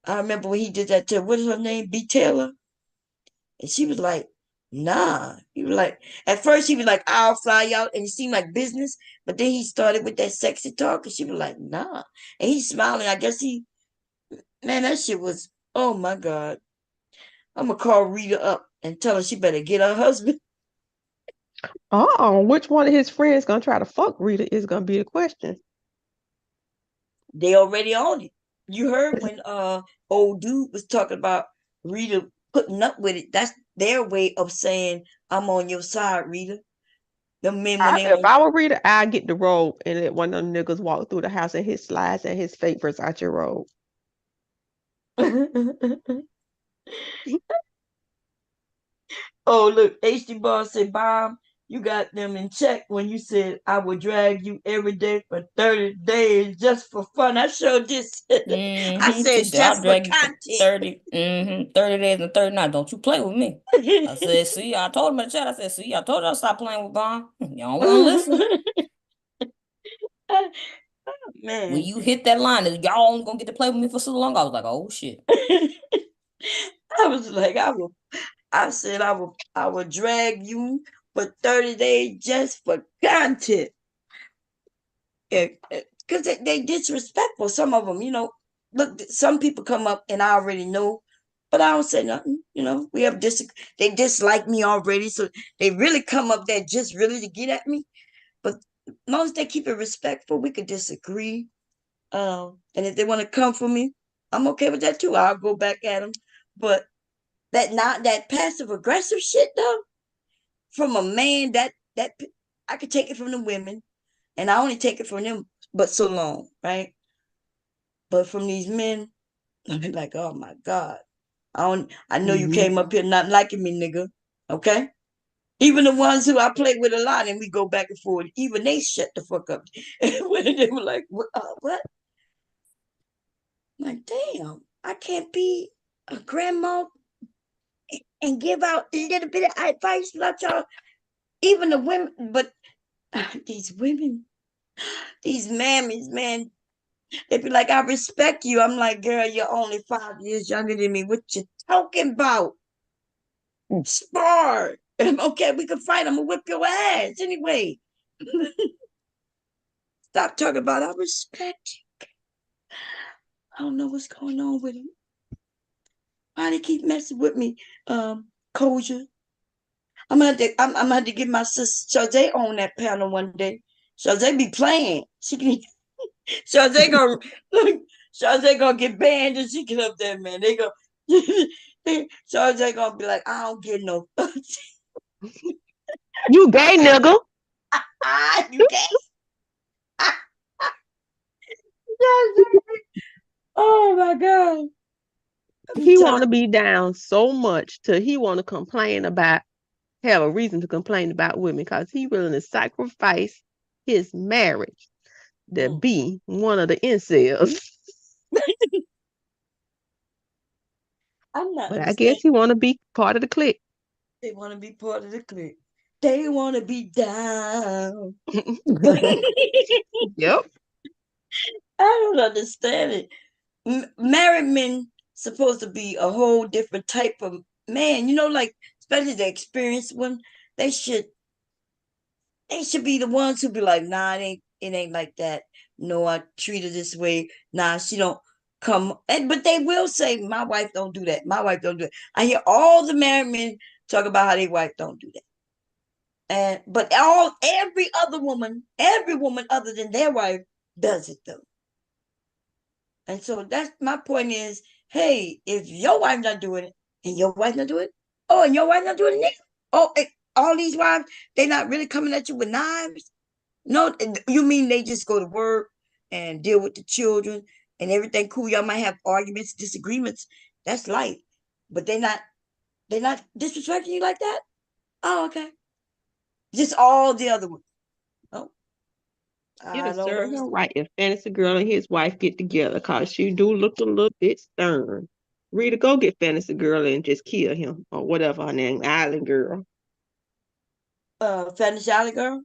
I remember when he did that to, what is her name, B. Taylor? And she was like, nah. He was like, at first he was like, I'll fly out, and it seemed like business, but then he started with that sexy talk, and she was like, nah. And he's smiling. I guess man, that shit was, oh my God. I'm gonna call Rita up and tell her she better get her husband. Which one of his friends gonna try to fuck Rita is gonna be the question. They already on it. You heard when old dude was talking about Rita putting up with it. That's their way of saying, I'm on your side, Rita. The men if I were Rita, I'd get the robe and let one of them niggas walk through the house in his slides and his fake Versace robe. Oh, look, HD Boss said, Bob, you got them in check when you said I would drag you every day for 30 days just for fun. I showed this. I said just for content. 30 days and 30 nights. Don't you play with me. I said, see, I told him in the chat. I said, see, I told y'all stop playing with Bomb. Y'all want to listen. Man. When you hit that line, y'all only gonna get to play with me for so long. I was like, oh shit. I was like, I said I would drag you for 30 days just for content. Because they disrespectful, some of them, Look, some people come up and I already know, but I don't say nothing. We have they dislike me already, so they really come up there just really to get at me. But most they keep it respectful. We could disagree, and if they want to come for me, I'm okay with that too. I'll go back at them. But that passive aggressive shit though, from a man, that I could take it from the women, and I only take it from them, but so long, right? But from these men, I'll be like, oh my God, I know you came up here not liking me, nigga. Okay. Even the ones who I play with a lot and we go back and forth, even they shut the fuck up. When they were like, what? I'm like, damn, I can't be a grandma and give out a little bit of advice about y'all. Even the women, but these women, these mammies, man, they be like, I respect you. I'm like, girl, you're only 5 years younger than me. What you talking about? Spar. Okay, we can fight. I'm gonna whip your ass anyway. Stop talking about I respect you. I don't know what's going on with him. Why they keep messing with me? Koja. I'm gonna have to get my sister Shazay on that panel one day. Shazay be playing. She can Shazay gonna get banned and she get up there, man. So they're gonna be like, I don't get no. You gay, nigga. You gay? Oh my God. He want to be down so much till he want to complain about, have a reason to complain about women because he willing to sacrifice his marriage to be one of the incels. I'm not. But I guess he want to be part of the clique. They want to be part of the clique. They want to be down. Yep. I don't understand it. Married men supposed to be a whole different type of man. You know, like especially the experienced one. They should be the ones who be like, nah, it ain't like that. No, I treat her this way. Nah, she don't come. But they will say, my wife don't do that. My wife don't do it. I hear all the married men talk about how their wife don't do that. But every woman other than their wife does it though. And so that's my point is, hey, if your wife not doing it and your wife not doing it, and your wife not doing it, all these wives, they not really coming at you with knives. No, you mean they just go to work and deal with the children and everything cool. Y'all might have arguments, disagreements. That's light. But they're not disrespecting you like that? Oh, okay. Just all the other ones. Oh. It'll serve him right if Fantasy Girl and his wife get together because she do look a little bit stern. Rita, go get Fantasy Girl and just kill him or whatever her name, Island Girl. Fantasy Island Girl?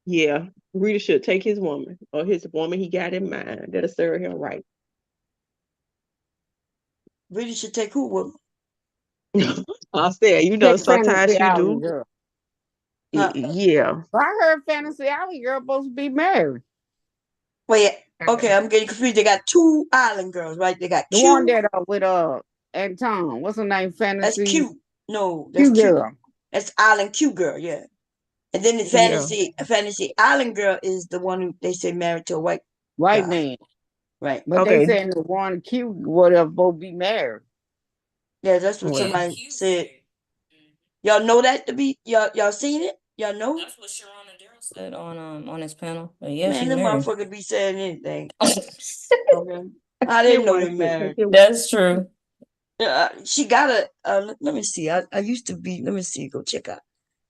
Yeah, Rita should take his woman or his woman he got in mind. That'll serve him right. Rita should take who woman? I said, sometimes she do. Girl. Yeah. I heard Fantasy Alley Girl supposed to be married. Wait, okay, I'm getting confused. They got two Island Girls, right? They got the Q. one that with Anton. What's her name? Fantasy. That's Q. No, that's Q Girl. That's Island Q Girl, yeah. And then the Fantasy Island Girl is the one who they say married to a white man. Right. But they saying the one Q whatever both be married. Yeah, that's what somebody said. Y'all know that to be y'all seen it? Y'all know? That's what Sharon Darrell said on his panel. But yeah, man, she's them married. motherfuckers be saying anything. Okay. I didn't know they married. That's true. She got a let me see. I used to be, let me see, go check out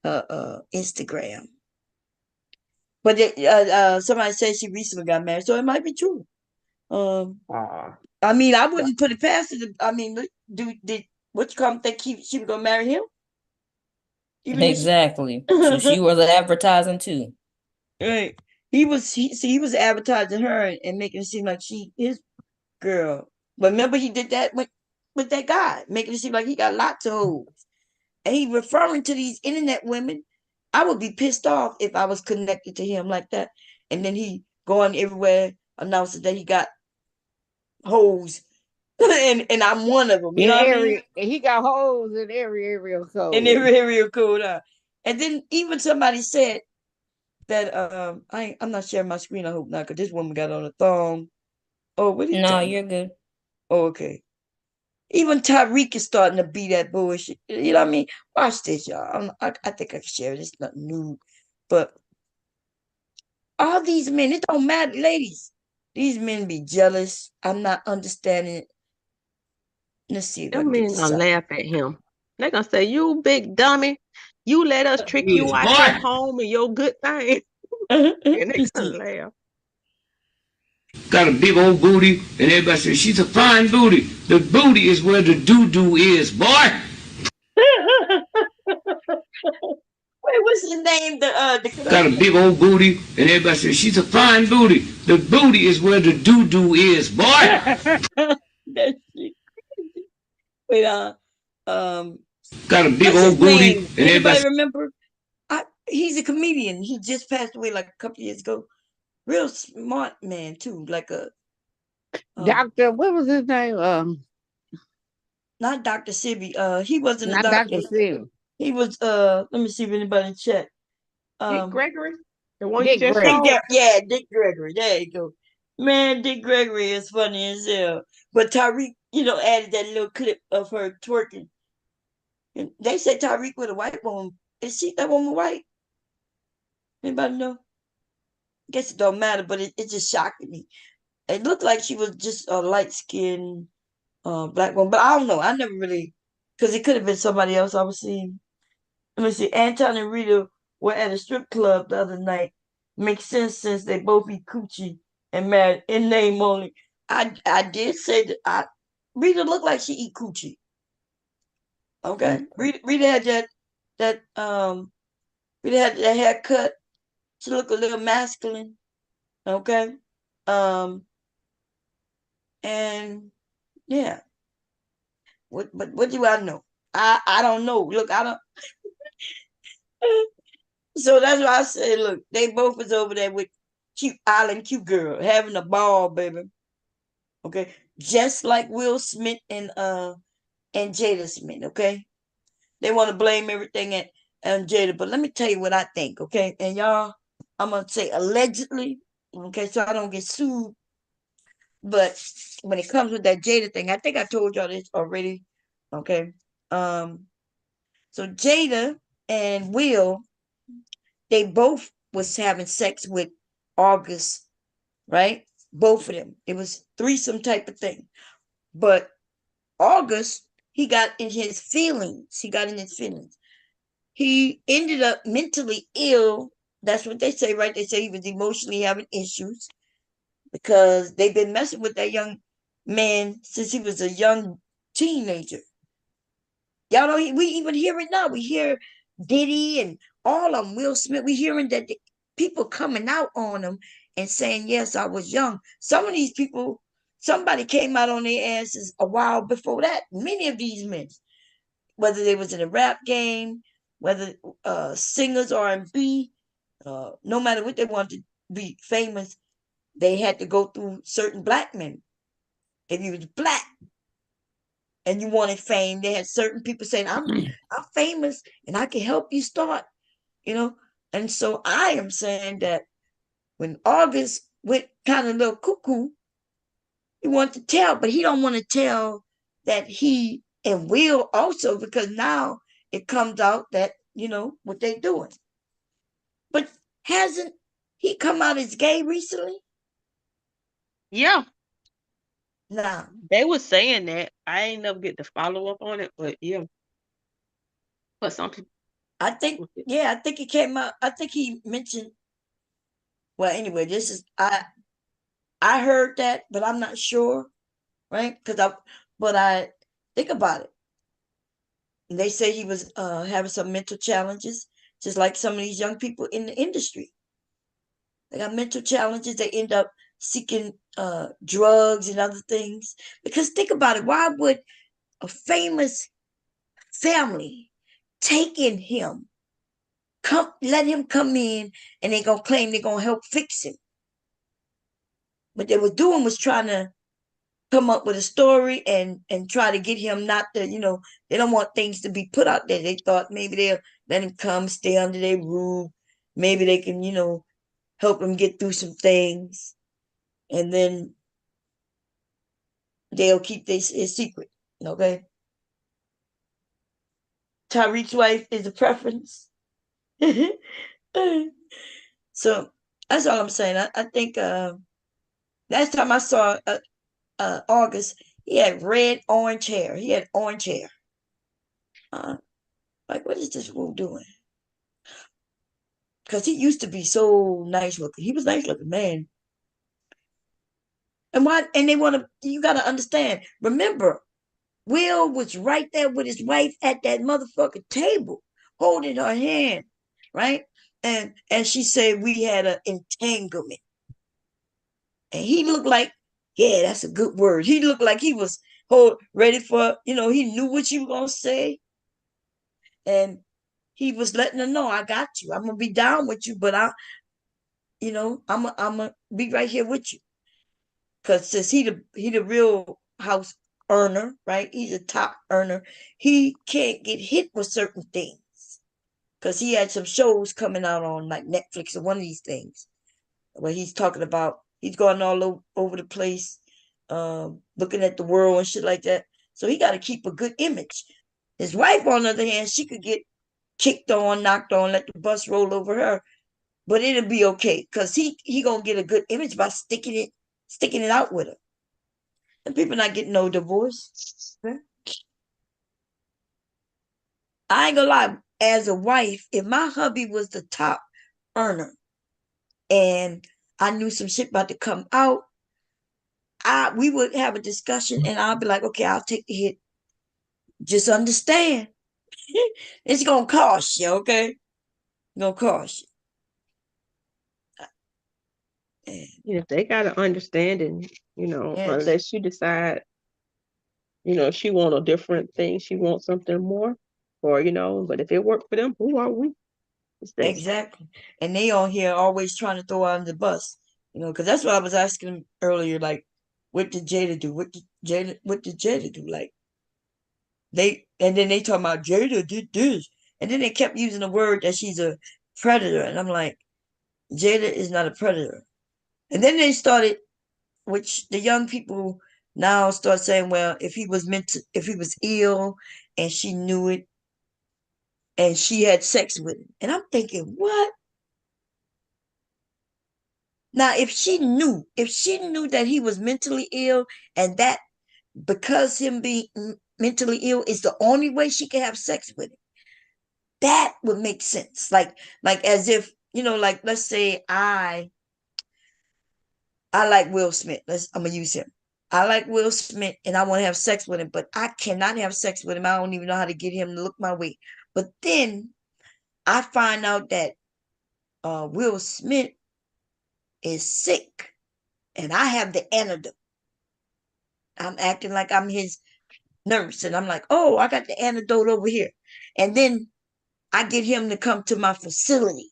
her Instagram. But somebody said she recently got married, so it might be true. I mean, I wouldn't put it past it. I mean, did what you come think she was gonna marry him? Exactly. So she was advertising too. Right. He was advertising her and making it seem like she is girl. But remember he did that with that guy, making it seem like he got lots of hoes. And he referring to these internet women. I would be pissed off if I was connected to him like that. And then he going everywhere announcing that he got hoes. and I'm one of them. You know what I mean? He got hoes in every area code. In every area code. And then even somebody said that I'm not sharing my screen, I hope not, because this woman got on a thong. Oh, what is No, you're good. Oh, okay. Even Tyreek is starting to be that bullshit. You know what I mean? Watch this, y'all. I think I can share it. It's nothing new. But all these men, it don't matter, ladies. These men be jealous. I'm not understanding it. Let's see. Them men gonna laugh at him. They're gonna say, "You big dummy. You let us trick you out your home and your good thing." And they gonna laugh. Got a big old booty, and everybody says she's a fine booty. The booty is where the doo-doo is, boy. Wait, what's his name? Got a big old booty, and everybody says she's a fine booty. The booty is where the doo-doo is, boy. That's crazy. Wait, got a big old booty, and everybody remember? He's a comedian. He just passed away like a couple years ago. Real smart man too, like a doctor. What was his name? Not Dr. Sebi. He wasn't not a doctor. Dr. Sebi. He was. Let me see if anybody check. Dick Gregory, the one Dick you just Gregory. saw? Yeah, Dick Gregory. There you go. Man, Dick Gregory is funny as hell. But Tyreek, added that little clip of her twerking. And they say Tyreek with a white woman. Is she that woman white? Anybody know? I guess it don't matter, but it just shocked me. It looked like she was just a light skinned black woman, but I don't know. I never really, because it could have been somebody else I was seeing. Let me see. Anton and Rita were at a strip club the other night. Makes sense since they both eat coochie and married in name only. I did say that Rita looked like she eat coochie. Okay. Rita had Rita had that haircut. She looked a little masculine. Okay. And yeah. What do I know? I don't know. Look, I don't. So that's why I say, look, they both was over there with cute island cute girl having a ball, baby. Okay, just like Will Smith and Jada Smith. Okay, they want to blame everything at Jada, but let me tell you what I think. Okay, and y'all, I'm gonna say allegedly. Okay, so I don't get sued. But when it comes with that Jada thing, I think I told y'all this already. Okay, so Jada and Will, they both was having sex with August, right? Both of them. It was threesome type of thing. But August, he got in his feelings. He ended up mentally ill. That's what they say, right? They say he was emotionally having issues because they've been messing with that young man since he was a young teenager. Y'all know we even hear it now. We hear Diddy and all of them, Will Smith. We hearing that people coming out on them and saying, "Yes, I was young." Some of these people, somebody came out on their asses a while before that. Many of these men, whether they was in a rap game, whether singers, R&B, no matter what they wanted to be famous, they had to go through certain black men. If you was black and you wanted fame, they had certain people saying, I'm famous and I can help you start, And so I am saying that when August went kind of a little cuckoo, he wanted to tell, but he don't want to tell that he and Will also, because now it comes out that, what they doing. But hasn't he come out as gay recently? Yeah. Nah. They were saying that. I ain't never get to follow up on it, but yeah. But some people. I think he came out. I think he mentioned. Well, anyway, I heard that, but I'm not sure, right? But I think about it. And they say he was having some mental challenges, just like some of these young people in the industry. They got mental challenges. They end up seeking drugs and other things. Because think about it. Why would a famous family taking him, let him come in, and they gonna claim they're gonna help fix him? What they were doing was trying to come up with a story and try to get him not to, they don't want things to be put out there. They thought maybe they'll let him come stay under their roof. Maybe they can, help him get through some things. And then they'll keep his secret. Okay. Tyreek's wife is a preference. So that's all I'm saying. I think last time I saw August, he had red orange hair. He had orange hair. Like, what is this fool doing? Because he used to be so nice looking. He was nice looking, man. And you gotta understand, remember, Will was right there with his wife at that motherfucking table, holding her hand, right? And she said we had an entanglement. And he looked like, yeah, that's a good word. He looked like he was ready for, he knew what you were gonna say. And he was letting her know, I got you. I'm gonna be down with you, but I'm gonna be right here with you. Cause since he the real house earner, right? He's a top earner. He can't get hit with certain things. Cause he had some shows coming out on like Netflix or one of these things where he's talking about he's going all over the place looking at the world and shit like that. So he got to keep a good image. His wife, on the other hand, she could get kicked on, knocked on, let the bus roll over her, but it'll be okay because he gonna get a good image by sticking it out with her. And people not getting no divorce. Okay? I ain't gonna lie. As a wife, if my hubby was the top earner and I knew some shit about to come out, we would have a discussion and I'll be like, okay, I'll take the hit. Just understand. It's gonna cost you, okay? It's gonna cost you. If they got an understanding, Yes. unless you decide, she want a different thing, she wants something more, or but if it worked for them, who are we? Exactly. And they on here always trying to throw out on the bus, because that's what I was asking them earlier. Like, what did Jada do? What did Jada do? Like, and then they talking about Jada did this, and then they kept using the word that she's a predator, and I'm like, Jada is not a predator. And then they started, which the young people now start saying, well, if he was ill, and she knew it, and she had sex with him, and I'm thinking, what? Now, if she knew that he was mentally ill, and that because him being mentally ill is the only way she can have sex with him, that would make sense. Like as if, like, let's say I like Will Smith. I'm gonna use him. I like Will Smith and I want to have sex with him, but I cannot have sex with him. I don't even know how to get him to look my way. But then I find out that Will Smith is sick and I have the antidote. I'm acting like I'm his nurse and I'm like, oh, I got the antidote over here. And then I get him to come to my facility.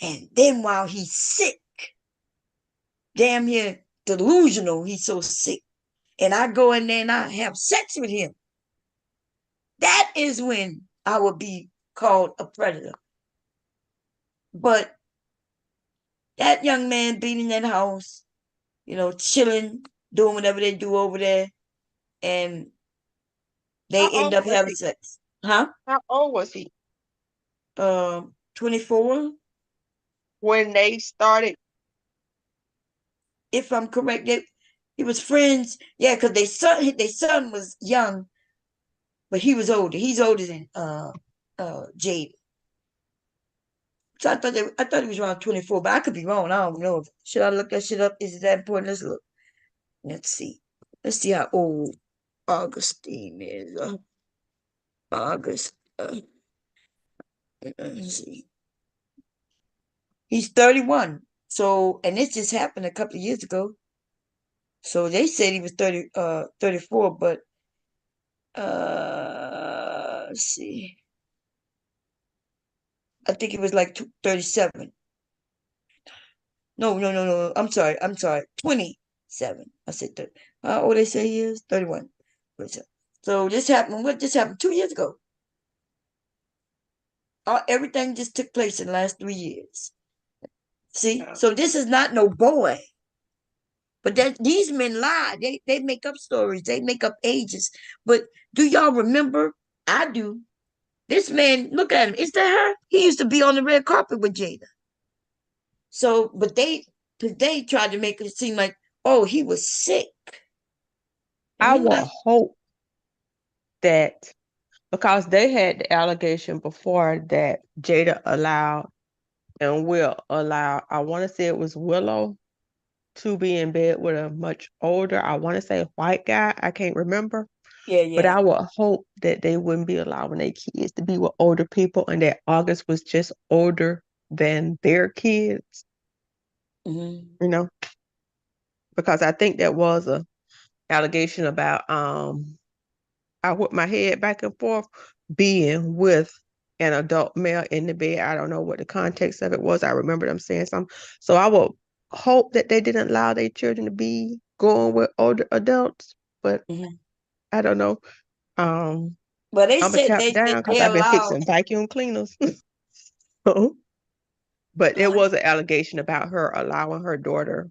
And then while he's sick, damn near delusional, he's so sick, and I go in there and I have sex with him, that is when I would be called a predator. But that young man being in that house, chilling, doing whatever they do over there, and they end up having sex. Huh? How old was he? 24. When they started. If I'm correct, he was friends. Yeah, because their son was young, but he was older. He's older than Jade. So I thought he was around 24, but I could be wrong. I don't know. Should I look that shit up? Is it that important? Let's look. Let's see. Let's see how old Augustine is. August. Let's see. He's 31. So, and this just happened a couple of years ago. So they said he was 34, but let's see. I think it was like 37. No. I'm sorry. 27. I said 30. How old they say he is? 31. So this happened. What just happened 2 years ago? Everything just took place in the last 3 years. See? So this is not no boy. But these men lie. They make up stories. They make up ages. But do y'all remember? I do. This man, look at him. Is that her? He used to be on the red carpet with Jada. So, but they tried to make it seem like, oh, he was sick. I would hope that, because they had the allegation before that Jada allowed and will allow, I want to say it was Willow, to be in bed with a much older, I want to say white guy. I can't remember. Yeah. But I would hope that they wouldn't be allowing their kids to be with older people and that August was just older than their kids. Mm-hmm. Because I think that was a allegation about I whip my head back and forth being with an adult male in the bed. I don't know what the context of it was. I remember them saying something. So I would hope that they didn't allow their children to be going with older adults, but I don't know. But they I'm said tap they down because I've been allowed. fixing vacuum cleaners. But it was an allegation about her allowing her daughter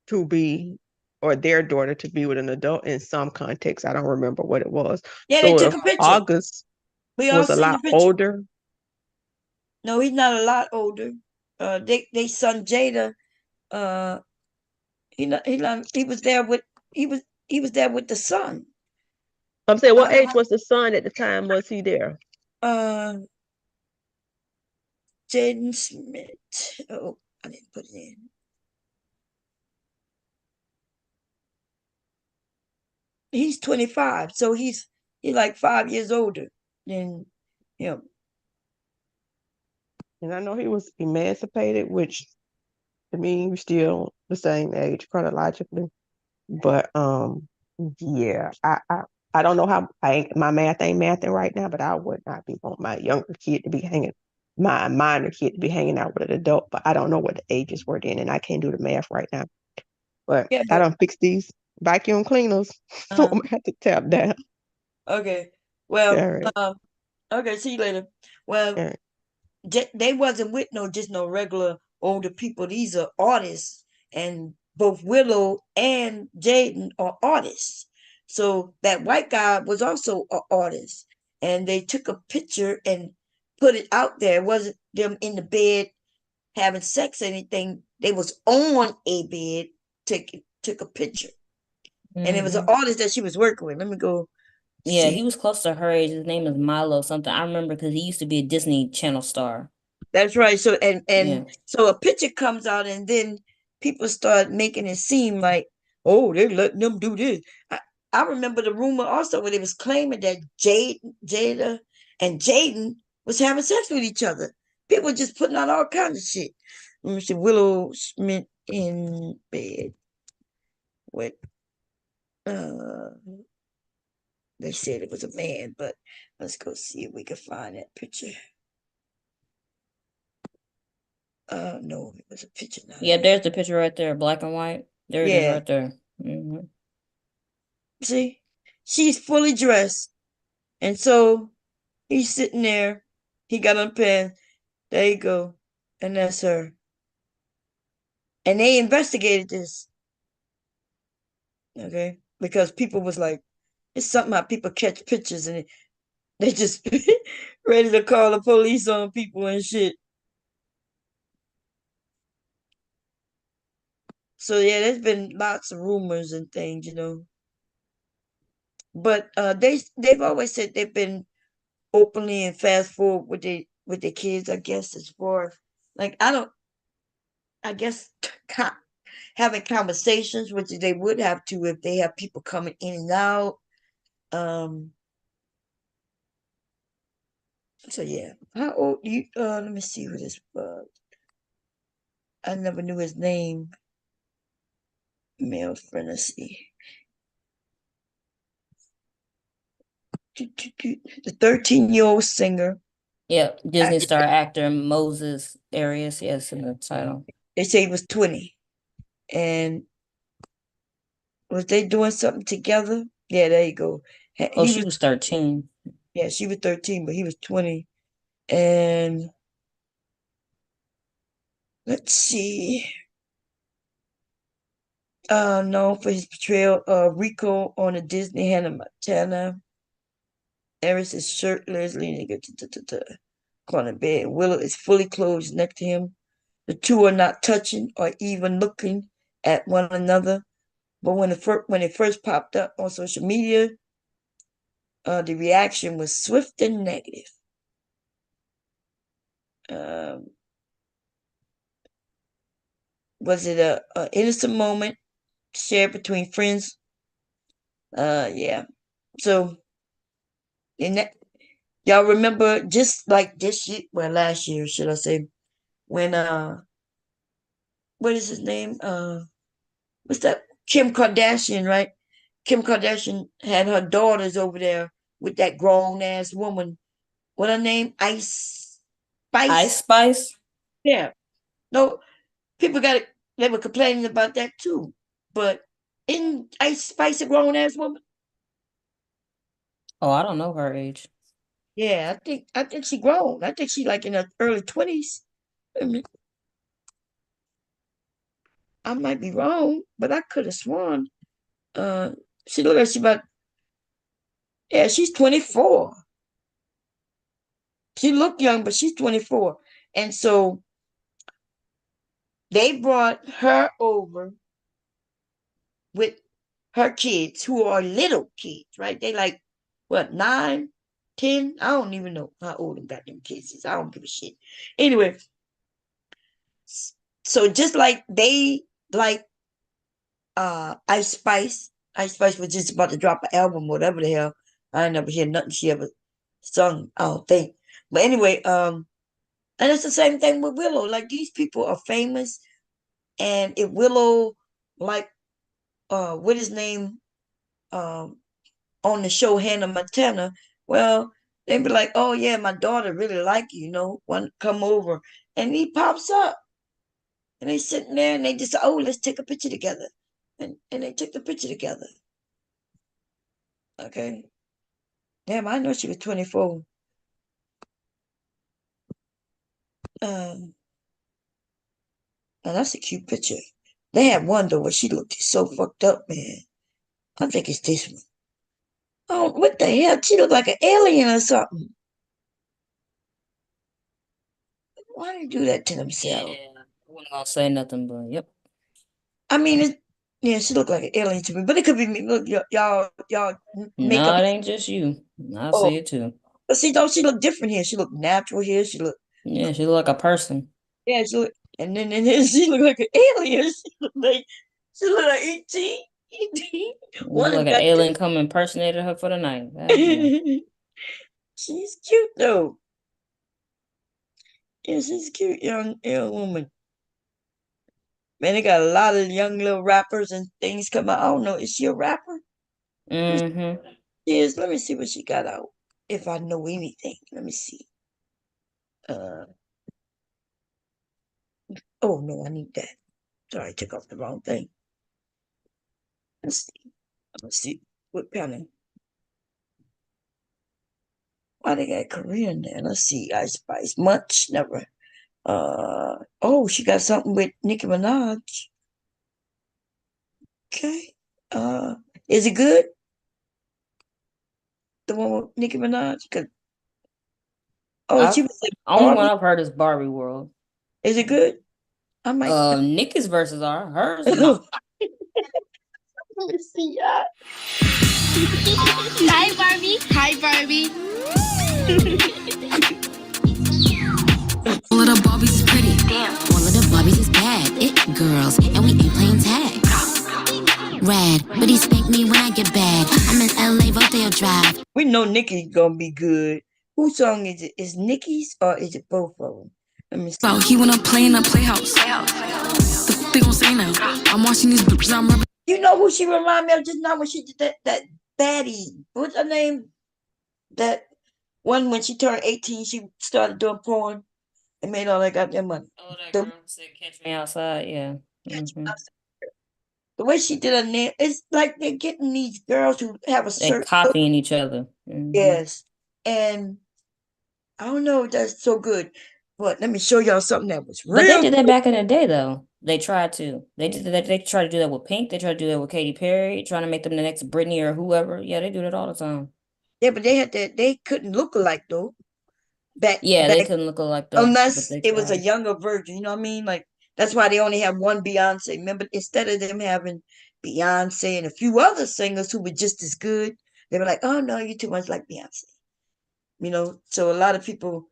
to be or their daughter to be with an adult in some context. I don't remember what it was. Yeah, So they took if a picture. August We all was a seen the lot picture. older, No, he's not a lot older. They son Jada, he was there with the son. I'm saying, what age was the son at the time? Was he there? Jaden Smith. Oh, I didn't put it in. He's 25, so he's like 5 years older than him. And I know he was emancipated, which to me, we're still the same age chronologically. But yeah, I don't know how my math ain't mathing right now, but I would not be want my younger kid to be hanging, my minor kid to be hanging out with an adult. But I don't know what the ages were then, and I can't do the math right now. But Yeah, I don't fix these vacuum cleaners, so I'm gonna have to tap down. Okay. Well, All right. okay, see you later. Well, All right. they wasn't with just no regular older people. These are artists, and both Willow and Jaden are artists. So that white guy was also an artist, and they took a picture and put it out there. It wasn't them in the bed having sex or anything. They was on a bed, took a picture, and it was an Mhm. artist that she was working with. Let me go. Yeah, See. he was close to her age. His name is Milo something. I remember because he used to be a Disney Channel star. That's right. So Yeah. so a picture comes out, and then people start making it seem like, oh, they're letting them do this. I remember the rumor also where they was claiming that Jada and Jaden was having sex with each other. People just putting out all kinds of shit. Let me see, Willow Smith in bed with they said it was a man, but let's go see if we can find that picture. No, it was a picture. Yeah, there's the picture right there, black and white. There it is Yeah. right there. Hmm. See, she's fully dressed, and so he's sitting there. He got on pants. There you go, and that's her. And they investigated this, okay, because people was like, it's something how people catch pictures and they just ready to call the police on people and shit. So yeah, there's been lots of rumors and things, But they've always said they've been openly and fast forward with their kids, I guess, as far like I guess having conversations, which they would have to if they have people coming in and out. So yeah, how old you? Let me see who this was. I never knew his name. Male friend. Let's see. The 13-year-old singer. Yep, Disney star actor Moses Arias. Yes, in the title. They say he was 20, and was they doing something together? Yeah, there you go. Oh, she was 13. Yeah, she was 13, but he was 20. And let's see. Known for his portrayal of Rico on the Disney Hannah Montana. Eris is shirtless, leaning on the bed. Willow is fully clothed next to him. The two are not touching or even looking at one another. But when it first popped up on social media, the reaction was swift and negative. Was it a innocent moment shared between friends? Yeah. So, y'all remember just like this year, well, last year, should I say, when what is his name? What's that? Kim Kardashian, right? Kim Kardashian had her daughters over there with that grown ass woman. What her name? Ice Spice. Ice Spice. Yeah. No, people got it. They were complaining about that too. But isn't Ice Spice a grown ass woman? Oh, I don't know her age. Yeah, I think she grown. I think she like in her early 20s. I might be wrong, but I could have sworn. She looked like she's 24. She looked young, but she's 24. And so they brought her over with her kids, who are little kids, right? They like, what, 9, 10? I don't even know how old them goddamn kids is. I don't give a shit. Anyway, so just like they like Ice Spice. Ice Spice was just about to drop an album, whatever the hell. I never hear nothing she ever sung, I don't think. But anyway, and it's the same thing with Willow. Like, these people are famous, and if Willow, like, what his name, on the show Hannah Montana, well, they'd be like, oh yeah, my daughter really like you, want to come over, and he pops up, and they sitting there, and they just, oh, let's take a picture together, and they took the picture together. Okay, damn, I know she was 24. And that's a cute picture. They had one though where she looked so fucked up, man. I think it's this one. Oh, what the hell? She looked like an alien or something. Why do they do that to themselves? Yeah, I wasn't gonna say nothing, but yep. I mean, yeah, she looked like an alien to me, but it could be me. Look, y'all make No, up. it ain't just you. I Oh, see it too. but see, don't she look different here? She look natural here. She look, Yeah, she look like a person. yeah, she look, and then she look like an alien. She look like E.T. E.T. You One look of like them an got alien come impersonated her for the night. God damn. She's cute though. Yeah, she's a cute young woman. Man, they got a lot of young little rappers and things come out. I don't know. Is she a rapper? Mm-hmm. Yes. Let me see what she got out. If I know anything, let me see. Oh no, I need that. Sorry, I took off the wrong thing. Let's see. Let's see what kind of. Why they got Korean there? Let's see. Ice Spice. Much never. Oh, she got something with Nicki Minaj. Okay. Is it good? The one with Nicki Minaj? She was like Only one Barbie. I've heard is Barbie World. Is it good? I might. Nikki's verses are hers. No. Let me see ya. Hi, Barbie. Hi, Barbie. All of the Barbies is pretty. Damn. All of the Barbies is bad. It girls, and we ain't playing tag. Rad, but he spank me when I get bad. I'm in LA, Rodeo Drive. We know Nicki's gonna be good. Whose song is it? Is Nicki's or is it both of them? Let me see. So he wanna play in a playhouse. They gon' say now. I'm watching these bitches. I'm rubbing. You know who she remind me of just now when she did that baddie? What's her name? That one when she turned 18, she started doing porn and made all that goddamn money. Oh, that girl said catch me outside, yeah. Mm-hmm. The way she did her name, it's like they're getting these girls who have a They certain copying each other. Mm-hmm. Yes. And I don't know if that's so good, but let me show y'all something that was real. But they did that back in the day, though. They tried to. They did that. They tried to do that with Pink. They tried to do that with Katy Perry, trying to make them the next Britney or whoever. Yeah, they do that all the time. Yeah, but they couldn't look alike though. Back they couldn't look alike though. Unless it was a younger version, you know what I mean? Like that's why they only have one Beyonce. Remember, instead of them having Beyonce and a few other singers who were just as good, they were like, "Oh no, you're too much like Beyonce." So a lot of people.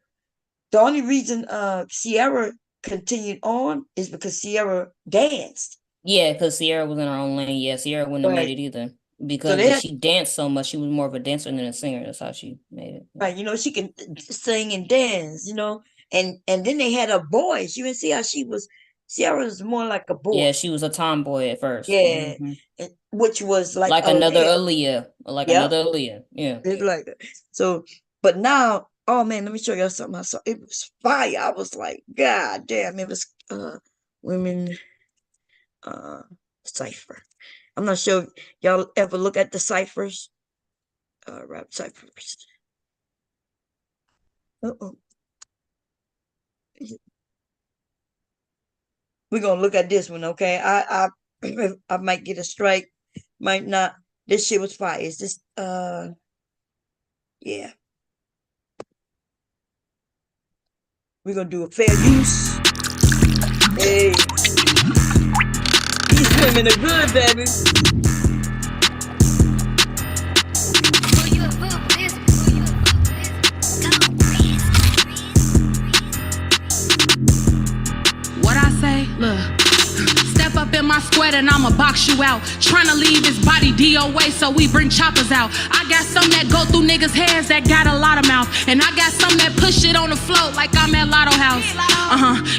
The only reason Ciara continued on is because Ciara danced. Yeah, because Ciara was in her own lane. Yeah, Ciara wouldn't have made it either. Because she danced so much, she was more of a dancer than a singer. That's how she made it. Right, she can sing and dance, and then they had her boys. You can see how Ciara was more like a boy. Yeah, she was a tomboy at first. Yeah, which was like another Aaliyah, another Aaliyah. Yeah, it's like that. So, but now, oh man, let me show y'all something I saw. It was fire. I was like, God damn, it was women cipher. I'm not sure if y'all ever look at the ciphers. Rap ciphers. Uh-oh. We're gonna look at this one, okay? I might get a strike, might not. This shit was fire. Is this yeah. We're gonna do a fair use. Hey, these women are good, baby. What I say? Look. Step up in my square and I'ma box you out. Tryna leave his body DOA, so we bring choppers out. I got some that go through niggas' heads that got a lot of mouth. And I got some that push it on the float like I'm at Lotto House.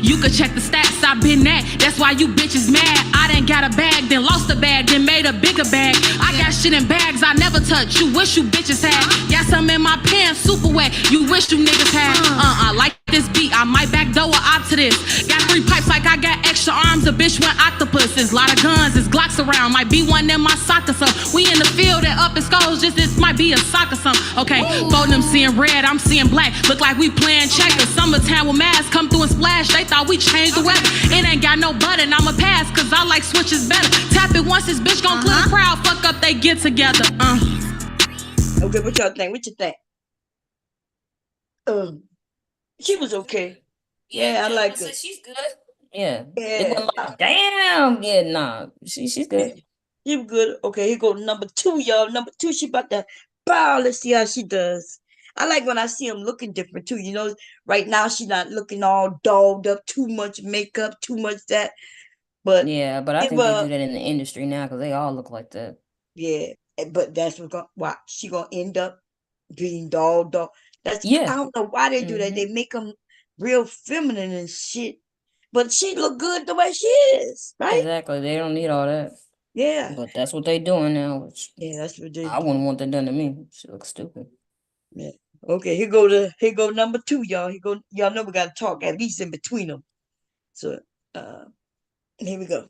You could check the stats, I been that. That's why you bitches mad. I done got a bag, then lost a bag, then made a bigger bag. I got shit in bags I never touch. You wish you bitches had. Got some in my pants, super wet. You wish you niggas had. Like this beat, I might backdoor a op to this. Got 3 pipes like I got extra arms. A bitch went octopuses. Lot of guns, there's Glocks around. Might be one in my sock or something. We in the field and up in skulls. Just this might be a sock or something. Okay, both them seeing red, I'm seeing black. Look like we playing checkers. Summertime with masks come through and splash. They thought we changed the weather. It ain't got no button, I'ma pass, cause I like switches better. Tap it once, this bitch gon' clear the crowd. Fuck up, they get together. Okay, what y'all think? What you think? She was okay. Yeah, I like her. She's good. Yeah. Yeah. It wasn't like, damn. Yeah, nah. She's good. She was good. Okay, here go number 2, y'all. Number 2, she about to bow. Let's see how she does. I like when I see them looking different too. You know, right now she's not looking all dolled up, too much makeup, too much that. But yeah, but I think they do that in the industry now because they all look like that. Yeah, but that's why she gonna end up being dolled up. That's I don't know why they do that. They make them real feminine and shit. But she look good the way she is, right? Exactly. They don't need all that. Yeah. But that's what they doing now. Which yeah, that's what they. I wouldn't want that done to me. She looks stupid. Yeah. Okay. Here go number 2, y'all. Y'all know we gotta talk at least in between them. So, here we go.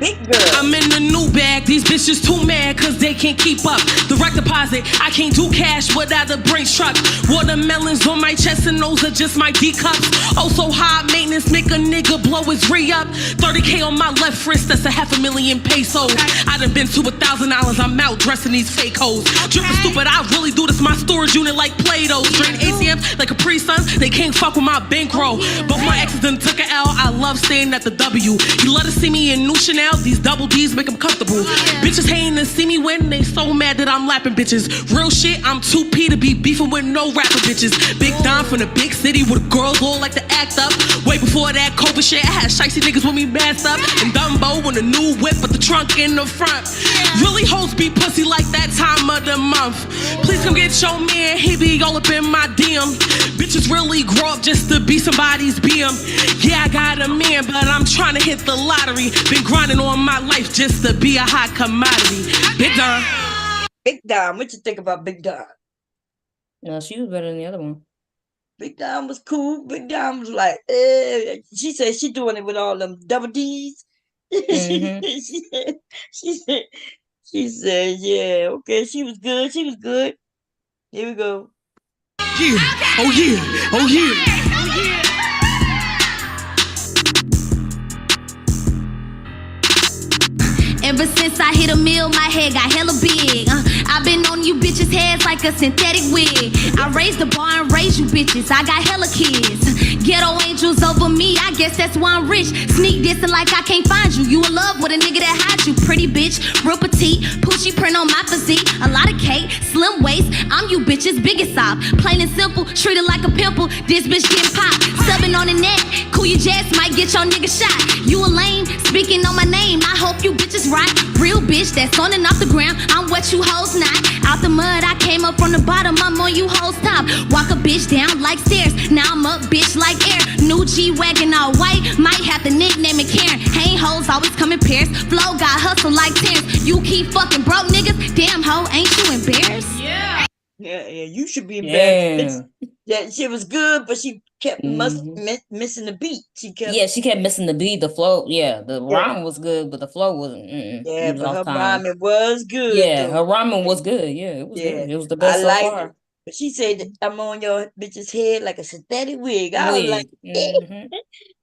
Big girl. I'm in the new bag. These bitches too mad cause they can't keep up. Direct deposit, I can't do cash without a Brinks truck. Watermelons on my chest and those are just my D cups. Also high maintenance, make a nigga blow his re-up. 30K on my left wrist, that's a $500,000 pesos. I done been to $1,000, I'm out dressing these fake hoes. Drippin' stupid, I really do this, my storage unit like Play-Doh. Drain ATMs like Capri Suns, they can't fuck with my bankroll. Both my exes done took an L, I love staying at the W. You let us see me in new Chanel. These double D's make them comfortable. Bitches hating to see me win. They so mad that I'm lapping bitches. Real shit, I'm too P to be beefing with no rapper bitches. Big Don from the big city with girls all like to act up. Way before that COVID shit, I had shicey niggas with me masked up. And Dumbo in a new whip with the trunk in the front. Really hoes be pussy like that time of the month. Please come get your man, he be all up in my DM. Bitches really grow up just to be somebody's BM. Yeah, I got a man, but I'm trying to hit the lottery. Been grinding all my life just to be a hot commodity. Big Don. Big Don, what you think about Big Don? No, she was better than the other one. Big Don was cool. Big Don was like, she said she doing it with all them double D's. She said, yeah, okay, she was good. She was good. Here we go. Yeah, oh yeah, oh yeah. Ever since I hit a mill, my head got hella big. I've been on you bitches' heads like a synthetic wig. I raised the bar and raised you bitches. I got hella kids. Ghetto angels over me, I guess that's why I'm rich. Sneak dissing like I can't find you. You in love with a nigga that hides you. Pretty bitch, real petite, Poochie print on my physique. A lot of cake, slim waist. I'm you bitches' biggest op. Plain and simple, treated like a pimple. This bitch getting popped. Subbing on the neck, cool your jazz might get your nigga shot. You a lame, speaking on my name. I hope you bitches right. Real bitch that's on and off the ground. I'm what you hoes not. Out the mud, I came up from the bottom. I'm on you hoes top. Walk a bitch down like stairs. Now I'm up bitch like air. New G-Wagon all white. Might have to nickname it Karen. Hang hoes always come in pairs. Flow got hustle like Terrence. You keep fucking broke niggas. Damn hoe, ain't you embarrassed? Yeah, you should be embarrassed. Yeah, she was good, but she kept missing the beat. She kept missing the beat, the flow. Yeah, the rhyme was good, but the flow wasn't. Yeah, but her rhyming was good. Yeah, her rhyming was good. Yeah, it was good. It was the best so far. But she said that I'm on your bitch's head like a synthetic wig. I was like, Wig.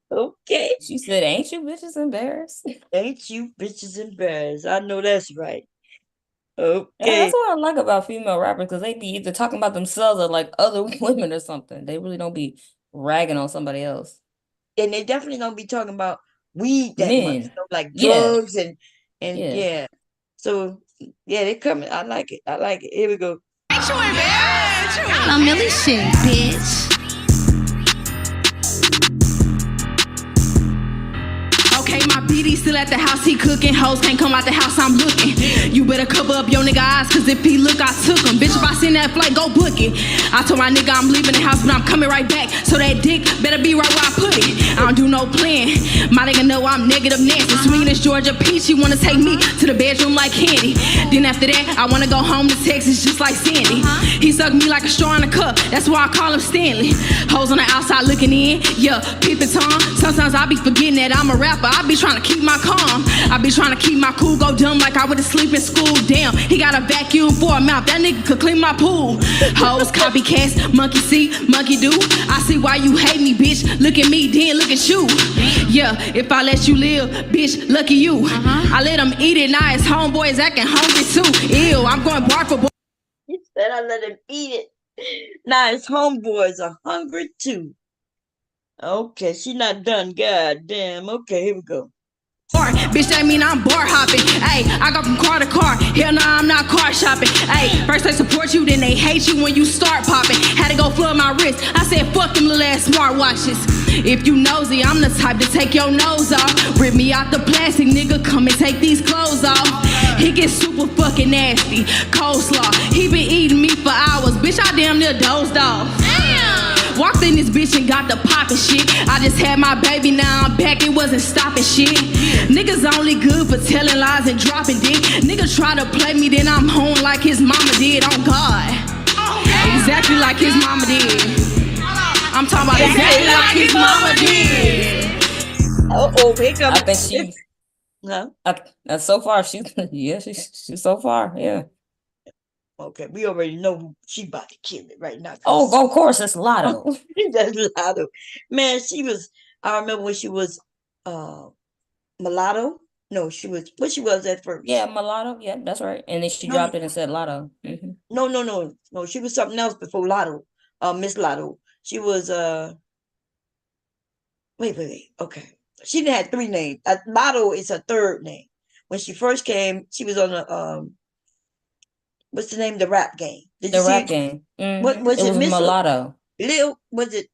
okay. She said, "Ain't you bitches embarrassed?" Ain't you bitches embarrassed? I know that's right. Yeah, Okay. that's what I like about female rappers because they be either talking about themselves or like other women or something. They really don't be ragging on somebody else. And they definitely don't be talking about weed that much, Men. like Yeah. drugs and Yeah. yeah. So yeah, they coming. I like it. I like it. Here we go. I'm Millie shit, bitch. Okay, my BD still at the house, he cooking. Hoes can't come out the house, I'm looking. You better cover up your nigga eyes, cause if he look, I took him. Bitch, if I send that flight, go book it. I told my nigga I'm leaving the house, but I'm coming right back. So that dick better be right where I put it. I don't do no plan. My nigga know I'm negative Nancy. Swinging this Georgia peach, she wanna take me to the bedroom like candy. Then after that, I wanna go home to Texas just like Sandy. He sucked me like a straw in a cup, that's why I call him Stanley. Hoes on the outside looking in, yeah, peep it Tom. Sometimes I be forgetting that I'm a rapper. I be trying to keep my calm. I be trying to keep my cool, go dumb like I went to sleep in school. Damn, he got a vacuum for a mouth. That nigga could clean my pool. Hoes, copycats, monkey see, monkey do. I see why you hate me, bitch. Look at me, then look at you. Yeah, if I let you live, bitch, lucky you. I let him eat it, now his homeboy is acting hungry too. Ew, I'm going bar for boy. He said I let him eat it. Now his homeboys are hungry too. Okay, she not done. God damn. Okay, here we go. Bitch, that mean I'm bar hopping. Ayy, I go from car to car. Hell nah, I'm not car shopping. Ayy, first they support you, then they hate you when you start popping. Had to go flood my wrist. I said, fuck them little ass smartwatches. If you nosy, I'm the type to take your nose off. Rip me out the plastic, nigga, come and take these clothes off. He gets super fucking nasty. Coleslaw, he been eating me for hours. Bitch, I damn near dozed off. Walked in this bitch and got the poppin' shit. I just had my baby, now I'm back, it wasn't stopping shit. Niggas only good for telling lies and dropping dick. Nigga try to play me, then I'm home like his mama did, on God. Exactly like his mama did. I'm talking about exactly like his mama did. Oh, here comes. I think she. No. So far, she's so far, yeah. Okay, we already know who she about to kill it right now. Oh, of course, it's Lotto. That's Lotto. Man, she was. I remember when she was, Mulatto. No, she was what she was at first. Yeah, Mulatto. Yeah, that's right. And then she dropped it and said Lotto. Mm-hmm. No. She was something else before Lotto. Miss Lotto. She was Wait. Okay, she didn't have three names. Lotto is her third name. When she first came, she was on the what's the name? The Rap Game. Did you see Rap it? Game. Mm-hmm. What was it? Miss Mulatto. Was it?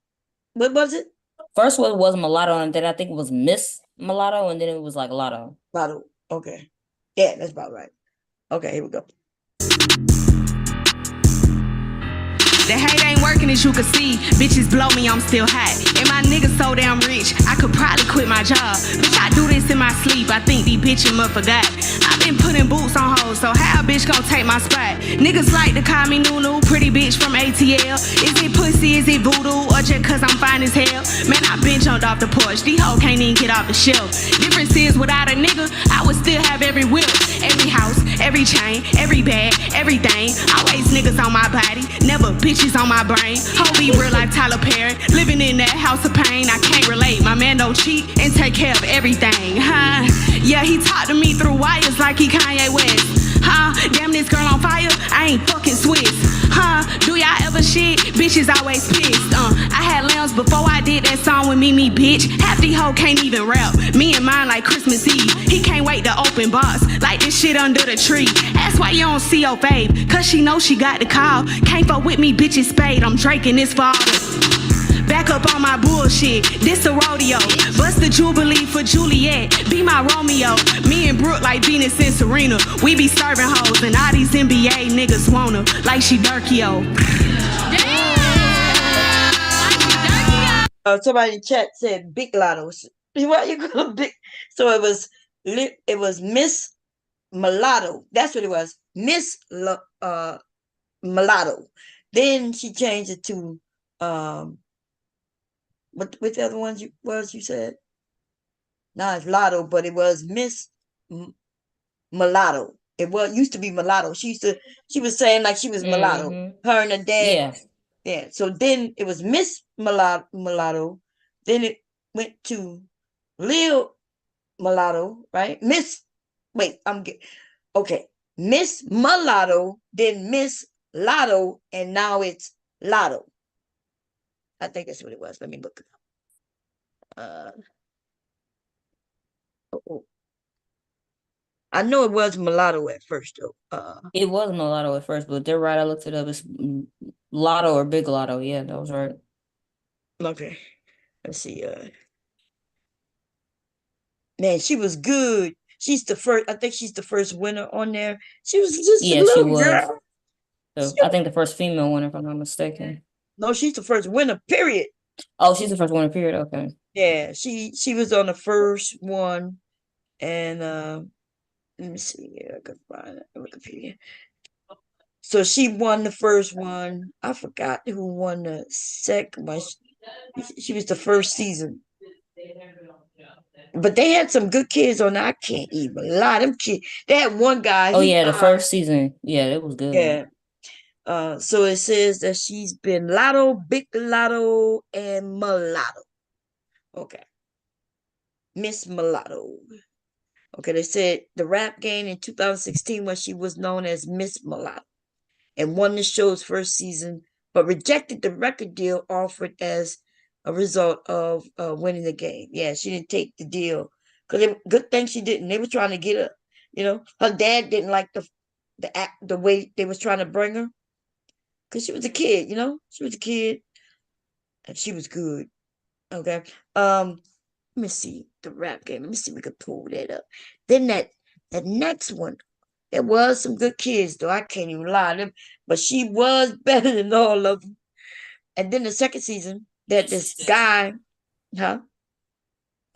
What was it? First one was Mulatto, and then I think it was Miss Mulatto, and then it was like Lotto. Lotto. Okay. Yeah, that's about right. Okay, here we go. The hate ain't working as you can see. Bitches blow me, I'm still hot. And my niggas so damn rich, I could probably quit my job. Bitch, I do this in my sleep. I think these bitches must forgot. I've been putting boots on hoes, so how a bitch gon' take my spot? Niggas like to call me Nunu, pretty bitch from ATL. Is it pussy, is it voodoo, or just cause I'm fine as hell? Man, I been jumped off the porch. These hoes can't even get off the shelf. Difference is without a nigga, I would still have every whip, every house, every chain, every bag, everything. Always niggas on my body, never bitches on my brain. Hope be real like Tyler Perry, living in that house of pain. I can't relate, my man don't cheat and take care of everything, huh? Yeah, he talked to me through wires like he Kanye West, huh? Damn, this girl on fire, I ain't fucking Swiss, huh? Do y'all ever shit? Bitches always pissed, I had lambs before I did that song with Mimi, bitch. Half these hoes can't even rap, me and mine like Christmas Eve. He can't wait to open box, like this shit under the tree. That's why you don't see your babe, cause she know she got the call. Can't fuck with me, bitches spade, I'm drinking this father. Back up on my bullshit, this a rodeo. Bust the Jubilee for Juliet, be my Romeo. Me and Brooke like Venus and Serena. We be serving hoes and all these NBA niggas want her like she Durkio. Somebody in chat said Big Lotto. Why you call it Big? So it was Miss Mulatto. That's what it was. Miss Mulatto. Then she changed it to what the other ones you said? No, it's Lotto, but it was Miss Mulatto. It used to be mulatto. She was saying like she was mulatto. Her and her dad. Yeah. So then it was Miss Mulatto. Then it went to Lil Mulatto, right? Okay. Miss Mulatto, then Miss Lotto, and now it's Lotto. I think that's what it was. Let me look it up. I know it was mulatto at first though. It was mulatto at first, but they're right. I looked it up. It's Lotto or Big Lotto. Yeah, that was right. Okay. Let's see. Man, she was good. She's the first. I think she's the first winner on there. She was just a little girl. I think the first female winner, if I'm not mistaken. No, she's the first winner. Period. Oh, she's the first winner. Period. Okay. Yeah, she was on the first one, and let me see. I could find it on Wikipedia. So she won the first one. I forgot who won the second one. She was the first season. But they had some good kids on there. I can't even lie. Them kids. They had one guy. Oh yeah, the first season. Yeah, it was good. Yeah. So it says that she's been Lotto, Big Lotto, and Mulatto. Okay. Miss Mulatto. Okay, they said the rap game in 2016 when she was known as Miss Mulatto and won the show's first season, but rejected the record deal offered as a result of winning the game. Yeah, she didn't take the deal. Because good thing she didn't. They were trying to get her, her dad didn't like the way they was trying to bring her. Because she was a kid, She was a kid. And she was good. Okay. Let me see the rap game. Let me see if we can pull that up. Then that next one, there was some good kids, though. I can't even lie to them. But she was better than all of them. And then the second season, that this guy, huh?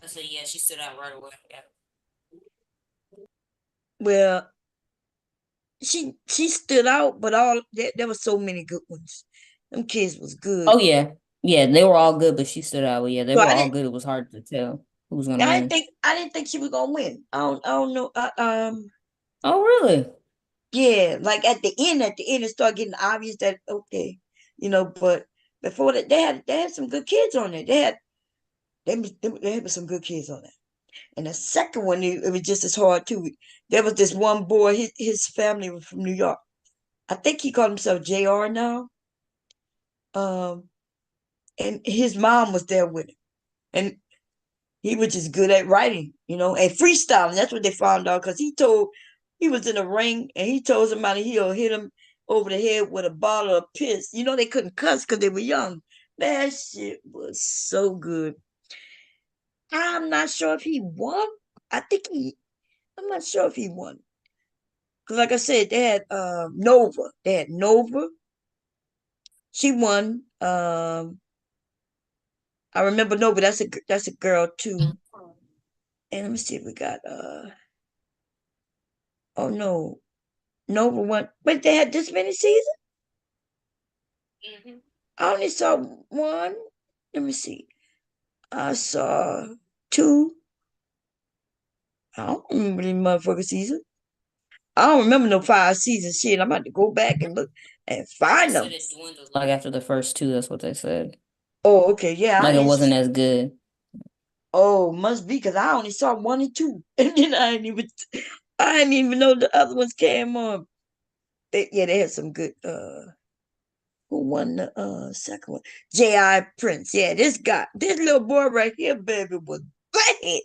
I said, yeah, she stood out right away. Yeah. Well, she stood out, but there were so many good ones. Them kids was good. Oh yeah. Yeah, they were all good, but she stood out. Yeah, they were all good. It was hard to tell who was gonna win. I didn't think she was gonna win. I don't know. Oh really? Yeah, like at the end, it started getting obvious that okay, but before that, they had some good kids on there. They had some good kids on there. And the second one, it was just as hard too. There was this one boy. His family was from New York. I think he called himself JR now. And his mom was there with him, and he was just good at writing, and freestyling. That's what they found out because he was in a ring and he told somebody he'll hit him over the head with a bottle of piss. They couldn't cuss because they were young. That shit was so good. I'm not sure if he won. I'm not sure if he won. Because like I said, they had Nova. They had Nova. She won. I remember Nova. That's a girl too. And let me see if we got oh no. Nova won. But they had this many seasons? I only saw one. Let me see. I saw 2. I don't remember any motherfucking season. I don't remember no 5 seasons. Shit, I'm about to go back and look and find them. Like after the first 2, that's what they said. Oh, okay, yeah. Like it wasn't as good. Oh, must be because I only saw 1 and 2, and then I didn't even know the other ones came on. They had some good. Who won the second one? J.I. Prince. Yeah, this little boy right here, baby, was bad.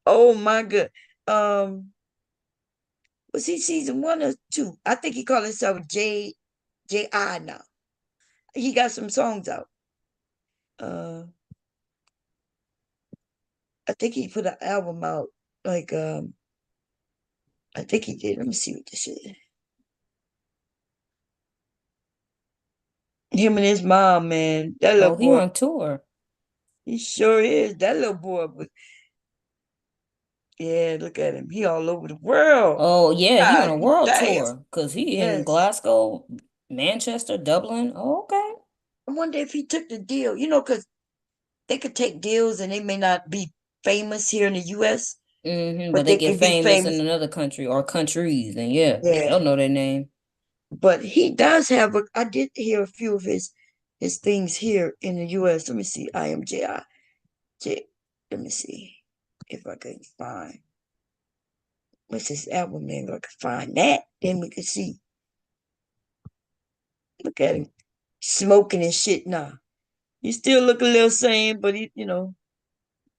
Oh my god. Was he season 1 or 2? I think he called himself J.I. now. He got some songs out. I think he put an album out. Like I think he did. Let me see what this is. Him and his mom, man. That little boy. He on tour. He sure is. That little boy was. Yeah, look at him. He all over the world. Oh yeah, he on a world tour because he in Glasgow, Manchester, Dublin. Oh, okay. I wonder if he took the deal. Because they could take deals and they may not be famous here in the U.S., But they get can be famous in famous. another country or countries, and yeah, Yeah. they'll know their name. But he does have I did hear a few of his things here in the US. Let me see. I am J.I. Let me see if I can find what's his album name. If I can find that, then we can see. Look at him smoking and shit now. He still look a little same, but he,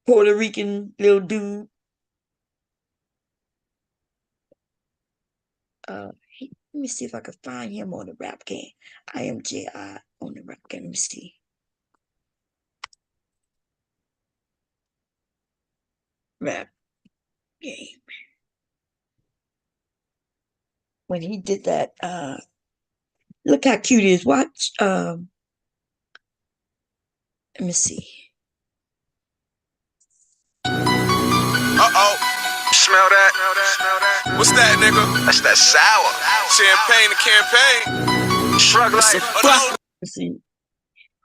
Puerto Rican little dude. Let me see if I can find him on the rap game. I am J.I. on the rap game. Let me see. Rap game. When he did that, look how cute he is. Watch. Let me see. Uh-oh. Smell that? What's that, nigga? That's that sour. Champagne and campaign. Shrug life. Let's see.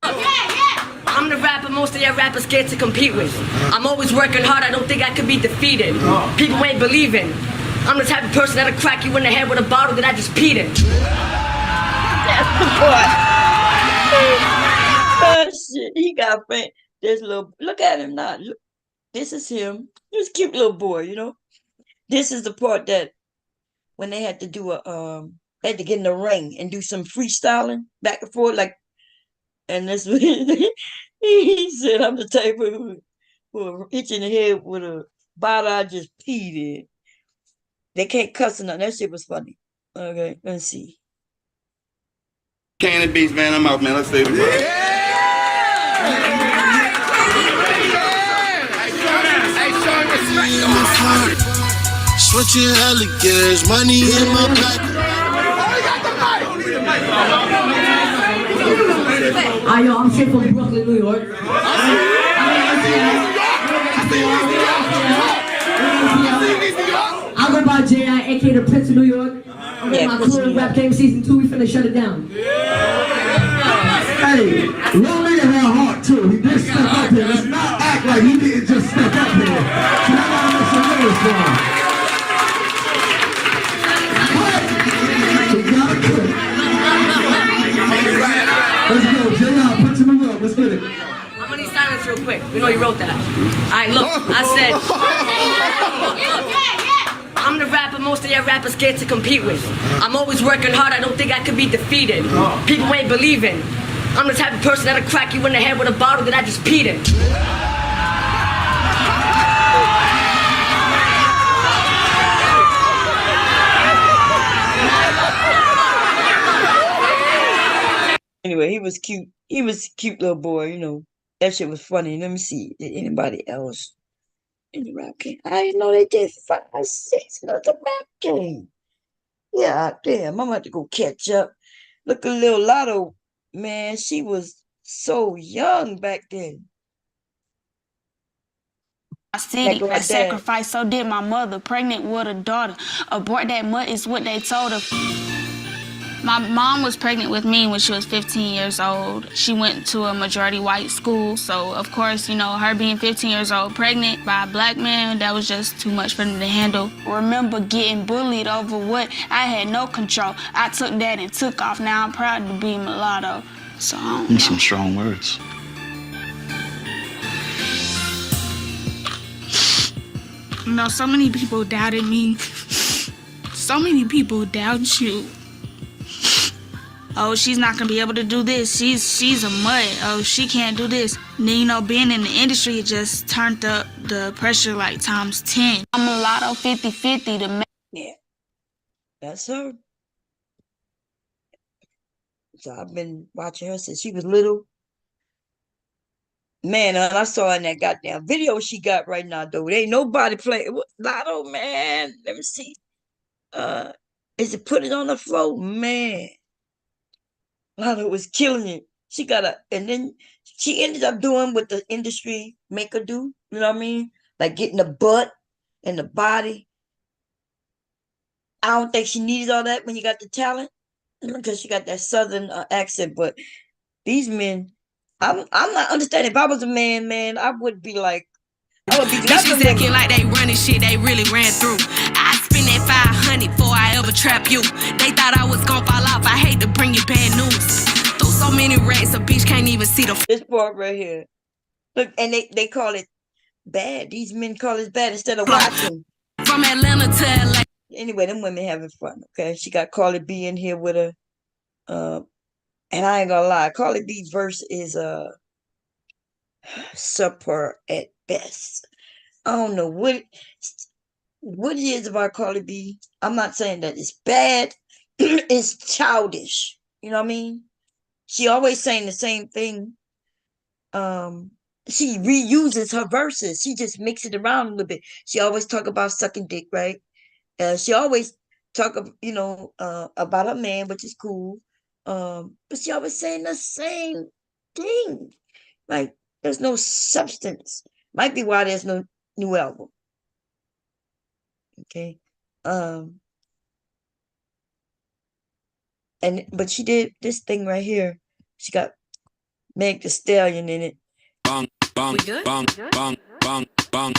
I'm the rapper most of your rappers scared to compete with. I'm always working hard, I don't think I could be defeated. People ain't believing. I'm the type of person that'll crack you in the head with a bottle that I just peed in. That's the boy. Oh shit, he got friend. This little, look at him now. Look, this is him. He's a cute little boy, This is the part that when they had to do they had to get in the ring and do some freestyling back and forth, and this he said, I'm the type who itching the head with a bottle I just peed in. They can't cuss or nothing. That shit was funny. Okay, let's see. Cannon Beats, man. I'm out, man. Let's save it. Switching hella gas, money in my pocket. I'm straight from Brooklyn, New York. I go by J.I., aka the Prince of New York. I'm in my crew in Rap Game Season 2. We finna shut it down. Hey, Lil Nigga had heart too. He did step up here. Let's not act like he didn't just step up here. So I gotta make some noise for him. He gotta quit. Let's go, J.I., put to New York. Let's get it. I'm gonna need silence real quick. We know you wrote that. Alright, look, I said I'm the rapper most of your rappers scared to compete with. I'm always working hard, I don't think I could be defeated. People ain't believing. I'm the type of person that'll crack you in the head with a bottle that I just peed in. Anyway, he was cute. He was a cute little boy, That shit was funny. Let me see. Did anybody else in the rap game? I didn't know they did 5 seasons of the rap game. Yeah, damn. I'm about to go catch up. Look at little Lotto, man. She was so young back then. My city, I sacrificed, so did my mother. Pregnant with a daughter. Abort that mutt is what they told her. My mom was pregnant with me when she was 15 years old. She went to a majority white school, so of course, her being 15 years old, pregnant by a black man, that was just too much for them to handle. Remember getting bullied over what I had no control. I took that and took off. Now I'm proud to be mulatto. So I don't know. Some strong words. So many people doubted me. So many people doubt you. Oh, she's not gonna be able to do this. She's a mutt. Oh, she can't do this. And then, being in the industry, it just turned up the pressure like times 10. I'm mulatto 50-50 Yeah, that's her. So I've been watching her since she was little. Man, and I saw in that goddamn video she got right now, though. There ain't nobody playing. Lotto, man. Let me see. Is it Put It On the Floor? Man. Lotto was killing it. She got and then she ended up doing what the industry make her do. You know what I mean? Like getting the butt and the body. I don't think she needed all that when you got the talent, because she got that southern accent. But these men, I'm not understanding. If I was a man, I would be like, Bitches acting like they running shit they really ran through. I spend that 500 before I ever trap you. They thought I was gonna fall off. I hate to bring you bad news. Through so many rats, a bitch can't even see the. This part right here. Look, and they call it bad. These men call it bad instead of watching. From Atlanta to LA. Anyway, them women having fun. Okay, she got Carly B in here with her. And I ain't gonna lie, Carly B's verse is subpar at best. I don't know what it is about Carly B. I'm not saying that it's bad. It's childish. You know what I mean? She always saying the same thing. She reuses her verses. She just mix it around a little bit. She always talk about sucking dick, right? She always talk, about her man, which is cool. But she always saying the same thing. Like, there's no substance. Might be why there's no new album. Okay. But she did this thing right here. She got Meg Thee Stallion in it. Bang, bang, bang, bang, bang, bang, bang,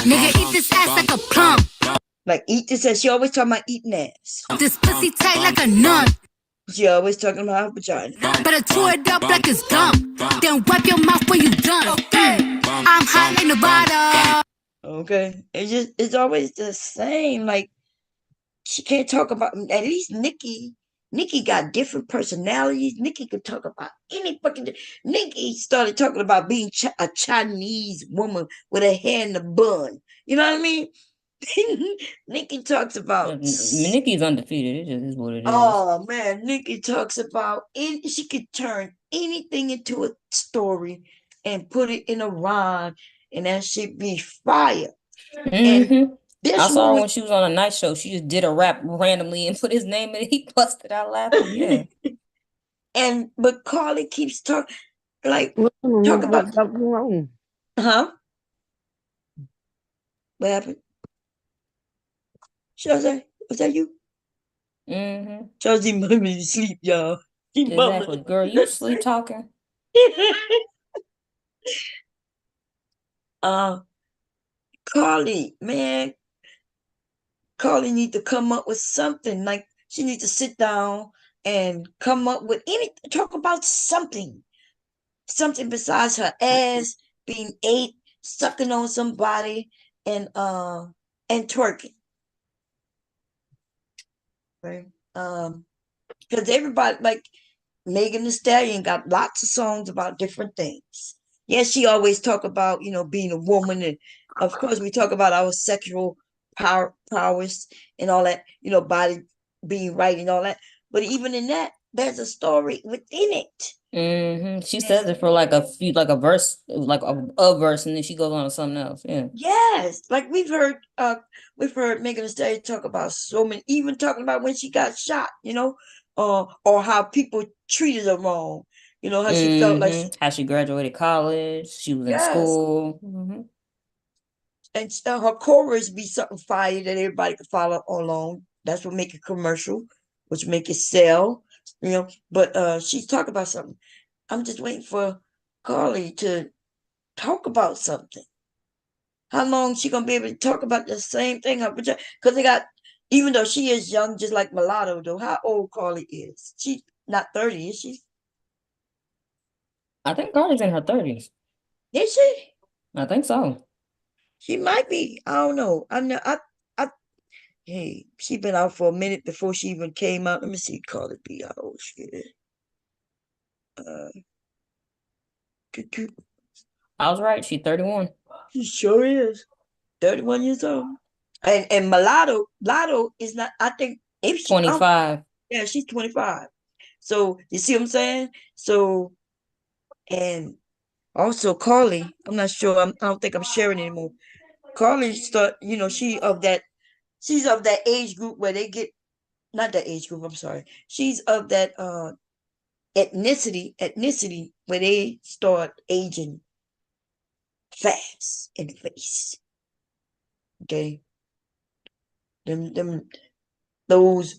Nigga, eat this ass like a plum. Like, eat this ass. She always talking about eating ass. This pussy tight like a nun. She always talking about her vagina. Better chew it up like it's gum. Then wipe your mouth when you done. I'm hot like Nevada. Okay. It's always the same. Like, she can't talk about, at least Nikki got different personalities. Nikki could talk about any fucking. Nikki started talking about being a Chinese woman with her hair in the bun. You know what I mean? Nikki talks about. Nikki's undefeated. It just is what it is. Oh man, Nikki talks about it. She could turn anything into a story and put it in a rhyme, and that shit be fire. Mm-hmm. I saw her when she was on a night show. She just did a rap randomly and put his name in it. He busted out laughing. Yeah. But Carly keeps talking talk about huh? What happened? Chelsea, was that you? Mm-hmm. Chelsea made me sleep, y'all. Exactly, girl. You sleep talking. Carly, man. Carly need to come up with something. Like, she needs to sit down and come up with talk about something. Something besides her ass being ate, sucking on somebody, and twerking. Right? Because everybody, like Megan Thee Stallion, got lots of songs about different things. Yes, she always talk about, being a woman, and of course we talk about our sexual powers and all that, body being right and all that. But even in that, there's a story within it. Mm-hmm. She says it for like a verse, like a verse, and then she goes on to something else. Yeah. Yes, like we've heard Megan Thee Stallion talk about so many, even talking about when she got shot, or how people treated her wrong. How she felt like how she graduated college, she was in school. Mm-hmm. And her chorus be something fire that everybody could follow along. That's what make it commercial, which make it sell. But she's talking about something. I'm just waiting for Carly to talk about something. How long she gonna be able to talk about the same thing? Because they got, even though she is young, just like Mulatto, though. How old Carly is? She's not 30, is she? I think Carly's in her 30s. Is she? I think so. She might be. I don't know. Hey, she been out for a minute before she even came out. Let me see, Carly B. How old she is? I was right. She's 31. She sure is. 31 years old. And Mulatto is not, I think, if she 25. Yeah, she's 25. So you see what I'm saying? So, and also Carly, I'm not sure. I don't think I'm sharing anymore. Carly she's of that age group where they get, not that age group, I'm sorry. She's of that ethnicity where they start aging fast in the face. Okay. Those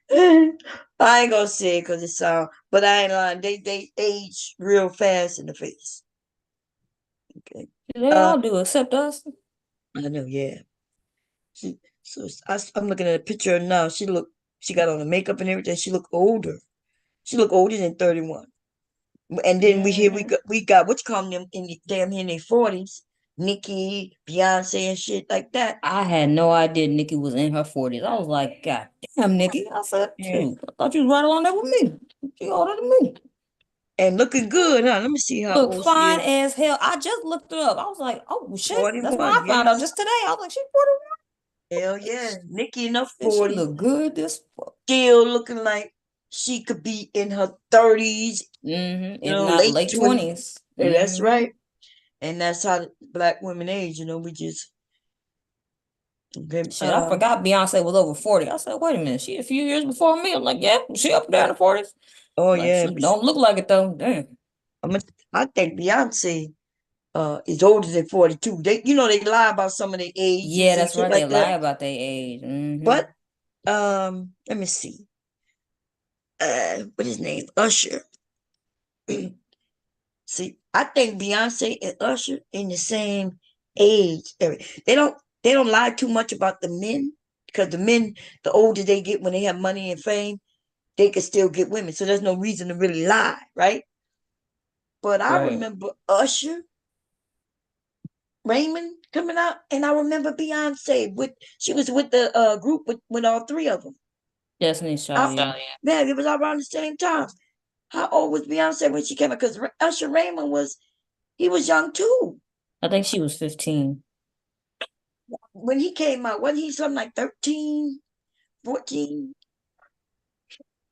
I ain't gonna say it because it sound, but I ain't lying. They age real fast in the face. Okay. They all do, except us. I know, yeah. I'm looking at a picture of her now. She got on the makeup and everything. She look older. She look older than 31. And then we got what you call them in their 40s. Nicki, Beyonce, and shit like that. I had no idea Nicki was in her 40s. I was like, God damn, Nicki. I said, shoot, I thought you was right along there with me. She older than me. And looking good, huh? Let me see how Look old fine she is. as hell. I just looked it up. I was like, oh shit. 41, That's what I found out just today. I was like, she's 41. Hell yeah. Nicki in her She 40s. look good this fuck. Still looking like she could be in her 30s. If not late 20s. Yeah, that's right. And that's how Black women age, we just shit, I forgot Beyonce was over 40. I said, wait a minute, she a few years before me. I'm like, yeah, she up there in the 40s. Oh, like, yeah. She don't look like it though. Damn. I think Beyonce is older than 42. They lie about some of their age. Yeah, that's right. They lie about their age. But let me see. What his name? Usher. See, I think Beyonce and Usher in the same age area. They don't lie too much about the men, because the men, the older they get when they have money and fame, they can still get women. So there's no reason to really lie, right? But I remember Usher, Raymond coming out, and I remember Beyonce she was with the group with all three of them. Destiny's Child. Yeah, it was around the same time. How old was Beyonce when she came out? Because Usher Raymond was young too. I think she was 15. When he came out, wasn't he something like 13, 14?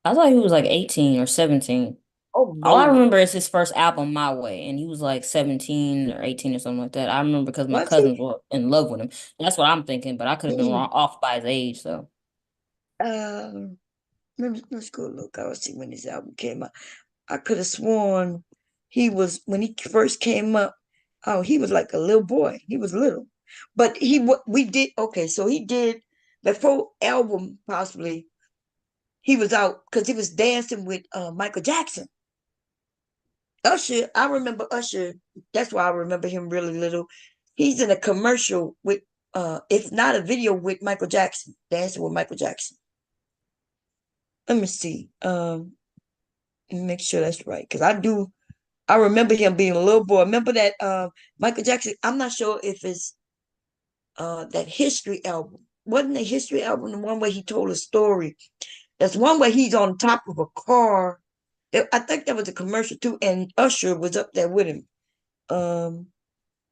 I thought he was like 18 or 17. Oh, no. All I remember is his first album, My Way, and he was like 17 or 18 or something like that. I remember because my cousins were in love with him. That's what I'm thinking, but I could have been wrong off by his age, so. Let's go look. I will see when his album came out. I could have sworn when he first came up, he was like a little boy. He was little. But so he did the full album, possibly. He was out because he was dancing with Michael Jackson. Usher, I remember Usher. That's why I remember him really little. He's in a commercial with, if not a video, with Michael Jackson, dancing with Michael Jackson. Let me see. Make sure that's right, because I remember him being a little boy. Remember that Michael Jackson? I'm not sure if it's that History album. Wasn't the History album the one where he told a story? That's one where he's on top of a car. I think that was a commercial too, and Usher was up there with him.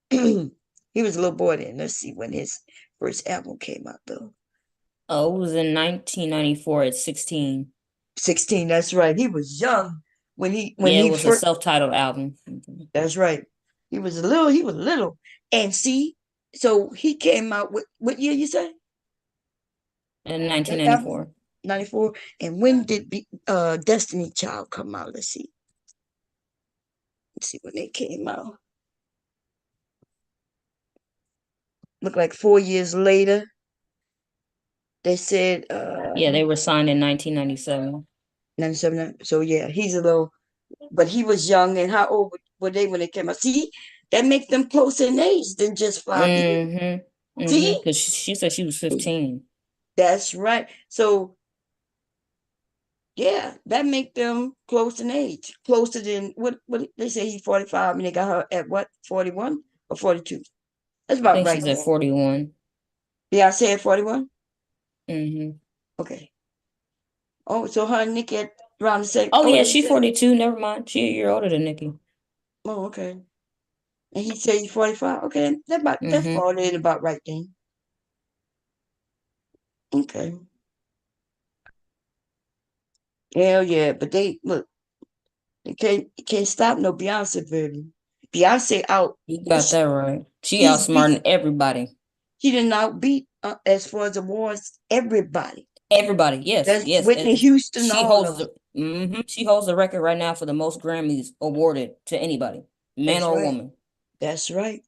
He was a little boy then. Let's see when his first album came out though. Oh, it was in 1994 at 16. 16, that's right. He was young when he it was a self-titled album. That's right. He was little. And see, so he came out with what year you say? In 1994. 94. And when did Destiny Child come out? Let's see when they came out. Look like 4 years later. They said they were signed in 1997. 97. So yeah, he's a little, but he was young. And how old were they when they came out? See, that makes them closer in age than just 5 years. See, because she said she was 15. That's right. So yeah, that make them close in age, closer than what they say. He's 45, and they got her at what, 41 or 42? That's about I think right. She's at 41. Yeah, I said 41. Mm-hmm. Okay. Oh, so her and Nicki at around the same. Oh yeah, she's 42. Never mind. She a year older than Nicki. Oh, okay. And he said he's 45. Okay, that's probably about right then. Okay. Hell yeah, but they can't stop no Beyonce, baby. Beyonce out. You got that right. She outsmarting everybody. She didn't outbeat as far as awards everybody. Everybody, yes, That's yes. Whitney Houston. She holds the record right now for the most Grammys awarded to anybody, man or woman. That's right.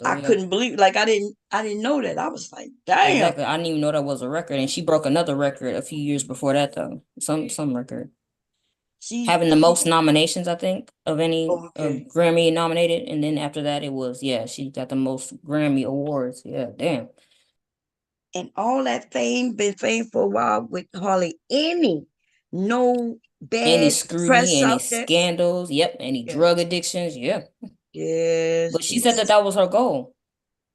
So, I yeah. couldn't believe, like I didn't know that. I was like, damn. Exactly. I didn't even know that was a record, and she broke another record a few years before that, though. Some record. Having the most nominations, I think, of any Grammy nominated, and then after that, it was she got the most Grammy awards. Yeah, damn. And all that fame, been fame for a while with hardly no Any bad scrutiny, press any out there. scandals, any drug addictions, Yes. But she said that was her goal.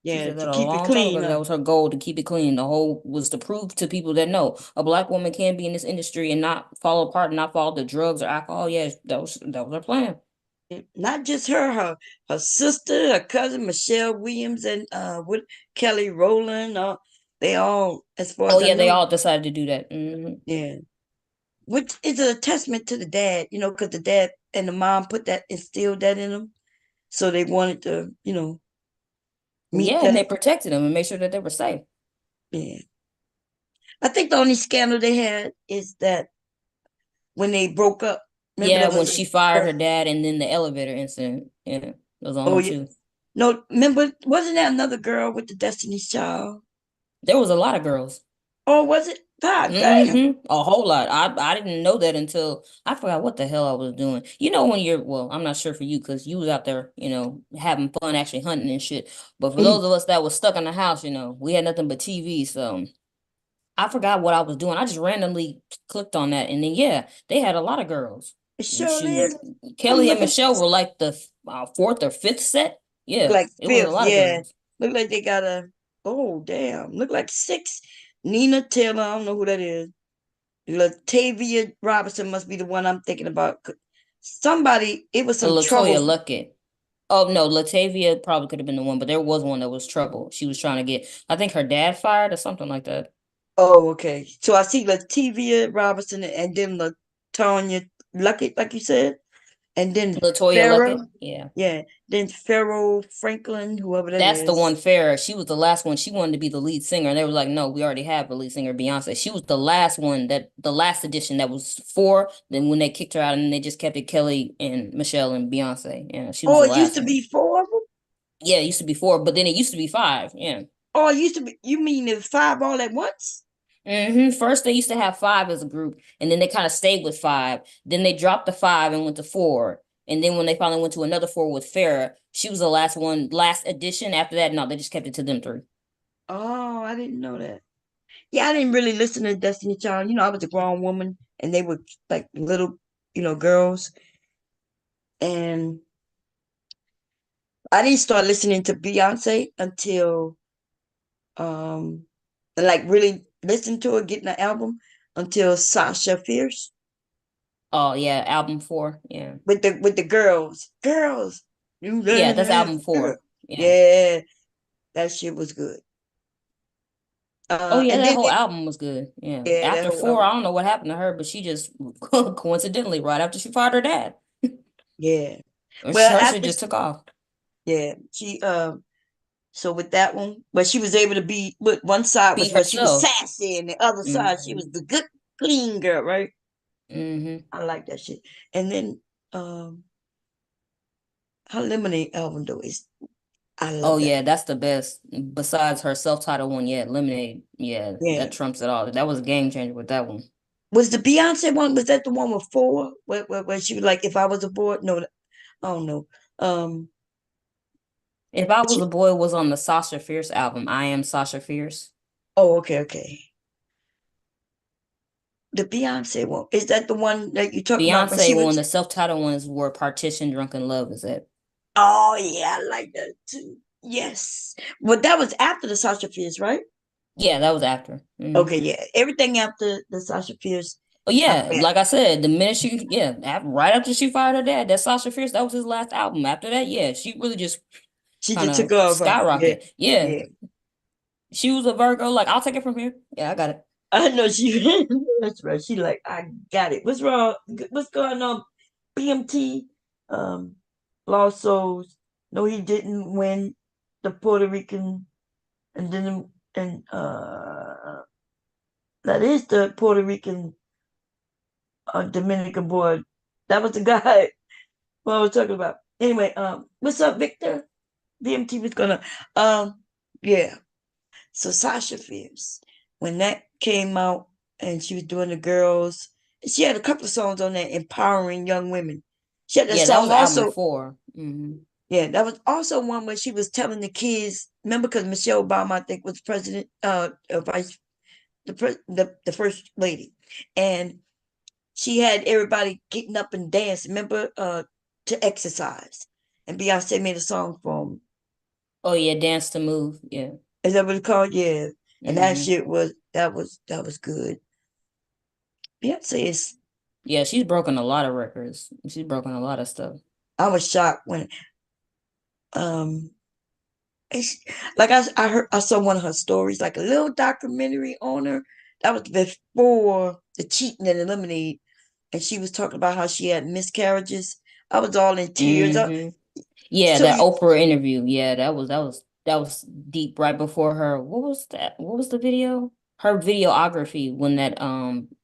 She Yeah, said that to a keep it long time clean. ago. That was her goal, to keep it clean. The whole was to prove to people that no, a Black woman can be in this industry and not fall apart, and not fall to drugs or alcohol. Yeah, that was her plan. Not just her sister, her cousin Michelle Williams, and with Kelly Rowland. They all, as far as I know, they all decided to do that. Mm-hmm. Yeah, which is a testament to the dad, because the dad and the mom instilled that in them, so they wanted to, meet that. And they protected them and made sure that they were safe. Yeah, I think the only scandal they had is that when they broke up. When she fired her dad, and then the elevator incident. Yeah, those are only two. No, remember, wasn't there another girl with the Destiny's Child? There was a lot of girls. Oh, was it? God damn. A whole lot. I didn't know that until I forgot what the hell I was doing. When I'm not sure for you, because you was out there, having fun, actually hunting and shit. But for those of us that was stuck in the house, we had nothing but TV. So I forgot what I was doing. I just randomly clicked on that, and then they had a lot of girls. Kelly and Michelle were like the fourth or fifth set. Yeah, like it was a lot of girls. Look like they got look like 6. Nina Taylor, I don't know who that is. Latavia Robinson must be the one I'm thinking about. Somebody, it was some trouble. LaToya Luckett. Oh no, Latavia probably could have been the one, but there was one that was trouble. She was trying to get, I think, her dad fired or something like that. Oh, okay. So I see Latavia Robinson and then LaToya Luckett, like you said, and then LaToya Luckett. Yeah. Then Pharaoh Franklin, whoever That's the one. Farrah. She was the last one. She wanted to be the lead singer, and they were like, "No, we already have the lead singer, Beyonce." She was the last one, the last edition that was 4. Then when they kicked her out, and they just kept it Kelly and Michelle and Beyonce. Yeah, she was. Oh, the it last used to one. be 4 of them. Yeah, it used to be 4, but then it used to be 5. Yeah. Oh, it used to be. You mean it 5 all at once? First, they used to have 5 as a group, and then they kind of stayed with 5. Then they dropped the 5 and went to 4. And then when they finally went to another 4 with Farrah, she was the last edition. After that, no, they just kept it to them 3. Oh, I didn't know that. Yeah, I didn't really listen to Destiny Child. I was a grown woman, and they were like little, girls. And I didn't start listening to Beyonce until, really listen to her, getting the album, until Sasha Fierce. Oh yeah, album 4. Yeah. With the girls. Yeah, that's album 4. Yeah. That shit was good. And that whole album was good. Yeah. After 4, I don't know what happened to her, but she just coincidentally, right after she fired her dad. Yeah. Well, she just took off. Yeah. She so with that one, but she was able to be with one side was she was sassy, and the other side she was the good, clean girl, right? I like that shit. And then her Lemonade album though is that's the best. Besides her self-titled one, Lemonade. Yeah, that trumps it all. That was a game changer with that one. Was the Beyonce one? Was that the one with 4? Where she was like, "If I was a boy"? No, I don't know. If I Was a Boy was on the Sasha Fierce album. I Am Sasha Fierce. Oh, okay. The Beyonce one, is that the one that you talking about? Beyonce one, the self-titled ones were Partition, Drunken Love. Is it? Oh yeah, I like that too. Yes, well, that was after the Sasha Fierce, right? Yeah, that was after. Okay, yeah, everything after the Sasha Fierce. Oh yeah, like I said, the minute right after she fired her dad, that Sasha Fierce, that was his last album. After that, she really just took off, skyrocket. Yeah. She was a Virgo. Like, I'll take it from here. Yeah, I got it. I know she. That's right. She like, I got it. What's wrong? What's going on? BMT, Lost Souls. No, he didn't win the Puerto Rican, and then that is the Puerto Rican, Dominican boy. That was the guy what I was talking about. Anyway, what's up, Victor? BMT was gonna, yeah. So Sasha Fierce, when that came out and she was doing the girls, she had a couple of songs on there empowering young women. She had that Yeah, that was song album also. 4. Yeah, that was also one where she was telling the kids. Remember, because Michelle Obama, I think, was president, vice, the first lady, and she had everybody getting up and dancing. Remember, to exercise, and Beyonce made a song for them. Oh yeah, Dance to Move. Yeah. Is that what it's called? Yeah, and that Mhm. shit was that was good. Beyonce is. Yeah, she's broken a lot of records. She's broken a lot of stuff. I was shocked when, it's, like I saw one of her stories, like a little documentary on her. That was before the cheating and the lemonade, and she was talking about how she had miscarriages. I was all in tears. Yeah, So that you, Oprah interview. Yeah, that was deep right before her. What was that? What was the video? Her videography when that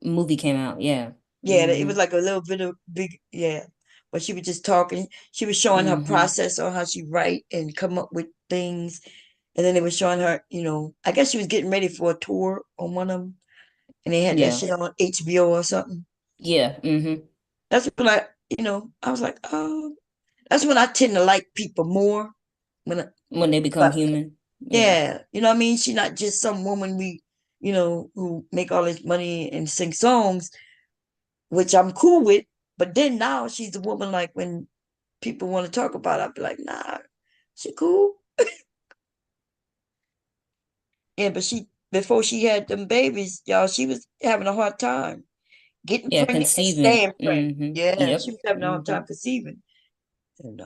movie came out. Yeah. yeah, it was like a little bit of big, yeah. But she was just talking. She was showing her process on how she write and come up with things, and then they was showing her, I guess she was getting ready for a tour on one of them, and they had that Yeah. shit on HBO or something. Yeah. That's when I was like, oh, that's when I tend to like people more When they become human. yeah, you know what I mean? She's not just some woman who make all this money and sing songs, which I'm cool with. But then now she's a woman, like when people want to talk about her, I'll be like, nah, she cool. Yeah, but before she had them babies, y'all, she was having a hard time getting Yeah, pregnant and conceiving. staying pregnant. Yeah, Yep. she was having a hard time conceiving. And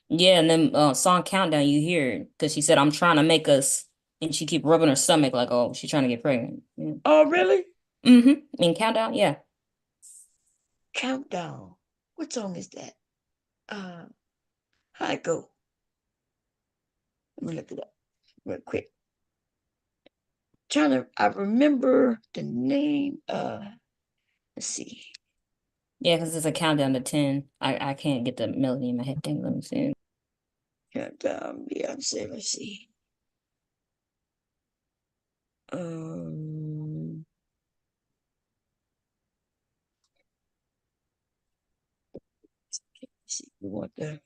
Yeah, and then song Countdown, you hear it because she said, "I'm trying to make us," and she keep rubbing her stomach like, "Oh, she's trying to get pregnant." Yeah. oh, really? In Countdown, yeah. Countdown. What song is that? How it go? Let me look it up real quick. I remember the name. Let's see. Yeah, because it's a countdown to 10. I can't get the melody in my head. Thing. Let me see. Countdown, Beyonce. Let's see. See, we want the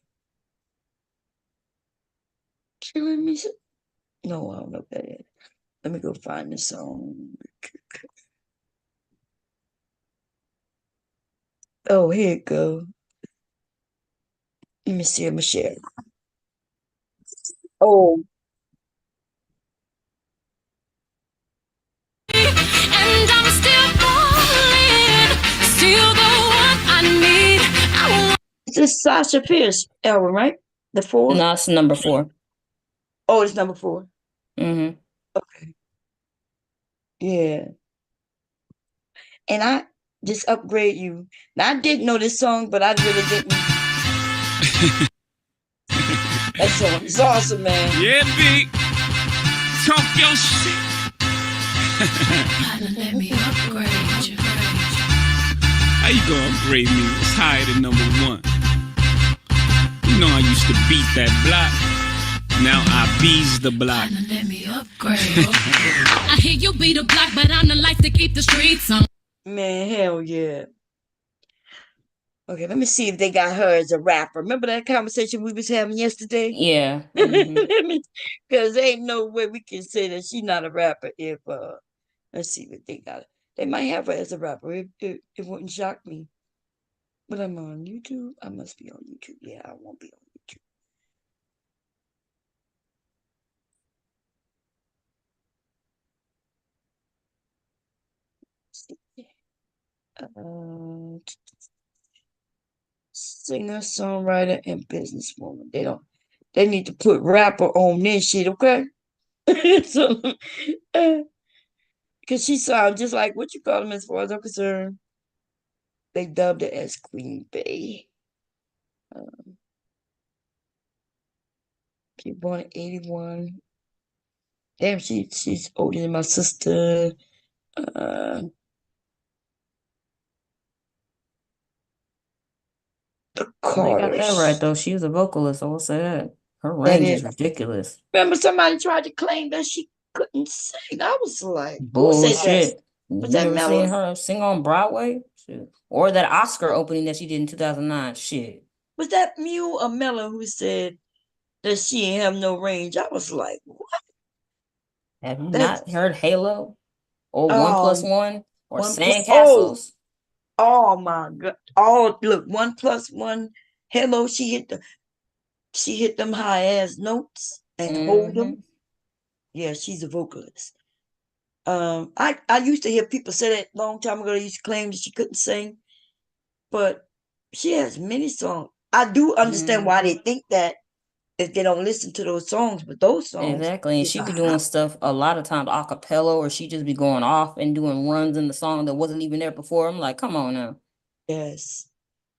killing me. No, I don't know what that is. Let me go find the song. Oh, here it go. Let me see. I'm gonna share. Oh, And I'm still falling, still the one I need. This is Sasha Fierce album, right? The 4? No, it's number 4. Oh, it's number 4. Okay. Yeah. And I just upgrade you. Now, I did know this song, but I really didn't. That song is awesome, man. Yeah, big. Talk your shit. Let me upgrade you. How you gonna upgrade me? It's higher than number 1. You know I used to beat that block. Now I bees the block. Let me upgrade. I hear you beat the block, but I'm the life to keep the streets on. Man, hell yeah. Okay, let me see if they got her as a rapper. Remember that conversation we was having yesterday? Yeah. Because there ain't no way we can say that she's not a rapper if let's see what they got. They might have her as a rapper. It wouldn't shock me. But I'm on YouTube. I must be on YouTube. Yeah, I won't be on YouTube. Singer, songwriter, and businesswoman. They need to put rapper on this shit, okay? So, because she sounds just like what you call them as far as I'm concerned. They dubbed her as Queen Bey. She born in 81. Damn, she's older than my sister. The They got that Carters. right though. She was a vocalist. I will say that. Her That range is is. ridiculous. Remember, somebody tried to claim that she couldn't sing. I was like, who said that? Bullshit. Was You that never seen Melody? her sing on Broadway? Shit. Or that Oscar opening that she did in 2009. Shit. Was that Mew or Mella who said that she ain't have no range? I was like, what? Have you That's not heard Halo or 1+1 or 1+. Sandcastles? Oh my God. Oh, look, 1+1 Hello, she hit them high ass notes and hold them. Yeah, she's a vocalist. I used to hear people say that long time ago. They used to claim that she couldn't sing, but she has many songs. I do understand why they think that if they don't listen to those songs, but those songs Exactly. And she are be doing stuff a lot of times a cappella, or she just be going off and doing runs in the song that wasn't even there before. I'm like, come on now. Yes.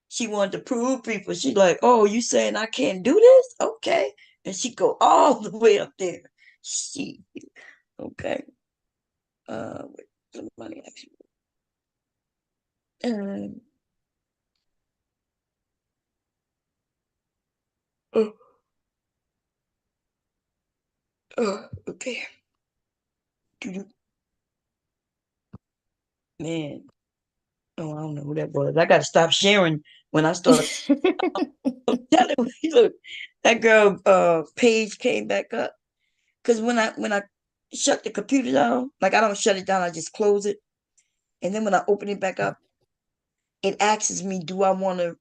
She wanted to prove people. She's like, oh, you saying I can't do this? Okay. And she go all the way up there. She okay. Wait, somebody actually. Okay. Man. Oh, I don't know who that was. I gotta stop sharing when I start. I'm telling you, look, that girl page came back up. Cause when I shut the computer down, like I don't shut it down, I just close it. And then when I open it back up, it asks me, do I want to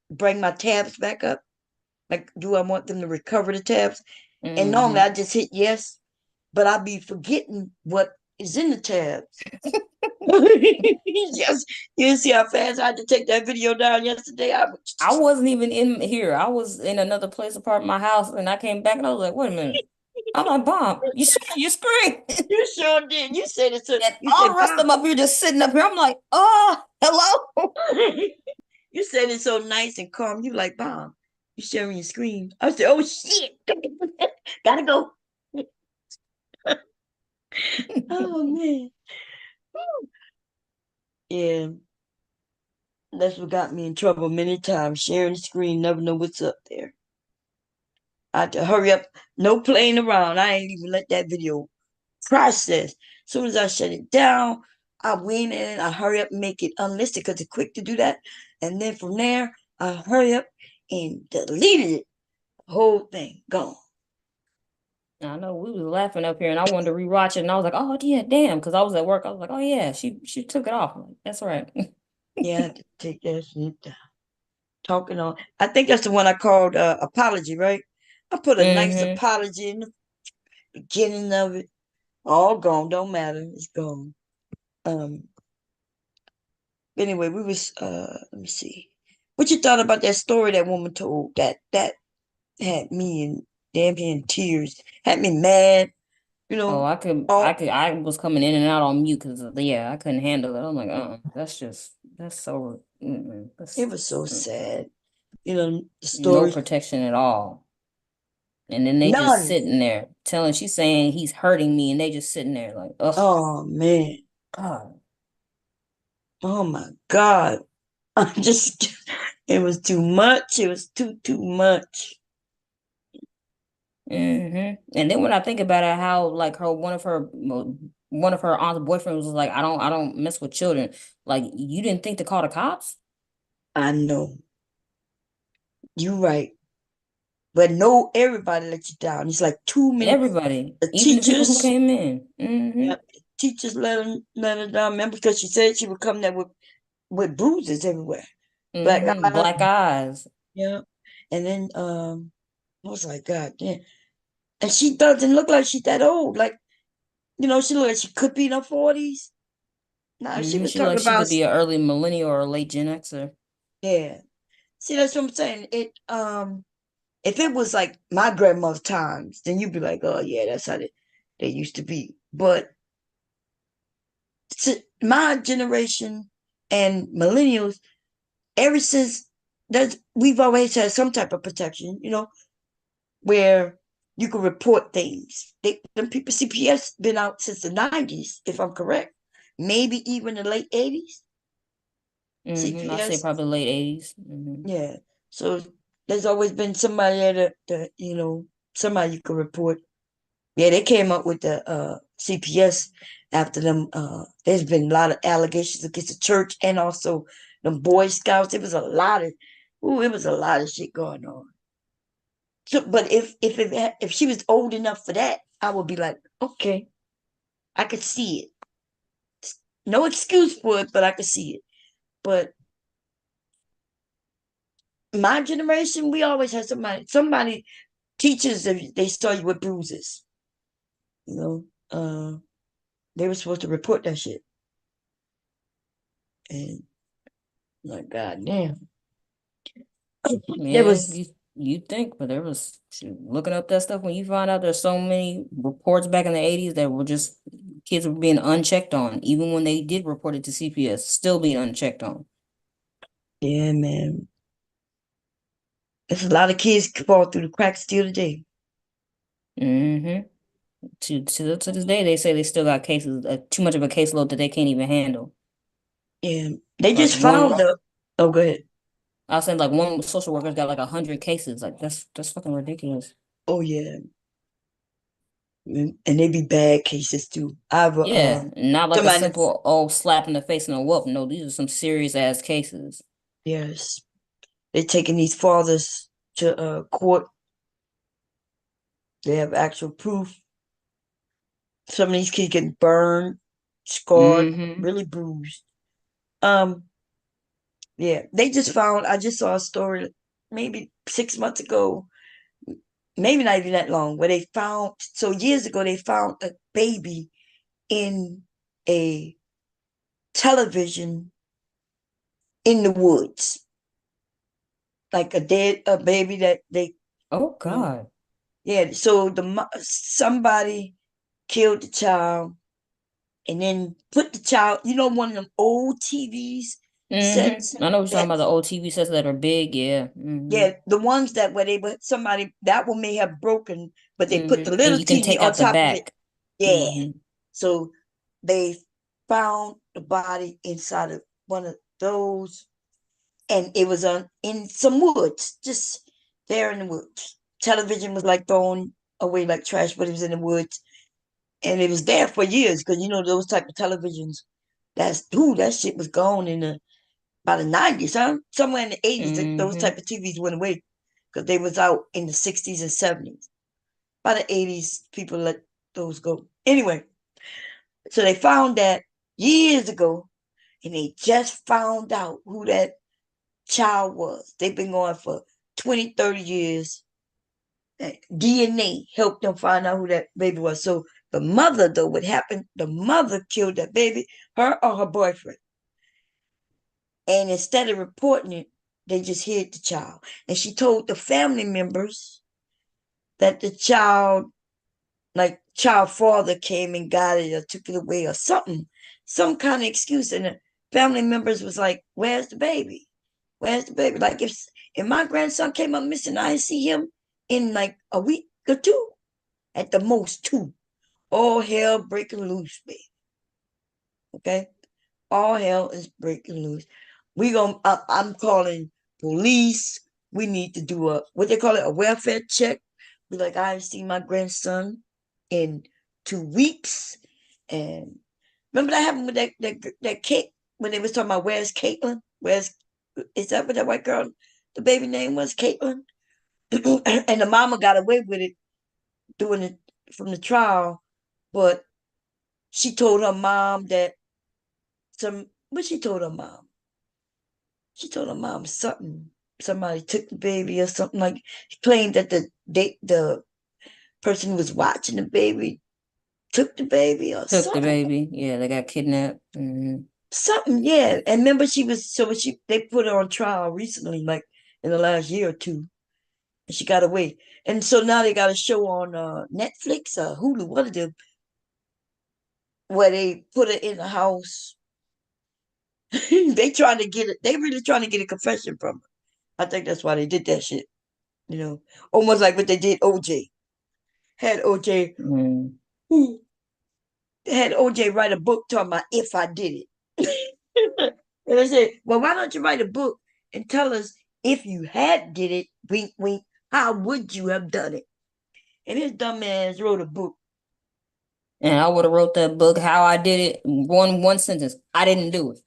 bring my tabs back up? Like, do I want them to recover the tabs? And normally I just hit yes, but I'll be forgetting what is in the tabs. Yes, you see how fast I had to take that video down yesterday? I wasn't even in here. I was in another place apart from my house, and I came back and I was like, wait a minute. I'm like, Bob, you screamed. You sure did. You said it. So and all the rest of them up here just sitting up here. I'm like, oh, hello. You said it so nice and calm. You like, Bob, you sharing your screen. I said, oh shit. Gotta go. Oh man. Yeah. That's what got me in trouble many times. Sharing the screen, never know what's up there. I had to hurry up. No playing around. I ain't even let that video process. As soon as I shut it down, I went in, I hurry up and make it unlisted because it's quick to do that. And then from there, I hurry up and deleted it. The whole thing gone. I know we was laughing up here, and I wanted to rewatch it, and I was like, "Oh yeah, damn!" Because I was at work. I was like, "Oh yeah, she took it off." I'm like, that's right. Yeah, I had to take that shit down. Talking on, I think that's the one I called apology, right? I put a nice apology in the beginning of it. All gone, don't matter. It's gone. Anyway, we was let me see. What you thought about that story that woman told that had me in tears, had me mad, you know. I was coming in and out on mute because I couldn't handle it. I'm like, that's so. It was so sad, you know. The story, no protection at all, and then they just sitting there she's saying he's hurting me, and they just sitting there like, ugh. Oh man, God, oh my God, it was too much. It was too much. And then when I think about it, how like one of her aunt's boyfriend was like, I don't mess with children. Like, you didn't think to call the cops? I know. You're right. But no, everybody let you down. It's like too many. Everybody, the even teachers the people who came in. Yeah, teachers let her down. Remember, because she said she would come there with bruises everywhere, black eyes. Yeah, and then I was like, God damn. And she doesn't look like she's that old. Like, you know, she looked like she could be in her 40s. Nah, she was talking about she could be an early millennial or a late Gen Xer. Yeah. See, that's what I'm saying. It if it was like my grandmother's times, then you'd be like, oh yeah, that's how they used to be. But my generation and millennials, ever since we've always had some type of protection, you know, where you can report things. Them people, CPS been out since the 90s, if I'm correct. Maybe even the late 80s. CPS, I say probably late 80s. Yeah. So there's always been somebody that somebody you could report. Yeah, they came up with the CPS after them. There's been a lot of allegations against the church and also the Boy Scouts. It was a lot of shit going on. So, but if she was old enough for that, I would be like, okay, I could see it. No excuse for it, but I could see it. But my generation, we always had somebody teachers, they saw you with bruises. They were supposed to report that shit. And like, God damn. Yeah, you think, but there was looking up that stuff when you find out there's so many reports back in the 80s that were just kids were being unchecked on, even when they did report it to CPS, still being unchecked on. Yeah, man. There's a lot of kids fall through the cracks still today. Mm-hmm. To this day, they say they still got cases, too much of a caseload that they can't even handle. Yeah, they just found the. Oh, go ahead. I was saying, like, one social worker's got like 100 cases. Like, that's fucking ridiculous. Oh yeah, and they be bad cases too. Not like a simple slap in the face and a whoop. No, these are some serious ass cases. Yes, they're taking these fathers to court. They have actual proof. Some of these kids getting burned, scarred, really bruised. Yeah, they just found. I just saw a story maybe 6 months ago, maybe not even that long, where they found. So years ago, they found a baby in a television in the woods, like a baby that they. Oh God. Yeah. So somebody killed the child, and then put the child. One of them old TVs. Sets I know what you're talking about, the old TV sets that are big, yeah. Yeah, the ones that where they put somebody that one may have broken, but they put the little and you can TV take on out the top back. of it. Yeah. So they found the body inside of one of those, and it was in some woods, just there in the woods. Television was like thrown away like trash, but it was in the woods, and it was there for years because those type of televisions. That shit was gone in by the 90s, huh? Somewhere in the 80s, those type of TVs went away because they was out in the 60s and 70s. By the 80s, people let those go. Anyway, so they found that years ago, and they just found out who that child was. They've been going for 20, 30 years. DNA helped them find out who that baby was. So the mother, though, what happened, the mother killed that baby, her or her boyfriend. And instead of reporting it, they just hid the child. And she told the family members that the child father came and got it or took it away or something, some kind of excuse. And the family members was like, where's the baby? Where's the baby? Like if my grandson came up missing, I see him in like a week or two, at the most 2. All hell breaking loose, baby. Okay? All hell is breaking loose. I'm calling police. We need to do a welfare check. Be like, I see my grandson in 2 weeks. And remember that happened with that kid when they was talking about where's Caitlin? Is that what that white girl, the baby name was Caitlin? And the mama got away with it doing it from the trial, but she told her mom that she told her mom. She told her mom somebody took the baby or something, like she claimed that the person who was watching the baby took the baby or something. Took the baby. Yeah, they got kidnapped. Something, yeah. And remember they put her on trial recently, like in the last year or two. And she got away. And so now they got a show on Netflix or Hulu, one of them, where they put her in the house. They trying to get it. They really trying to get a confession from her. I think that's why they did that shit. Almost like what they did OJ. Had OJ write a book talking about if I did it. And they said, well, why don't you write a book and tell us if you had did it, wink, wink, how would you have done it? And his dumb ass wrote a book. And I would have wrote that book, how I did it, one sentence. I didn't do it.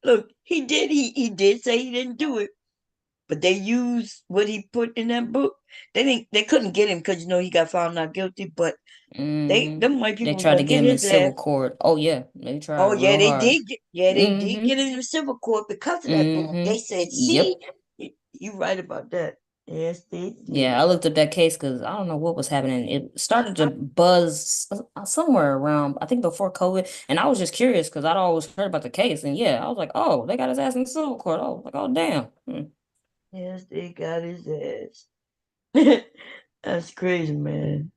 Look, he did say he didn't do it, but they used what he put in that book. They couldn't get him because he got found not guilty, but them white people They tried to gonna get him in his civil ass. court. Oh yeah, they tried. Oh yeah, real they hard. did get him in civil court because of that book. They said, see, you right about that. Yes, they did. Yeah, I looked up that case because I don't know what was happening. It started to buzz somewhere around, I think before COVID, and I was just curious because I'd always heard about the case, and I was like, oh, they got his ass in civil court. Oh, like, oh damn. Yes, they got his ass. That's crazy, man.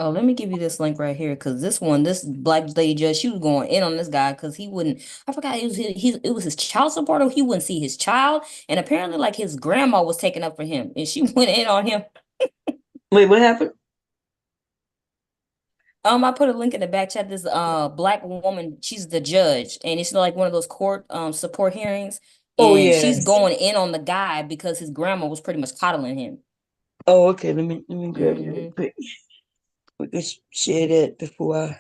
Oh, let me give you this link right here because this black lady judge, she was going in on this guy because he wouldn't. I forgot it was his child support, or he wouldn't see his child, and apparently like his grandma was taking up for him, and she went in on him. Wait, what happened? I put a link in the back chat. This black woman, she's the judge, and it's like one of those court support hearings. Oh And yeah. she's going in on the guy because his grandma was pretty much coddling him. Oh, okay. Let me grab it real quick. We can share that before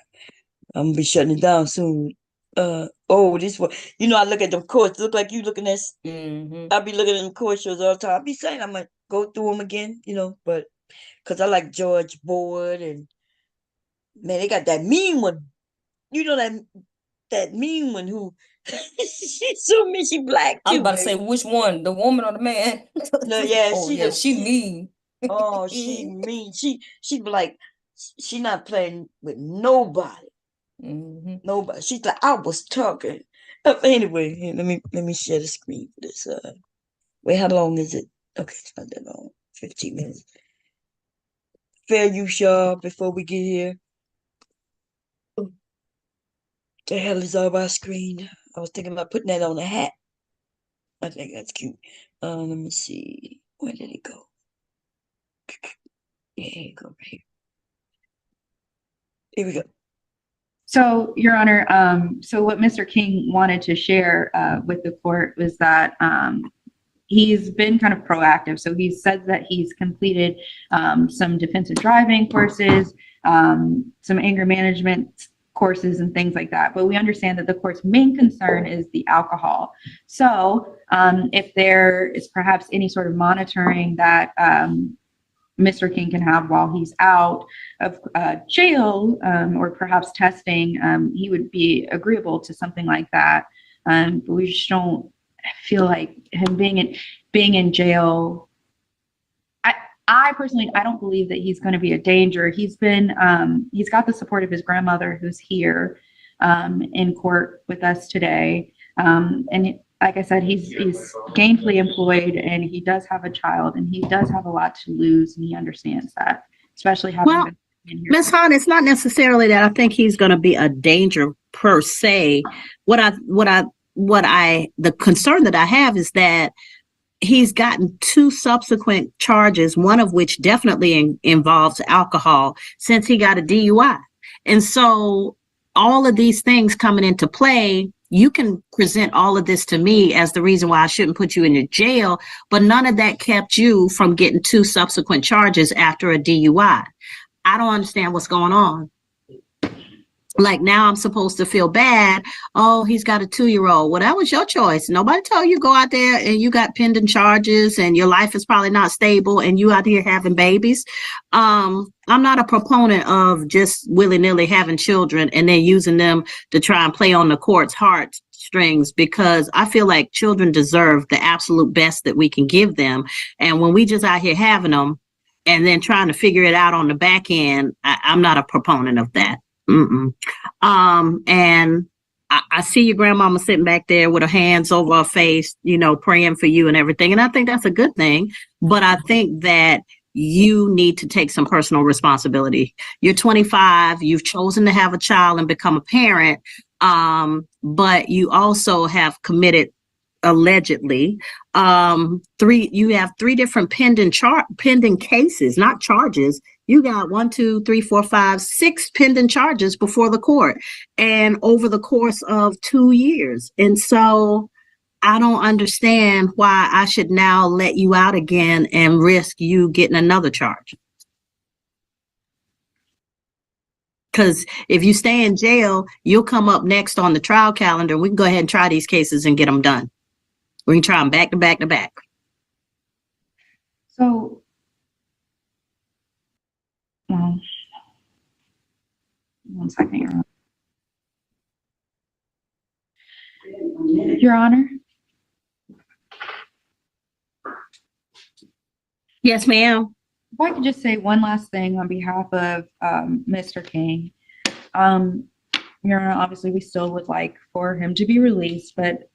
I'm gonna be shutting it down soon. This one. I look at them courts. Look like you looking at. I be looking at them court shows all the time. I be saying I'm gonna go through them again, but because I like George Board and man, they got that mean one. That mean one who she's so mean. She black too. I was about to say which one, the woman or the man? No, yeah, she mean. Oh, she mean. She be like, she not playing with nobody. Nobody. She's like, I was talking. Anyway, here, let me share the screen for this. Wait, how long is it? Okay, it's not that long. 15 minutes. Fair use, y'all, before we get here. The hell is all my screen? I was thinking about putting that on a hat. I think that's cute. Let me see. Where did it go? Yeah, here you go, right here. Here we go. So, Your Honor, so what Mr. King wanted to share with the court was that he's been kind of proactive. So he said that he's completed some defensive driving courses, some anger management courses and things like that. But we understand that the court's main concern is the alcohol. So if there is perhaps any sort of monitoring that Mr. King can have while he's out of jail, or perhaps testing, he would be agreeable to something like that. But we just don't feel like him being in jail. I personally, I don't believe that he's going to be a danger. He's got the support of his grandmother, who's here in court with us today. And like I said, he's gainfully employed, and he does have a child, and he does have a lot to lose, and he understands that, especially having been in here. Ms. Hahn, it's not necessarily that I think he's going to be a danger per se. The concern that I have is that he's gotten 2 subsequent charges, one of which definitely involves alcohol, since he got a DUI. And so all of these things coming into play, you can present all of this to me as the reason why I shouldn't put you in the jail, but none of that kept you from getting 2 subsequent charges after a DUI. I don't understand what's going on. Like, now I'm supposed to feel bad. Oh, he's got a 2-year-old. Well, that was your choice. Nobody told you go out there and you got pending charges and your life is probably not stable and you out here having babies. I'm not a proponent of just willy-nilly having children and then using them to try and play on the court's heartstrings, because I feel like children deserve the absolute best that we can give them. And when we just out here having them and then trying to figure it out on the back end, I'm not a proponent of that. And I see your grandmama sitting back there with her hands over her face, praying for you and everything. And I think that's a good thing. But I think that you need to take some personal responsibility. You're 25, you've chosen to have a child and become a parent, but you also have committed, allegedly, you have three different pending cases, not charges. You got 1, 2, 3, 4, 5, 6 pending charges before the court, and over the course of 2 years. And so I don't understand why I should now let you out again and risk you getting another charge. Because if you stay in jail, you'll come up next on the trial calendar. We can go ahead and try these cases and get them done. We can try them back to back to back. So, one second, Your Honor. Yes, ma'am. If I could just say one last thing on behalf of Mr. King. Your Honor, obviously we still would like for him to be released, but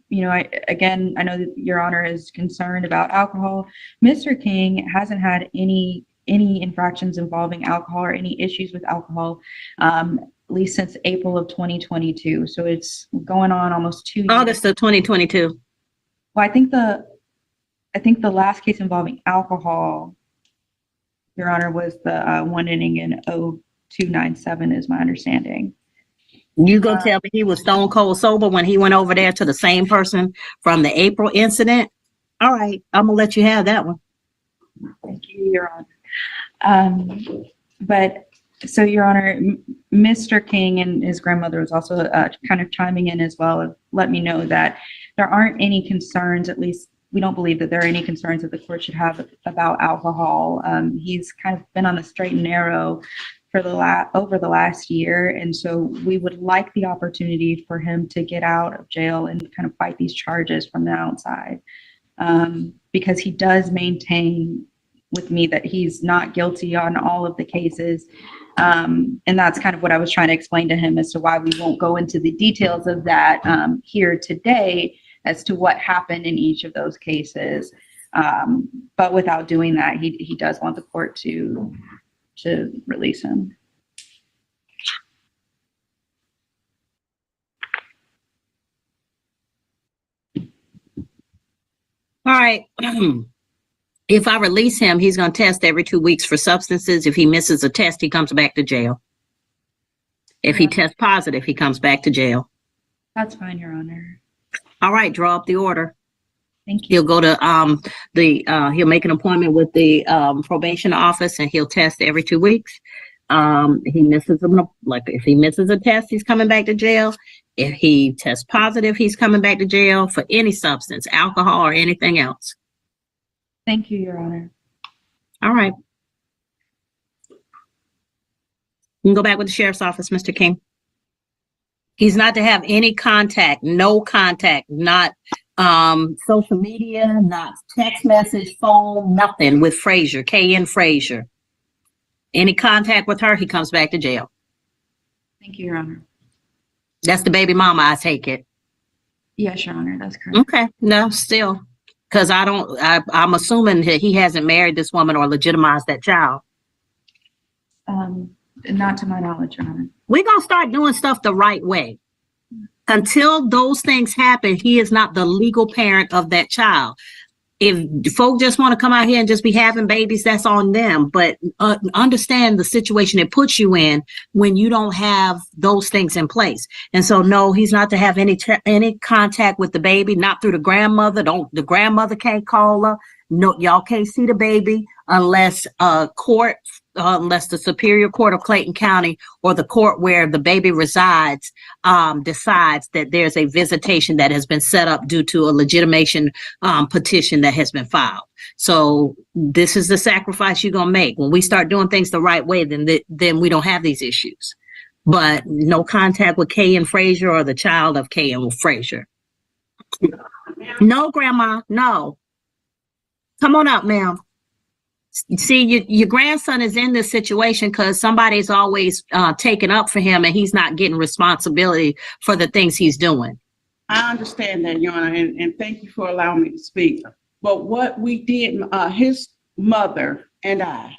you know, I know that Your Honor is concerned about alcohol. Mr. King hasn't had any infractions involving alcohol or any issues with alcohol, at least since April of 2022. So it's going on almost 2 years. August of 2022. Well, I think the last case involving alcohol, Your Honor, was the one ending in 0297 is my understanding. You gonna tell me he was stone cold sober when he went over there to the same person from the April incident? All right, I'm gonna let you have that one. Thank you, Your Honor. But so, Your Honor, Mr. King and his grandmother was also kind of chiming in as well. Let me know that there aren't any concerns, at least we don't believe that there are any concerns that the court should have about alcohol. He's kind of been on the straight and narrow for over the last year, and so we would like the opportunity for him to get out of jail and kind of fight these charges from the outside, because he does maintain with me that he's not guilty on all of the cases, and that's kind of what I was trying to explain to him as to why we won't go into the details of that here today as to what happened in each of those cases, but without doing that, he does want the court to release him. All right. If I release him, he's going to test every 2 weeks for substances. If he misses a test, he comes back to jail. If he tests positive, he comes back to jail. That's fine, Your Honor. All right, draw up the order. Thank you. He'll go to he'll make an appointment with the probation office, and he'll test every 2 weeks. If he misses a test, he's coming back to jail. If he tests positive, he's coming back to jail for any substance, alcohol or anything else. Thank you, Your Honor. All right. You can go back with the sheriff's office, Mr. King. He's not to have any contact, no contact, not social media, not text message, phone, nothing with Frazier, K.N. Frazier. Any contact with her, he comes back to jail. Thank you, Your Honor. That's the baby mama, I take it. Yes, Your Honor, that's correct. Okay, no, still, because I'm assuming that he hasn't married this woman or legitimized that child. Not to my knowledge, Your Honor. We're going to start doing stuff the right way. Until those things happen, he is not the legal parent of that child. If folk just want to come out here and just be having babies, that's on them. But understand the situation it puts you in when you don't have those things in place. And so, no, he's not to have any contact with the baby, not through the grandmother. The grandmother can't call her. No, y'all can't see the baby unless unless the Superior Court of Clayton County or the court where the baby resides decides that there's a visitation that has been set up due to a legitimation petition that has been filed. So this is the sacrifice you're gonna make. When we start doing things the right way, then we don't have these issues. But no contact with K.N. Frazier or the child of K.N. Frazier. No, Grandma, no. Come on up, ma'am. See, your grandson is in this situation because somebody's always taking up for him, and he's not getting responsibility for the things he's doing. I understand that, Your Honor, and thank you for allowing me to speak. But what we did, his mother and I,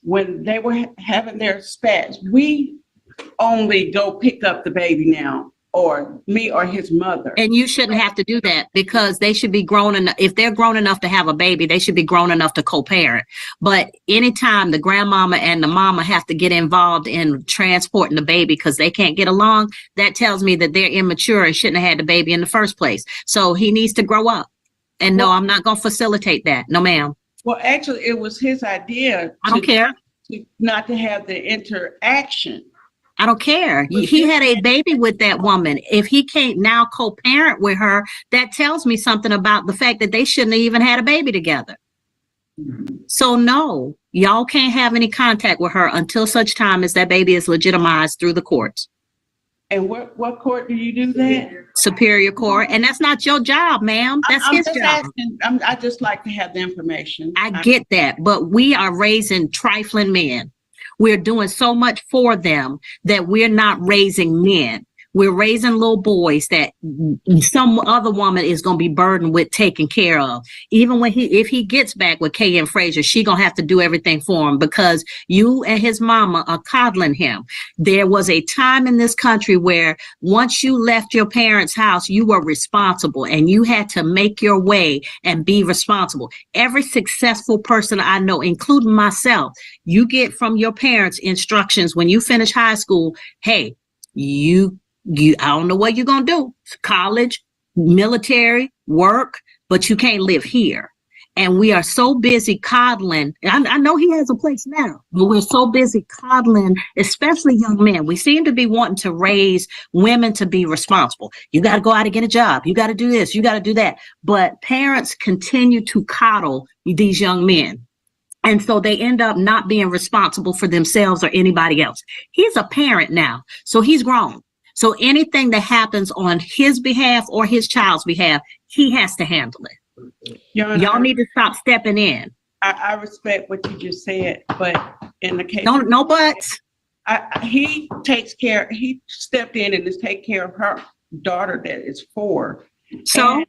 when they were having their spats, we only go pick up the baby now or me or his mother. And you shouldn't have to do that because they should be grown enough. If they're grown enough to have a baby, they should be grown enough to co-parent. But anytime the grandmama and the mama have to get involved in transporting the baby because they can't get along, that tells me that they're immature and shouldn't have had the baby in the first place. So he needs to grow up. And no, I'm not going to facilitate that. No, ma'am. Well, actually, it was his idea. I don't care. Not to have the interaction. I don't care. He had a baby with that woman. If he can't now co-parent with her, that tells me something about the fact that they shouldn't have even had a baby together. So no, y'all can't have any contact with her until such time as that baby is legitimized through the courts. And what court do you do that? Superior Court. And that's not your job, ma'am. That's his job. I just like to have the information. I get that, but we are raising trifling men. We're doing so much for them that we're not raising men. We're raising little boys that some other woman is going to be burdened with taking care of. Even when if he gets back with K.M. Frazier, she going to have to do everything for him because you and his mama are coddling him. There was a time in this country where once you left your parents' house, you were responsible and you had to make your way and be responsible. Every successful person I know, including myself, you get from your parents instructions when you finish high school. Hey, I don't know what you're going to do. College, military, work, but you can't live here. And we are so busy coddling. I know he has a place now, but we're so busy coddling, especially young men. We seem to be wanting to raise women to be responsible. You got to go out and get a job. You got to do this. You got to do that. But parents continue to coddle these young men. And so they end up not being responsible for themselves or anybody else. He's a parent now, so he's grown. So anything that happens on his behalf or his child's behalf, he has to handle it. Y'all need to stop stepping in. I respect what you just said, but in the case no buts. He stepped in and is taking care of her daughter that is 4. So and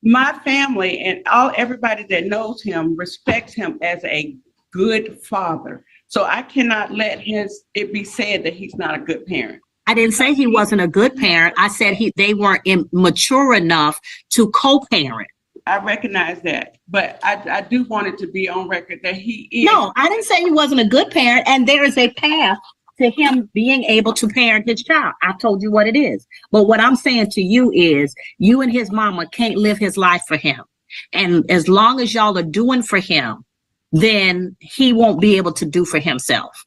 my family and everybody that knows him respects him as a good father. So I cannot let it be said that he's not a good parent. I didn't say he wasn't a good parent. I said they weren't mature enough to co-parent. I recognize that, but I do want it to be on record that he is. No, I didn't say he wasn't a good parent, and there is a path to him being able to parent his child. I told you what it is. But what I'm saying to you is you and his mama can't live his life for him. And as long as y'all are doing for him, then he won't be able to do for himself.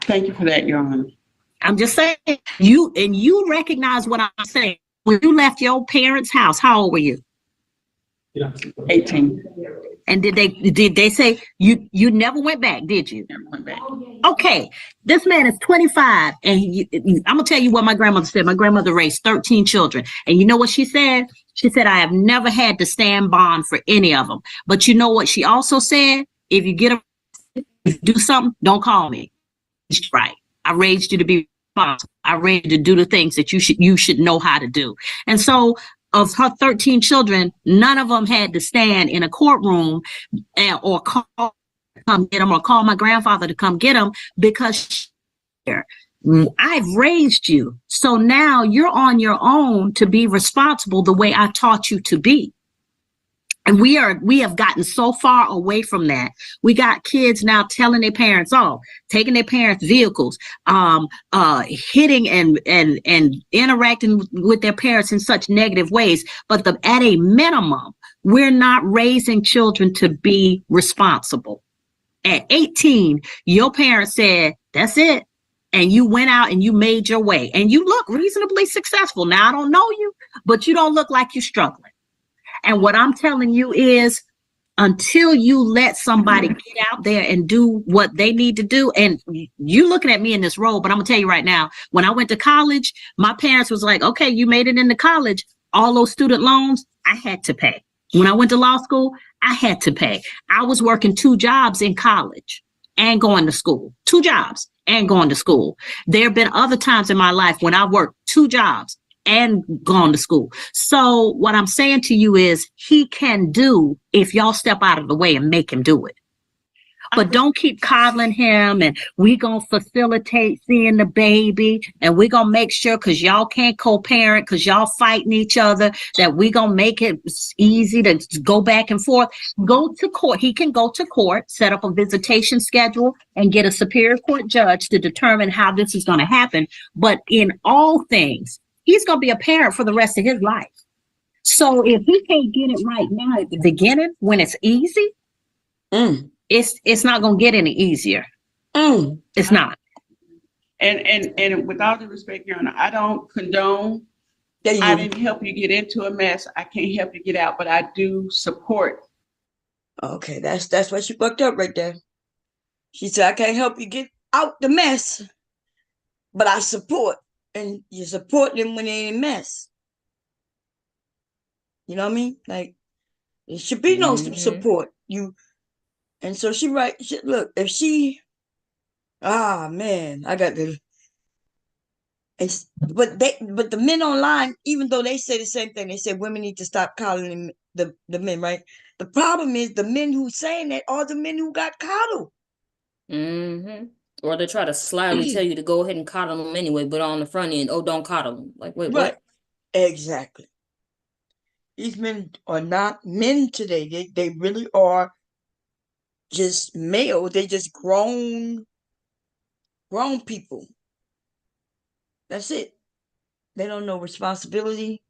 Thank you for that, Your Honor. I'm just saying, you recognize what I'm saying. When you left your parents' house, how old were you? 18. And did they say you never went back, did you? Never went back. Okay, this man is 25, and I'm gonna tell you what my grandmother said. My grandmother raised 13 children, and you know what she said? She said, I have never had to stand bond for any of them. But you know what she also said? If you do something, don't call me. She's right. I raised you to be responsible. I raised you to do the things that you should know how to do. And so of her 13 children, none of them had to stand in a courtroom or call come get them or call my grandfather to come get them because I've raised you. So now you're on your own to be responsible the way I taught you to be. And we have gotten so far away from that. We got kids now telling their parents off, taking their parents' vehicles, hitting and interacting with their parents in such negative ways. But at a minimum, we're not raising children to be responsible. At 18, your parents said, that's it. And you went out and you made your way. And you look reasonably successful. Now, I don't know you, but you don't look like you're struggling. And what I'm telling you is until you let somebody get out there and do what they need to do, and you looking at me in this role, but I'm gonna tell you right now, when I went to college, my parents was like, okay, you made it into college. All those student loans, I had to pay. When I went to law school, I had to pay. I was working 2 jobs in college and going to school, 2 jobs and going to school. There have been other times in my life when I worked 2 jobs and gone to school. So what I'm saying to you is he can do if y'all step out of the way and make him do it. but don't keep coddling him and we gonna facilitate seeing the baby and we gonna make sure because y'all can't co-parent because y'all fighting each other that we gonna make it easy to go back and forth. Go to court. He can go to court, set up a visitation schedule and get a superior court judge to determine how this is gonna happen. But in all things, he's gonna be a parent for the rest of his life. So if he can't get it right now at the beginning when it's easy, it's not gonna get any easier. It's not. And with all due respect, Your Honor, I don't condone. I didn't help you get into a mess. I can't help you get out, but I do support. Okay, that's what she fucked up right there. She said, I can't help you get out the mess, but I support. And you support them when they're in a mess. You know what I mean? Like, there should be no support. And so she look, if she, man, I got to, but the men online, even though they say the same thing, they say women need to stop coddling the men, right? The problem is the men who saying that are the men who got coddled. Or they try to slyly tell you to go ahead and coddle them anyway, but on the front end, oh, don't coddle them. Like, wait, Right. what? Exactly. These men are not men today. They really are just male. They just grown people. That's it. They don't know responsibility.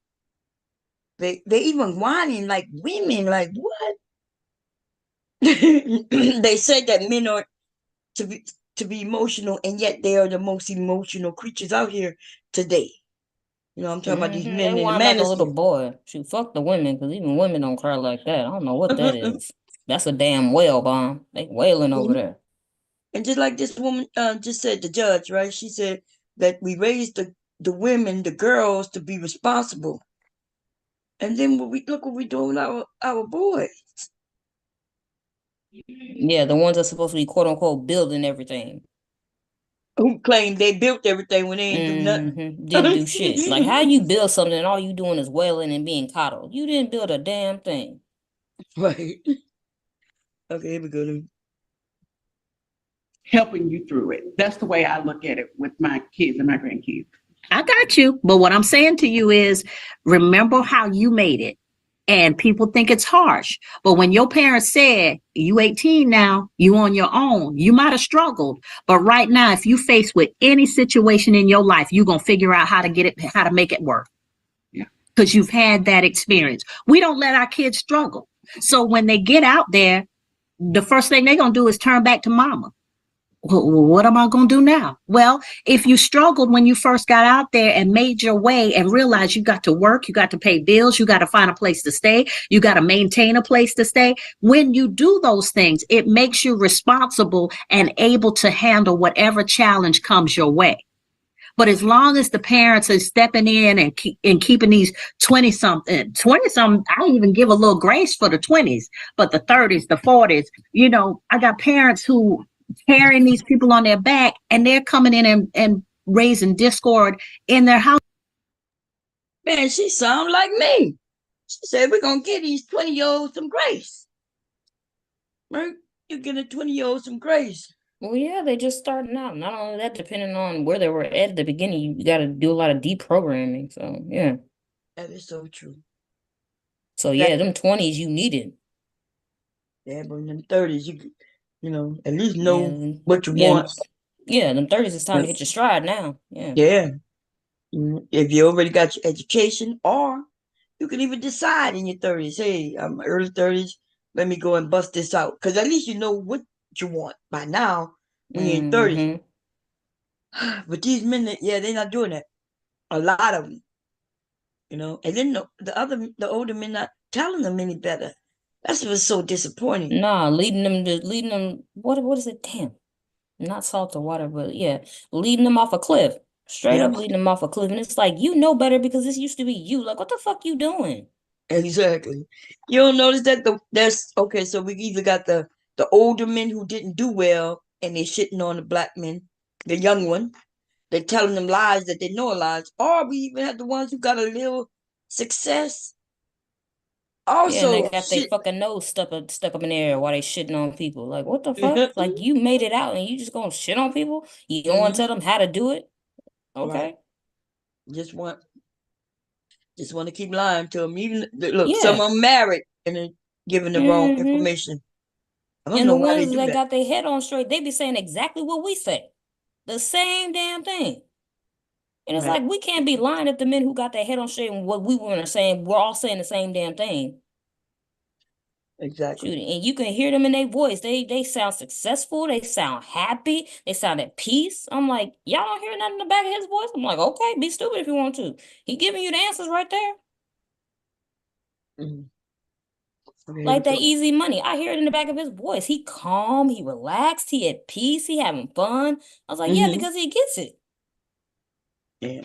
They even whining like women. Like what? They said that men are to be emotional, and yet they are the most emotional creatures out here today. You know, I'm talking about these men They in the whine like a manosphere. little boy. Shoot, fuck the women, because even women don't cry like that. I don't know what that is. That's a damn whale bomb. They wailing over there. And just like this woman just said, the judge, right? She said that we raised the women, the girls, to be responsible. And then look what we doing with our boys. Yeah, the ones that's supposed to be quote unquote building everything. Who claim they built everything when they ain't do nothing. Didn't do shit. Like, how you build something and all you doing is wailing and being coddled? You didn't build a damn thing. Right. Okay, here we go. Helping you through it. That's the way I look at it with my kids and my grandkids. I got you. But what I'm saying to you is remember how you made it. And people think it's harsh. But when your parents said, you 18 now, you on your own, you might have struggled. But right now, if you face with any situation in your life, you're going to figure out how to make it work. Yeah. Because you've had that experience. We don't let our kids struggle. So when they get out there, the first thing they're going to do is turn back to mama. What am I going to do now? Well, if you struggled when you first got out there and made your way and realized you got to work, you got to pay bills, you got to find a place to stay, you got to maintain a place to stay. When you do those things, it makes you responsible and able to handle whatever challenge comes your way. But as long as the parents are stepping in and keeping these 20-something, I even give a little grace for the 20s, but the 30s, the 40s, you know, I got parents who carrying these people on their back and they're coming in and raising discord in their house. Man, she sound like me. She said, we're going to give these 20-year-olds some grace. Right? You get a 20-year-old some grace. Well, yeah, they just starting out. Not only that, depending on where they were at the beginning, you got to do a lot of deprogramming. So, yeah. That is so true. So, yeah, them 20s you needed. Yeah, but in them 30s, you know, at least know what you want. Yeah, them 30s, it's time to hit your stride now. Yeah. Yeah. If you already got your education, or you can even decide in your 30s, hey, I'm early 30s, let me go and bust this out. Because at least you know what you want by now when you're in 30s. But these men, they're not doing that. A lot of them. You know, and then the older men not telling them any better. That's what's so disappointing. Nah, leading them, what is it? Damn. Not salt or water, but yeah, leading them off a cliff. Straight up leading them off a cliff. And it's like, you know better because this used to be you. Like, what the fuck you doing? Exactly. You don't notice that so we either got the older men who didn't do well and they're shitting on the black men, the young one. They're telling them lies that they know are lies. Or we even have the ones who got a little success. Yeah, and they Also, got their shit. fucking nose stuck up in the air while they shitting on people. Like, what the fuck? Like, you made it out and you just gonna shit on people? You don't want to tell them how to do it? Right. Okay. Just want to keep lying to them. Even look, some Yeah. of them married and then giving the wrong information. I don't And know the why they ones do that that. got their head on straight, they be saying exactly what we say. The same damn thing. And it's Right. like, we can't be lying if the men who got their head on straight and what we were saying, we're all saying the same damn thing. Exactly. Shoot, and you can hear them in their voice. They sound successful. They sound happy. They sound at peace. I'm like, y'all don't hear nothing in the back of his voice? I'm like, okay, be stupid if you want to. He giving you the answers right there. Like that easy money. I hear it in the back of his voice. He calm, he relaxed, he at peace, he having fun. I was like, yeah, because he gets it. Yeah.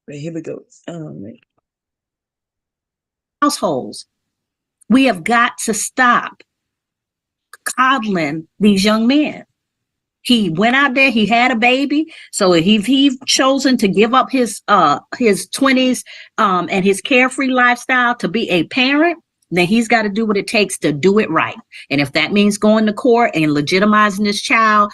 Okay, here we go. Households. We have got to stop coddling these young men. He went out there, he had a baby. So if he's chosen to give up his 20s and his carefree lifestyle to be a parent, then he's got to do what it takes to do it right. And if that means going to court and legitimizing this child,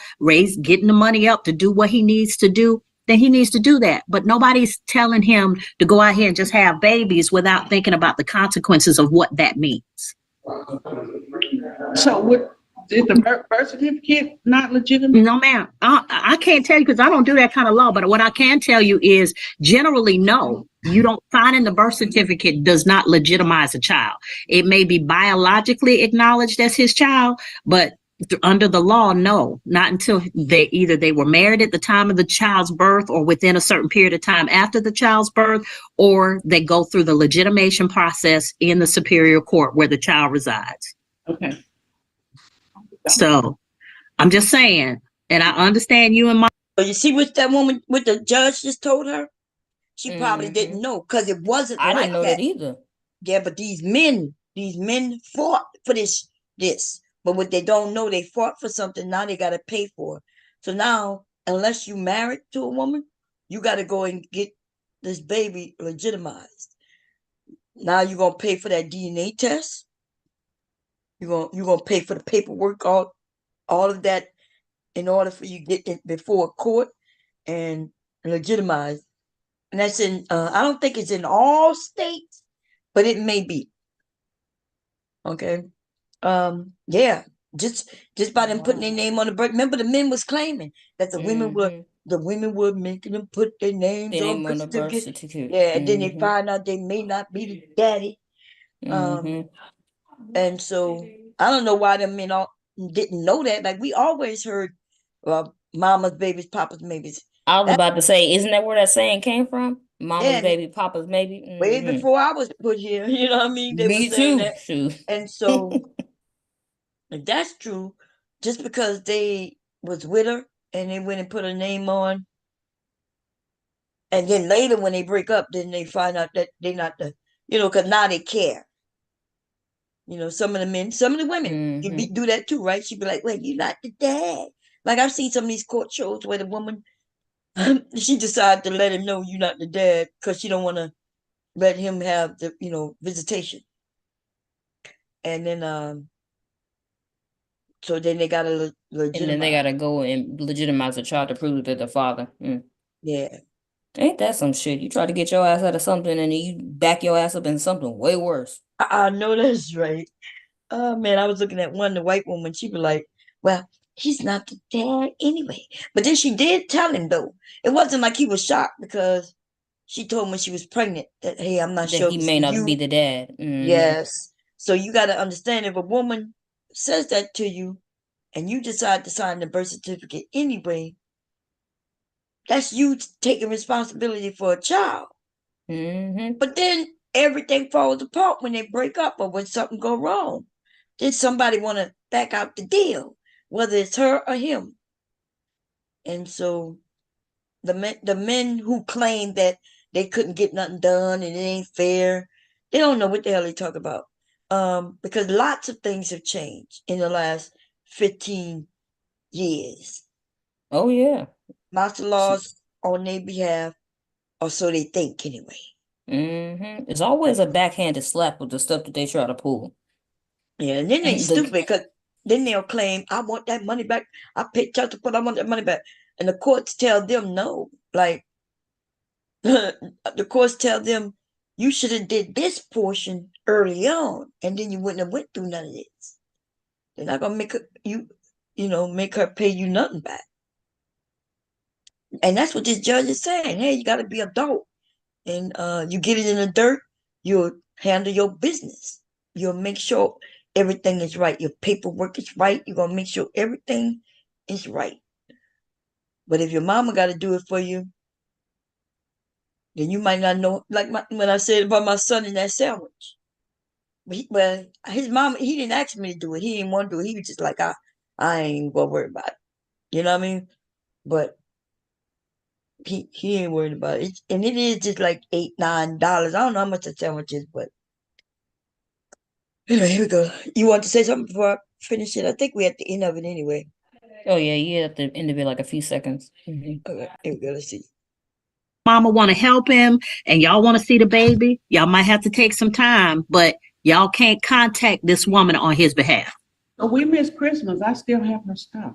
getting the money up to do what he needs to do, then he needs to do that. But nobody's telling him to go out here and just have babies without thinking about the consequences of what that means. So what? Is the birth certificate not legitimate? No, ma'am. I can't tell you because I don't do that kind of law. But what I can tell you is generally, no, you don't. Signing the birth certificate does not legitimize a child. It may be biologically acknowledged as his child, but under the law, no, not until they were married at the time of the child's birth or within a certain period of time after the child's birth, or they go through the legitimation process in the superior court where the child resides. Okay. So I'm just saying, and I understand you and my. So you see what that woman, what the judge just told her? She probably didn't know because it wasn't. I like didn't know that either. Yeah, but these men fought for this. But what they don't know, they fought for something. Now they got to pay for it. So now, unless you married to a woman, you got to go and get this baby legitimized. Now you're gonna pay for that DNA test. You're gonna pay for the paperwork, all of that, in order for you to get it before a court and legitimize. And that's in. I don't think it's in all states, but it may be. Okay. Yeah. Just by them putting their name on the birth. Remember, the men was claiming that the women were making them put their names on the birth certificate. Yeah, and then they find out they may not be the daddy. And so I don't know why them men all didn't know that. Like we always heard, mama's babies, papa's babies. I was about to say, isn't that where that saying came from? Mama's baby, papa's baby. Way before I was put here, you know what I mean? They Me were saying too. that. Shoot. And so if that's true, just because they was with her and they went and put her name on, and then later when they break up, then they find out that they're not the, because now they care. Some of the men, some of the women, do that too, right? She'd be like, "Wait, you're not the dad." Like I've seen some of these court shows where the woman, she decided to let him know you're not the dad because she don't want to let him have the, visitation. And then, so then they got to legitimize. And then they got to go and legitimize the child to prove that they're the father. Yeah. Ain't that some shit? You try to get your ass out of something and then you back your ass up in something way worse. I know that's right. Oh man, I was looking at the white woman. She be like, "Well, he's not the dad anyway." But then she did tell him though. It wasn't like he was shocked because she told him when she was pregnant that, "Hey, I'm not sure he may not be the dad." Yes. So you got to understand, if a woman says that to you and you decide to sign the birth certificate anyway, that's you taking responsibility for a child. But then everything falls apart when they break up or when something go wrong. Then somebody want to back out the deal, whether it's her or him. And so the men who claim that they couldn't get nothing done and it ain't fair, they don't know what the hell they talk about. Because lots of things have changed in the last 15 years. Oh yeah. Lots of laws on their behalf, or so they think anyway. It's always a backhanded slap with the stuff that they try to pull. Yeah, and then they And stupid because then they'll claim, I want that money back. I paid child support, I want that money back. And the courts tell them no. Like the courts tell them you should have did this portion early on, and then you wouldn't have went through none of this. They're not gonna make make her pay you nothing back. And that's what this judge is saying. Hey, you gotta be adult. And you get it in the dirt, you'll handle your business. You'll make sure everything is right. Your paperwork is right. You're gonna make sure everything is right. But if your mama got to do it for you, then you might not know. Like when I said about my son in that sandwich. But his mama, he didn't ask me to do it. He didn't want to do it. He was just like, I ain't gonna worry about it. You know what I mean? But he ain't worried about it. And it is just like $8, $9. I don't know how much a sandwich is, but anyway, here we go. You want to say something before I finish it? I think we're at the end of it anyway. Oh yeah, you have to end of it like a few seconds. Okay, here we go. Let's see. Mama want to help him and y'all want to see the baby, y'all might have to take some time, but y'all can't contact this woman on his behalf. So we miss Christmas. I still have her stuff.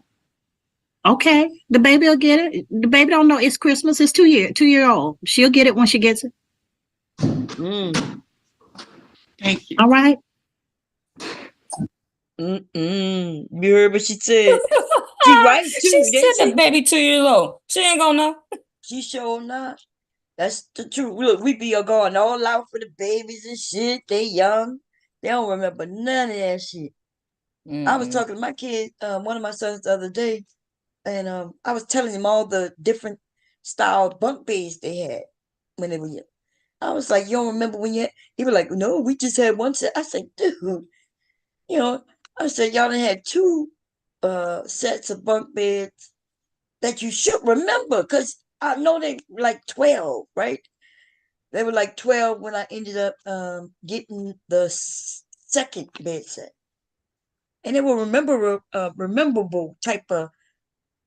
Okay, the baby will get it. The baby don't know it's Christmas. It's 2-year old. She'll get it when she gets it. Thank you. All right. You heard what she said. She right too. She said the baby 2 years old. She ain't gonna know. She sure not. That's the truth. Look, we be going all out for the babies and shit. They young. They don't remember none of that shit. I was talking to my kid, one of my sons the other day, and I was telling him all the different style bunk beds they had when they were young. I was like, you don't remember when you had? He was like, no, we just had one set. I said, dude, I said, y'all done had 2 sets of bunk beds that you should remember, because I know they like 12, right? They were like 12 when I ended up getting the second bed set. And they were memorable type of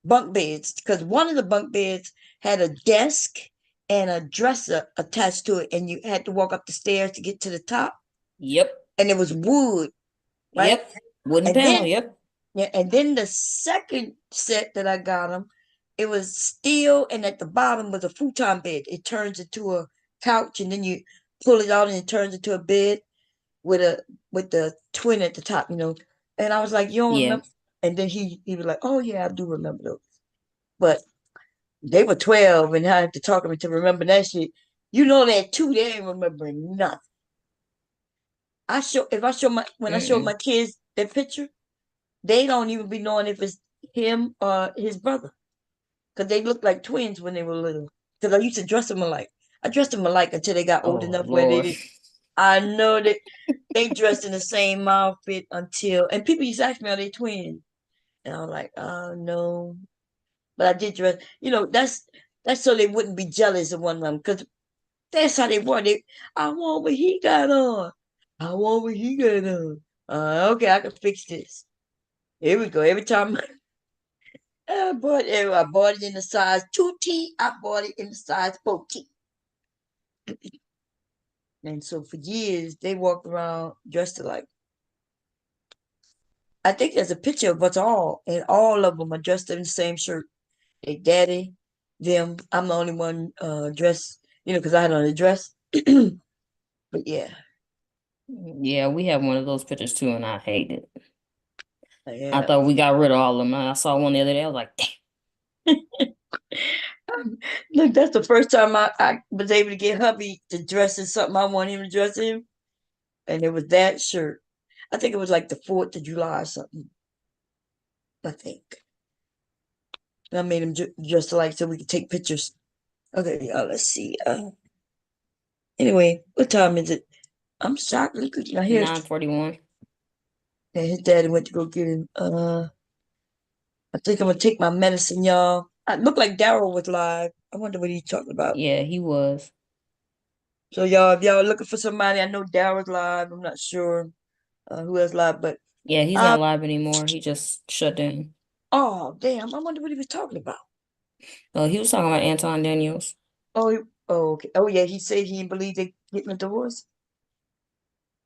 bunk beds, because one of the bunk beds had a desk and a dresser attached to it, and you had to walk up the stairs to get to the top. Yep. And it was wood, right? Yep. Wooden panel, yep. Yeah, and then the second set that I got them, it was steel, and at the bottom was a futon bed. It turns into a couch, and then you pull it out, and it turns into a bed with the twin at the top, And I was like, you don't remember? And then he was like, oh yeah, I do remember those. But they were 12, and I had to talk them into remember that shit. That too, they ain't remembering nothing. I show my kids that picture, they don't even be knowing if it's him or his brother, because they look like twins when they were little. Because I used to dress them alike. I dressed them alike until they got old enough where they did. I know that they dressed in the same outfit and people used to ask me, are they twins? And I was like, oh no. But I did dress, that's so they wouldn't be jealous of one of them, because that's how they were. I want what he got on. I want what he got on. Okay, I can fix this. Here we go. Every time I bought it in the size 2T. I bought it in the size 4T. And so for years, they walked around dressed alike. I think there's a picture of us all, and all of them are dressed in the same shirt. They daddy, them. I'm the only one dressed, because I had on a dress. But yeah. Yeah, we have one of those pictures too, and I hate it. Yeah. I thought we got rid of all of them. I saw one the other day. I was like, damn. Look, that's the first time I was able to get hubby to dress in something I want him to dress in. And it was that shirt. I think it was like the 4th of July or something. I think. And I made him dress alike so we could take pictures. Okay, let's see. Anyway, what time is it? I'm shocked. Look at 9:41. And his daddy went to go get him. I think I'm gonna take my medicine, y'all. It looked like Daryl was live. I wonder what he's talking about. Yeah, he was. So y'all, if y'all looking for somebody, I know Daryl's live. I'm not sure who else live, but yeah, he's not live anymore. He just shut down. Oh damn! I wonder what he was talking about. He was talking about Anton Daniels. Okay. Oh yeah, he said he didn't believe they getting a divorce.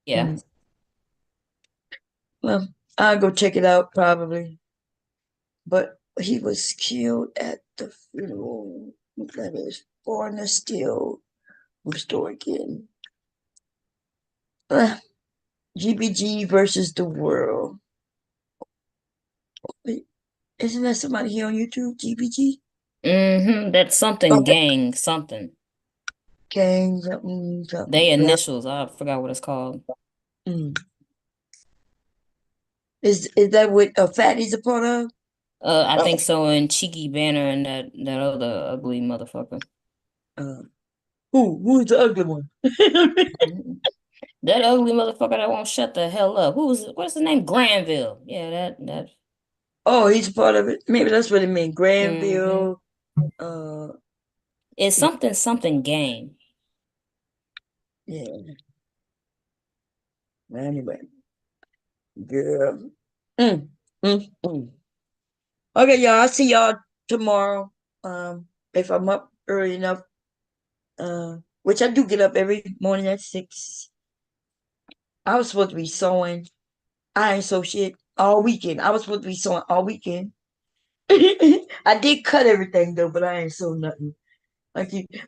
Yeah. Mm. Well, I'll go check it out probably. But he was killed at the funeral. That is foreigner still restored again. GBG versus the world. Wait, isn't that somebody here on YouTube? GBG? That's something Okay. gang, something. Gang, something. They Yeah. initials. I forgot what it's called. Mm. Is that what Fatty's a part of? I think so. And Cheeky Banner and that other ugly motherfucker. Who's the ugly one? That ugly motherfucker that won't shut the hell up. What's his name? Granville. Yeah, that. Oh, he's a part of it. Maybe that's what it means. Granville. It's something gang. Yeah. Anyway. Girl. Okay, y'all. I'll see y'all tomorrow. If I'm up early enough. Which I do get up every morning at 6. I was supposed to be sewing. I ain't sew shit all weekend. I was supposed to be sewing all weekend. I did cut everything though, but I ain't sew nothing.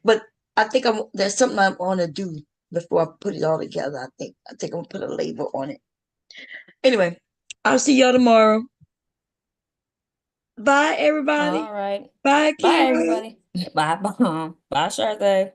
But I think there's something I'm gonna do before I put it all together. I think I'm gonna put a label on it. Anyway, I'll see y'all tomorrow. Bye, everybody. All right. Bye, Bye, Karen. everybody. Bye, Mom. Bye, Sharday.